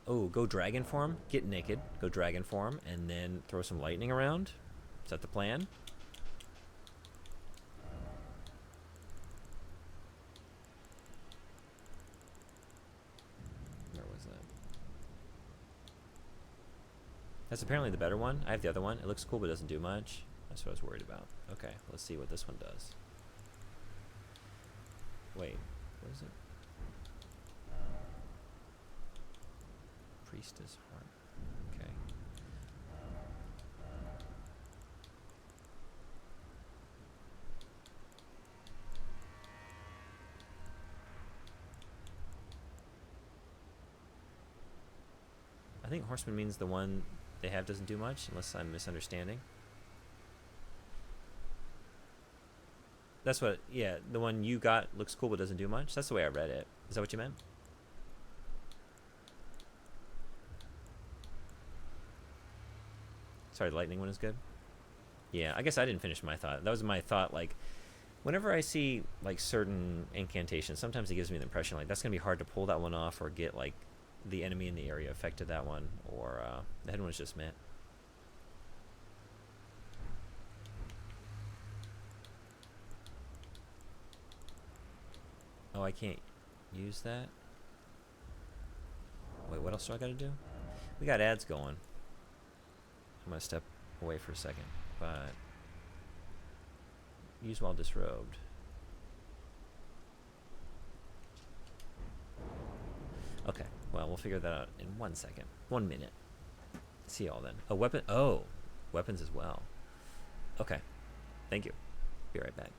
[SPEAKER 1] Oh, go dragon form. Get naked. Go dragon form, and then throw some lightning around. Is that the plan? Where was that? That's apparently the better one. I have the other one. It looks cool, but doesn't do much. That's what I was worried about. Okay, let's see what this one does. Wait, what is it? Priestess Heart. Okay. I think Horseman means the one they have doesn't do much, unless I'm misunderstanding. That's what, yeah, the one you got looks cool but doesn't do much. That's the way I read it. Is that what you meant? Sorry, the lightning one is good? Yeah, I guess I didn't finish my thought. That was my thought, like, whenever I see, like, certain incantations, sometimes it gives me the impression, like, that's going to be hard to pull that one off or get, like, the enemy in the area affected that one, or the head one was just meant. Oh, I can't use that? Wait, what else do I gotta do? We got ads going. I'm gonna step away for a second, but use while disrobed. Okay, well, we'll figure that out in 1 second. 1 minute. See y'all then. A weapon. Oh, weapons as well. Okay, thank you. Be right back.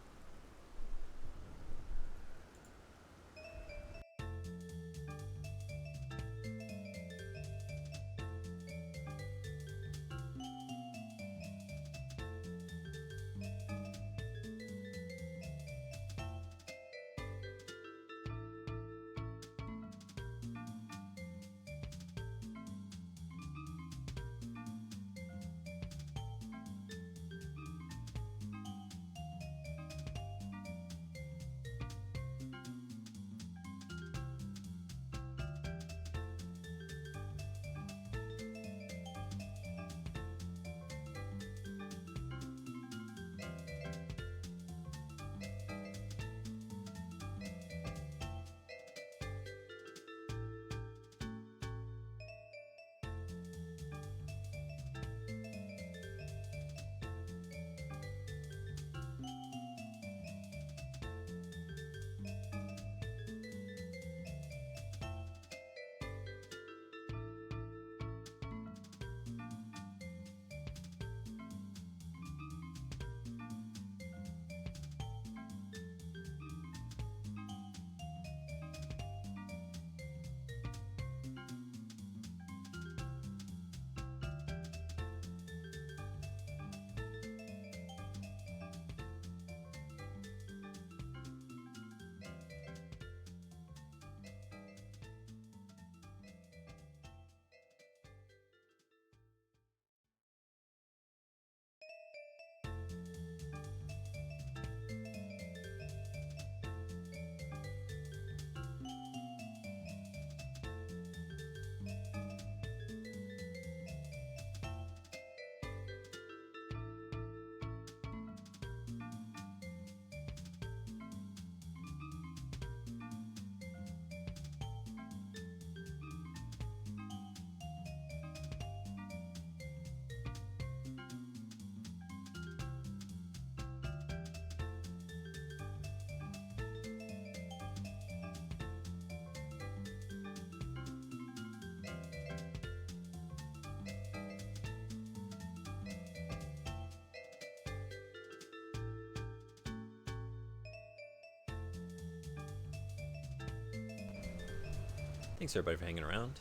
[SPEAKER 1] Thanks everybody for hanging around.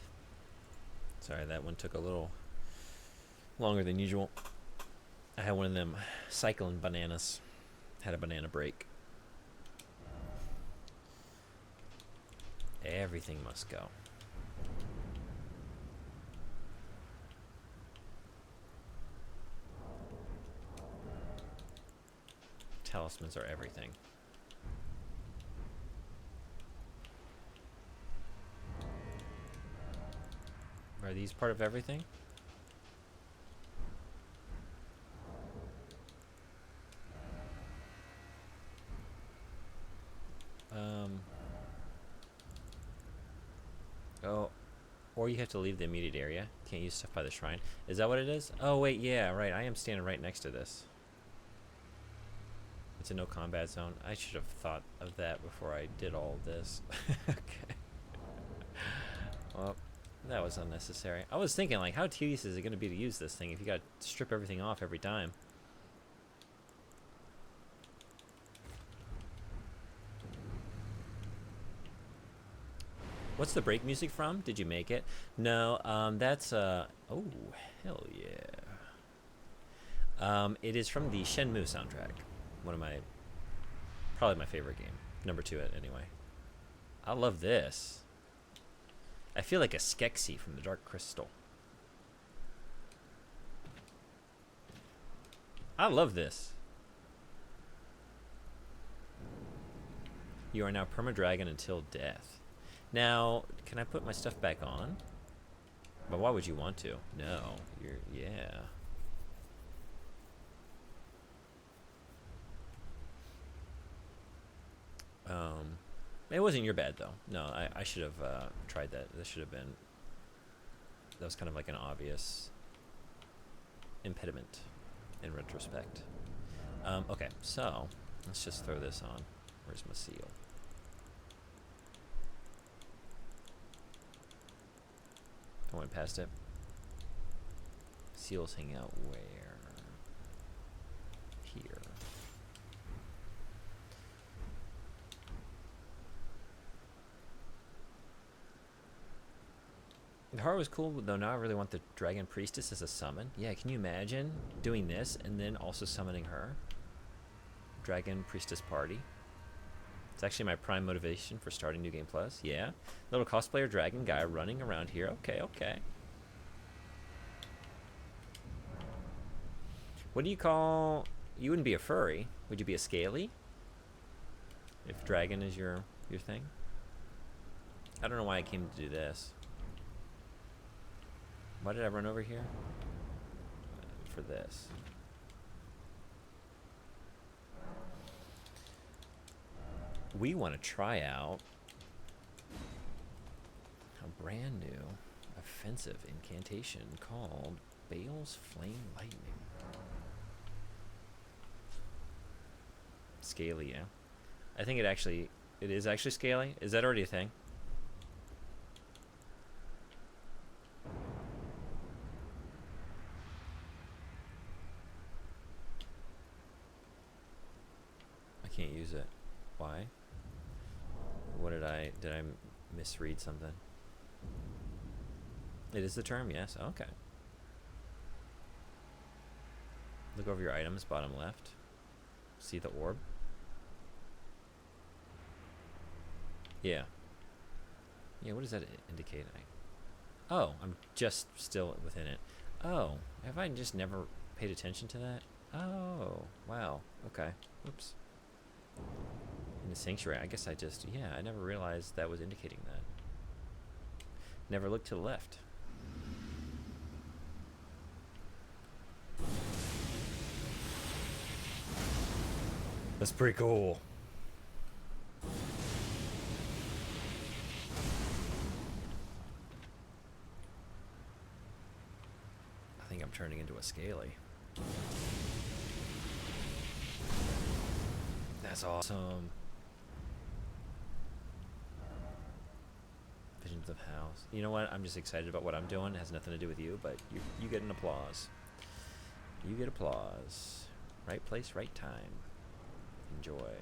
[SPEAKER 1] Sorry that one took a little longer than usual. I had one of them cycling bananas. Had a banana break. Everything must go. Talismans are everything. Are these part of everything? Oh, or you have to leave the immediate area. Can't use stuff by the shrine. Is that what it is? Oh wait, yeah, right. I am standing right next to this. It's a no combat zone. I should have thought of that before I did all of this. Okay. Well, that was unnecessary. I was thinking, like, how tedious is it going to be to use this thing if you got to strip everything off every time? What's the break music from? Did you make it? No, that's, oh, hell yeah. It is from the Shenmue soundtrack. One of my, probably my favorite game. Number 2 anyway. I love this. I feel like a Skeksis from the Dark Crystal. I love this. You are now perma-dragon until death. Now, can I put my stuff back on? But why would you want to? No, you're, yeah. It wasn't your bad though. No, I should have tried that. This should have been. That was kind of like an obvious impediment in retrospect. Okay, so let's just throw this on. Where's my seal? I went past it. Seals hang out where? Here. The heart was cool, though now I really want the Dragon Priestess as a summon. Yeah, can you imagine doing this and then also summoning her? Dragon Priestess Party. It's actually my prime motivation for starting New Game Plus. Yeah. Little cosplayer dragon guy running around here. Okay, okay. What do you call... You wouldn't be a furry. Would you be a scaly? If dragon is your thing? I don't know why I came to do this. Why did I run over here? For this. We want to try out a brand new offensive incantation called Baal's Flame Lightning. Scaly, yeah. I think it is actually scaly. Is that already a thing? I can't use it. Why? What did I misread something? It is the term, yes. Okay. Look over your items, bottom left. See the orb? Yeah. Yeah, what does that indicate? Oh, I'm just still within it. Oh, have I just never paid attention to that? Oh, wow. Okay. Oops. In the sanctuary, I guess I just, yeah, I never realized that was indicating that. Never looked to the left. That's pretty cool. I think I'm turning into a scaly. That's awesome. Visions of house. You know what? I'm just excited about what I'm doing. It has nothing to do with you, but you get an applause. You get applause. Right place, right time. Enjoy.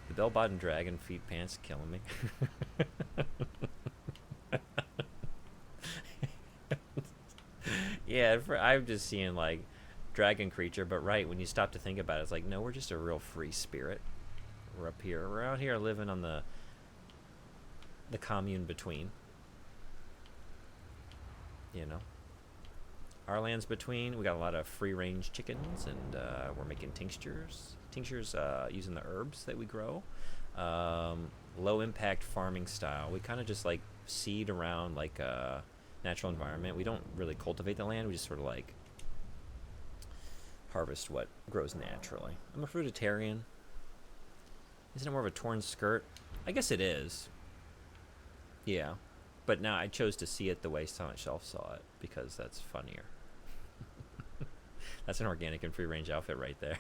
[SPEAKER 1] The bell-bottom dragon feet pants killing me. Yeah, I'm just seeing like dragon creature, but right when you stop to think about it, it's like no, we're just a real free spirit. We're up here. We're out here living on the commune between. You know, our land's between. We got a lot of free-range chickens, and we're making tinctures. Tinctures using the herbs that we grow. Low-impact farming style. We kind of just like seed around like a natural environment. We don't really cultivate the land. We just sort of like harvest what grows naturally. I'm a fruitarian. Isn't it more of a torn skirt? I guess it is. Yeah. But now I chose to see it the way Silent Shelf saw it because that's funnier. That's an organic and free range outfit right there.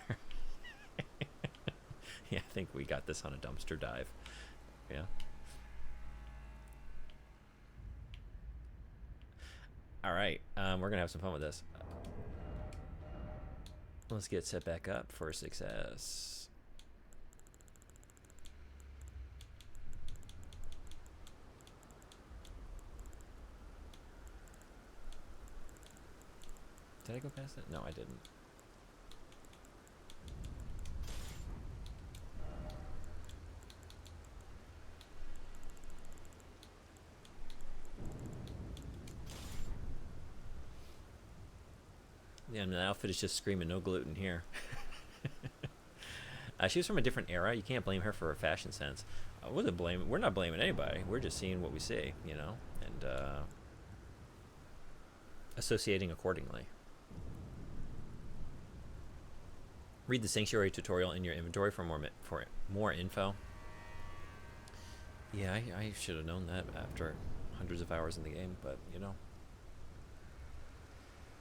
[SPEAKER 1] Yeah, I think we got this on a dumpster dive. Yeah. All right, we're gonna have some fun with this. Let's get set back up for success. Did I go past it? No, I didn't. Yeah, and the outfit is just screaming no gluten here. She was from a different era. You can't blame her for her fashion sense. We're not blaming anybody. We're just seeing what we see, you know, and associating accordingly. Read the Sanctuary tutorial in your inventory for more info. Yeah, I should have known that after hundreds of hours in the game, but you know.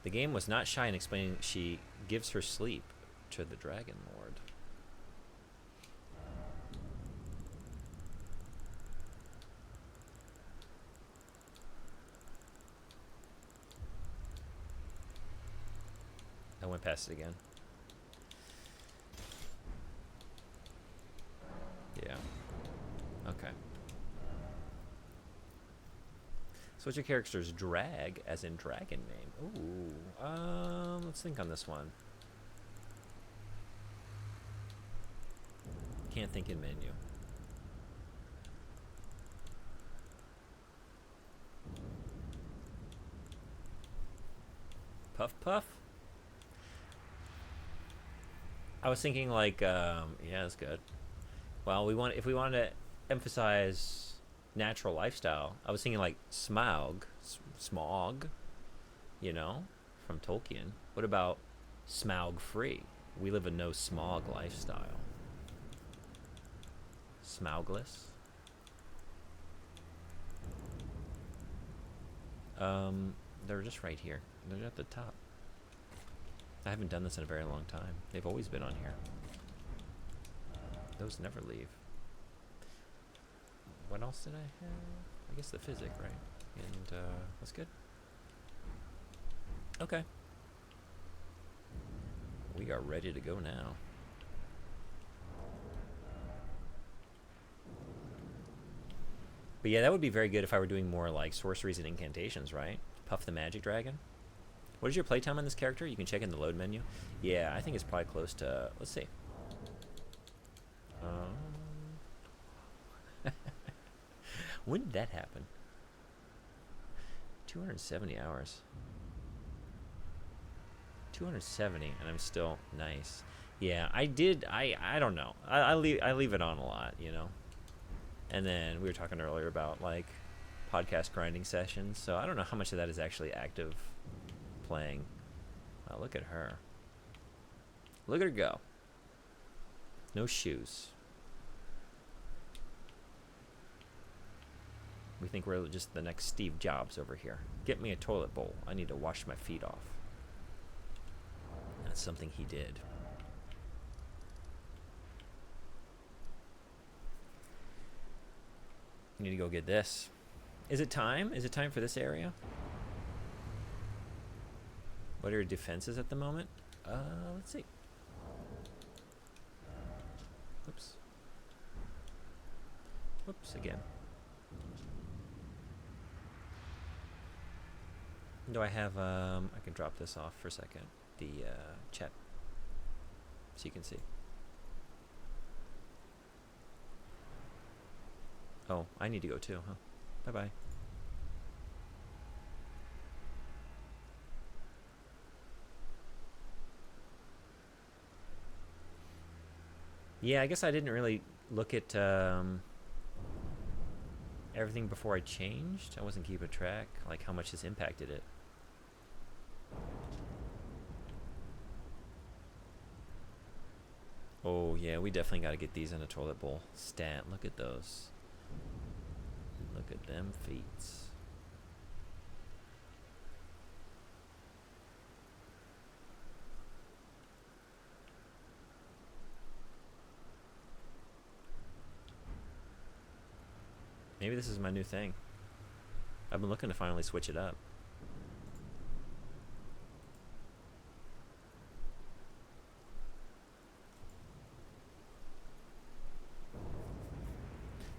[SPEAKER 1] The game was not shy in explaining she gives her sleep to the Dragon Lord. I went past it again. Yeah. Okay. So what's your character's drag, as in dragon name? Ooh. Let's think on this one. Can't think in menu. Puff Puff? I was thinking like, yeah, that's good. Well, if we wanted to emphasize natural lifestyle, I was thinking like Smaug, you know, from Tolkien. What about Smaug free? We live a no smog lifestyle. Smaugless. They're just right here. They're at the top. I haven't done this in a very long time. They've always been on here. Those never leave. What else did I have? I guess the physic, right? And that's good. Okay. We are ready to go now. But yeah, that would be very good if I were doing more like sorceries and incantations, right? Puff the Magic Dragon. What is your playtime on this character? You can check in the load menu. Yeah, I think it's probably close to, let's see. When did that happen? 270 hours. 270, and I'm still nice. Yeah, I don't know. I leave it on a lot, you know. And then we were talking earlier about like podcast grinding sessions, so I don't know how much of that is actually active playing. Wow, look at her. Look at her go. No shoes. We think we're just the next Steve Jobs over here. Get me a toilet bowl. I need to wash my feet off. That's something he did. I need to go get this. Is it time? Is it time for this area? What are your defenses at the moment? Let's see. Oops. Whoops, again. Do I have, I can drop this off for a second. The chat, so you can see. Oh, I need to go too, huh? Bye-bye. Yeah, I guess I didn't really look at everything before I changed. I wasn't keeping track, like how much this impacted it. Oh yeah, we definitely got to get these in a toilet bowl. Stat, look at those. Look at them feet. Maybe this is my new thing. I've been looking to finally switch it up.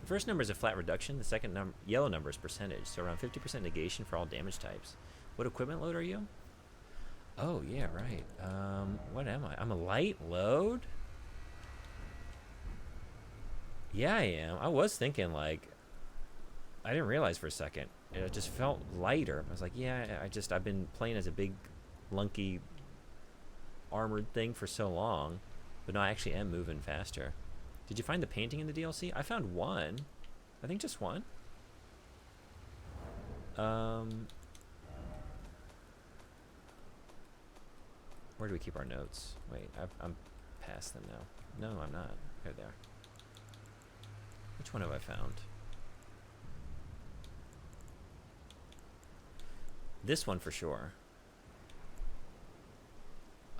[SPEAKER 1] The first number is a flat reduction. The second yellow number is percentage, so around 50% negation for all damage types. What equipment load are you? Oh, yeah, right. What am I? I'm a light load? Yeah, I am. I was thinking, like, I didn't realize for a second. It just felt lighter. I was like, yeah, I've been playing as a big, lunky, armored thing for so long. But no, I actually am moving faster. Did you find the painting in the DLC? I found one. I think just one. Where do we keep our notes? Wait, I'm past them now. No, I'm not. They're there. Which one have I found? This one for sure.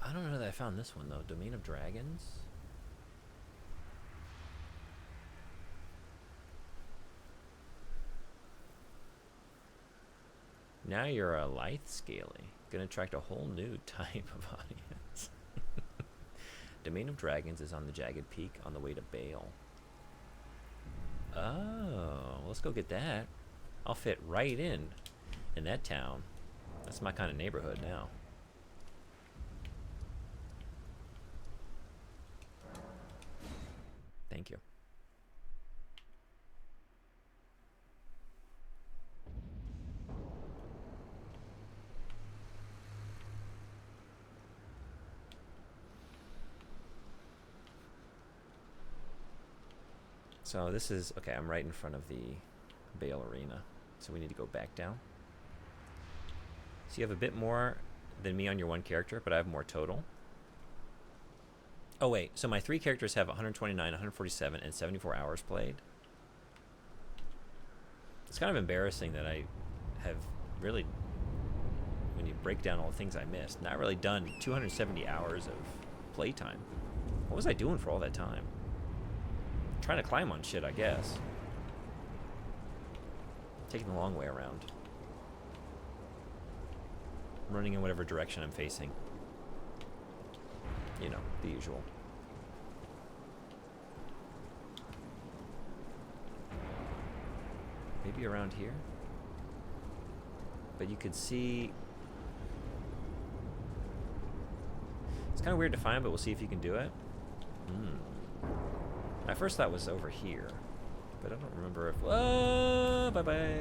[SPEAKER 1] I don't know that I found this one though. Domain of Dragons? Now you're a lithe scaly. Gonna attract a whole new type of audience. Domain of Dragons is on the Jagged Peak on the way to Bale. Oh, let's go get that. I'll fit right in that town. That's my kind of neighborhood now. Thank you. So this is, okay, I'm right in front of the Bale Arena. So we need to go back down. So you have a bit more than me on your one character, but I have more total. Oh wait, so my 3 characters have 129, 147, and 74 hours played. It's kind of embarrassing that I have really, when you break down all the things I missed, not really done 270 hours of playtime. What was I doing for all that time? Trying to climb on shit, I guess. Taking the long way around. Running in whatever direction I'm facing. You know, the usual. Maybe around here? But you could see... It's kind of weird to find, but we'll see if you can do it. My first thought was over here, but I don't remember if... Oh, bye-bye!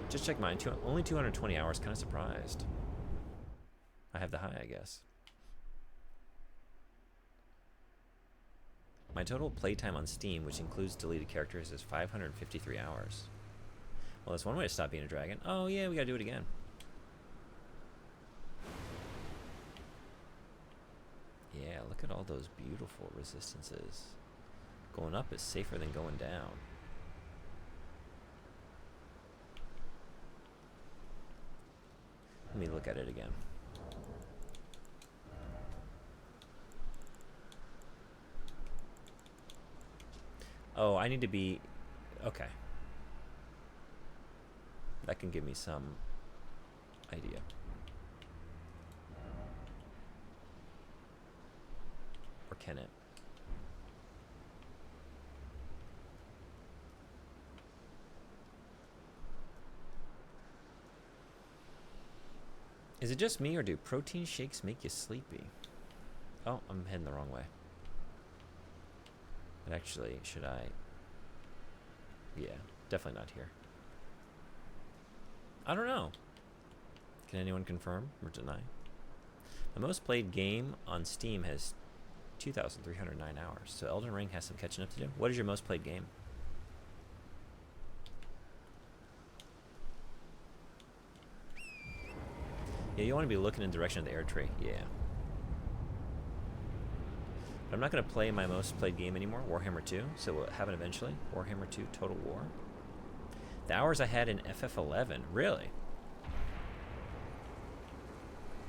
[SPEAKER 1] Just check mine. Only 220 hours. Kind of surprised. I have the high, I guess. My total playtime on Steam, which includes deleted characters, is 553 hours. Well, that's one way to stop being a dragon. Oh, yeah, we gotta do it again. Yeah, look at all those beautiful resistances. Going up is safer than going down. Let me look at it again. Oh, I need to be... Okay. That can give me some idea. can it? Is it just me, or do protein shakes make you sleepy? Oh, I'm heading the wrong way. But actually, should I? Yeah, definitely not here. I don't know. Can anyone confirm or deny? The most played game on Steam has 2,309 hours. So Elden Ring has some catching up to do. What is your most played game? Yeah, you want to be looking in the direction of the Erdtree. Yeah. But I'm not going to play my most played game anymore, Warhammer 2. So will it happen eventually? Warhammer 2 Total War. The hours I had in FF11. Really?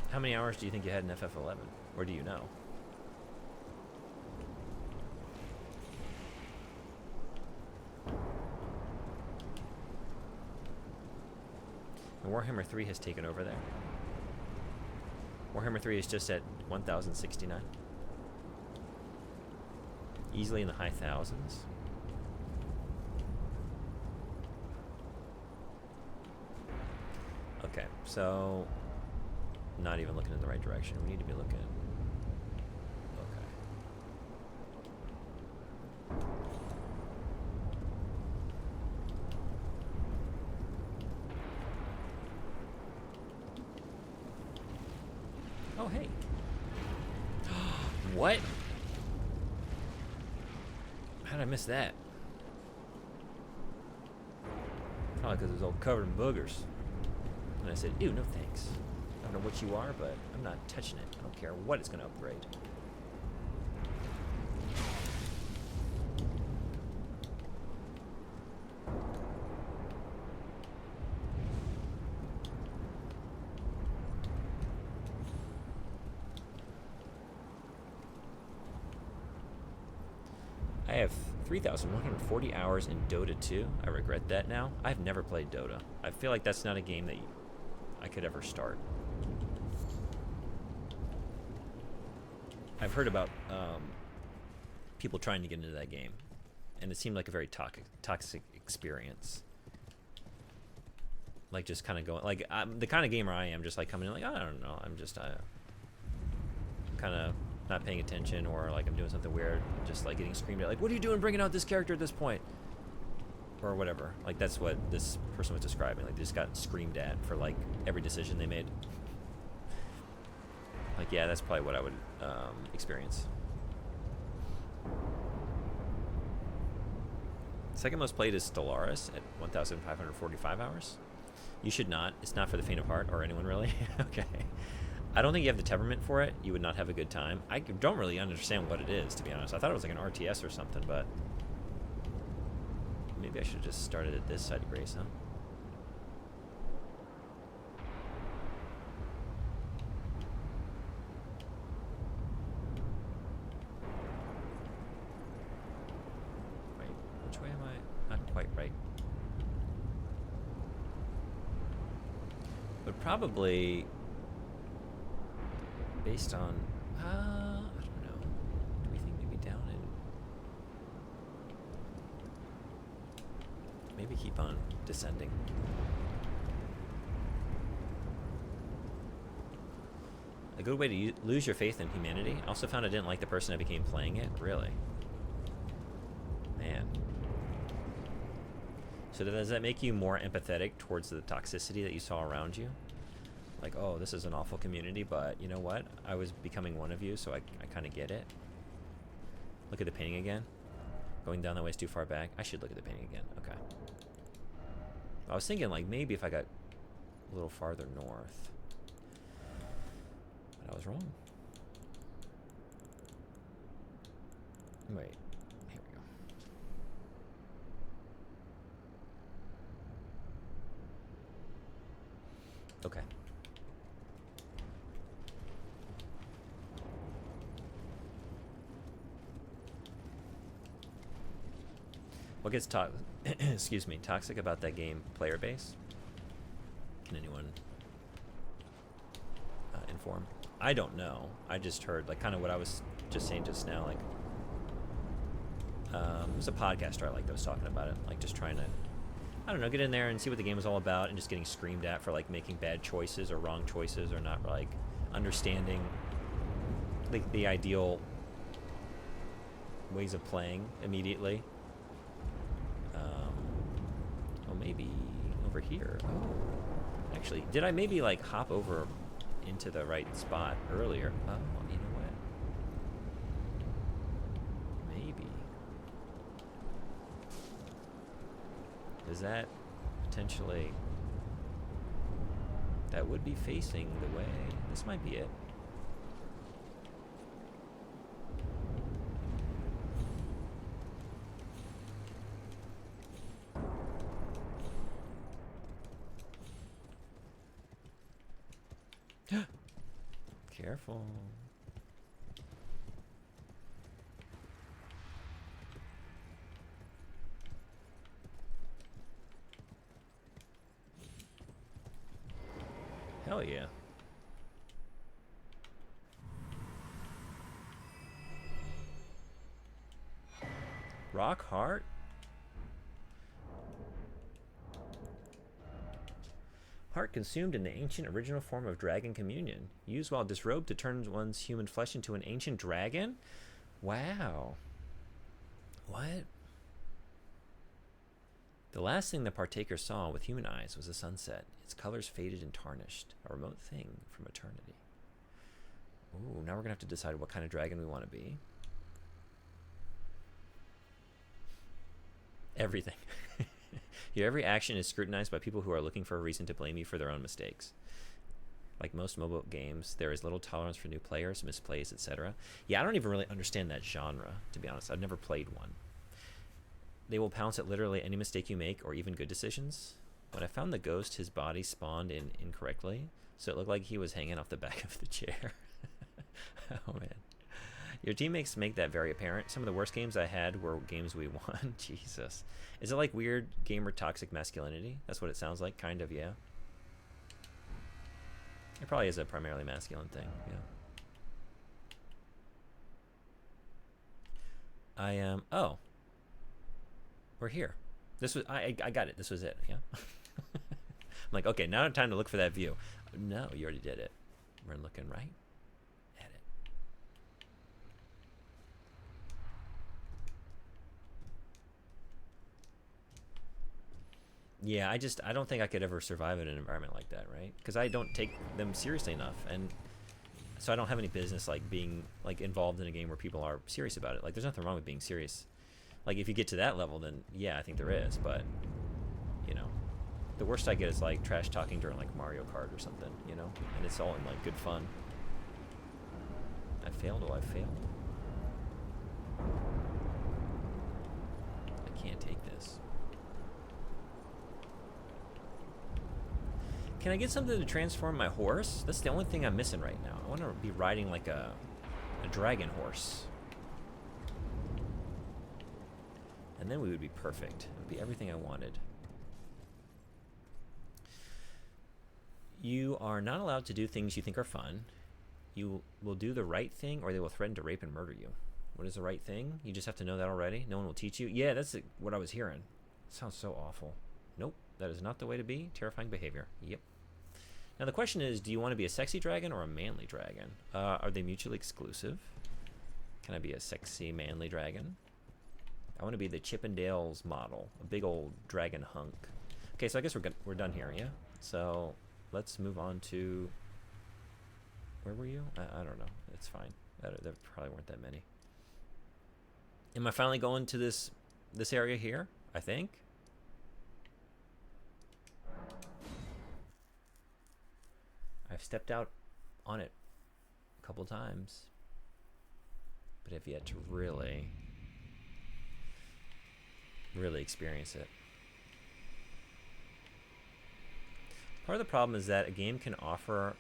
[SPEAKER 1] How many hours do you think you had in FF11? Or do you know? And Warhammer 3 has taken over there. Warhammer 3 is just at 1,069. Easily in the high thousands. Okay, so not even looking in the right direction. We need to be looking. Okay. Oh, hey. What? How did I miss that? Probably because it was all covered in boogers. And I said, ew, no thanks. I don't know what you are, but I'm not touching it. I don't care what it's going to upgrade. I have 3,140 hours in Dota 2. I regret that now. I've never played Dota. I feel like that's not a game that I could ever start. I've heard about people trying to get into that game, and it seemed like a very toxic experience. Like just kind of going, like the kind of gamer I am, just like coming in like, I don't know, I'm just kind of not paying attention, or like I'm doing something weird, just like getting screamed at, like, what are you doing bringing out this character at this point? Or whatever. Like that's what this person was describing. Like they just got screamed at for like every decision they made. Like, yeah, that's probably what I would experience. Second most played is Stellaris at 1,545 hours. You should not. It's not for the faint of heart, or anyone really. Okay. I don't think you have the temperament for it. You would not have a good time. I don't really understand what it is, to be honest. I thought it was like an RTS or something, but maybe I should have just started at this side of Grace, huh? Wait, which way am I? Not quite right. But probably based on, I don't know. Do we think maybe down in? Maybe keep on descending. A good way to lose your faith in humanity. I also found I didn't like the person I became playing it. Really? Man. So does that make you more empathetic towards the toxicity that you saw around you? Like, oh, this is an awful community, but you know what? I was becoming one of you, so I kind of get it. Look at the painting again. Going down that way is too far back. I should look at the painting again. Okay. I was thinking, like, maybe if I got a little farther north. But I was wrong. Wait. Here we go. Okay. What gets excuse me, toxic about that game player base? Can anyone inform? I don't know. I just heard like kind of what I was just saying just now, like, there's a podcaster I like that was talking about it, like just trying to, I don't know, get in there and see what the game is all about, and just getting screamed at for like making bad choices or wrong choices or not like understanding the ideal ways of playing immediately. Oh, maybe over here. Oh, actually, did I maybe like hop over into the right spot earlier? Oh, you know what? Maybe. Is that potentially... That would be facing the way... This might be it. Careful. Hell yeah. Rock Heart? Heart consumed in the ancient original form of dragon communion. Used while disrobed to turn one's human flesh into an ancient dragon? Wow. What? The last thing the partaker saw with human eyes was the sunset. Its colors faded and tarnished. A remote thing from eternity. Ooh, now we're going to have to decide what kind of dragon we want to be. Everything. Your every action is scrutinized by people who are looking for a reason to blame you for their own mistakes. Like most mobile games, there is little tolerance for new players, misplays, etc. Yeah, I don't even really understand that genre, to be honest. I've never played one. They will pounce at literally any mistake you make, or even good decisions. When I found the ghost, his body spawned in incorrectly, so it looked like he was hanging off the back of the chair. Oh, man. Your teammates make that very apparent. Some of the worst games I had were games we won. Jesus. Is it like weird gamer toxic masculinity? That's what it sounds like, kind of, yeah. It probably is a primarily masculine thing, yeah. I am, oh. We're here. This was, I got it, this was it, yeah. I'm like, okay, now time to look for that view. No, you already did it. We're looking right. Yeah, I don't think I could ever survive in an environment like that, right? Because I don't take them seriously enough, and so I don't have any business like being like involved in a game where people are serious about it. Like, there's nothing wrong with being serious. Like, if you get to that level, then yeah, I think there is. But you know, the worst I get is like trash talking during like Mario Kart or something, you know, and it's all in like good fun. I failed. Oh, I failed. I can't take this. Can I get something to transform my horse? That's the only thing I'm missing right now. I want to be riding like a dragon horse. And then we would be perfect. It would be everything I wanted. You are not allowed to do things you think are fun. You will do the right thing, or they will threaten to rape and murder you. What is the right thing? You just have to know that already? No one will teach you? Yeah, that's what I was hearing. It sounds so awful. Nope, that is not the way to be. Terrifying behavior. Yep. Now the question is, do you want to be a sexy dragon or a manly dragon? Are they mutually exclusive? Can I be a sexy manly dragon? I want to be the Chippendales model, a big old dragon hunk. Okay, so I guess we're done here, yeah? So let's move on to... Where were you? I don't know. It's fine. There probably weren't that many. Am I finally going to this area here? I think. I've stepped out on it a couple times, but have yet to really experience it. Part of the problem is that a game can offer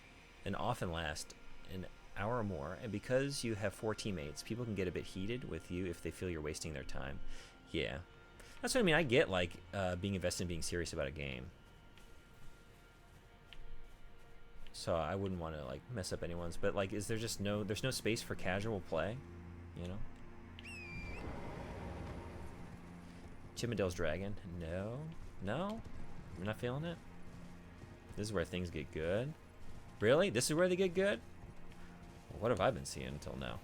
[SPEAKER 1] and often last an hour or more, and because you have 4 teammates, people can get a bit heated with you if they feel you're wasting their time. Yeah, that's what I mean. I get like being invested in being serious about a game, so I wouldn't want to like mess up anyone's, but like, is there just there's no space for casual play? you know? Chippendale's Dragon. No. No? We're not feeling it? This is where things get good? Really? This is where they get good? Well, what have I been seeing until now?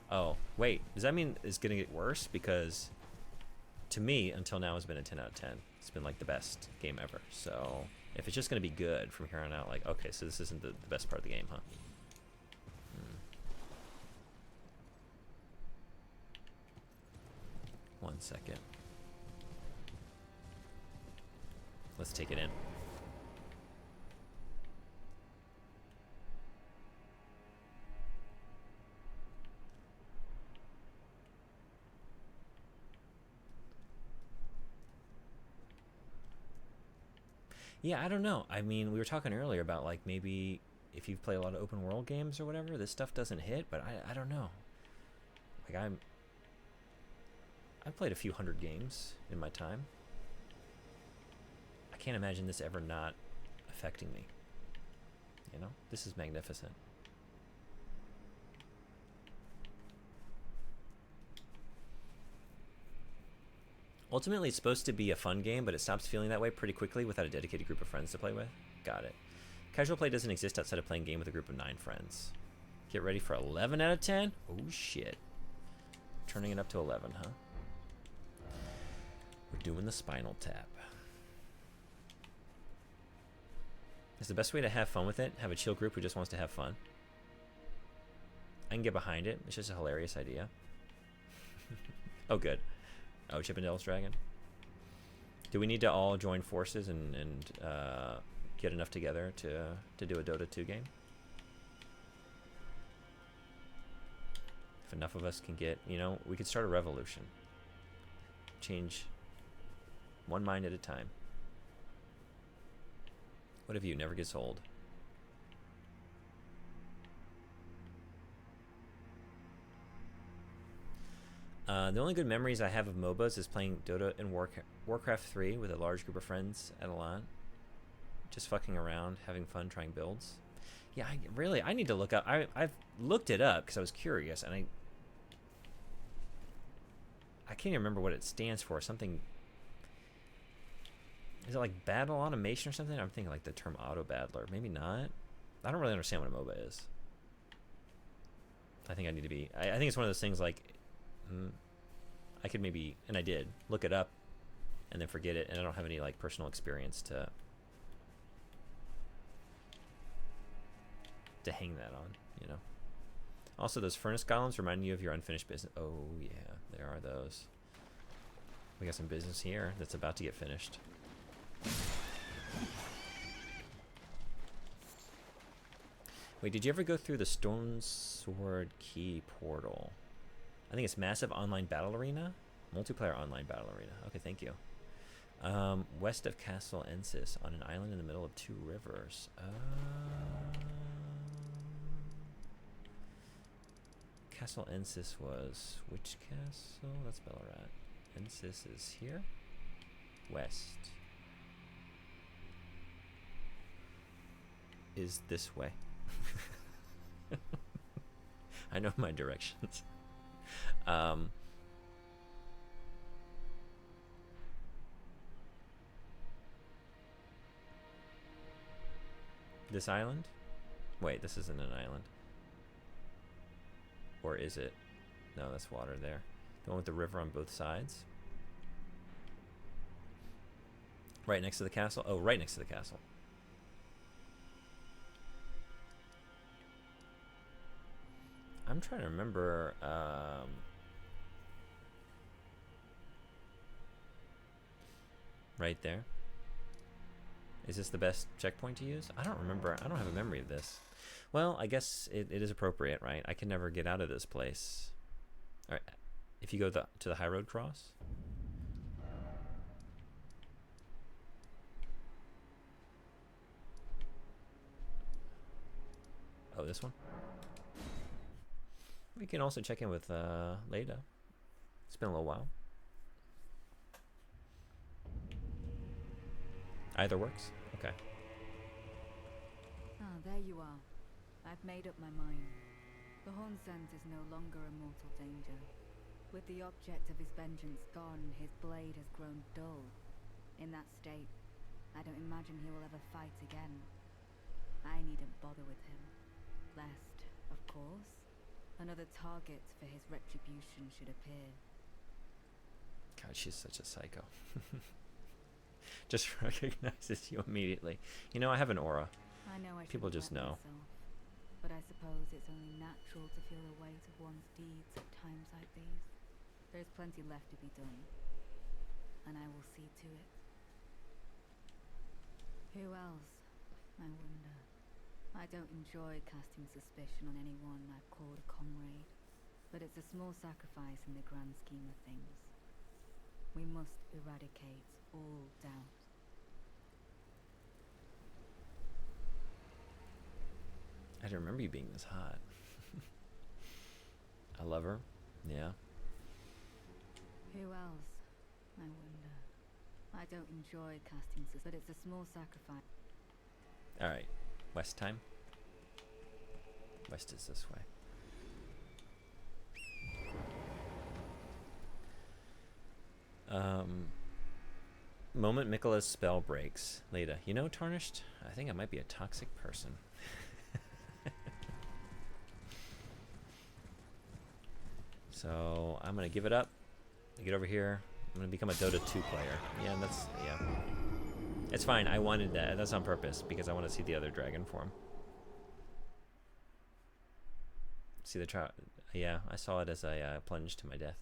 [SPEAKER 1] Oh, wait. Does that mean it's going to get worse? Because to me, until now, it's been a 10 out of 10. It's been like the best game ever. So if it's just going to be good from here on out, like, okay, so this isn't the best part of the game, huh? One second. Let's take it in. Yeah, I don't know. I mean, we were talking earlier about like maybe if you've played a lot of open world games or whatever, this stuff doesn't hit, but I don't know. Like I've played a few hundred games in my time. I can't imagine this ever not affecting me. You know? This is magnificent. Ultimately, it's supposed to be a fun game, but it stops feeling that way pretty quickly without a dedicated group of friends to play with. Got it. Casual play doesn't exist outside of playing a game with a group of 9 friends. Get ready for 11 out of 10? Oh, shit. Turning it up to 11, huh? We're doing the Spinal Tap. It's the best way to have fun with it. Have a chill group who just wants to have fun. I can get behind it. It's just a hilarious idea. Oh, good. Oh, Chippendale's Dragon. Do we need to all join forces and get enough together to do a Dota 2 game? If enough of us can get, you know, we could start a revolution. Change one mind at a time. What have you? Never gets old. The only good memories I have of MOBAs is playing Dota and Warcraft 3 with a large group of friends at a LAN. Just fucking around, having fun, trying builds. Yeah, I need to look up. I've looked it up because I was curious, and I can't even remember what it stands for. Something. Is it like battle automation or something? I'm thinking like the term auto battler. Maybe not. I don't really understand what a MOBA is. I think I need to be. I think it's one of those things like. I could maybe, and I did, look it up and then forget it, and I don't have any like personal experience to hang that on, you know. Also, those furnace golems remind you of your unfinished business. Oh yeah, there are those. We got some business here that's about to get finished. Wait, did you ever go through the Stone Sword Key portal? I think it's massive online battle arena, multiplayer online battle arena. Okay, thank you. West of Castle Ensis, on an island in the middle of 2 rivers. Castle Ensis was which castle? That's Ballarat. Ensis is here. West is this way. I know my directions. This island? Wait, this isn't an island. Or is it? No, that's water there. The one with the river on both sides. Right next to the castle? Oh, right next to the castle. I'm trying to remember. Right there. Is this the best checkpoint to use? I don't remember. I don't have a memory of this. Well, I guess it is appropriate, right? I can never get out of this place. All right. If you go to the high road cross. Oh, this one? We can also check in with Leda. It's been a little while. Either works. Okay.
[SPEAKER 7] Ah, there you are. I've made up my mind. The Horn Scent is no longer a mortal danger. With the object of his vengeance gone, his blade has grown dull. In that state, I don't imagine he will ever fight again. I needn't bother with him. Lest, of course, another target for his retribution should appear.
[SPEAKER 1] God, she's such a psycho. Just recognizes you immediately. You know, I have an aura.
[SPEAKER 7] I know I
[SPEAKER 1] People
[SPEAKER 7] shouldn't
[SPEAKER 1] just
[SPEAKER 7] let
[SPEAKER 1] know.
[SPEAKER 7] myself, but I suppose it's only natural to feel the weight of one's deeds at times like these. There's plenty left to be done, and I will see to it. Who else, I wonder? I don't enjoy casting suspicion on anyone I've called a comrade, but it's a small sacrifice in the grand scheme of things. We must eradicate all doubt.
[SPEAKER 1] I don't remember you being this hot. I love her. Yeah.
[SPEAKER 7] Who else, I wonder? I don't enjoy casting suspicion, but it's a small sacrifice.
[SPEAKER 1] All right. West time. West is this way. Moment Mikola's spell breaks. Leda, you know, Tarnished? I think I might be a toxic person. So I'm gonna give it up. Get over here. I'm gonna become a Dota 2 player. Yeah, yeah. It's fine. I wanted that. That's on purpose because I want to see the other dragon form. See the trout? Yeah, I saw it as I plunged to my death.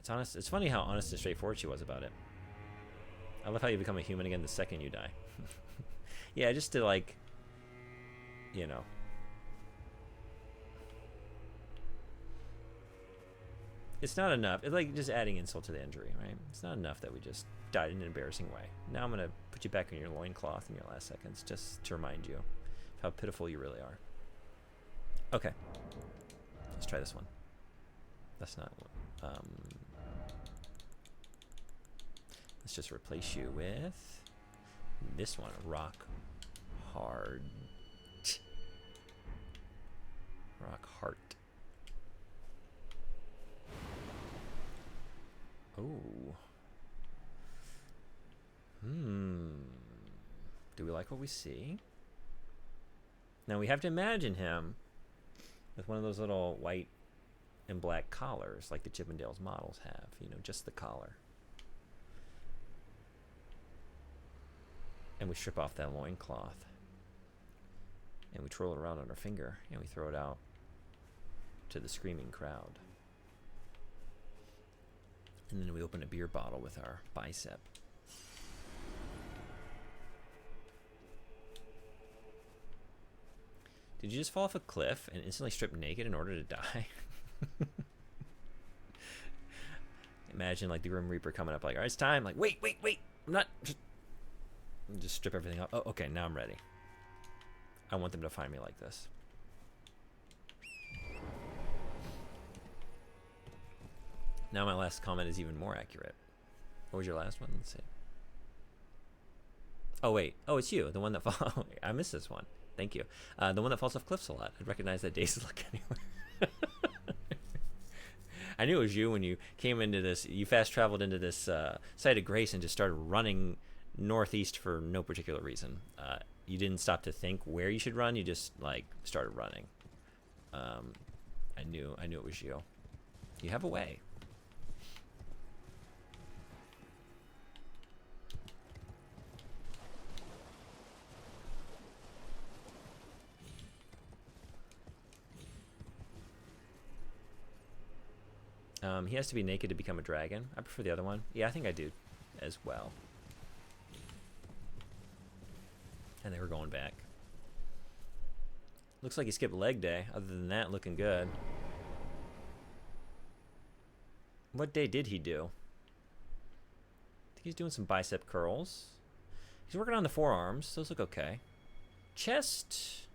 [SPEAKER 1] It's honest. It's funny how honest and straightforward she was about it. I love how you become a human again the second you die. Yeah, just to like, you know. It's not enough. It's like just adding insult to the injury, right? It's not enough that we just died in an embarrassing way. Now I'm going to put you back in your loincloth in your last seconds just to remind you of how pitiful you really are. Okay. Let's try this one. That's not one. Let's just replace you with this one. Rock Hard. Rock Heart. Oh. Do we like what we see? Now we have to imagine him with one of those little white and black collars like the Chippendales models have. You know, just the collar. And we strip off that loincloth. And we twirl it around on our finger. And we throw it out to the screaming crowd. And then we open a beer bottle with our bicep. Did you just fall off a cliff and instantly strip naked in order to die? Imagine like the Grim Reaper coming up like, all right, it's time. Like, wait. I'm not. Just strip everything off. Oh, okay, now I'm ready. I want them to find me like this. Now my last comment is even more accurate. What was your last one? Let's see. Oh, wait. Oh, it's you. The one that falls. I missed this one. Thank you. The one that falls off cliffs a lot. I'd recognize that Days look anywhere. I knew it was you when you came into this. You fast traveled into this site of grace and just started running northeast for no particular reason. You didn't stop to think where you should run. You just like started running. I knew it was you. You have a way. He has to be naked to become a dragon. I prefer the other one. Yeah, I think I do as well. And they were going back. Looks like he skipped leg day. Other than that, looking good. What day did he do? I think he's doing some bicep curls. He's working on the forearms. Those look okay. Chest.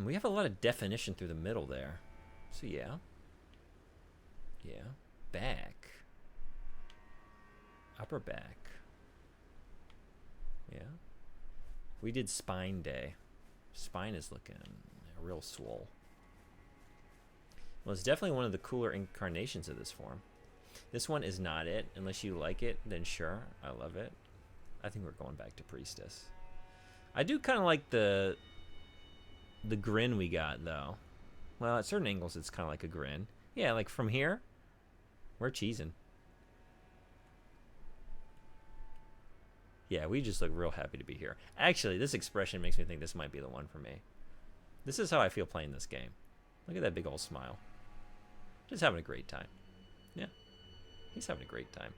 [SPEAKER 1] We have a lot of definition through the middle there. So yeah. Yeah. Back. Upper back. Yeah. We did spine day. Spine is looking real swole. Well, it's definitely one of the cooler incarnations of this form. This one is not it. Unless you like it, then sure, I love it. I think we're going back to Priestess. I do kind of like the grin we got, though. Well, at certain angles, it's kind of like a grin. Yeah, like from here, we're cheesing. Yeah, we just look real happy to be here. Actually, this expression makes me think this might be the one for me. This is how I feel playing this game. Look at that big old smile. Just having a great time. Yeah, he's having a great time.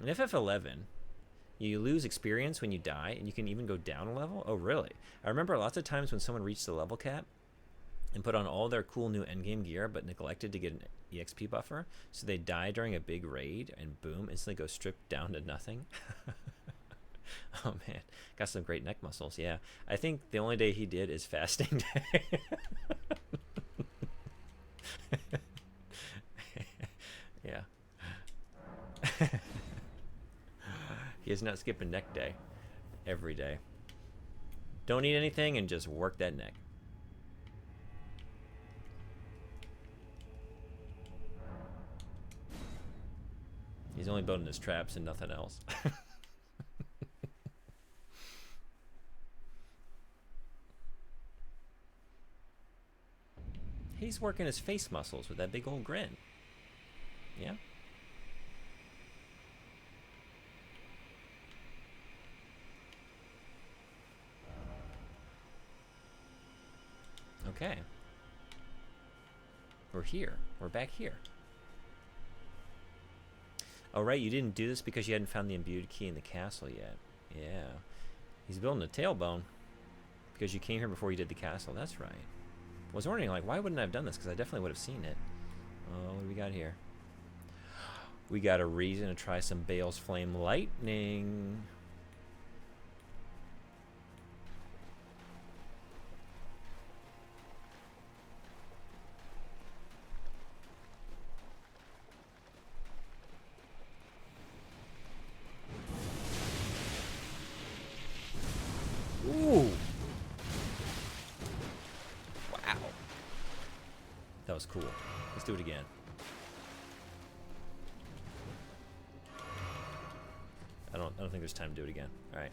[SPEAKER 1] In FF11, you lose experience when you die, and you can even go down a level. Oh, really? I remember lots of times when someone reached the level cap and put on all their cool new endgame gear, but neglected to get an EXP buffer, so they die during a big raid, and boom, instantly go stripped down to nothing. Oh man, got some great neck muscles. Yeah, I think the only day he did is fasting day. Yeah. He is not skipping neck day every day. Don't eat anything and just work that neck. He's only building his traps and nothing else. He's working his face muscles with that big old grin. Yeah. Okay. We're here. We're back here. Oh, right, you didn't do this because you hadn't found the imbued key in the castle yet. Yeah. He's building a tailbone because you came here before you did the castle. That's right. I was wondering, like, why wouldn't I have done this? Because I definitely would have seen it. Oh, what do we got here? We got a reason to try some Bale's Flame Lightning. Ooh. Wow. That was cool. Let's do it again. I don't think there's time to do it again. All right.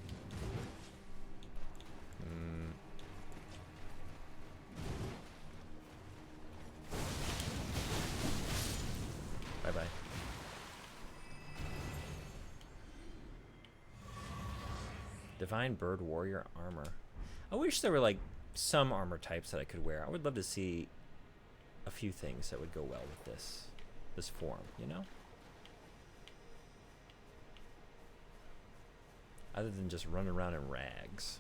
[SPEAKER 1] Bye-bye. Divine Bird Warrior armor. I wish there were like some armor types that I could wear. I would love to see a few things that would go well with this form, you know? Other than just run around in rags.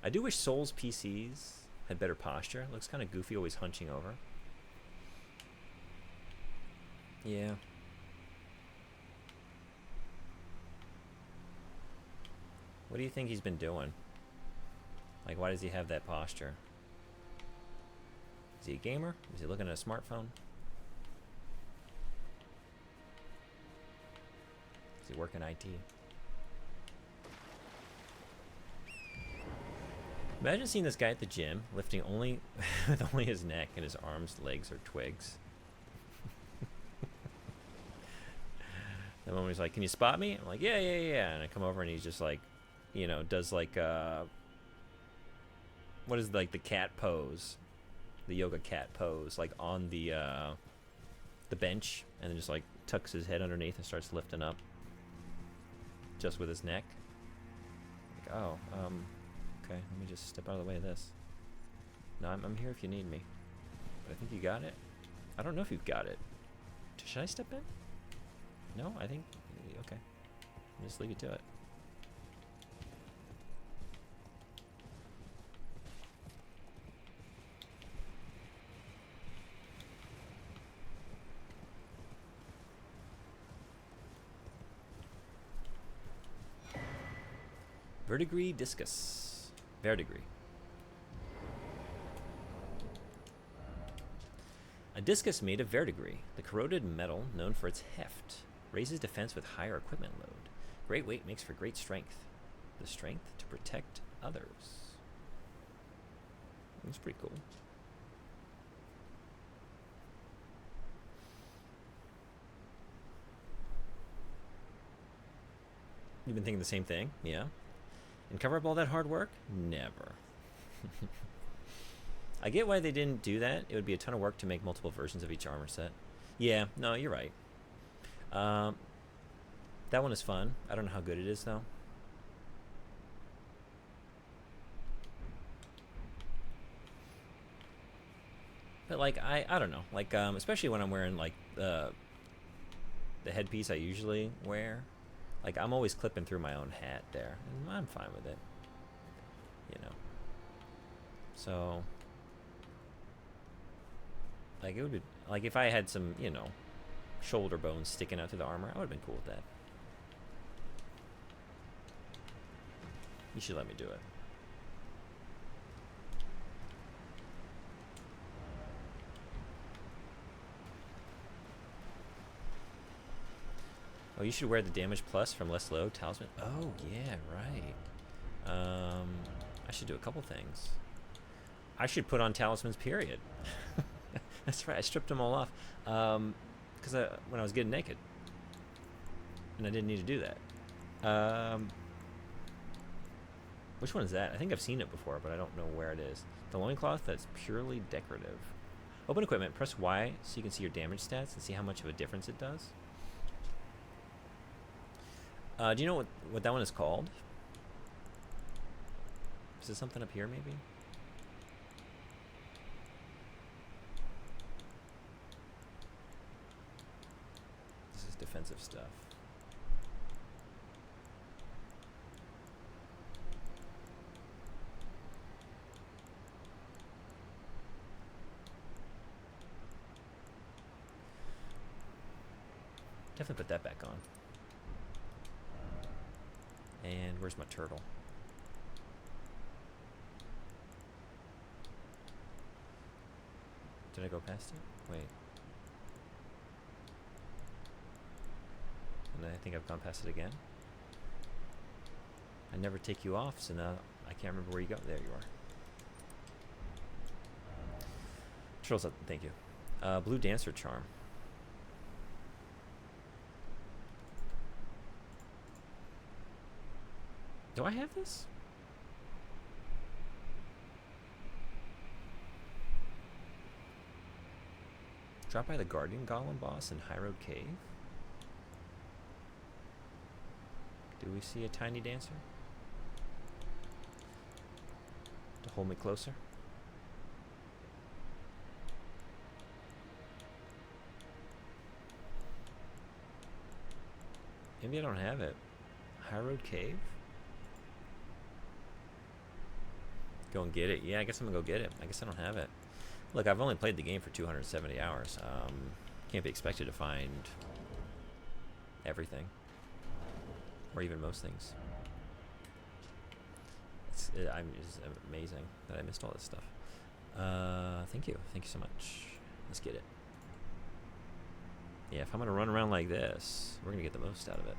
[SPEAKER 1] I do wish Soul's PCs had better posture. It looks kind of goofy, always hunching over. Yeah. What do you think he's been doing? Like, why does he have that posture? Is he a gamer? Is he looking at a smartphone? Is he working IT? Imagine seeing this guy at the gym lifting only with only his neck and his arms, legs, or twigs. The moment he's like, "Can you spot me?" I'm like, "Yeah, yeah, yeah." And I come over and he's just like, you know, does like what is like the cat pose, the yoga cat pose, like on the bench, and then just like tucks his head underneath and starts lifting up, just with his neck. Like, oh, okay, let me just step out of the way of this. No, I'm here if you need me. But I think you got it. I don't know if you've got it. Should I step in? No, I think, okay. I'll just leave you to it. Verdigris Discus. Verdigris. A discus made of verdigris, the corroded metal known for its heft, raises defense with higher equipment load. Great weight makes for great strength. The strength to protect others. That's pretty cool. You've been thinking the same thing? Yeah. And cover up all that hard work? Never. I get why they didn't do that. It would be a ton of work to make multiple versions of each armor set. Yeah, no, you're right. That one is fun. I don't know how good it is, though. But, like, I don't know. Like, especially when I'm wearing, like, the headpiece I usually wear. Like, I'm always clipping through my own hat there. And I'm fine with it. You know. So, like, it would be, like, if I had some, you know, shoulder bones sticking out through the armor, I would have been cool with that. You should let me do it. Oh, you should wear the damage plus from less low talisman. Oh, yeah, right. I should do a couple things. I should put on talismans, period. That's right. I stripped them all off because when I was getting naked, and I didn't need to do that. Which one is that? I think I've seen it before, but I don't know where it is. The loincloth that's purely decorative. Open equipment. Press Y so you can see your damage stats and see how much of a difference it does. Do you know what that one is called? Is there something up here, maybe? This is defensive stuff. Definitely put that back on. And where's my turtle? Did I go past it? Wait. And I think I've gone past it again. I never take you off, so now I can't remember where you go. There you are. Turtle's up, thank you. Blue Dancer Charm. Do I have this? Drop by the Guardian Golem boss in High Road Cave. Do we see a tiny dancer? To hold me closer? Maybe I don't have it. High Road Cave? Go and get it. Yeah, I guess I'm gonna go get it. I guess I don't have it. Look, I've only played the game for 270 hours. Can't be expected to find everything. Or even most things. It's amazing that I missed all this stuff. Thank you. Thank you so much. Let's get it. Yeah, if I'm gonna run around like this, we're gonna get the most out of it.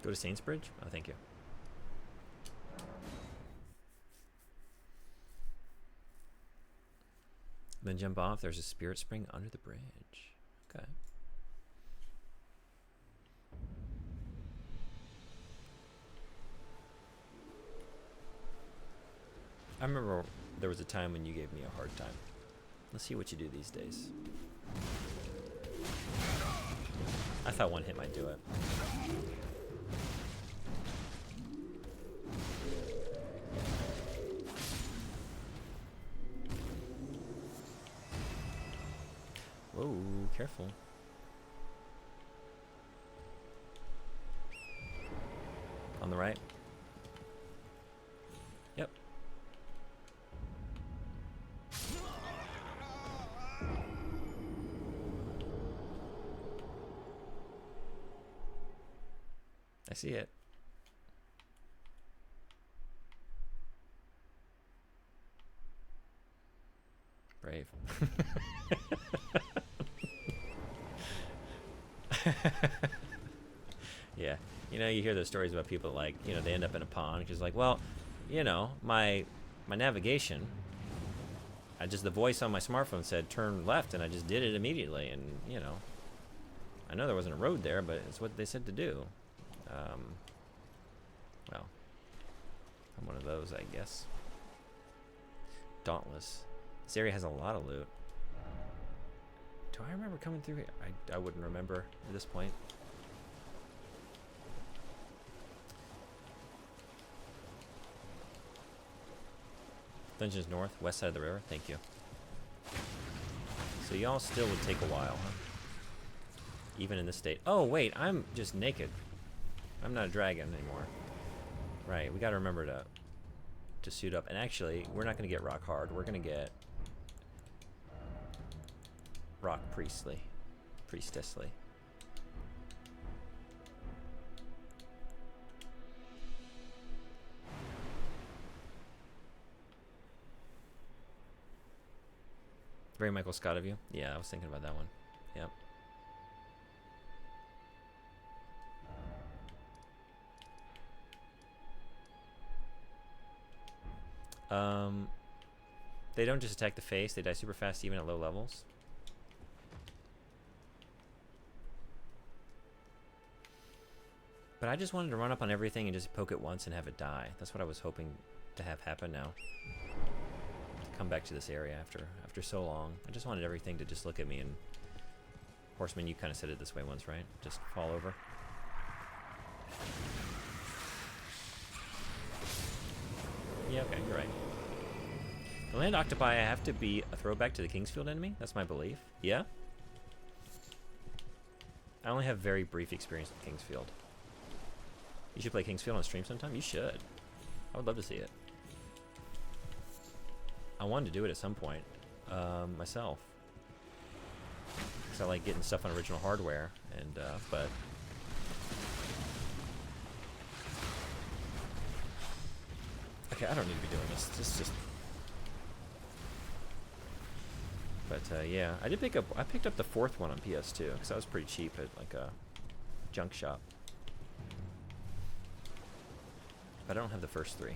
[SPEAKER 1] Go to Saintsbridge? Oh, thank you. Then jump off. There's a spirit spring under the bridge. Okay. I remember there was a time when you gave me a hard time. Let's see what you do these days. I thought one hit might do it. Whoa, careful. On the right. Yep. see it. Brave. Yeah. You know, you hear those stories about people like, you know, they end up in a pond because like, well, you know, my navigation, the voice on my smartphone said turn left and I just did it immediately, and you know, I know there wasn't a road there, but it's what they said to do. Well, I'm one of those, I guess. Dauntless. This area has a lot of loot. Do I remember coming through here? I wouldn't remember at this point. Dungeons north, west side of the river. Thank you. So y'all still would take a while, huh? Even in this state. Oh, wait, I'm just naked. I'm not a dragon anymore. Right, we gotta remember to suit up. And actually, we're not gonna get rock hard. We're gonna get rock priestessly. Very Michael Scott of you. Yeah, I was thinking about that one. Yep. They don't just attack the face, they die super fast even at low levels. But I just wanted to run up on everything and just poke it once and have it die. That's what I was hoping to have happen now. To come back to this area after so long. I just wanted everything to just look at me and... Horseman, you kind of said it this way once, right? Just fall over. Yeah, okay, you're right. The land octopi have to be a throwback to the Kingsfield enemy? That's my belief. Yeah? I only have very brief experience with Kingsfield. You should play Kingsfield on stream sometime? You should. I would love to see it. I wanted to do it at some point, myself. Because I like getting stuff on original hardware, and, but... Okay, I don't need to be doing this. This is just... But, yeah. I picked up the 4th one on PS2, because that was pretty cheap at, like, a junk shop. But I don't have the first 3.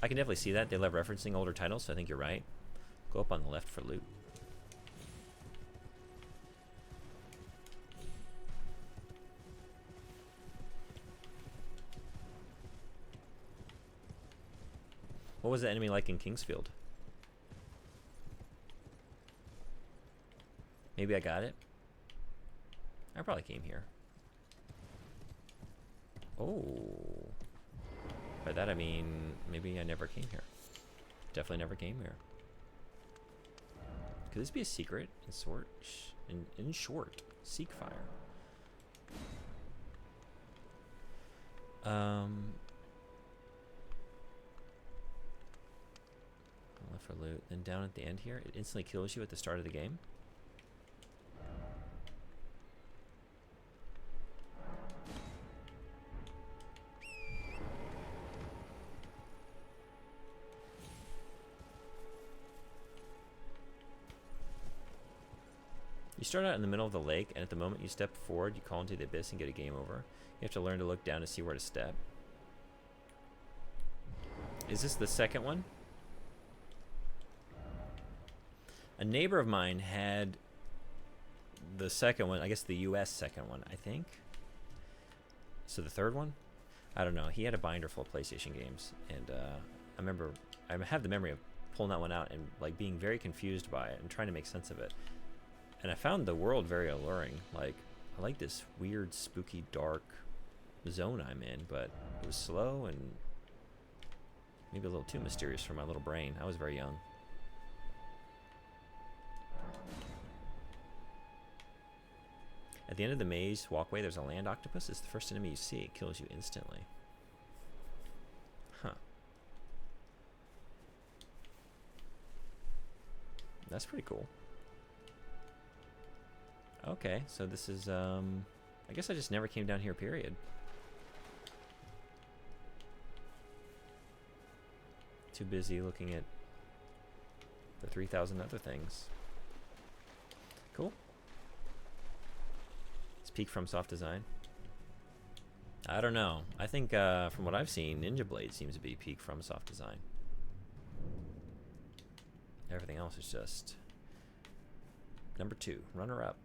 [SPEAKER 1] I can definitely see that. They love referencing older titles, so I think you're right. Go up on the left for loot. What was the enemy like in Kingsfield? Maybe I got it. I probably came here. Oh. By that I mean, maybe I never came here. Definitely never came here. Could this be a secret? In short, seek fire. Left for loot. Then down at the end here, it instantly kills you at the start of the game. You start out in the middle of the lake, and at the moment you step forward, you call into the abyss and get a game over. You have to learn to look down to see where to step. Is this the second one? A neighbor of mine had the second one, I guess the US second one, I think. So the third one? I don't know. He had a binder full of PlayStation games, and I have the memory of pulling that one out and like being very confused by it and trying to make sense of it. And I found the world very alluring. Like, I like this weird, spooky, dark zone I'm in, but it was slow and maybe a little too mysterious for my little brain. I was very young. At the end of the maze walkway, there's a land octopus. It's the first enemy you see. It kills you instantly. Huh. That's pretty cool. Okay, so this is, I guess I just never came down here, period. Too busy looking at the 3,000 other things. Cool. It's peak from soft design. I don't know. I think from what I've seen, Ninja Blade seems to be peak from soft design. Everything else is just number 2, runner up.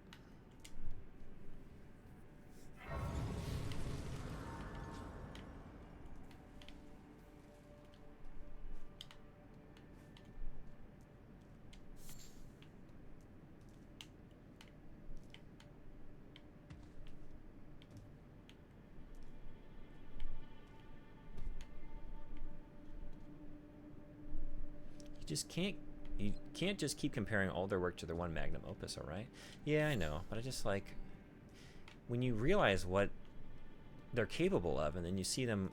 [SPEAKER 1] You can't just keep comparing all their work to their one magnum opus, all right? Yeah, I know, but I just like when you realize what they're capable of, and then you see them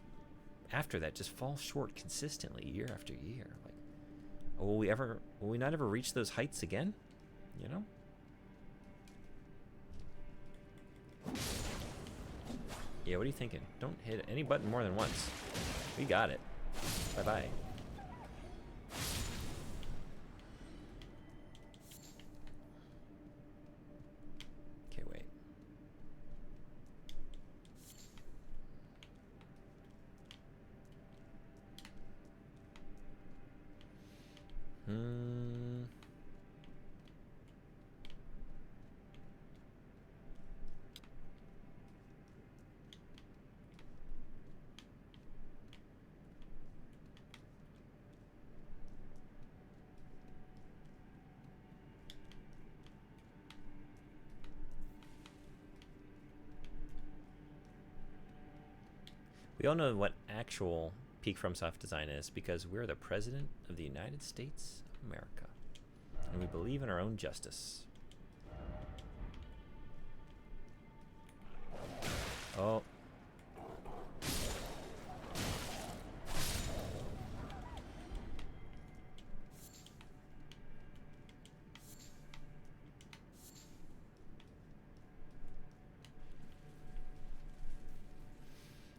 [SPEAKER 1] after that just fall short consistently year after year. Like, will we not ever reach those heights again? You know? Yeah, what are you thinking? Don't hit any button more than once. We got it. Bye-bye. We all know what actual peak from soft design is because we're the President of the United States of America. And we believe in our own justice. Oh.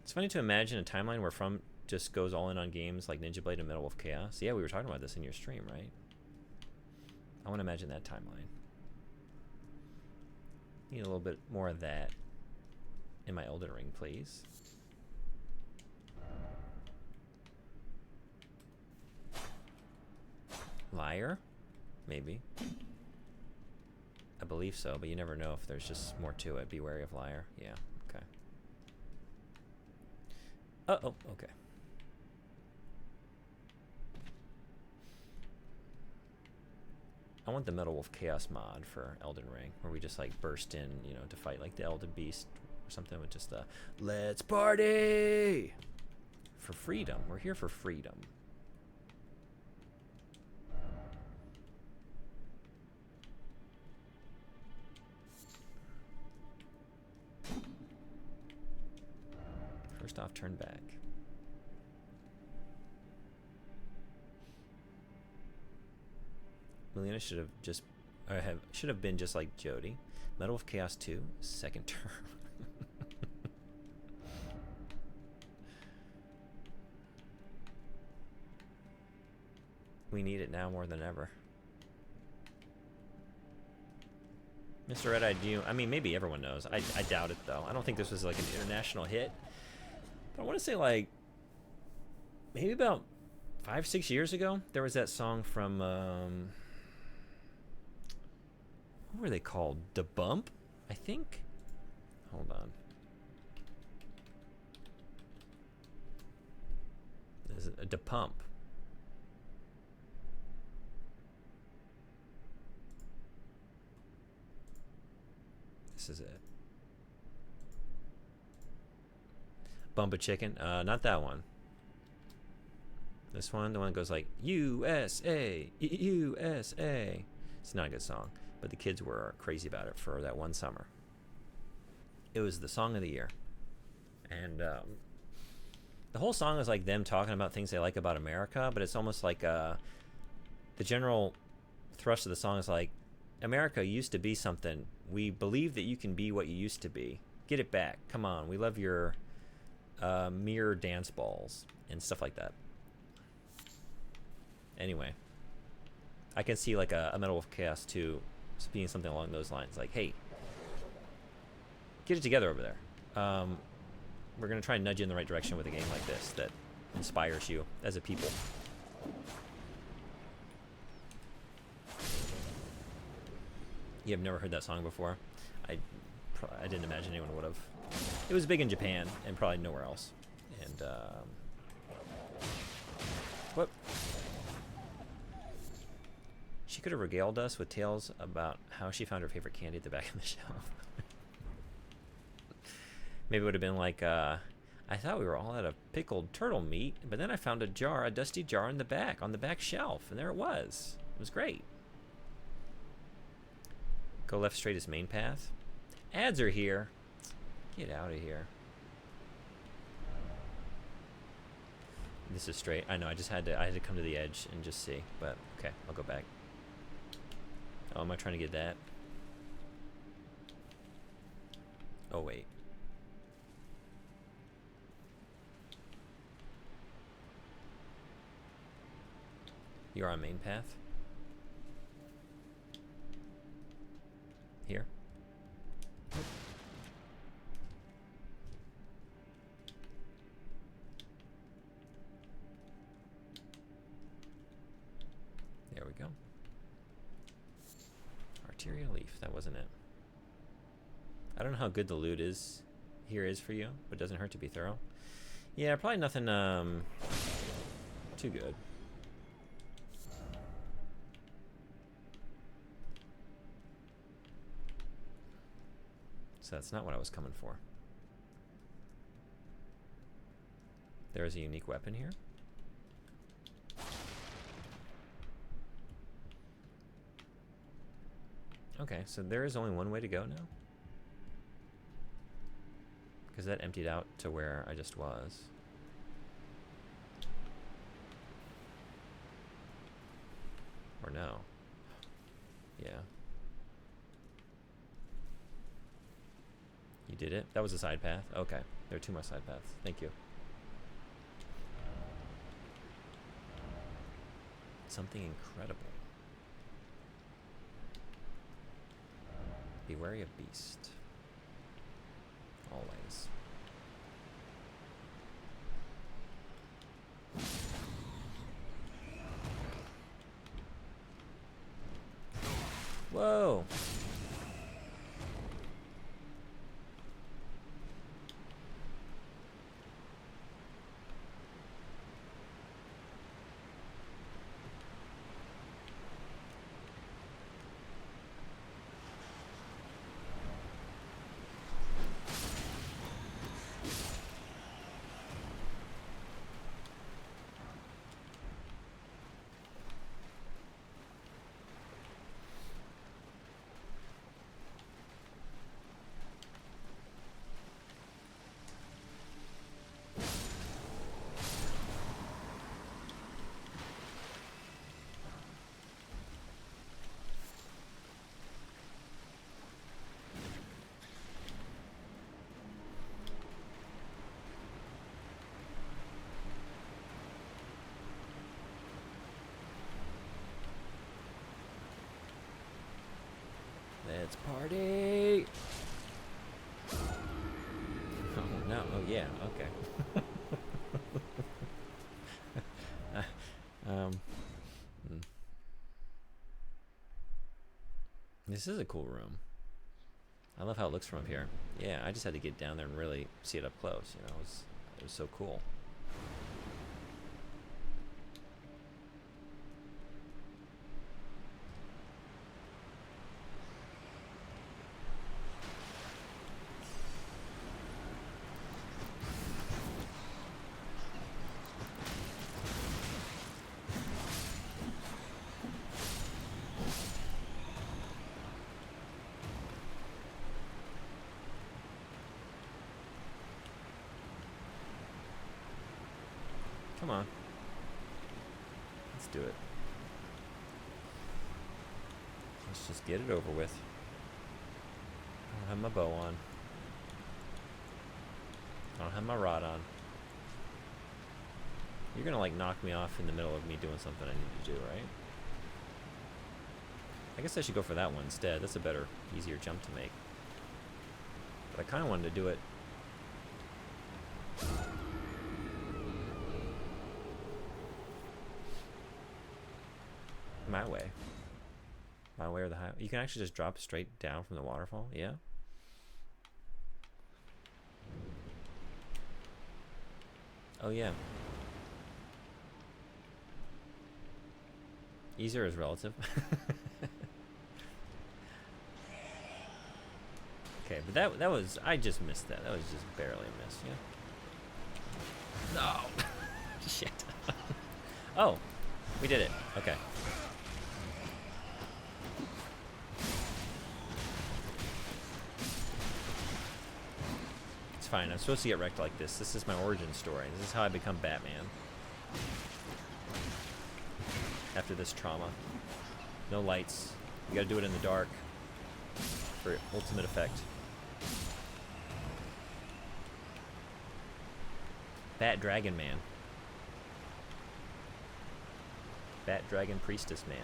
[SPEAKER 1] It's funny to imagine a timeline where From just goes all in on games like Ninja Blade and Metal Wolf Chaos. Yeah, we were talking about this in your stream, right? I want to imagine that timeline. Need a little bit more of that in my Elden Ring, please. Liar? Maybe. I believe so, but you never know if there's just more to it. Be wary of Liar. Yeah, okay. Uh-oh, okay. I want the Metal Wolf Chaos mod for Elden Ring, where we just like burst in, you know, to fight like the Elden Beast or something with just a let's party for freedom. We're here for freedom. First off, turn back. Melina should have been just like Jody. Metal of Chaos 2, second term. We need it now more than ever. Mr. Red Eye, I mean, maybe everyone knows. I doubt it, though. I don't think this was like an international hit. But I want to say, like, maybe about 5-6 years ago, there was that song from, what were they called? Da Bump, I think? Hold on. This is a Da Pump. This is it. Bump a Chicken. Not that one. This one, the one that goes like USA, USA. It's not a good song, but the kids were crazy about it for that one summer. It was the song of the year, and the whole song is like them talking about things they like about America, but it's almost like the general thrust of the song is like, America used to be something. We believe that you can be what you used to be, Get it back. Come on. We love your mirror dance balls and stuff like that. Anyway, I can see like a Metal Wolf Chaos 2 being something along those lines. Like, hey, get it together over there. We're going to try and nudge you in the right direction with a game like this that inspires you as a people. You have never heard that song before? I didn't imagine anyone would have. It was big in Japan and probably nowhere else. And, what? She could have regaled us with tales about how she found her favorite candy at the back of the shelf. Maybe it would have been like, I thought we were all out of pickled turtle meat, but then I found a dusty jar in the back, on the back shelf, and there it was. It was great. Go left straight is main path. Ads are here. Get out of here. This is straight. I know, I had to come to the edge and just see, but okay, I'll go back. Oh, am I trying to get that? Oh, wait. You're on main path. Here. There we go. Arterial leaf, that wasn't it. I don't know how good the loot is for you, but it doesn't hurt to be thorough. Yeah, probably nothing too good. So that's not what I was coming for. There is a unique weapon here. Okay, so there is only one way to go now. Because that emptied out to where I just was. Or no. Yeah. You did it? That was a side path? Okay. There are 2 more side paths. Thank you. Something incredible. Be wary of beast. Always. Whoa! Let's party! Oh no, oh yeah, okay. This is a cool room. I love how it looks from up here. Yeah, I just had to get down there and really see it up close, you know, it was so cool. Come on. Let's do it. Let's just get it over with. I don't have my bow on. have my rod on. You're gonna like knock me off in the middle of me doing something I need to do, right? I guess I should go for that one instead. That's a better, easier jump to make. But I kind of wanted to do it. My way. My way or the highway. You can actually just drop straight down from the waterfall, yeah? Oh yeah. Easier is relative. Okay, but that was, I just missed that. That was just barely a miss, yeah? No! Shit. Oh, we did it. Okay. It's fine. I'm supposed to get wrecked like this. This is my origin story. This is how I become Batman. After this trauma. No lights. You gotta do it in the dark for ultimate effect. Bat Dragon Man. Bat Dragon Priestess Man.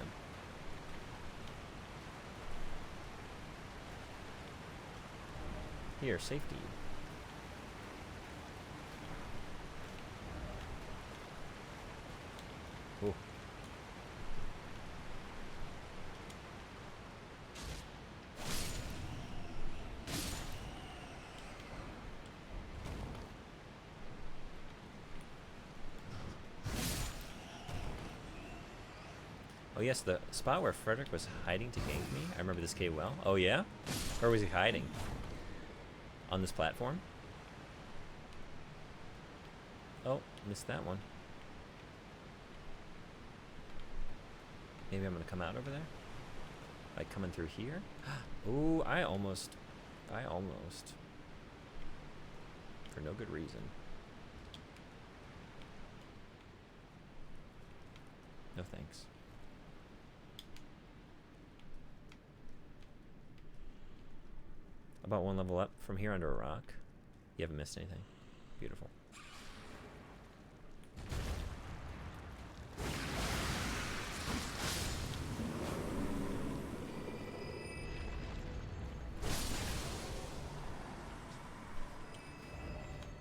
[SPEAKER 1] Here, safety. Ooh. Oh yes, the spot where Frederick was hiding to gank me. I remember this cave well. Oh yeah? Where was he hiding? On this platform? Oh, missed that one. Maybe I'm gonna come out over there? Like coming through here? Ooh, I almost. For no good reason. No thanks. About one level up from here under a rock. You haven't missed anything. Beautiful.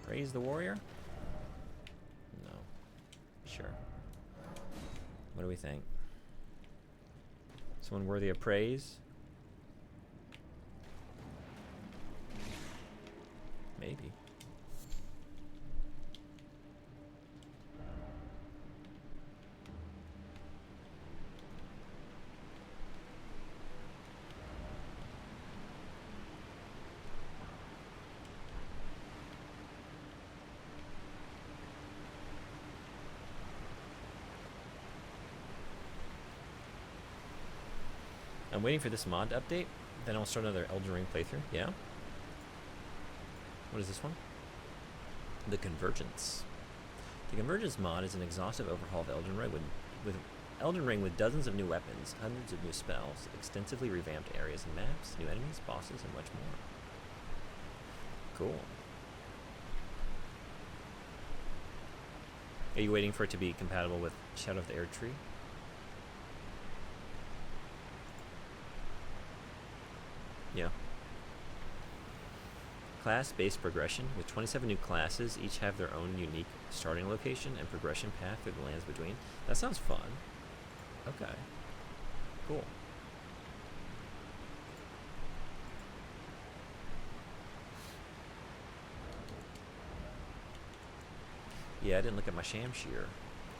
[SPEAKER 1] Praise the warrior? No. Sure. What do we think? Someone worthy of praise? Maybe. I'm waiting for this mod to update, then I'll start another Elden Ring playthrough. Yeah? What is this one? The Convergence. The Convergence mod is an exhaustive overhaul of Elden Ring with dozens of new weapons, hundreds of new spells, extensively revamped areas and maps, new enemies, bosses, and much more. Cool. Are you waiting for it to be compatible with Shadow of the Erdtree? Yeah. Class-based progression. With 27 new classes, each have their own unique starting location and progression path through the lands between. That sounds fun. Okay. Cool. Yeah, I didn't look at my Shamshir.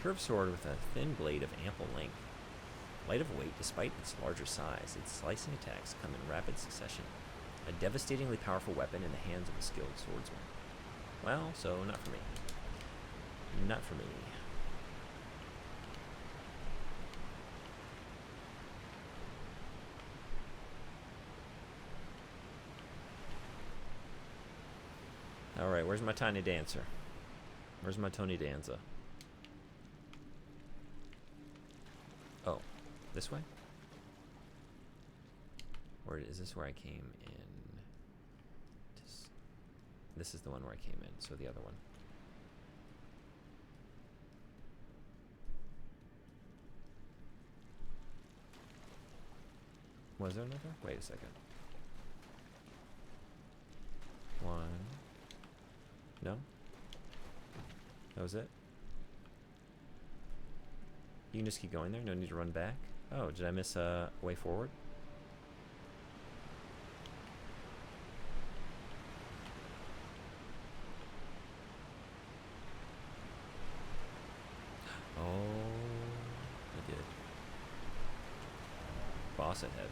[SPEAKER 1] Curved sword with a thin blade of ample length. Light of weight despite its larger size, its slicing attacks come in rapid succession. A devastatingly powerful weapon in the hands of a skilled swordsman. Well, so not for me. Not for me. Alright, where's my tiny dancer? Where's my Tony Danza? Oh, this way? Or is this where I came in? This is the one where I came in, so the other one. Was there another? Wait a second. One. No? That was it? You can just keep going there? No need to run back? Oh, did I miss a way forward? Oh, I did. Boss ahead.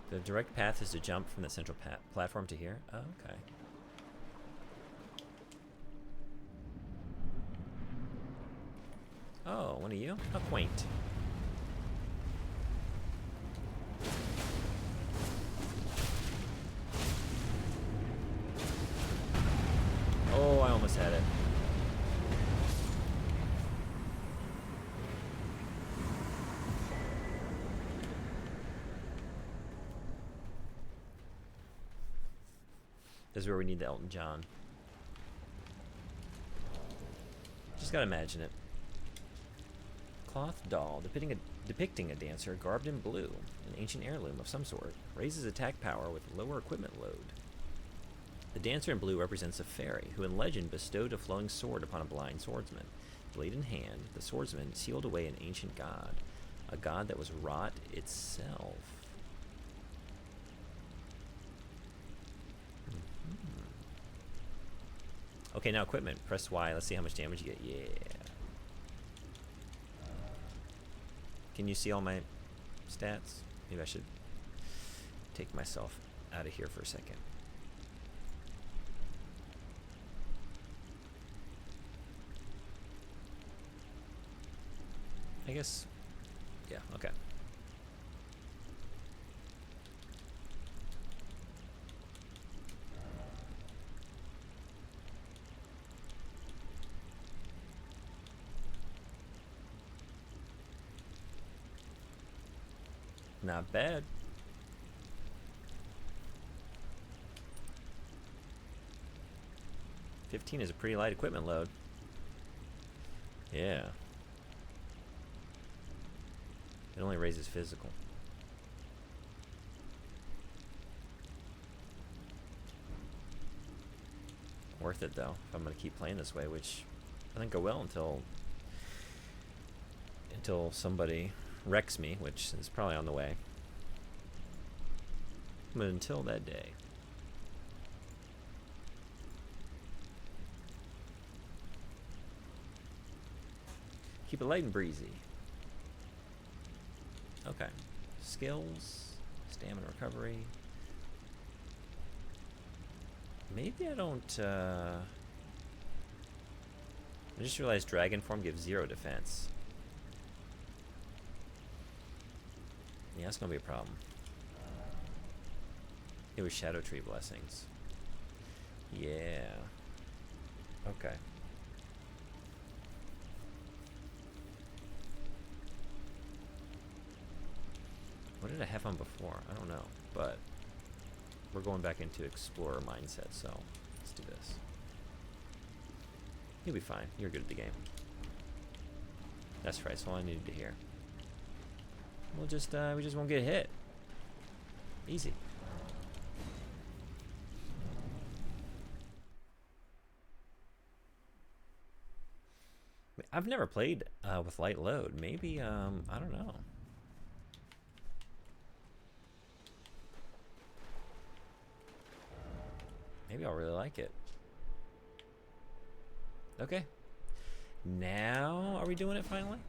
[SPEAKER 1] The direct path is to jump from the central platform to here? Oh, okay. Oh, one of you? How quaint. Oh, I almost had it. This is where we need the Elton John. Just gotta imagine it. Cloth doll depicting a dancer garbed in blue, an ancient heirloom of some sort, raises attack power with lower equipment load. The dancer in blue represents a fairy who in legend bestowed a flowing sword upon a blind swordsman. Blade in hand, the swordsman sealed away an ancient god, a god that was rot itself. Okay, now equipment. Press Y. Let's see how much damage you get. Yeah. Can you see all my stats? Maybe I should take myself out of here for a second. I guess, yeah, okay. Not bad. $15 is a pretty light equipment load. Yeah. It only raises physical. Worth it though, if I'm gonna keep playing this way, which I think I will until somebody wrecks me, which is probably on the way. But until that day. Keep it light and breezy. Okay. Skills, stamina recovery. Maybe I don't, I just realized dragon form gives 0 defense. Yeah, that's gonna be a problem. It was Shadow Tree blessings. Yeah. Okay. What did I have on before? I don't know, but we're going back into explorer mindset, so let's do this. You'll be fine. You're good at the game. That's right. That's all I needed to hear. We'll just we just won't get hit. Easy. I've never played with light load. Maybe I don't know. Maybe I'll really like it. Okay. Now, are we doing it finally?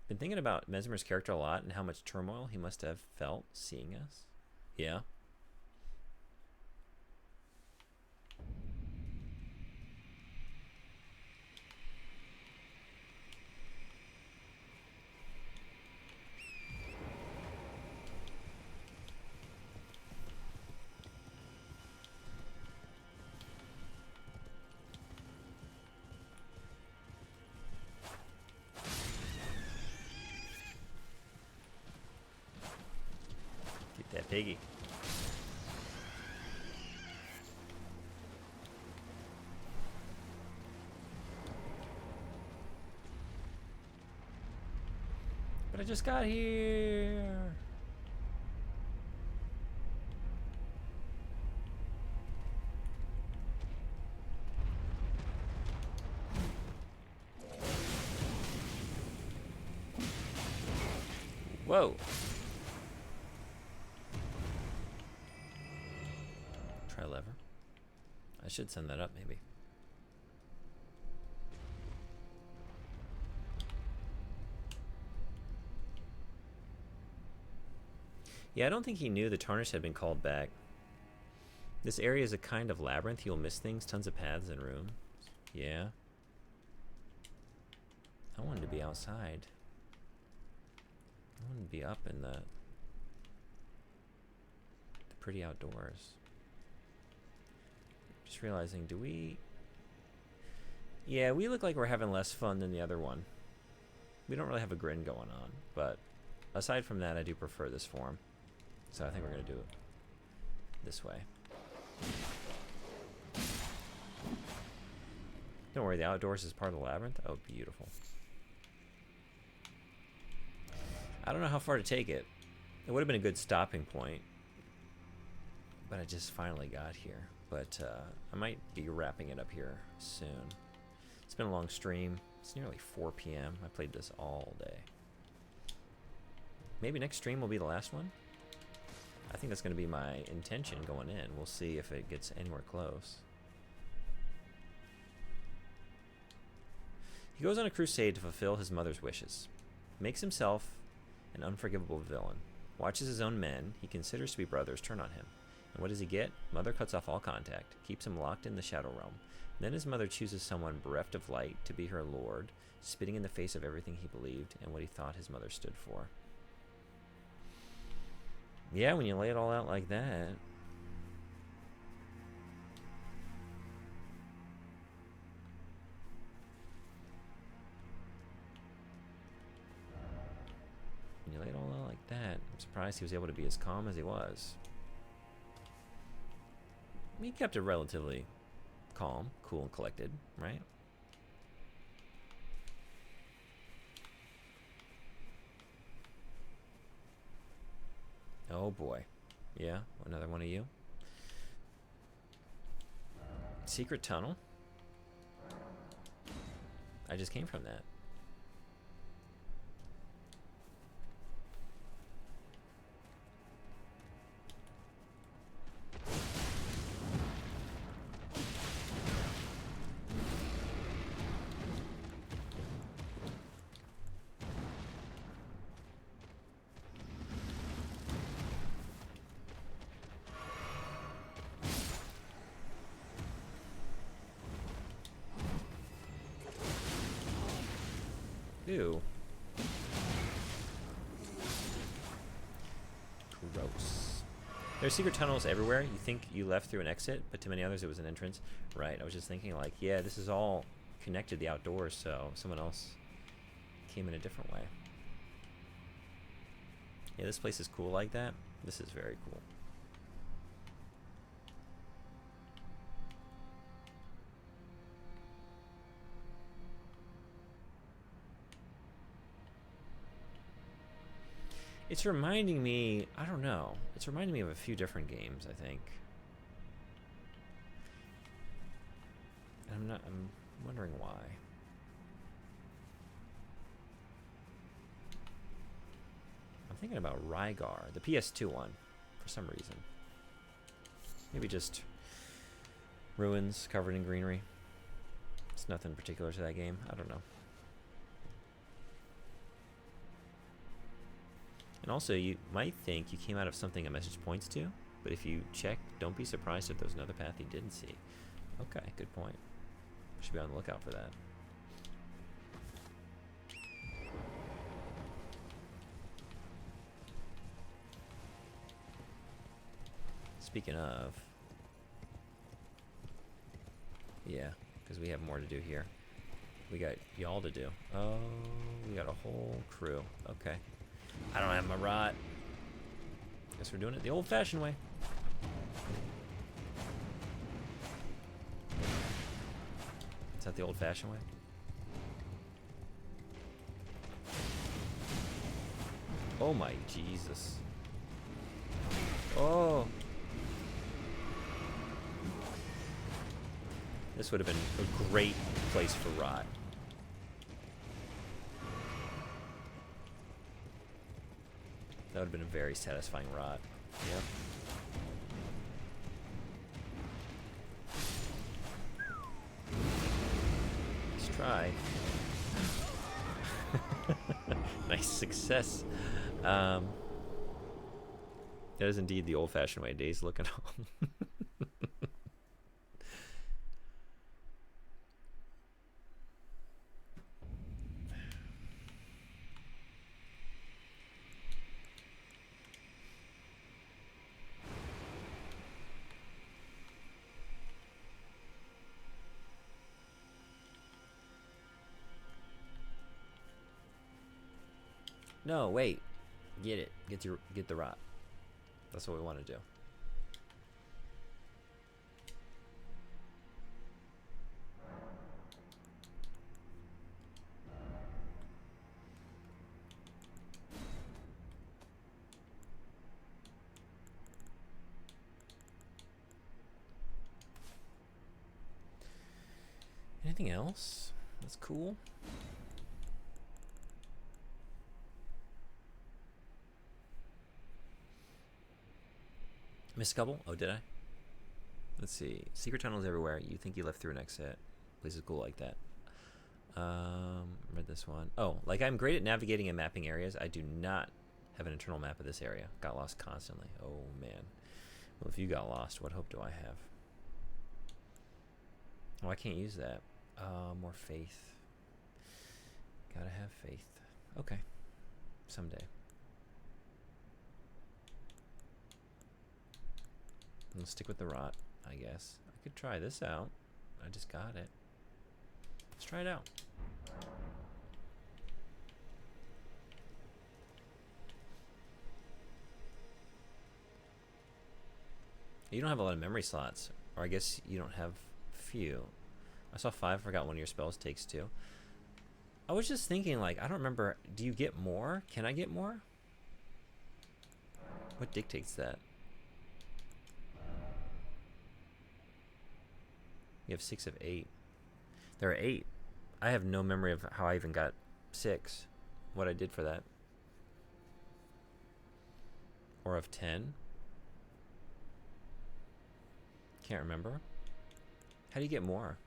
[SPEAKER 1] Been thinking about Mesmer's character a lot and how much turmoil he must have felt seeing us. Yeah. Piggy. But I just got here. Whoa. Try lever. I should send that up maybe. Yeah, I don't think he knew the Tarnish had been called back. This area is a kind of labyrinth. You'll miss things, tons of paths and rooms. Yeah. I wanted to be outside. I wanted to be up in the pretty outdoors. Just realizing, do we... Yeah, we look like we're having less fun than the other one. We don't really have a grin going on, but aside from that, I do prefer this form. So I think we're going to do it this way. Don't worry, the outdoors is part of the labyrinth. Oh, beautiful. I don't know how far to take it. It would have been a good stopping point, but I just finally got here. But I might be wrapping it up here soon. It's been a long stream. It's nearly 4 p.m. I played this all day. Maybe next stream will be the last one. I think that's going to be my intention going in. We'll see if it gets anywhere close. He goes on a crusade to fulfill his mother's wishes. Makes himself an unforgivable villain. Watches his own men, he considers to be brothers, turn on him. And what does he get? Mother cuts off all contact, keeps him locked in the Shadow Realm. Then his mother chooses someone bereft of light to be her lord, spitting in the face of everything he believed and what he thought his mother stood for. Yeah, when you lay it all out like that. When you lay it all out like that, I'm surprised he was able to be as calm as he was. He kept it relatively calm, cool, and collected, right? Oh boy. Yeah, another one of you. Secret tunnel? I just came from that. Ew. Gross. There are secret tunnels everywhere. You think you left through an exit, but to many others it was an entrance. Right, I was just thinking like, yeah, this is all connected to the outdoors, so someone else came in a different way. Yeah, this place is cool like that. This is very cool. It's reminding me, I don't know, it's reminding me of a few different games, I think. And I'm wondering why. I'm thinking about Rygar, the PS2 one, for some reason. Maybe just ruins covered in greenery. It's nothing particular to that game, I don't know. And also, you might think you came out of something a message points to, but if you check, don't be surprised if there's another path you didn't see. Okay, good point. Should be on the lookout for that. Speaking of... Yeah, because we have more to do here. We got y'all to do. Oh, we got a whole crew. Okay. I don't have my rot. Guess we're doing it the old-fashioned way. Is that the old-fashioned way? Oh my Jesus. Oh. This would have been a great place for rot. That would have been a very satisfying rot. Yep. Let's try. Nice success. That is indeed the old-fashioned way. Days looking home. No, wait. Get it. Get the rot. That's what we want to do. Anything else? That's cool. Missed a couple? Oh, did I? Let's see. Secret tunnels everywhere. You think you left through an exit. Places cool like that. Read this one. Oh, like I'm great at navigating and mapping areas. I do not have an internal map of this area. Got lost constantly. Oh, man. Well, if you got lost, what hope do I have? Oh, I can't use that. More faith. Gotta have faith. Okay. Someday. Let's stick with the rot, I guess. I could try this out. I just got it. Let's try it out. You don't have a lot of memory slots, or I guess you don't have few. I saw 5, forgot one of your spells takes 2. I was just thinking, like, I don't remember, do you get more? Can I get more? What dictates that? You have 6 of 8. There are 8. I have no memory of how I even got 6. What I did for that. Or of 10. Can't remember. How do you get more?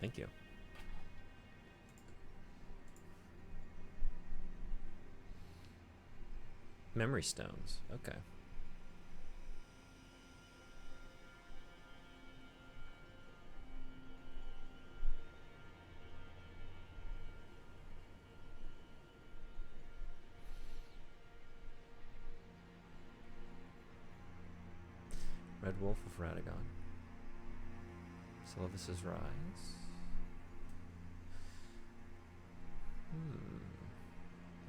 [SPEAKER 1] Thank you. Memory stones. Okay. Red Wolf of Radagon. Sylvis's Rise.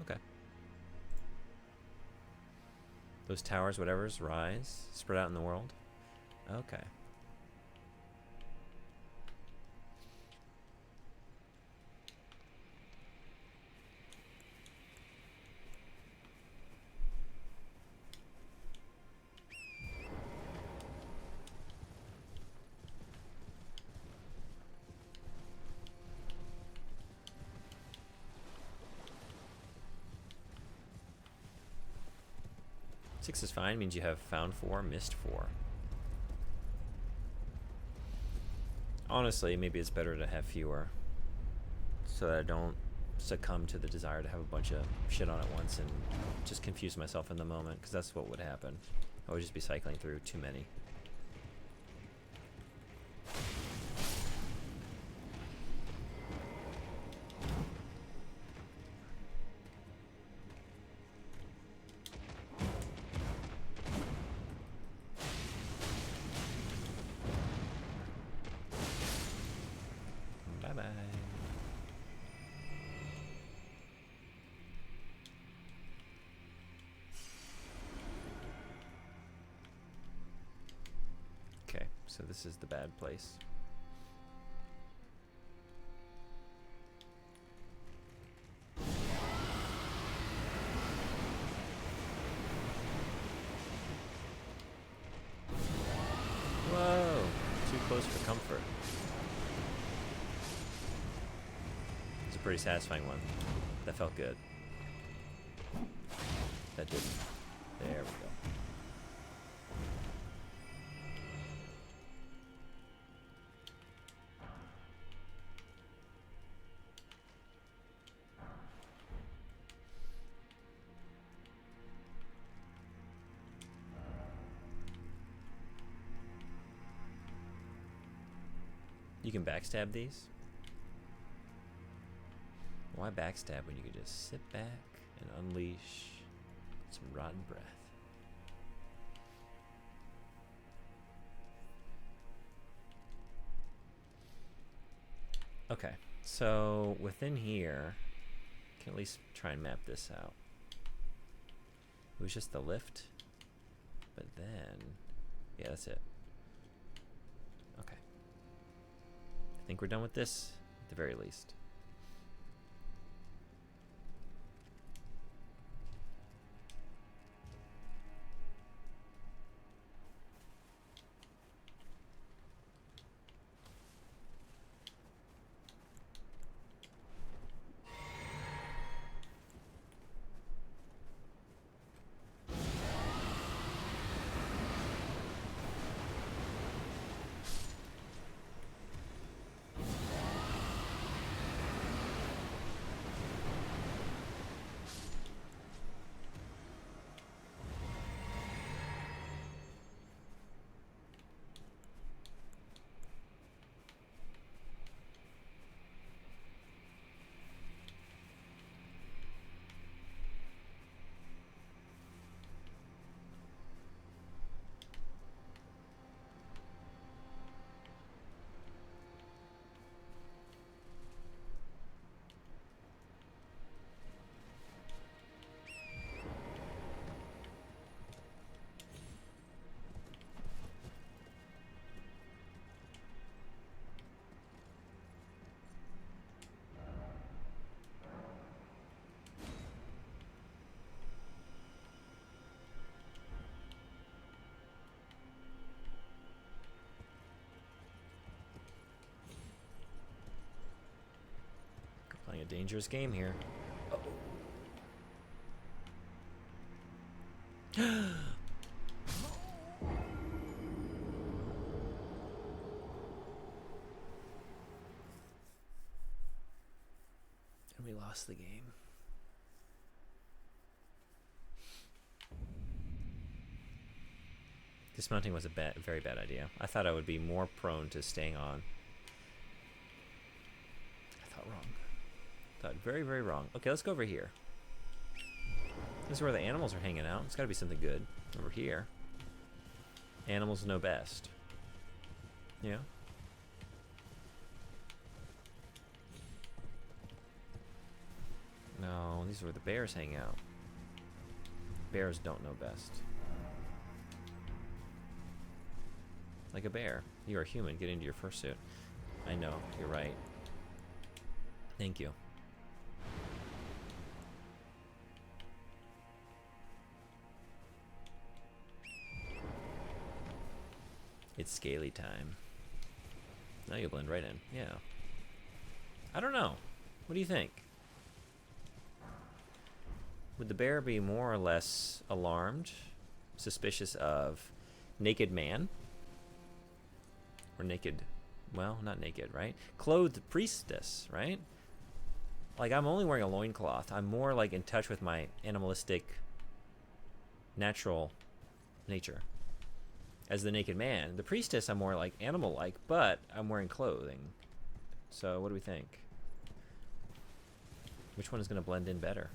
[SPEAKER 1] Okay. Those towers, whatever's, rise, spread out in the world. Okay. Six is fine, means you have found 4, missed 4. Honestly, maybe it's better to have fewer, so that I don't succumb to the desire to have a bunch of shit on at once and just confuse myself in the moment, because that's what would happen. I would just be cycling through too many. so this is the bad place. Whoa! Too close for comfort. It's a pretty satisfying one. That felt good. That didn't. There we go. You can backstab these? Why backstab when you can just sit back and unleash some rotten breath? Okay, so within here, can at least try and map this out. It was just the lift, but then, yeah, that's it. Okay. I think we're done with this, at the very least. Playing a dangerous game here. And we lost the game. Dismounting was a very bad idea. I thought I would be more prone to staying on. I thought wrong. Thought very, very wrong. Okay, let's go over here. This is where the animals are hanging out. It's got to be something good over here. Animals know best. Yeah. No, these are where the bears hang out. Bears don't know best. Like a bear. You are human. Get into your fursuit. I know. You're right. Thank you. It's scaly time. Now you blend right in. Yeah. I don't know. What do you think? Would the bear be more or less alarmed, suspicious of naked man? Or naked, well, not naked, right? Clothed priestess, right? Like, I'm only wearing a loincloth. I'm more like in touch with my animalistic, natural nature. As the naked man. The priestess, I'm more like animal-like, but I'm wearing clothing. So, what do we think? Which one is going to blend in better?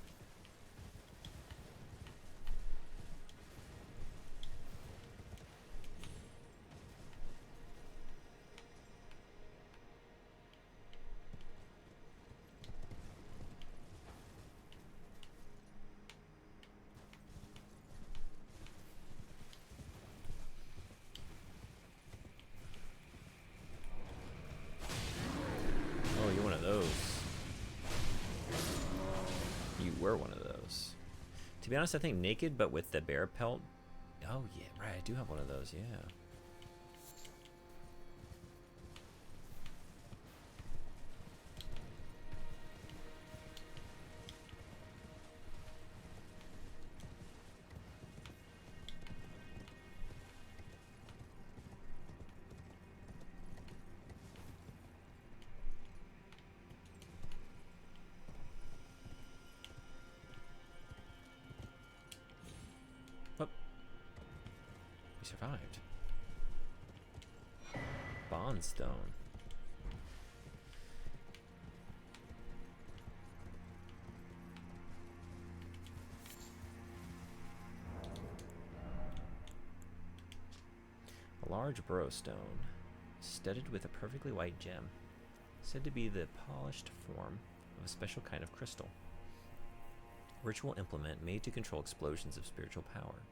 [SPEAKER 1] were one of those. To be honest, I think naked, but with the bear pelt. Oh yeah, right. I do have one of those. Yeah. We survived. Bondstone. A large burrow stone, studded with a perfectly white gem, said to be the polished form of a special kind of crystal. Ritual implement made to control explosions of spiritual power.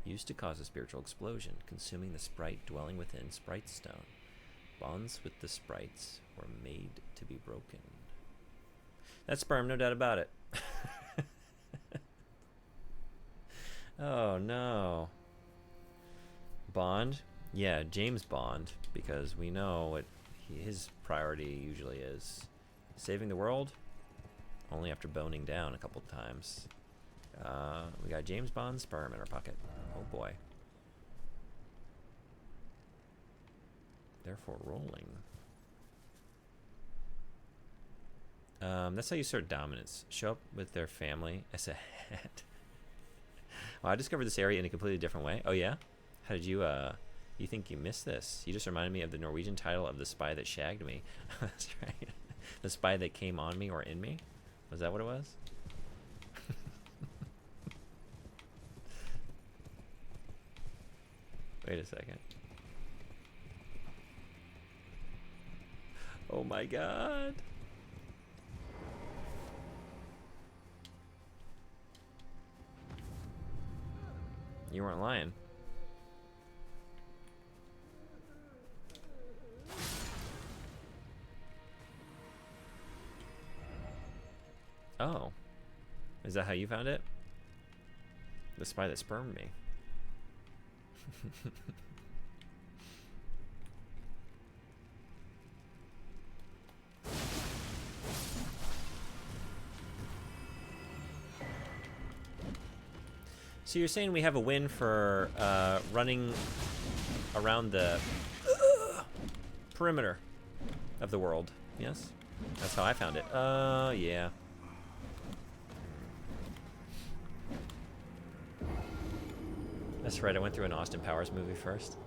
[SPEAKER 1] Used to cause a spiritual explosion, consuming the sprite dwelling within sprite stone. Bonds with the sprites were made to be broken. That's sperm, no doubt about it. Oh no. Bond? Yeah, James Bond, because we know what his priority usually is. Saving the world? Only after boning down a couple times. We got James Bond's sperm in our pocket. Oh boy. Therefore rolling. That's how you assert dominance. Show up with their family as a hat. Oh, I discovered this area in a completely different way. Oh yeah? How did you, you think you missed this? You just reminded me of the Norwegian title of The Spy That Shagged Me. That's right. The Spy That Came On Me or In Me? Was that what it was? Wait a second. Oh my god. You weren't lying. Oh. Is that how you found it? The spy that spermed me. So you're saying we have a win for running around the perimeter of the world, yes? That's how I found it. Yeah. That's right, I went through an Austin Powers movie first.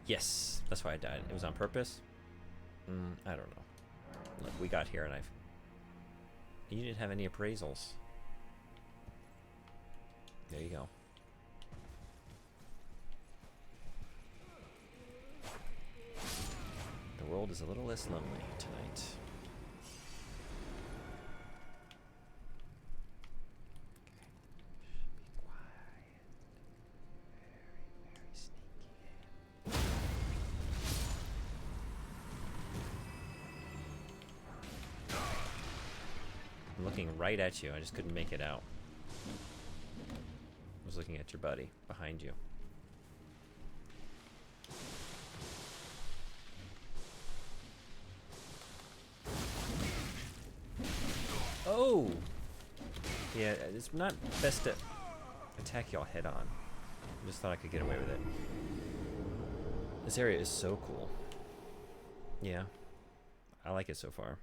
[SPEAKER 1] Yes, that's why I died. It was on purpose? I don't know. Look, we got here and you didn't have any appraisals. There you go. The world is a little less lonely tonight. Right at you. I just couldn't make it out. I was looking at your buddy behind you. Oh! Yeah, it's not best to attack y'all head on. I just thought I could get away with it. This area is so cool. Yeah. I like it so far.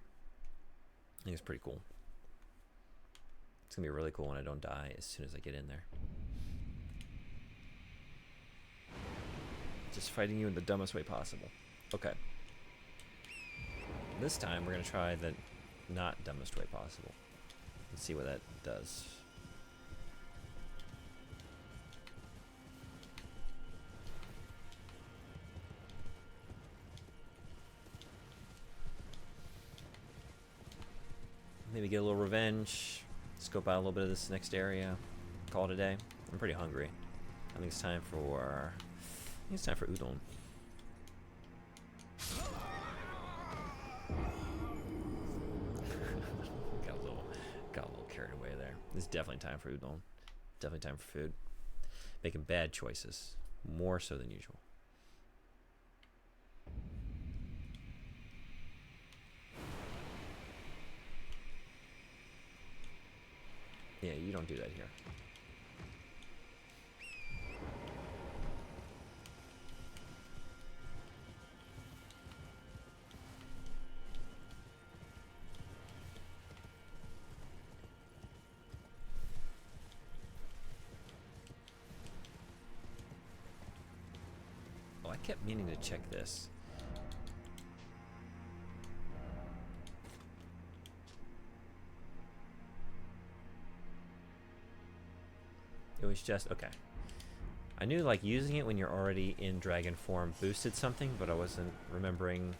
[SPEAKER 1] I think it's pretty cool. It's gonna be really cool when I don't die as soon as I get in there. Just fighting you in the dumbest way possible. Okay. This time we're gonna try the not dumbest way possible. Let's see what that does. Maybe get a little revenge. Scope out a little bit of this next area. Call it a day. I'm pretty hungry. I think it's time for udon. got a little carried away there. It's definitely time for udon. Definitely time for food. Making bad choices, more so than usual. Yeah, you don't do that here. Oh, I kept meaning to check this. It was just, okay. I knew like using it when you're already in dragon form boosted something, but I wasn't remembering.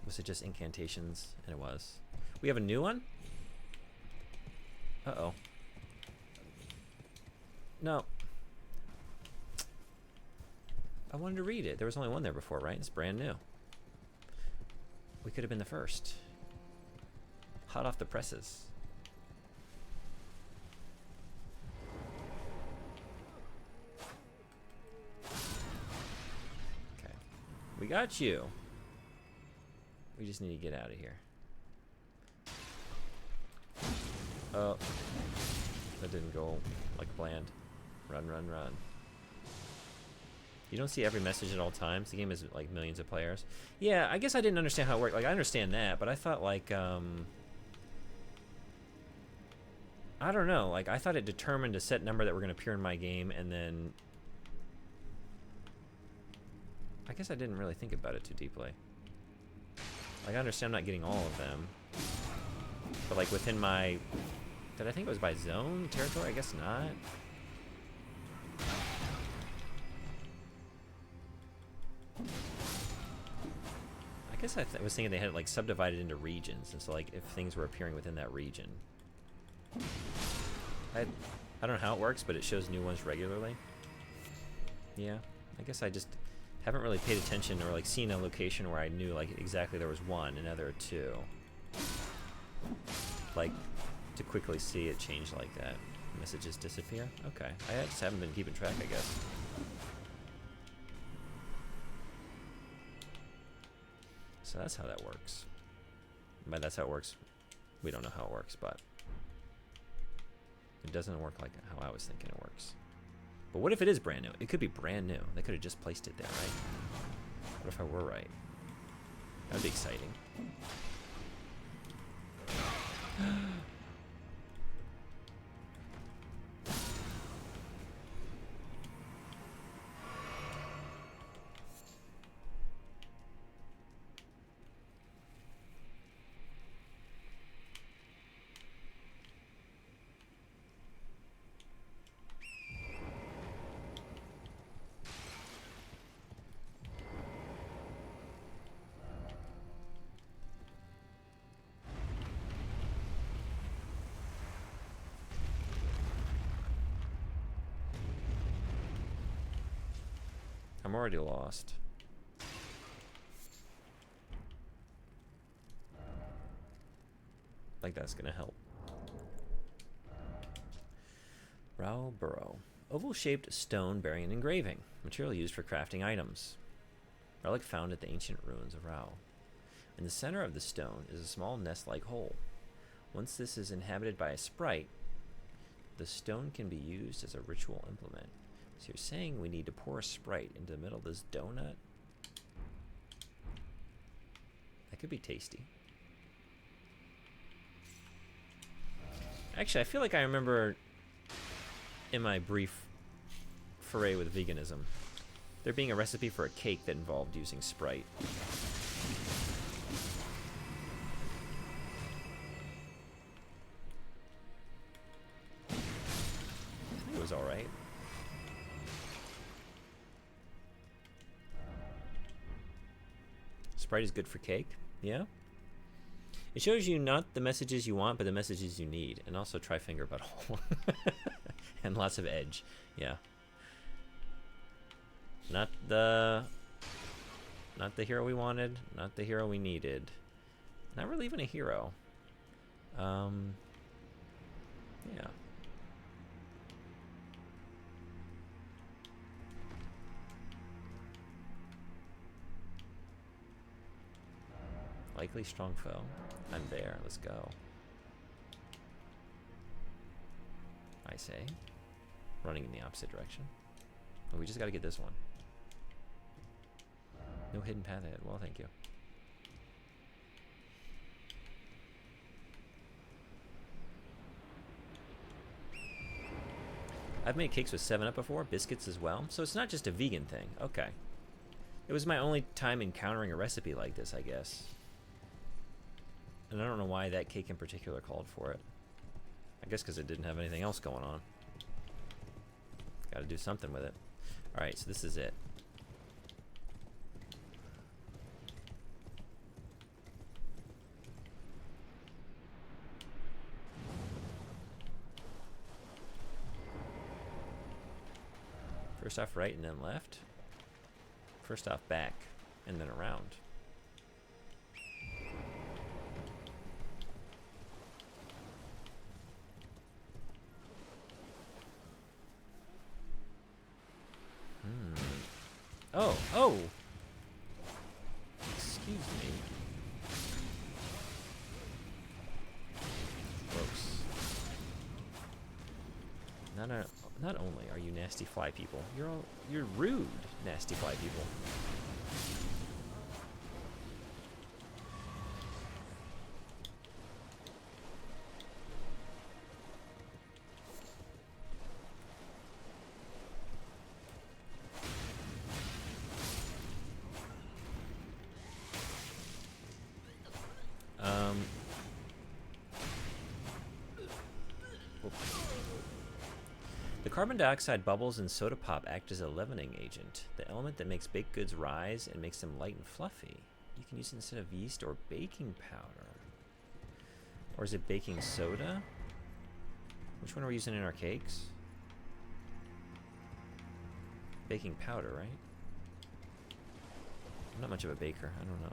[SPEAKER 1] Was it just incantations? And it was. We have a new one? Uh-oh. No. I wanted to read it. There was only one there before, right? It's brand new. We could have been the first. Hot off the presses. We got you. We just need to get out of here. Oh. That didn't go like planned. Run, run, run. You don't see every message at all times. The game has like millions of players. Yeah, I guess I didn't understand how it worked. Like, I understand that, but I thought like, I don't know. Like, I thought it determined a set number that were going to appear in my game, and then I guess I didn't really think about it too deeply. Like, I understand I'm not getting all of them. But, like, within my... Did I think it was by zone? Territory? I guess not. I guess I was thinking they had it, like, subdivided into regions. And so, like, if things were appearing within that region. I don't know how it works, but it shows new ones regularly. Yeah. I guess I just... haven't really paid attention or like seen a location where I knew like exactly there was one and now there are two. Like to quickly see it change like that. Messages disappear? Okay. I just haven't been keeping track, I guess. So that's how that works. But that's how it works. We don't know how it works, but it doesn't work like how I was thinking it works. But what if it is brand new? It could be brand new. They could have just placed it there, right? What if I were right? That would be exciting. I'm already lost. Like that's gonna help. Rao Burrow. Oval-shaped stone bearing an engraving. Material used for crafting items. Relic found at the ancient ruins of Rao. In the center of the stone is a small nest-like hole. Once this is inhabited by a sprite, the stone can be used as a ritual implement. So you're saying we need to pour a sprite into the middle of this donut? That could be tasty. Actually, I feel like I remember in my brief foray with veganism, there being a recipe for a cake that involved using Sprite. It was alright. Sprite is good for cake, yeah? It shows you not the messages you want, but the messages you need. And also try finger butthole. And lots of edge, yeah. Not the hero we wanted, not the hero we needed. Not really even a hero. Yeah. Likely strong foe. I'm there. Let's go. I say. Running in the opposite direction. Oh, we just got to get this one. No hidden path ahead. Well, thank you. I've made cakes with 7-Up before, biscuits as well. So it's not just a vegan thing. Okay. It was my only time encountering a recipe like this, I guess. And I don't know why that cake in particular called for it. I guess because it didn't have anything else going on. Gotta do something with it. Alright, so this is it. First off right and then left. First off back and then around. Oh, oh! Excuse me. Gross. Not only are you nasty fly people, you're rude, nasty fly people. The carbon dioxide bubbles in soda pop act as a leavening agent, the element that makes baked goods rise and makes them light and fluffy. You can use it instead of yeast or baking powder. Or is it baking soda? Which one are we using in our cakes? Baking powder, right? I'm not much of a baker, I don't know.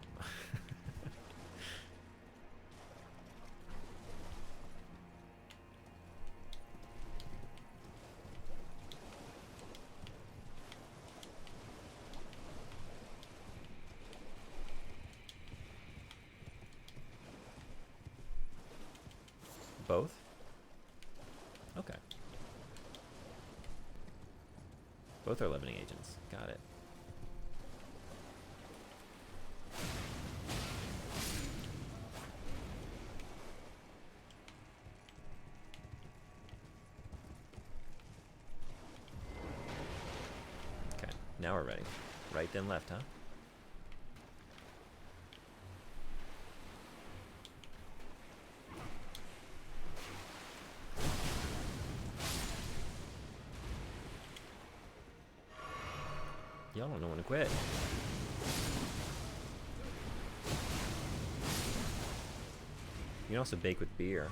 [SPEAKER 1] Both? Okay. Both are leavening agents. Got it. Okay, now we're ready. Right then left, huh? Y'all don't know when to quit. You can also bake with beer.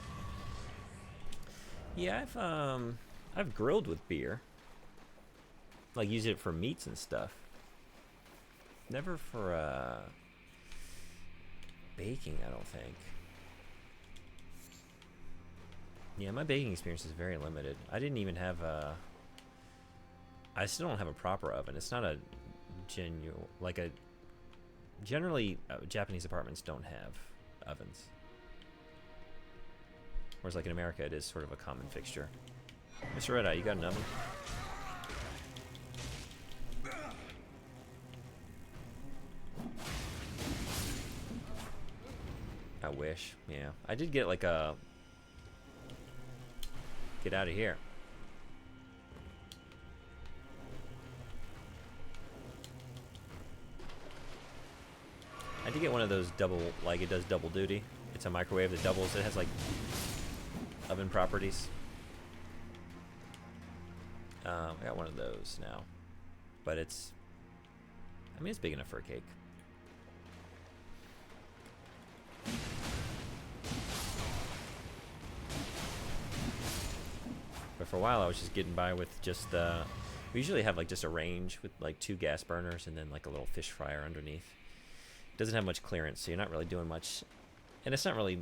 [SPEAKER 1] Yeah, I've grilled with beer. Like use it for meats and stuff. Never for baking, I don't think. Yeah, my baking experience is very limited. I didn't even have a... I still don't have a proper oven. It's not a genuine, like a... Generally, Japanese apartments don't have ovens. Whereas like in America, it is sort of a common fixture. Mr. Red Eye, you got an oven? I wish, yeah. I did get like a get out of here. I did get one of those double, like it does double duty. It's a microwave that doubles. It has like oven properties. I got one of those now, but it's, I mean, it's big enough for a cake. But for a while I was just getting by with just, we usually have like just a range with like 2 gas burners and then like a little fish fryer underneath. It doesn't have much clearance, so you're not really doing much. And it's not really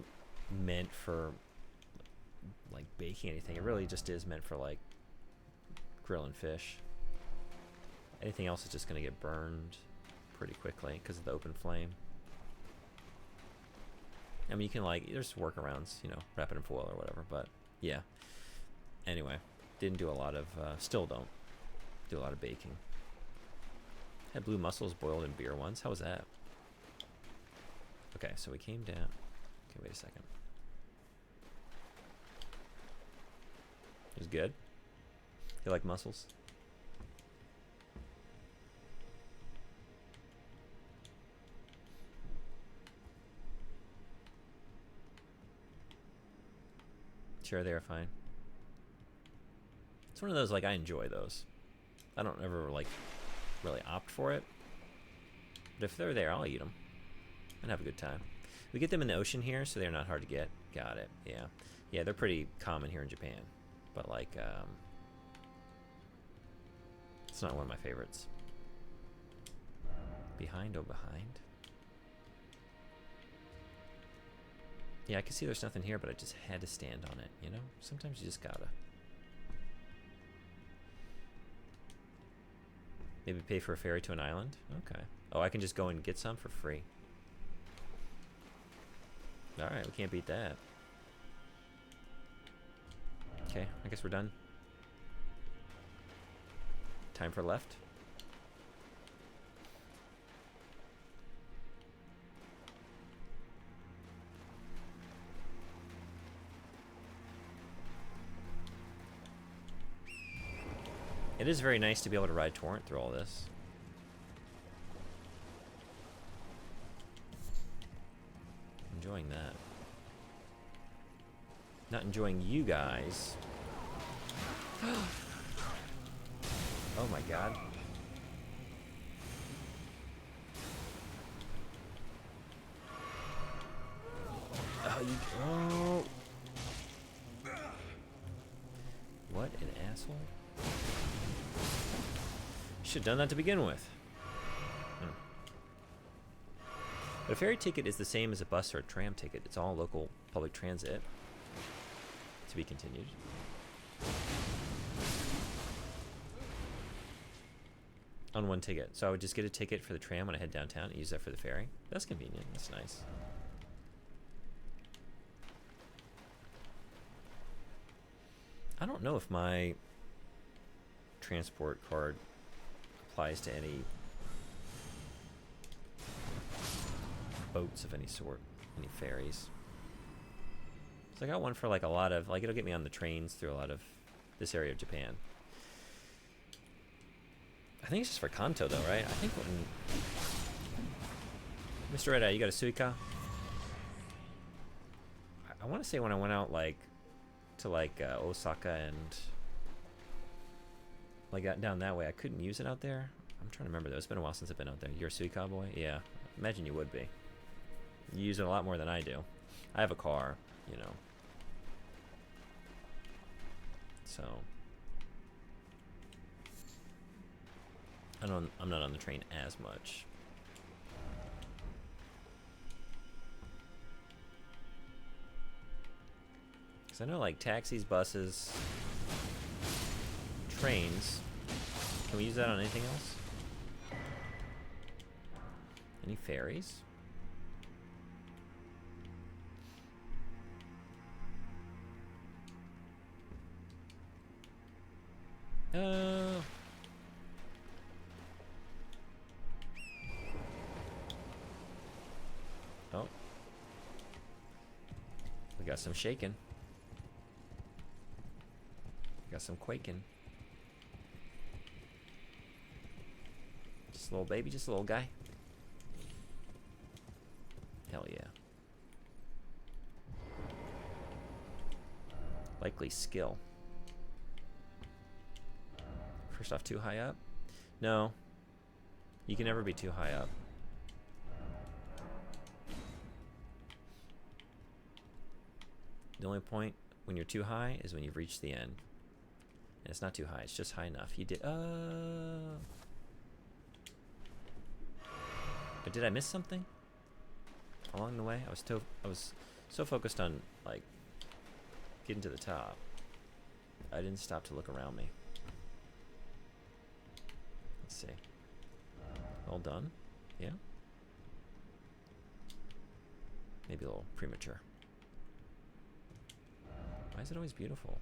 [SPEAKER 1] meant for like baking anything. It really just is meant for like grilling fish. Anything else is just going to get burned pretty quickly because of the open flame. I mean, you can like, there's workarounds, you know, wrap it in foil or whatever, but yeah. Anyway, didn't do a lot of, still don't do a lot of baking. Had blue mussels boiled in beer once. How was that? Okay, so we came down. Okay, wait a second. It was good. You like mussels? Sure, they are fine. It's one of those, like, I enjoy those. I don't ever, like, really opt for it. But if they're there, I'll eat them and have a good time. We get them in the ocean here, so they're not hard to get. Got it, yeah. Yeah, they're pretty common here in Japan. But, like, it's not one of my favorites. Behind, oh, behind. Yeah, I can see there's nothing here, but I just had to stand on it, you know? Sometimes you just gotta. Maybe pay for a ferry to an island? Okay. Oh, I can just go and get some for free. Alright, we can't beat that. Okay, I guess we're done. Time for left. It is very nice to be able to ride Torrent through all this. Enjoying that. Not enjoying you guys. Oh my god. Oh, you. Oh. What an asshole. Should have done that to begin with. But a ferry ticket is the same as a bus or a tram ticket. It's all local public transit. To be continued. On one ticket. So I would just get a ticket for the tram when I head downtown and use that for the ferry. That's convenient. That's nice. I don't know if my transport card applies to any boats of any sort, any ferries. So I got one for like a lot of, like it'll get me on the trains through a lot of this area of Japan. I think it's just for Kanto though, right? I think when Mr. Red Eye, you got a Suica? I want to say when I went out like to like Osaka and like got down that way, I couldn't use it out there. I'm trying to remember though. It's been a while since I've been out there. You're a Suica boy? Yeah. Imagine you would be. You use it a lot more than I do. I have a car, you know. So I'm not on the train as much. Cause I know like taxis, buses, trains. Can we use that on anything else? Any ferries? Oh. We got some shaking. Got some quaking. Just a little baby, just a little guy. Hell yeah. Likely skill. First off, too high up? No. You can never be too high up. The only point when you're too high is when you've reached the end. And it's not too high, it's just high enough. You did, But did I miss something along the way? I was so focused on, like, getting to the top. I didn't stop to look around me. Let's see. All done? Yeah? Maybe a little premature. Why is it always beautiful?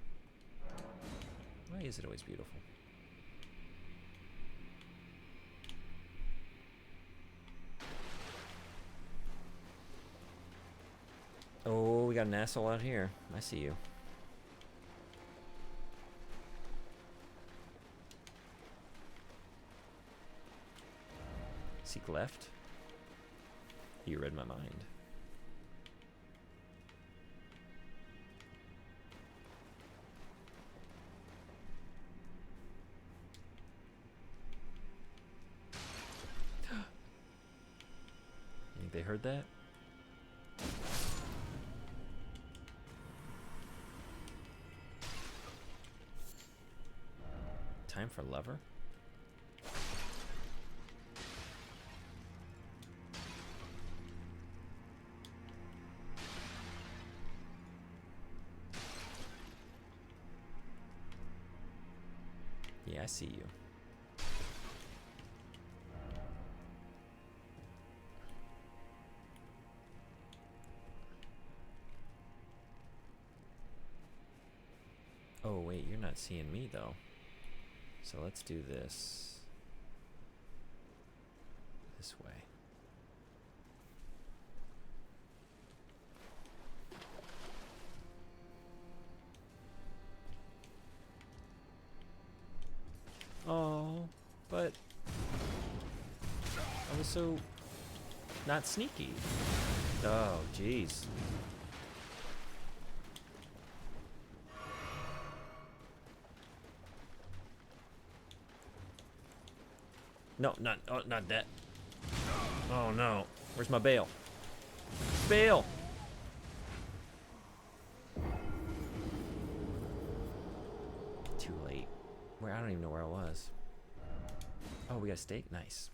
[SPEAKER 1] Why is it always beautiful? Oh, we got an asshole out here. I see you. Seek left. You read my mind. You think they heard that? Time for lover? Yeah, I see you. Oh wait, you're not seeing me though. So let's do this way. Oh, but I was so not sneaky. Oh, jeez. No, not that. Oh no. Where's my bail? Bail! Too late. Where? I don't even know where I was. Oh, we got a steak? Nice.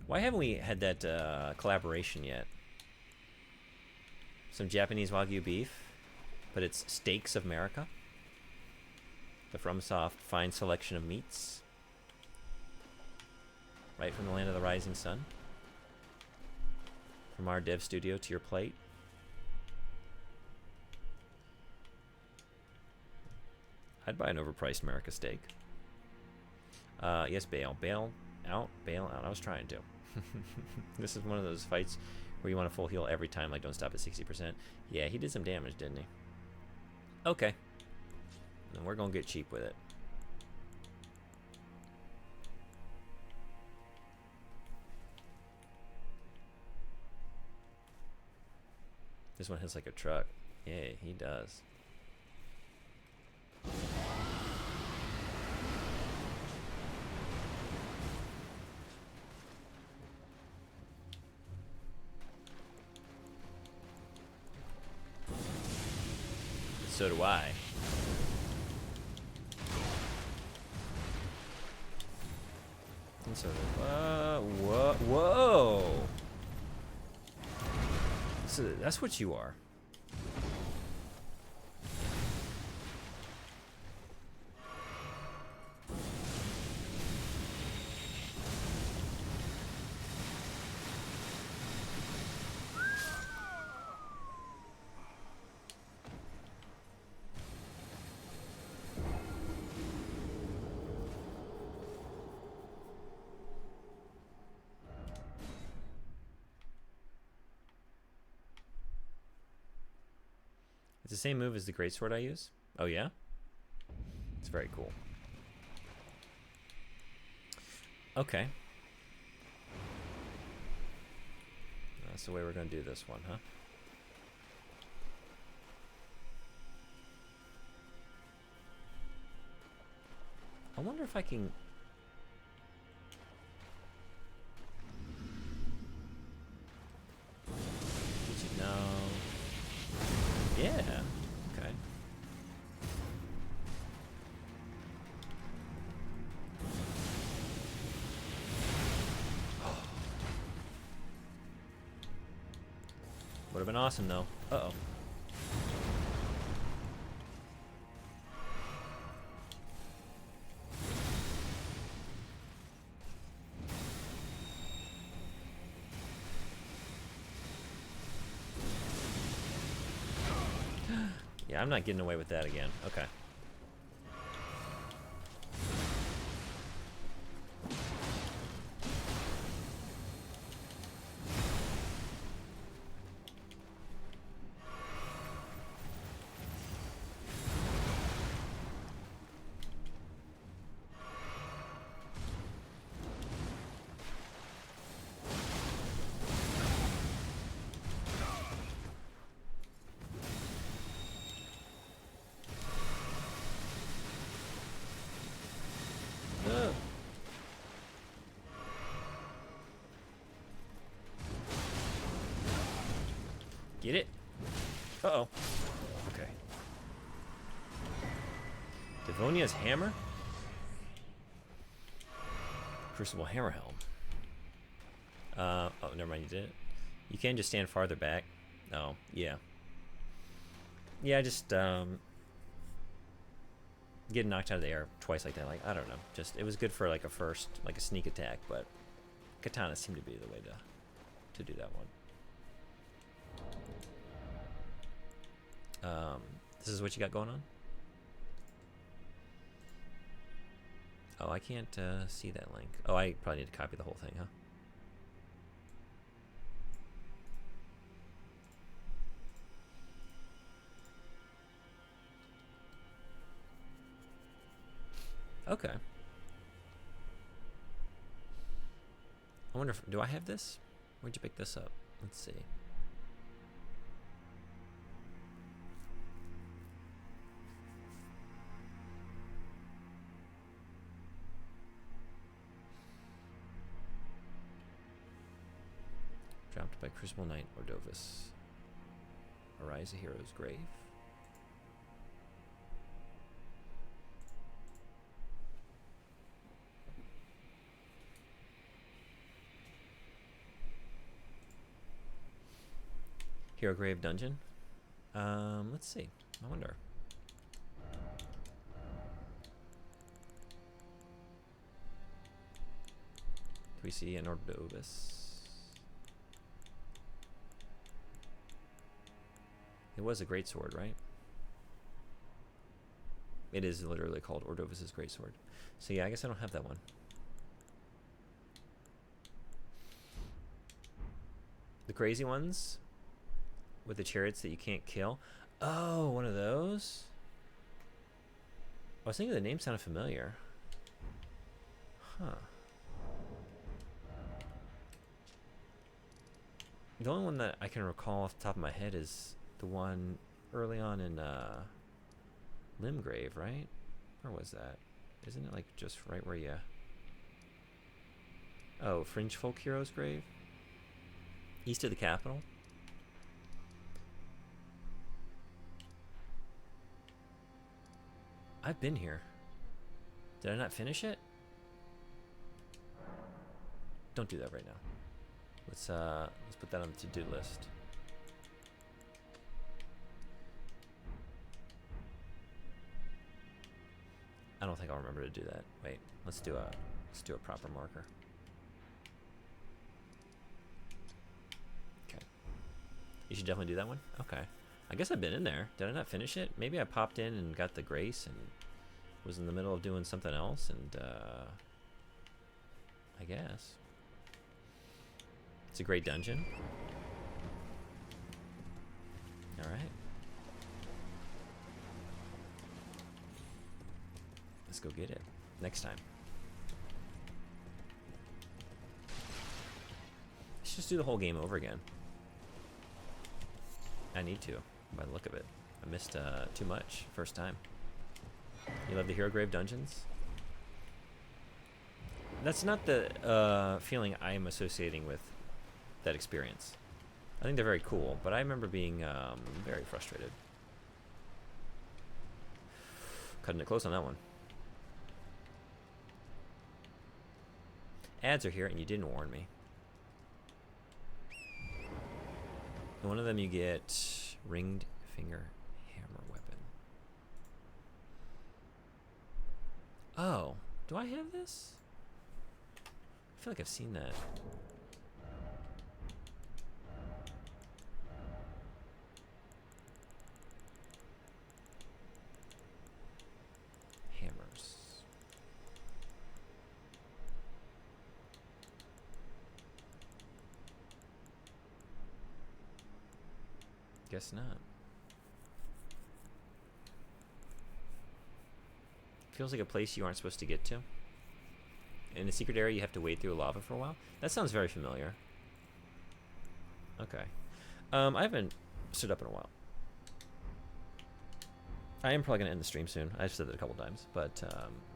[SPEAKER 1] Why haven't we had that collaboration yet? Some Japanese Wagyu beef, but it's Steaks of America. The FromSoft fine selection of meats. Right from the land of the rising sun. From our dev studio to your plate. I'd buy an overpriced America steak. Yes, bail. Bail out, bail out. I was trying to. This is one of those fights where you want a full heal every time, like don't stop at 60%. Yeah, he did some damage, didn't he? Okay. Then we're gonna get cheap with it. This one hits like a truck. Yeah, he does. So do I. And so, whoa! So that's what you are. It's the same move as the greatsword I use. Oh yeah? It's very cool. Okay. That's the way we're gonna do this one, huh? I wonder if I can... Did you know? Yeah. Okay. Would have been awesome though. Uh-oh. Yeah, I'm not getting away with that again. Okay. Get it? Uh-oh. Okay. Devonia's hammer? Crucible hammer helm. Oh, never mind, you did it. You can just stand farther back. Oh, yeah. Yeah, just, getting knocked out of the air twice like that, like, I don't know. Just, it was good for, like, a first, like, a sneak attack, but katana seemed to be the way to do that one. This is what you got going on? Oh, I can't see that link. Oh, I probably need to copy the whole thing, huh? Okay. I wonder if, do I have this? Where'd you pick this up? Let's see. Dropped by Crucible Knight Ordovis. Arise a Hero's Grave. Hero Grave Dungeon. Let's see. I wonder. Do we see an Ordovis? It was a greatsword, right? It is literally called Ordovis' greatsword. So yeah, I guess I don't have that one. The crazy ones with the chariots that you can't kill. Oh, one of those? I was thinking the name sounded familiar. Huh. The only one that I can recall off the top of my head is the one early on in Limgrave, right? Where was that? Isn't it like just right where you... Oh, Fringe Folk Hero's Grave? East of the capital? I've been here. Did I not finish it? Don't do that right now. Let's put that on the to-do list. I don't think I'll remember to do that. Wait, let's do a proper marker. Okay. You should definitely do that one? Okay. I guess I've been in there. Did I not finish it? Maybe I popped in and got the grace and was in the middle of doing something else and I guess. It's a great dungeon. Alright. Let's go get it. Next time. Let's just do the whole game over again. I need to, by the look of it. I missed too much first time. You love the Hero Grave dungeons? That's not the feeling I am associating with that experience. I think they're very cool, but I remember being very frustrated. Cutting it close on that one. Ads are here, and you didn't warn me. In one of them, you get ringed finger hammer weapon. Oh, do I have this? I feel like I've seen that. Hammers. Guess not. Feels like a place you aren't supposed to get to. In a secret area, you have to wade through lava for a while. That sounds very familiar. Okay. I haven't stood up in a while. I am probably going to end the stream soon. I've said that a couple times, but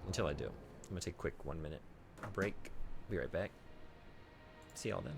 [SPEAKER 1] until I do, I'm going to take a quick 1 minute break. Be right back. See y'all then.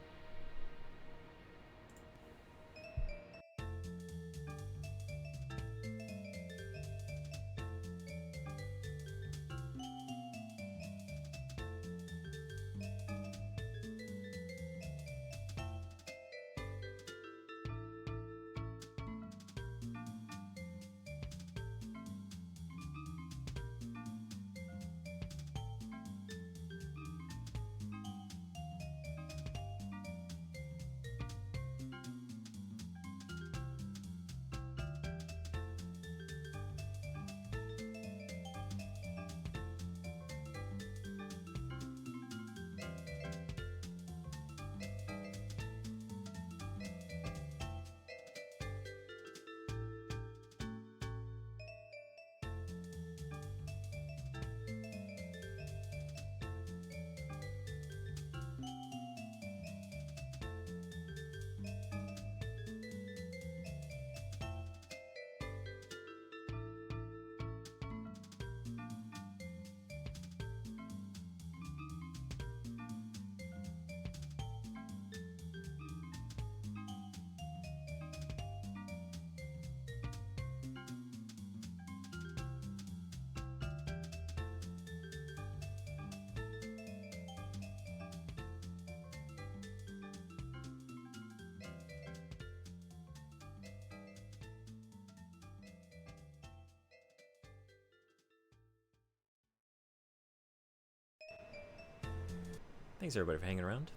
[SPEAKER 1] Thanks everybody for hanging around.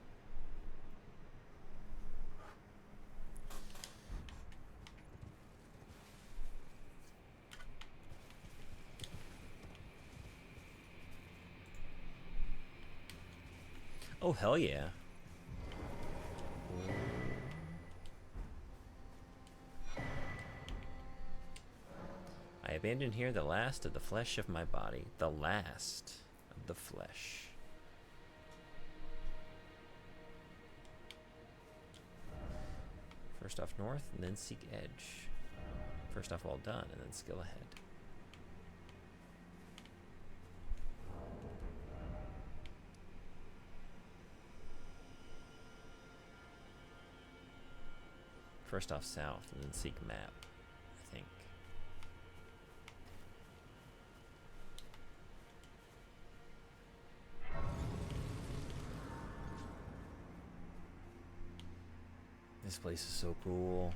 [SPEAKER 1] Oh, hell yeah. I abandoned here the last of the flesh of my body. The last of the flesh. First off north, and then seek edge. First off all done, and then skill ahead. First off south, and then seek map, I think. This place is so cool.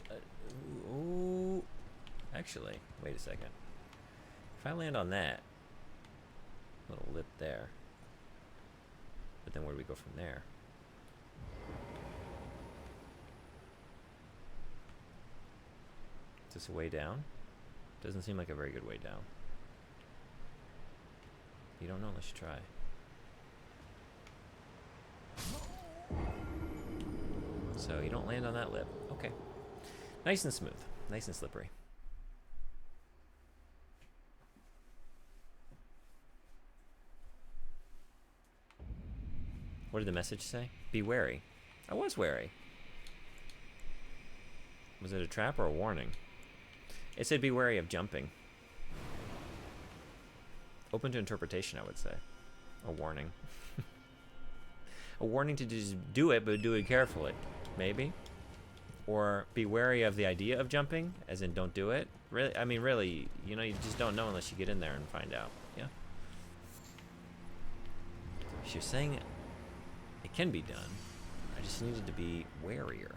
[SPEAKER 1] of... ooh. Actually, wait a second. If I land on that little lip there, but then where do we go from there? Is this a way down? Doesn't seem like a very good way down. You don't know unless you try. So you don't land on that lip. Okay. Nice and smooth. Nice and slippery. What did the message say? Be wary. I was wary. Was it a trap or a warning? It said be wary of jumping. Open to interpretation, I would say. A warning. A warning to just do it, but do it carefully. Maybe. Or be wary of the idea of jumping, as in don't do it. Really, I mean, really, you know, you just don't know unless you get in there and find out. Yeah. She was saying it can be done. I just needed to be warier.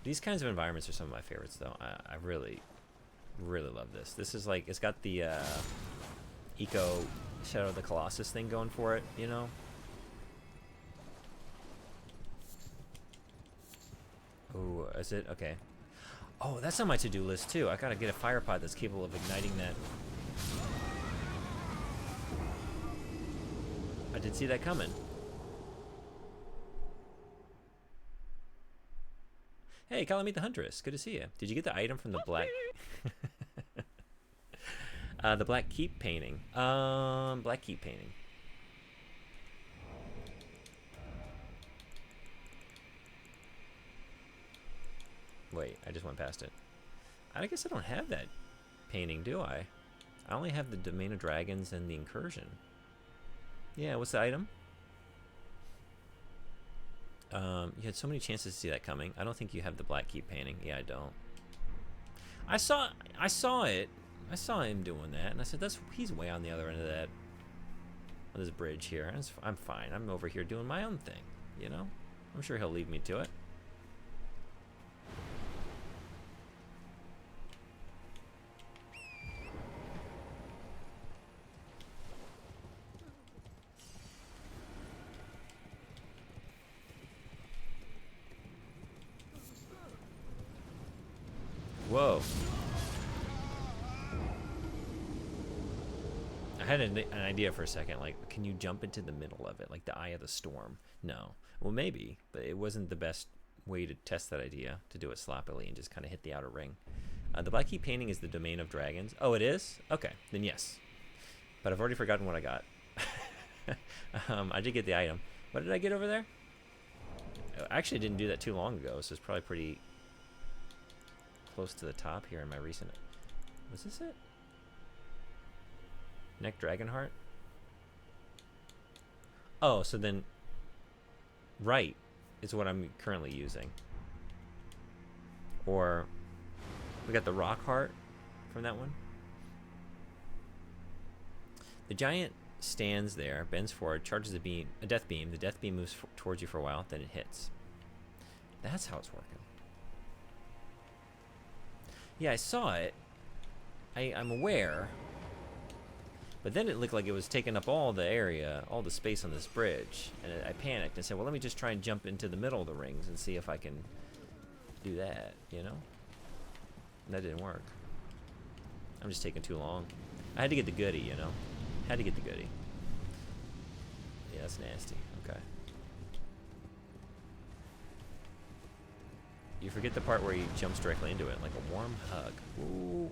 [SPEAKER 1] These kinds of environments are some of my favorites, though. I really, really love this. This is like, it's got the eco Shadow of the Colossus thing going for it, you know? Oh, is it? Okay. Oh, that's on my to-do list, too. I gotta get a fire pod that's capable of igniting that. I did see that coming. Hey, Calamite the Huntress. Good to see you. Did you get the item from the black... the Black Keep painting. Black Keep painting. Wait, I just went past it. I guess I don't have that painting, do I? I only have the Domain of Dragons and the Incursion. Yeah, what's the item? You had so many chances to see that coming. I don't think you have the Black Keep painting. Yeah, I don't. I saw it. I saw him doing that, and I said, he's way on the other end of that, on this bridge here. I'm fine. I'm over here doing my own thing, you know? I'm sure he'll lead me to it. Whoa. I had an idea for a second, like, can you jump into the middle of it, like the eye of the storm? No. Well, maybe, but it wasn't the best way to test that idea, to do it sloppily and just kind of hit the outer ring. The Black Keep painting is the Domain of Dragons. Oh, it is? Okay, then yes. But I've already forgotten what I got. I did get the item. What did I get over there? I actually didn't do that too long ago, so it's probably pretty close to the top here in my recent... Was this it? Neck Dragonheart? Oh, so then... Right is what I'm currently using. Or... We got the Rock Heart from that one. The giant stands there, bends forward, charges a death beam. The death beam moves towards you for a while, then it hits. That's how it's working. Yeah, I saw it. I'm aware. But then it looked like it was taking up all the area, all the space on this bridge. And I panicked and said, well, let me just try and jump into the middle of the rings and see if I can do that, you know? And that didn't work. I'm just taking too long. I had to get the goodie, you know? Had to get the goodie. Yeah, that's nasty. Okay. You forget the part where he jumps directly into it, like a warm hug. Ooh.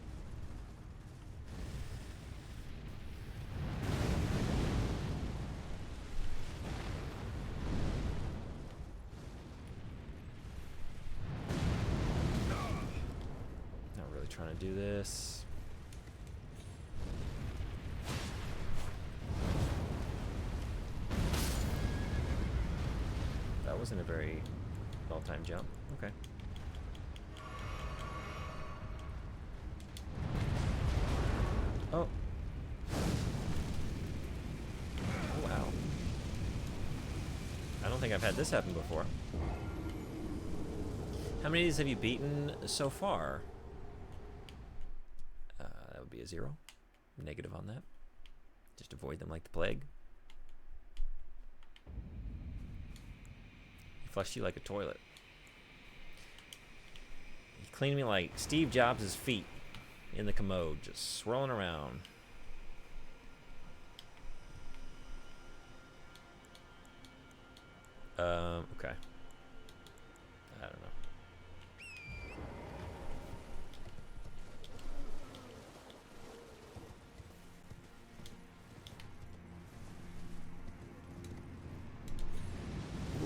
[SPEAKER 1] Not really trying to do this. wasn't a very well-timed jump. Okay. Oh. Oh, wow. I don't think I've had this happen before. How many of these have you beaten so far? That would be a 0. Negative on that. Just avoid them like the plague. He flushed you like a toilet. He cleaned me like Steve Jobs' feet in the commode, just swirling around. Okay. I don't know.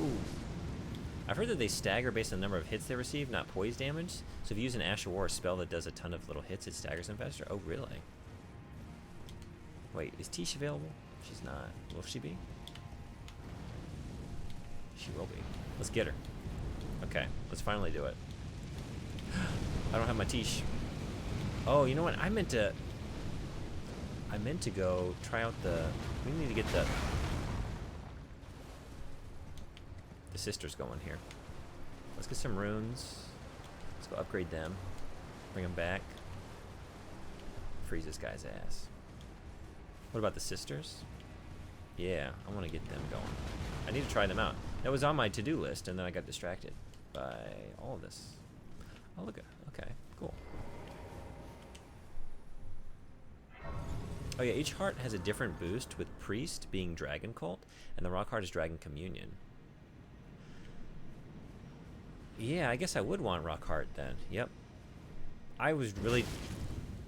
[SPEAKER 1] Ooh. I've heard that they stagger based on the number of hits they receive, not poise damage. So if you use an Ash of War spell that does a ton of little hits, it staggers them faster. Oh, really? Wait, is Tish available? She's not. Will she be? She will be. Let's get her. Okay, let's finally do it. I don't have my Tish. Oh, you know what? I meant to go try out the... We need to get the sisters going here. Let's get some runes. Let's go upgrade them. Bring them back. Freeze this guy's ass. What about the sisters? Yeah, I want to get them going. I need to try them out. That was on my to-do list, and then I got distracted by all of this. Oh, look at... Okay, cool. Oh yeah, each heart has a different boost, with Priest being Dragon Cult, and the Rock Heart is Dragon Communion. Yeah, I guess I would want Rock Heart then. Yep. I was really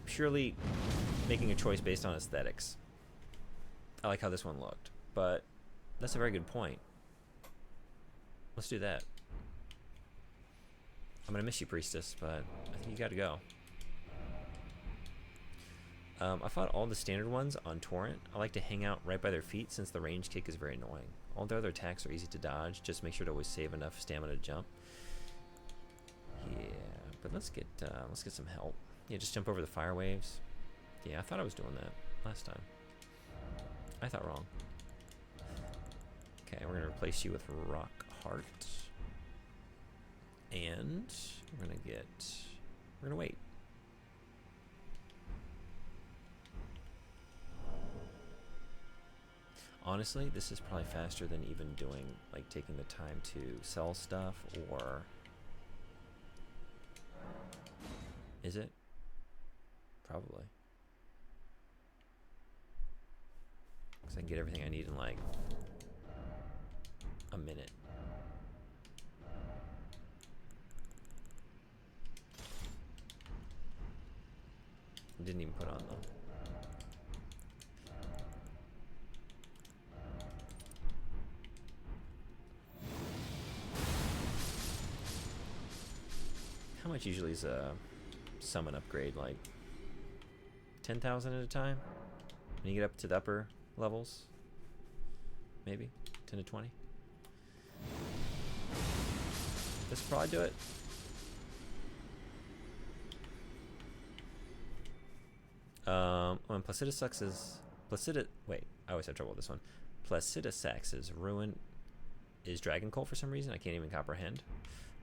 [SPEAKER 1] purely making a choice based on aesthetics. I like how this one looked, but that's a very good point. Let's do that. I'm gonna miss you, Priestess, but I think you gotta go. I fought all the standard ones on Torrent. I like to hang out right by their feet since the range kick is very annoying. All their other attacks are easy to dodge, just make sure to always save enough stamina to jump. Yeah, but let's get some help. Yeah, just jump over the fire waves. Yeah, I thought I was doing that last time. I thought wrong. Okay, we're gonna replace you with Rock Heart. And we're gonna wait. Honestly, this is probably faster than even doing, like, taking the time to sell stuff, or... Is it? Probably. Because I can get everything I need in, like, a minute. Didn't even put on, though. How much usually is a summon upgrade? Like 10,000 at a time? When you get up to the upper levels? Maybe 10 to 20? This will probably do it. When Placida Sax's wait, I always have trouble with this one. Placida Sax's Ruin is Dragon Cult for some reason. I can't even comprehend.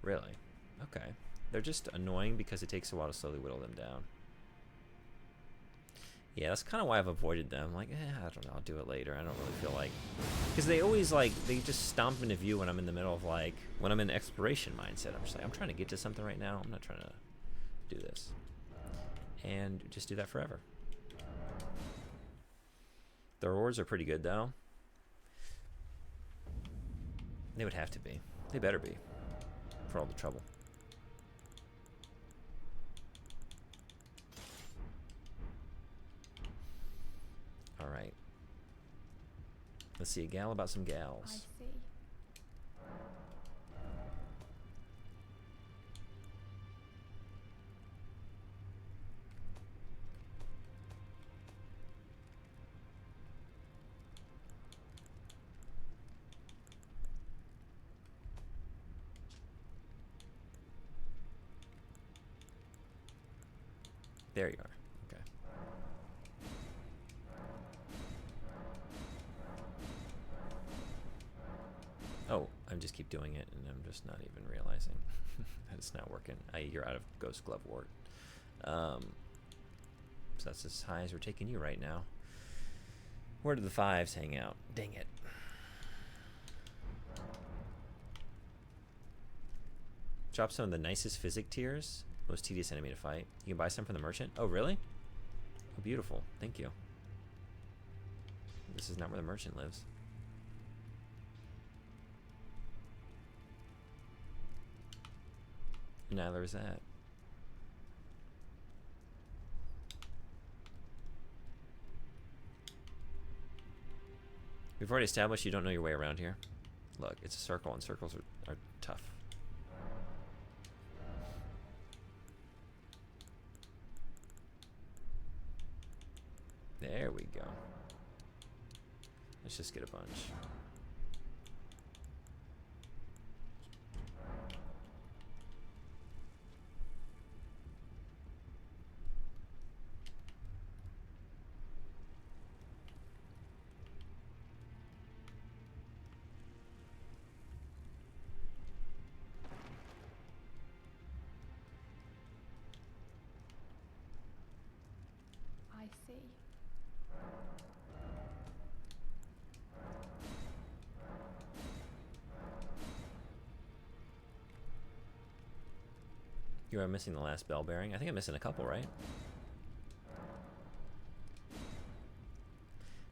[SPEAKER 1] Really? Okay. They're just annoying because it takes a while to slowly whittle them down. Yeah, that's kind of why I've avoided them. Like, I don't know, I'll do it later. I don't really feel like... Because they always, like, they just stomp into view when I'm in the middle of, like, when I'm in the exploration mindset. I'm just like, I'm trying to get to something right now. I'm not trying to do this. And just do that forever. The rewards are pretty good, though. They would have to be. They better be. For all the trouble. All right. Let's see, a gal about some
[SPEAKER 3] I
[SPEAKER 1] gals.
[SPEAKER 3] see.
[SPEAKER 1] There you are. Okay. Oh, I just keep doing it, and I'm just not even realizing that it's not working. You're out of Ghost Glovewort. So that's as high as we're taking you right now. Where do the 5s hang out? Dang it. Drop some of the nicest physic tiers. Most tedious enemy to fight. You can buy some from the merchant. Oh, really? Oh, beautiful. Thank you. This is not where the merchant lives. Neither is that. We've already established you don't know your way around here. Look, it's a circle, and circles are tough. There we go. Let's just get a bunch.
[SPEAKER 3] I see.
[SPEAKER 1] You are missing the last bell bearing. I think I'm missing a couple, right?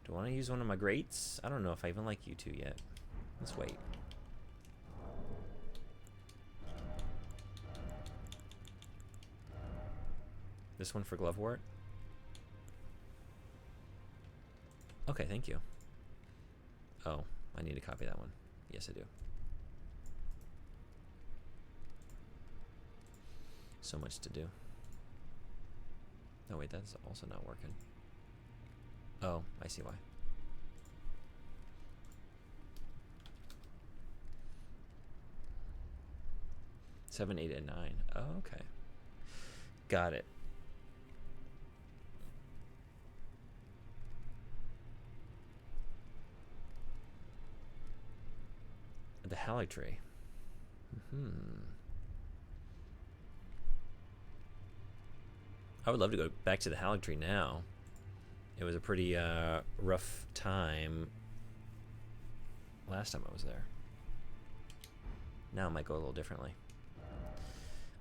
[SPEAKER 1] Do I want to use one of my greats? I don't know if I even like you two yet. Let's wait. This one for Glovewort? Okay, thank you. Oh, I need to copy that one. Yes, I do. So much to do. Oh wait, that's also not working. Oh, I see why. Seven, 8, and 9. Oh, okay. Got it. The Erdtree. I would love to go back to the Erdtree now. It was a pretty rough time last time I was there. Now it might go a little differently.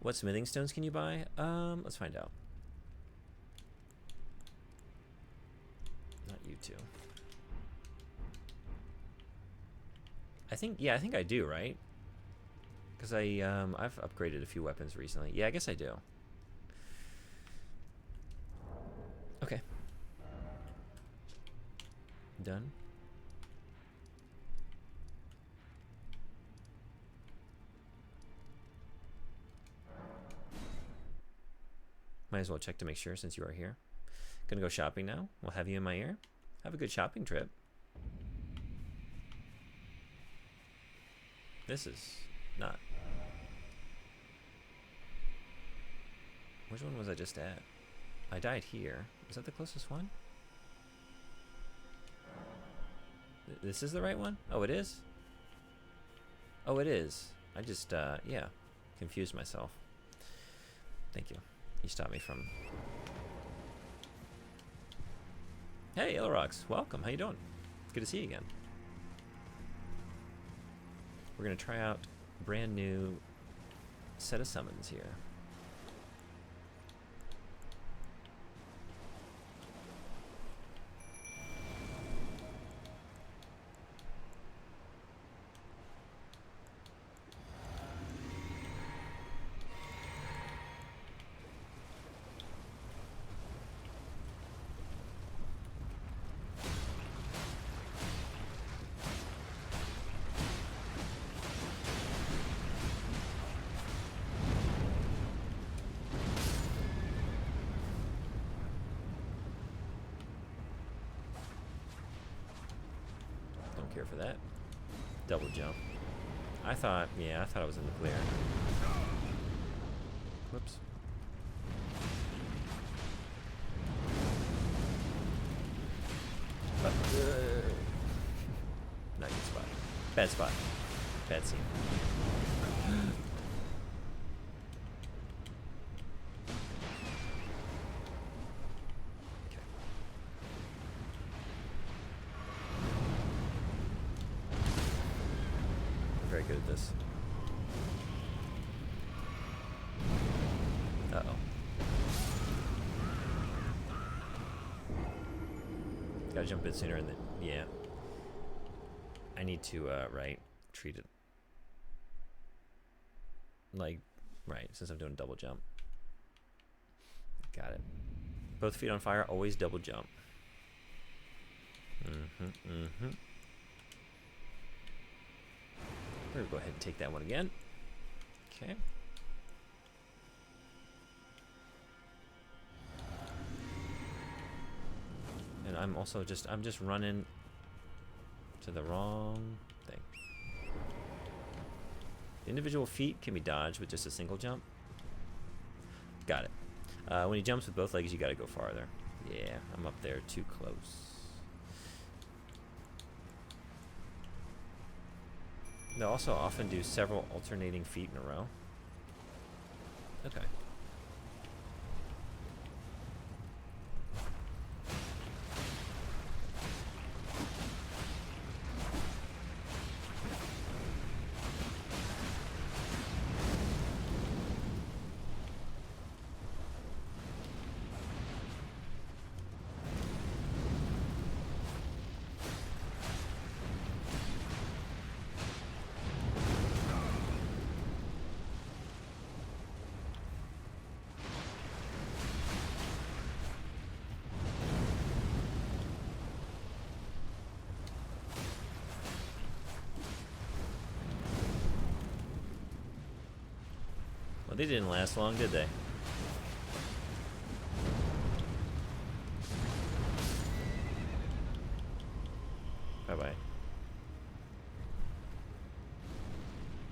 [SPEAKER 1] What smithing stones can you buy? Let's find out. Not you two. I think I do, right? Because I've upgraded a few weapons recently. Yeah, I guess I do. Okay. Done. Might as well check to make sure since you are here. Gonna go shopping now. We'll have you in my ear. Have a good shopping trip. This is not. Which one was I just at? I died here. Is that the closest one? This is the right one? Oh, it is? Oh, it is. I just, yeah, confused myself. Thank you. You stopped me from... Hey, Elrox. Welcome. How you doing? It's good to see you again. We're going to try out a brand new set of summons here. Here for that. Double jump. I thought I was in the clear. Whoops. Bad spot. Bad scene. Okay. I'm very good at this. Uh-oh. Gotta jump a bit sooner in the... Yeah. I need to, right, treat it. Like, right, since I'm doing double jump. Got it. Both feet on fire, always double jump. We're gonna go ahead and take that one again. Okay. And I'm also I'm just running to the wrong thing. The individual feet can be dodged with just a single jump. Got it. When he jumps with both legs, you gotta go farther. Yeah, I'm up there too close. They'll also often do several alternating feet in a row. Okay. Well, they didn't last long, did they? Bye-bye.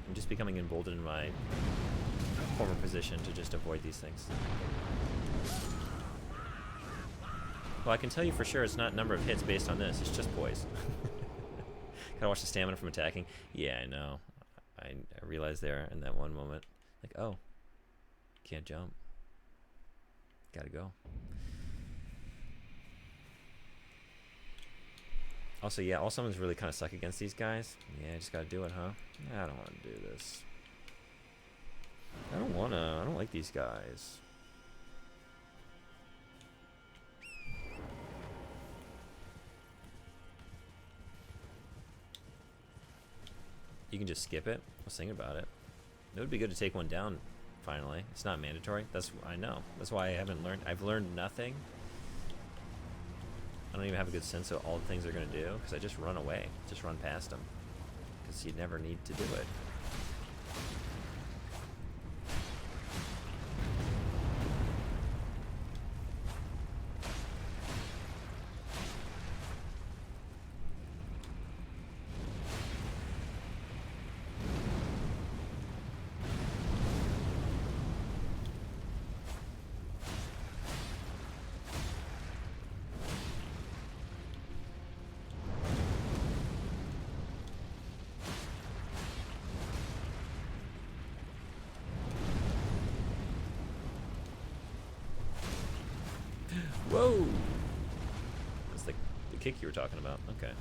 [SPEAKER 1] I'm just becoming emboldened in my former position to just avoid these things. Well, I can tell you for sure it's not number of hits based on this. It's just poise. Gotta watch the stamina from attacking. Yeah, I know. I realized there in that one moment. Like, oh. Can't jump. Gotta go. Also, yeah, all summons really kind of suck against these guys. Yeah, I just gotta do it, huh? I don't want to do this. I don't like these guys. You can just skip it. I was thinking about it. It would be good to take one down. Finally, it's not mandatory. I know. That's why I haven't learned. I've learned nothing. I don't even have a good sense of all the things they're gonna do because I just run away, just run past them, because you never need to do it. Whoa! That's the kick you were talking about. Okay.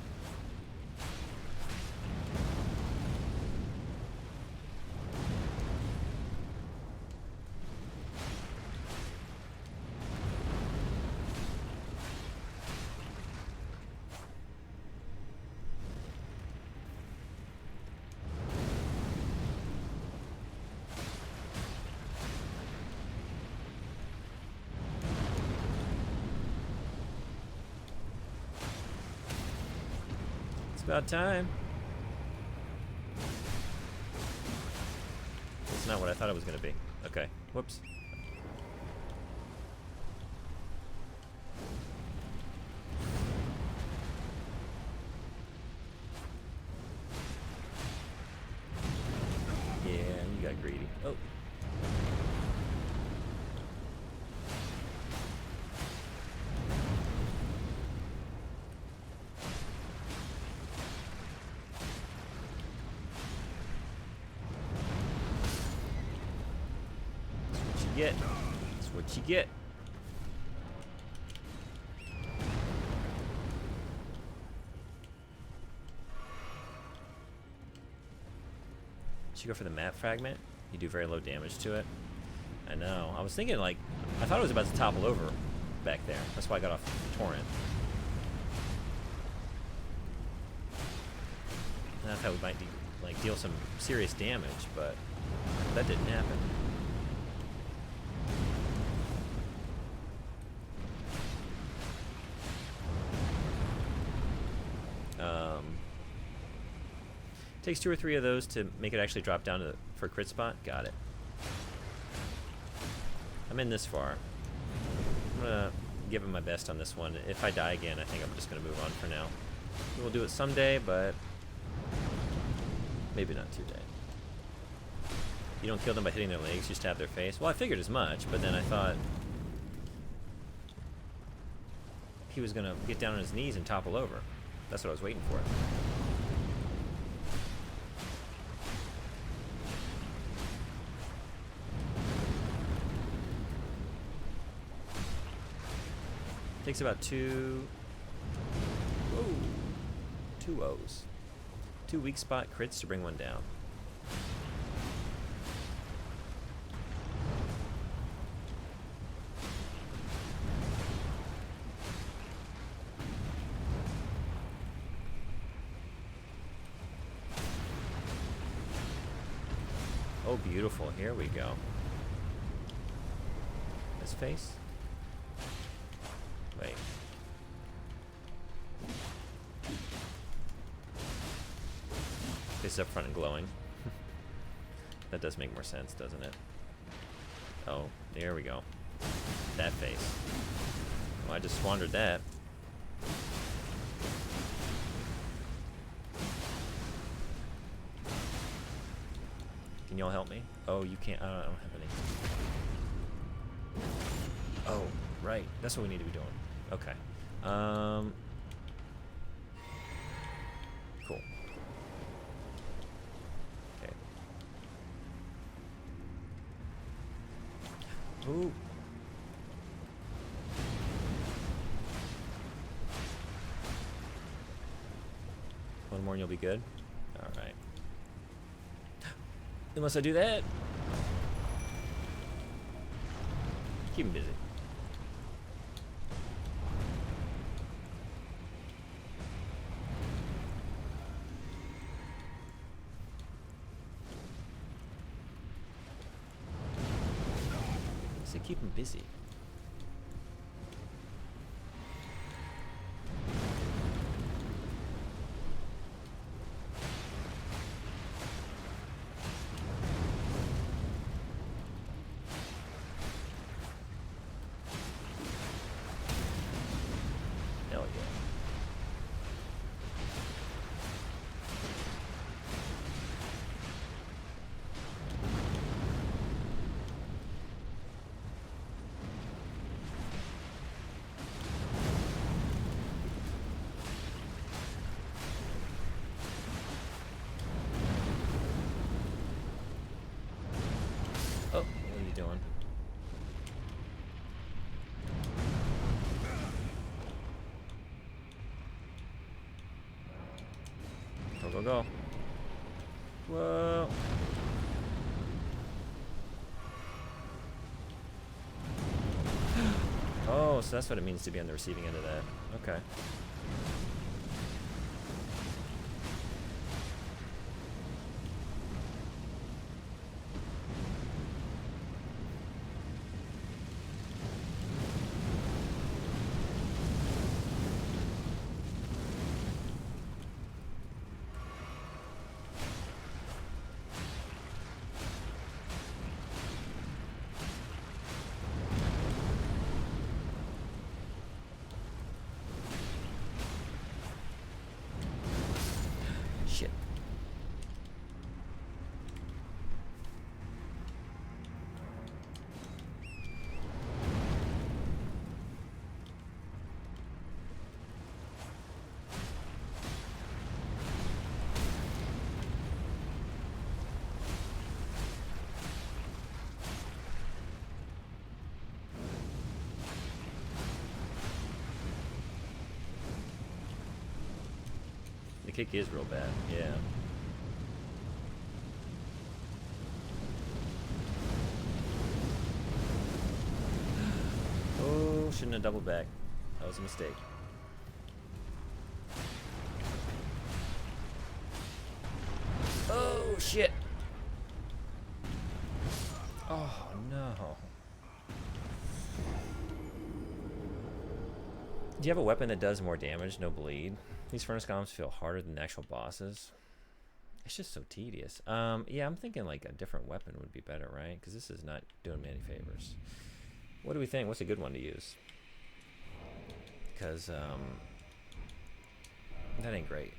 [SPEAKER 1] About time. It's not what I thought it was going to be. Okay. Whoops. Yeah, you got greedy. Oh. you get. That's what you get. Should you go for the map fragment? You do very low damage to it. I know. I was thinking, like, I thought it was about to topple over back there. That's why I got off the torrent. And I thought we might like deal some serious damage, but that didn't happen. Takes 2 or 3 of those to make it actually drop down to for crit spot. Got it. I'm in this far. I'm gonna give it my best on this one. If I die again, I think I'm just gonna move on for now. We'll do it someday, but maybe not today. You don't kill them by hitting their legs, you stab their face. Well, I figured as much, but then I thought he was gonna get down on his knees and topple over. That's what I was waiting for. Takes about 2 O's. 2 weak spot crits to bring one down. Oh, beautiful. Here we go. His face. Wait. Face up front and glowing. That does make more sense, doesn't it? Oh, there we go. That face. Well, I just squandered that. Can y'all help me? Oh, you can't. I don't have any. Oh, right. That's what we need to be doing. Okay. Cool. Okay. Ooh. One more and you'll be good. All right. Unless I do that. Keep him busy. So keep him busy. Hell yeah. Oh, what are you doing? Go, go, go. Whoa. Oh, so that's what it means to be on the receiving end of that. Okay. kick is real bad. Yeah. Oh, shouldn't have doubled back. That was a mistake. Oh, shit. Oh, no. Do you have a weapon that does more damage, no bleed? These furnace golems feel harder than the actual bosses. It's just so tedious. Yeah, I'm thinking like a different weapon would be better, right? Because this is not doing me any favors. What do we think? What's a good one to use? Because that ain't great.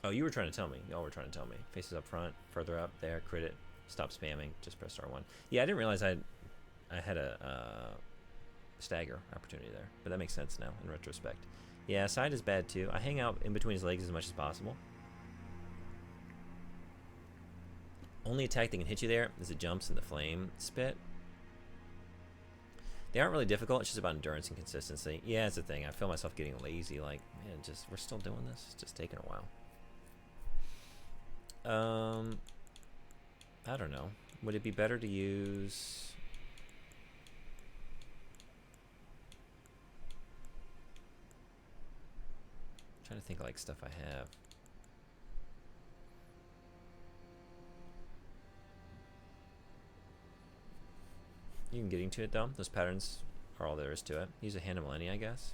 [SPEAKER 1] Oh, you were trying to tell me. Y'all were trying to tell me. Faces up front, further up, there, crit it, stop spamming, just press R1. Yeah, I didn't realize I had a stagger opportunity there, but that makes sense now in retrospect. Yeah, side is bad too. I hang out in between his legs as much as possible. Only attack that can hit you there is the jumps and the flame spit. They aren't really difficult, it's just about endurance and consistency. Yeah, it's the thing. I feel myself getting lazy, like, man, just we're still doing this. It's just taking a while. I don't know. Would it be better to use... I'm trying to think of, like, stuff I have. You can get into it though. Those patterns are all there is to it. Use a Hand of Millennia, I guess.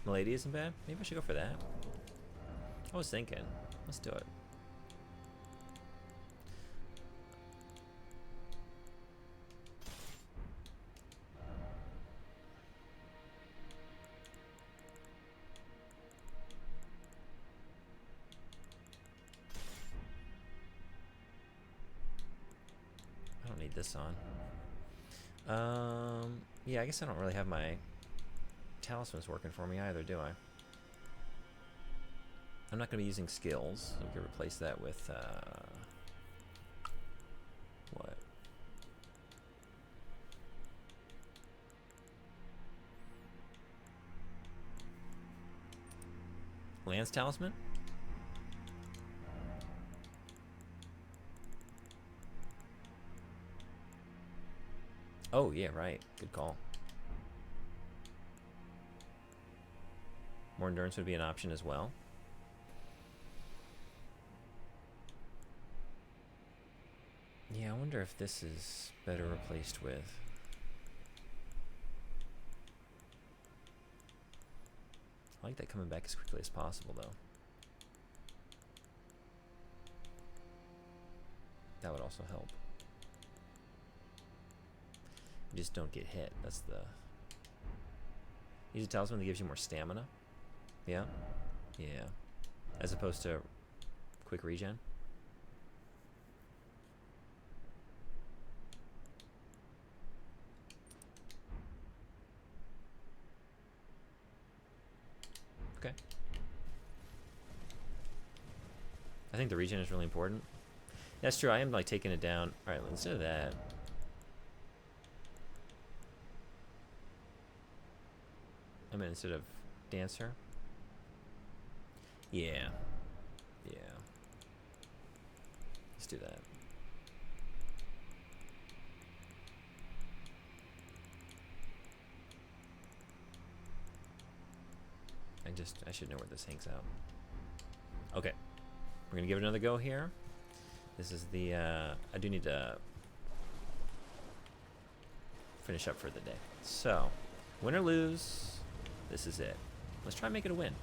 [SPEAKER 1] Milady isn't bad. Maybe I should go for that. I was thinking. Let's do it. I don't need this on. Yeah, I guess I don't really have my talismans working for me either, do I? I'm not going to be using skills. So we can replace that with, what? Lance Talisman? Oh, yeah, right. Good call. More endurance would be an option as well. Yeah, I wonder if this is better replaced with... I like that coming back as quickly as possible, though. That would also help. You just don't get hit. That's the... Use a talisman that gives you more stamina. Yeah? Yeah. As opposed to quick regen. Okay. I think the regen is really important. That's true, I am like taking it down. Alright, instead of that... I mean, instead of Dancer. Yeah. Yeah. Let's do that. I should know where this hangs out. Okay. We're gonna give it another go here. This is the, I do need to finish up for the day. So, win or lose, this is it. Let's try and make it a win.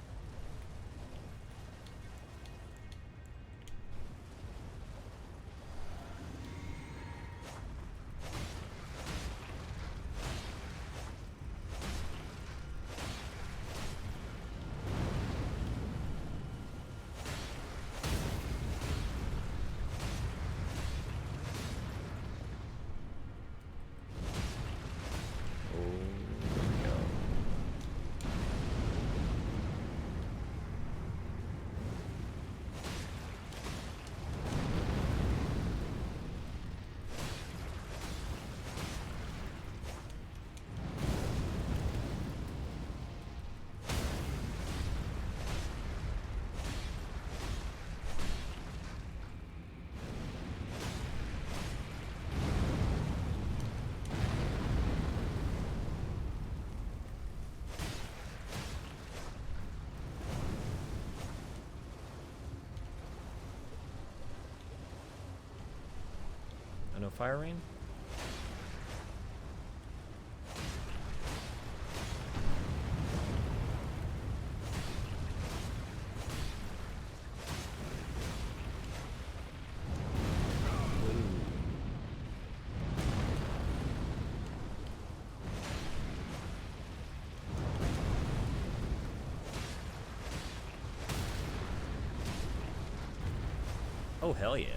[SPEAKER 1] No fire rain? Oh, hell yeah.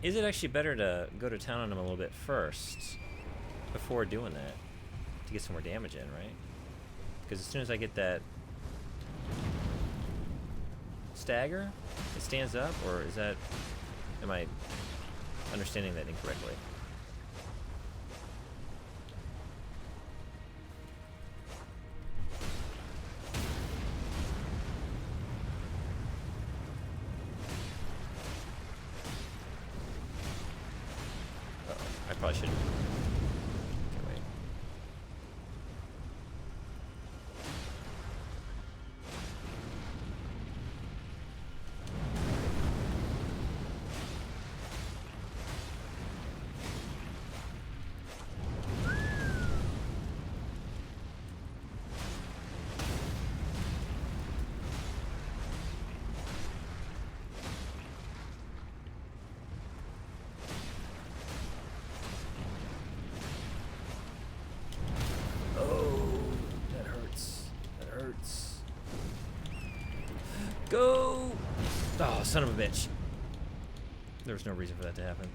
[SPEAKER 1] Is it actually better to go to town on him a little bit first before doing that to get some more damage in, right? Because as soon as I get that stagger, it stands up, or is that, am I understanding that incorrectly? I probably should. Okay, wait. Go! Oh, son of a bitch. There was no reason for that to happen.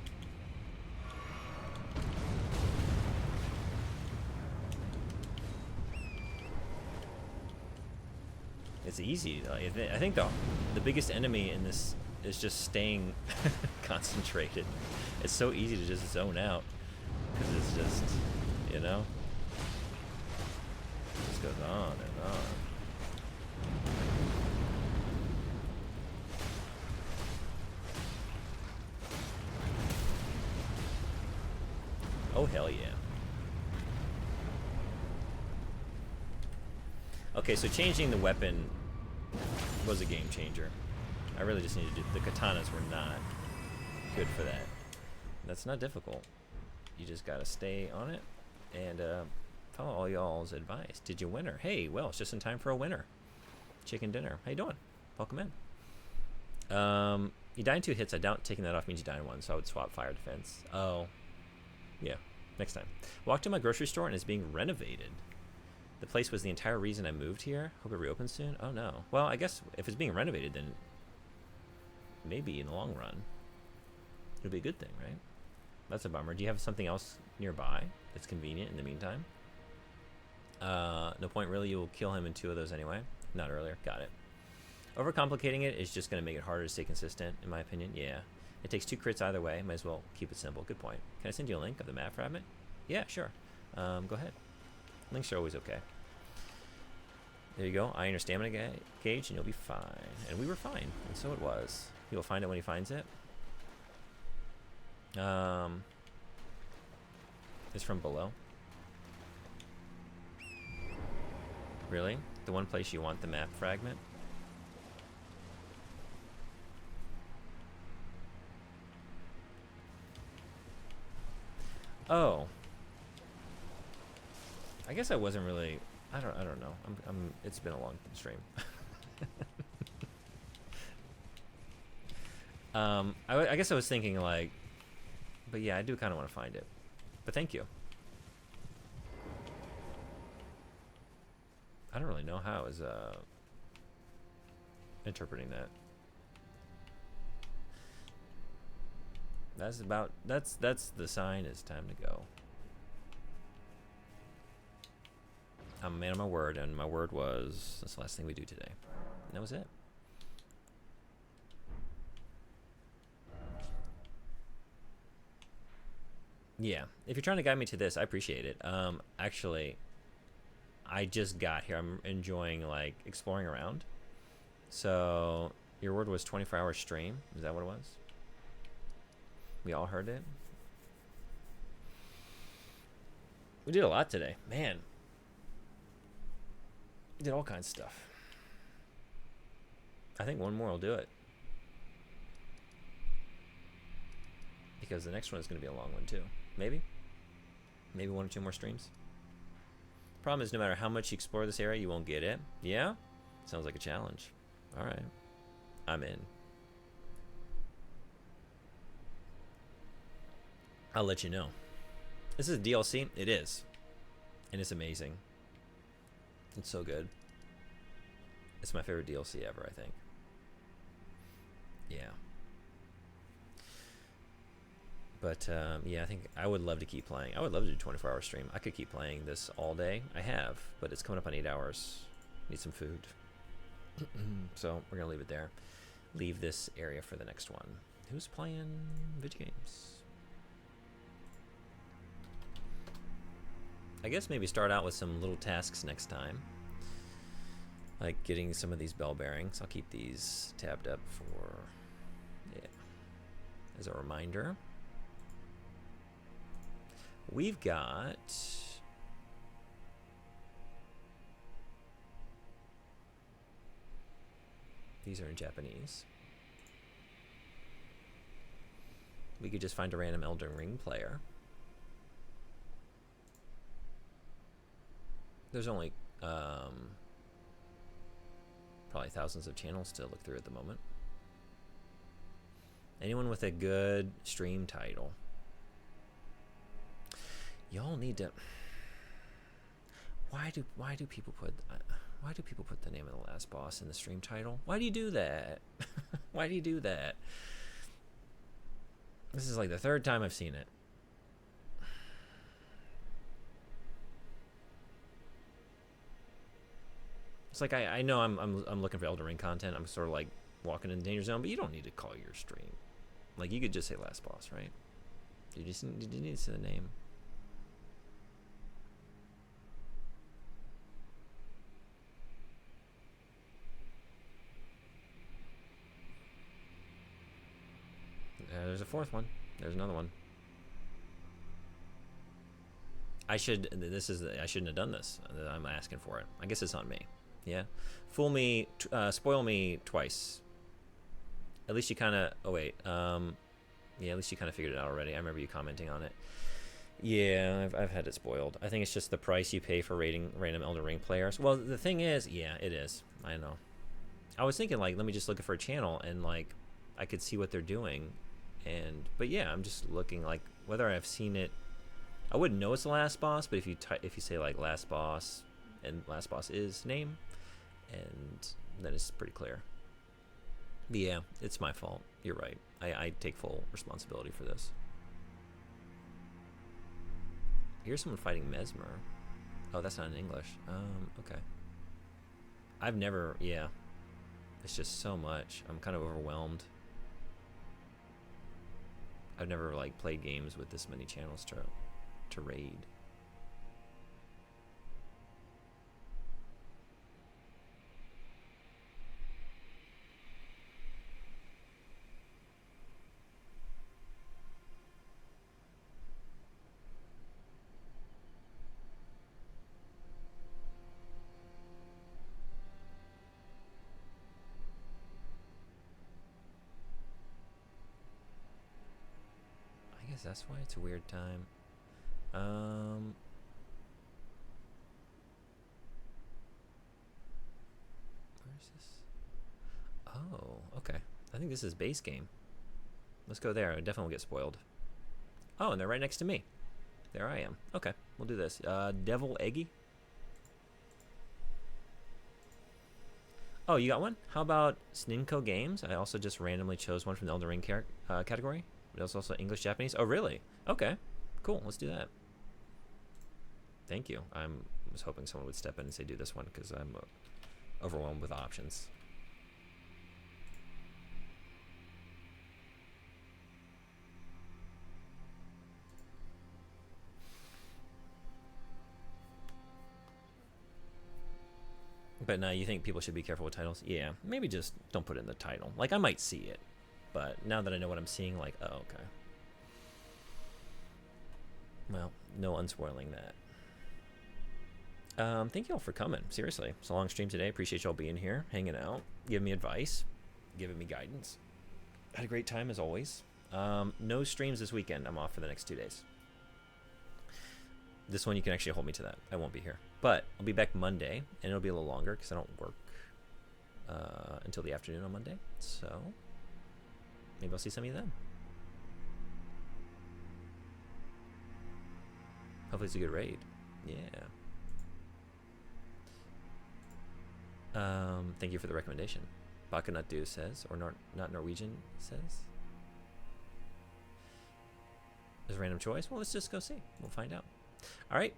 [SPEAKER 1] It's easy. I think the biggest enemy in this is just staying concentrated. It's so easy to just zone out. Because it's just, you know? It just goes on and on. Oh, hell yeah. Okay, so changing the weapon was a game changer. I really just needed to, the katanas were not good for that. That's not difficult. You just gotta stay on it and follow all y'all's advice. Did you winner? Hey, well, it's just in time for a winner. Chicken dinner. How you doing? Welcome in. You die in 2 hits. I doubt taking that off means you die in 1, so I would swap fire defense. Oh. Yeah, next time. Walked to my grocery store and it's being renovated. The place was the entire reason I moved here. Hope it reopens soon. Oh no. Well, I guess if it's being renovated, then maybe in the long run, it'll be a good thing, right? That's a bummer. Do you have something else nearby that's convenient in the meantime? No point really. You will kill him in 2 of those anyway. Not earlier. Got it. Overcomplicating it is just going to make it harder to stay consistent, in my opinion. Yeah. It takes 2 crits either way. Might as well keep it simple. Good point. Can I send you a link of the map fragment? Yeah, sure. Go ahead. Links are always okay. There you go. Iron your stamina gauge and you'll be fine. And we were fine. And so it was. He will find it when he finds it. It's from below. Really? The one place you want the map fragment? Oh. I guess I wasn't really. I don't know. It's been a long stream. I guess I was thinking like, but yeah, I do kind of want to find it. But thank you. I don't really know how I was interpreting that. That's the sign. It's time to go. I'm a man of my word, and my word was that's the last thing we do today. And that was it. Yeah, if you're trying to guide me to this, I appreciate it. Actually, I just got here. I'm enjoying like exploring around. So your word was 24-hour stream. Is that what it was? We all heard it. We did a lot today, man. We did all kinds of stuff. I think one more will do it. Because the next one is going to be a long one too. Maybe 1 or 2 more streams. Problem is, no matter how much you explore this area, you won't get it. Yeah? Sounds like a challenge. All right. I'm in. I'll let you know. This is a DLC? It is. And it's amazing. It's so good. It's my favorite DLC ever, I think. Yeah. But yeah, I think I would love to keep playing. I would love to do 24-hour stream. I could keep playing this all day. I have, but it's coming up on 8 hours. Need some food. So we're gonna leave it there. Leave this area for the next one. Who's playing video games? I guess maybe start out with some little tasks next time. Like getting some of these bell bearings. I'll keep these tabbed up for, yeah, as a reminder. We've got these are in Japanese. We could just find a random Elden Ring player. There's only probably thousands of channels to look through at the moment. Anyone with a good stream title? Y'all need to. Why do people put the name of the last boss in the stream title? Why do you do that? Why do you do that? This is like the 3rd time I've seen it. It's like I know I'm looking for Elden Ring content. I'm sort of like walking in the danger zone, but you don't need to call your stream. Like you could just say last boss, right? You need to say the name. There's a 4th one. There's another one. I shouldn't have done this. I'm asking for it. I guess it's on me. Yeah. Fool me, spoil me twice. At least you kind of. Oh wait. Yeah. At least you kind of figured it out already. I remember you commenting on it. Yeah, I've had it spoiled. I think it's just the price you pay for rating random Elden Ring players. Well, the thing is, yeah, it is. I know. I was thinking like, let me just look for a channel and like, I could see what they're doing. But yeah, I'm just looking like whether I've seen it. I wouldn't know it's the last boss, but if you say like last boss and last boss is name, and then it's pretty clear. But yeah, it's my fault. You're right. I take full responsibility for this. Here's someone fighting Mesmer. Oh, that's not in English. Okay. I've never. Yeah. It's just so much. I'm kind of overwhelmed. I've never like played games with this many channels to raid. That's why it's a weird time. Where's this? Oh, okay. I think this is base game. Let's go there. I definitely won't get spoiled. Oh, and they're right next to me. There I am. Okay, we'll do this. Devil Eggy. Oh, you got one? How about Sninko Games? I also just randomly chose one from the Elden Ring category. But it's also English, Japanese. Oh, really? Okay, cool. Let's do that. Thank you. I was hoping someone would step in and say do this one because I'm overwhelmed with options. But now you think people should be careful with titles? Yeah, maybe just don't put it in the title. Like, I might see it, but now that I know what I'm seeing, like, oh, okay. Well, no unspoiling that. Thank you all for coming. Seriously, it's a long stream today. Appreciate y'all being here, hanging out, giving me advice, giving me guidance. Had a great time as always. No streams this weekend. I'm off for the next 2 days. This one you can actually hold me to that. I won't be here, but I'll be back Monday, and it'll be a little longer because I don't work until the afternoon on Monday. So maybe I'll see some of you then. Hopefully it's a good raid. Yeah. Thank you for the recommendation. Bakanatu says, or not Norwegian says. Is a random choice? Well, let's just go see. We'll find out. All right,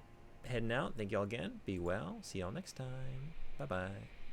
[SPEAKER 1] heading out. Thank y'all again. Be well. See y'all next time. Bye-bye.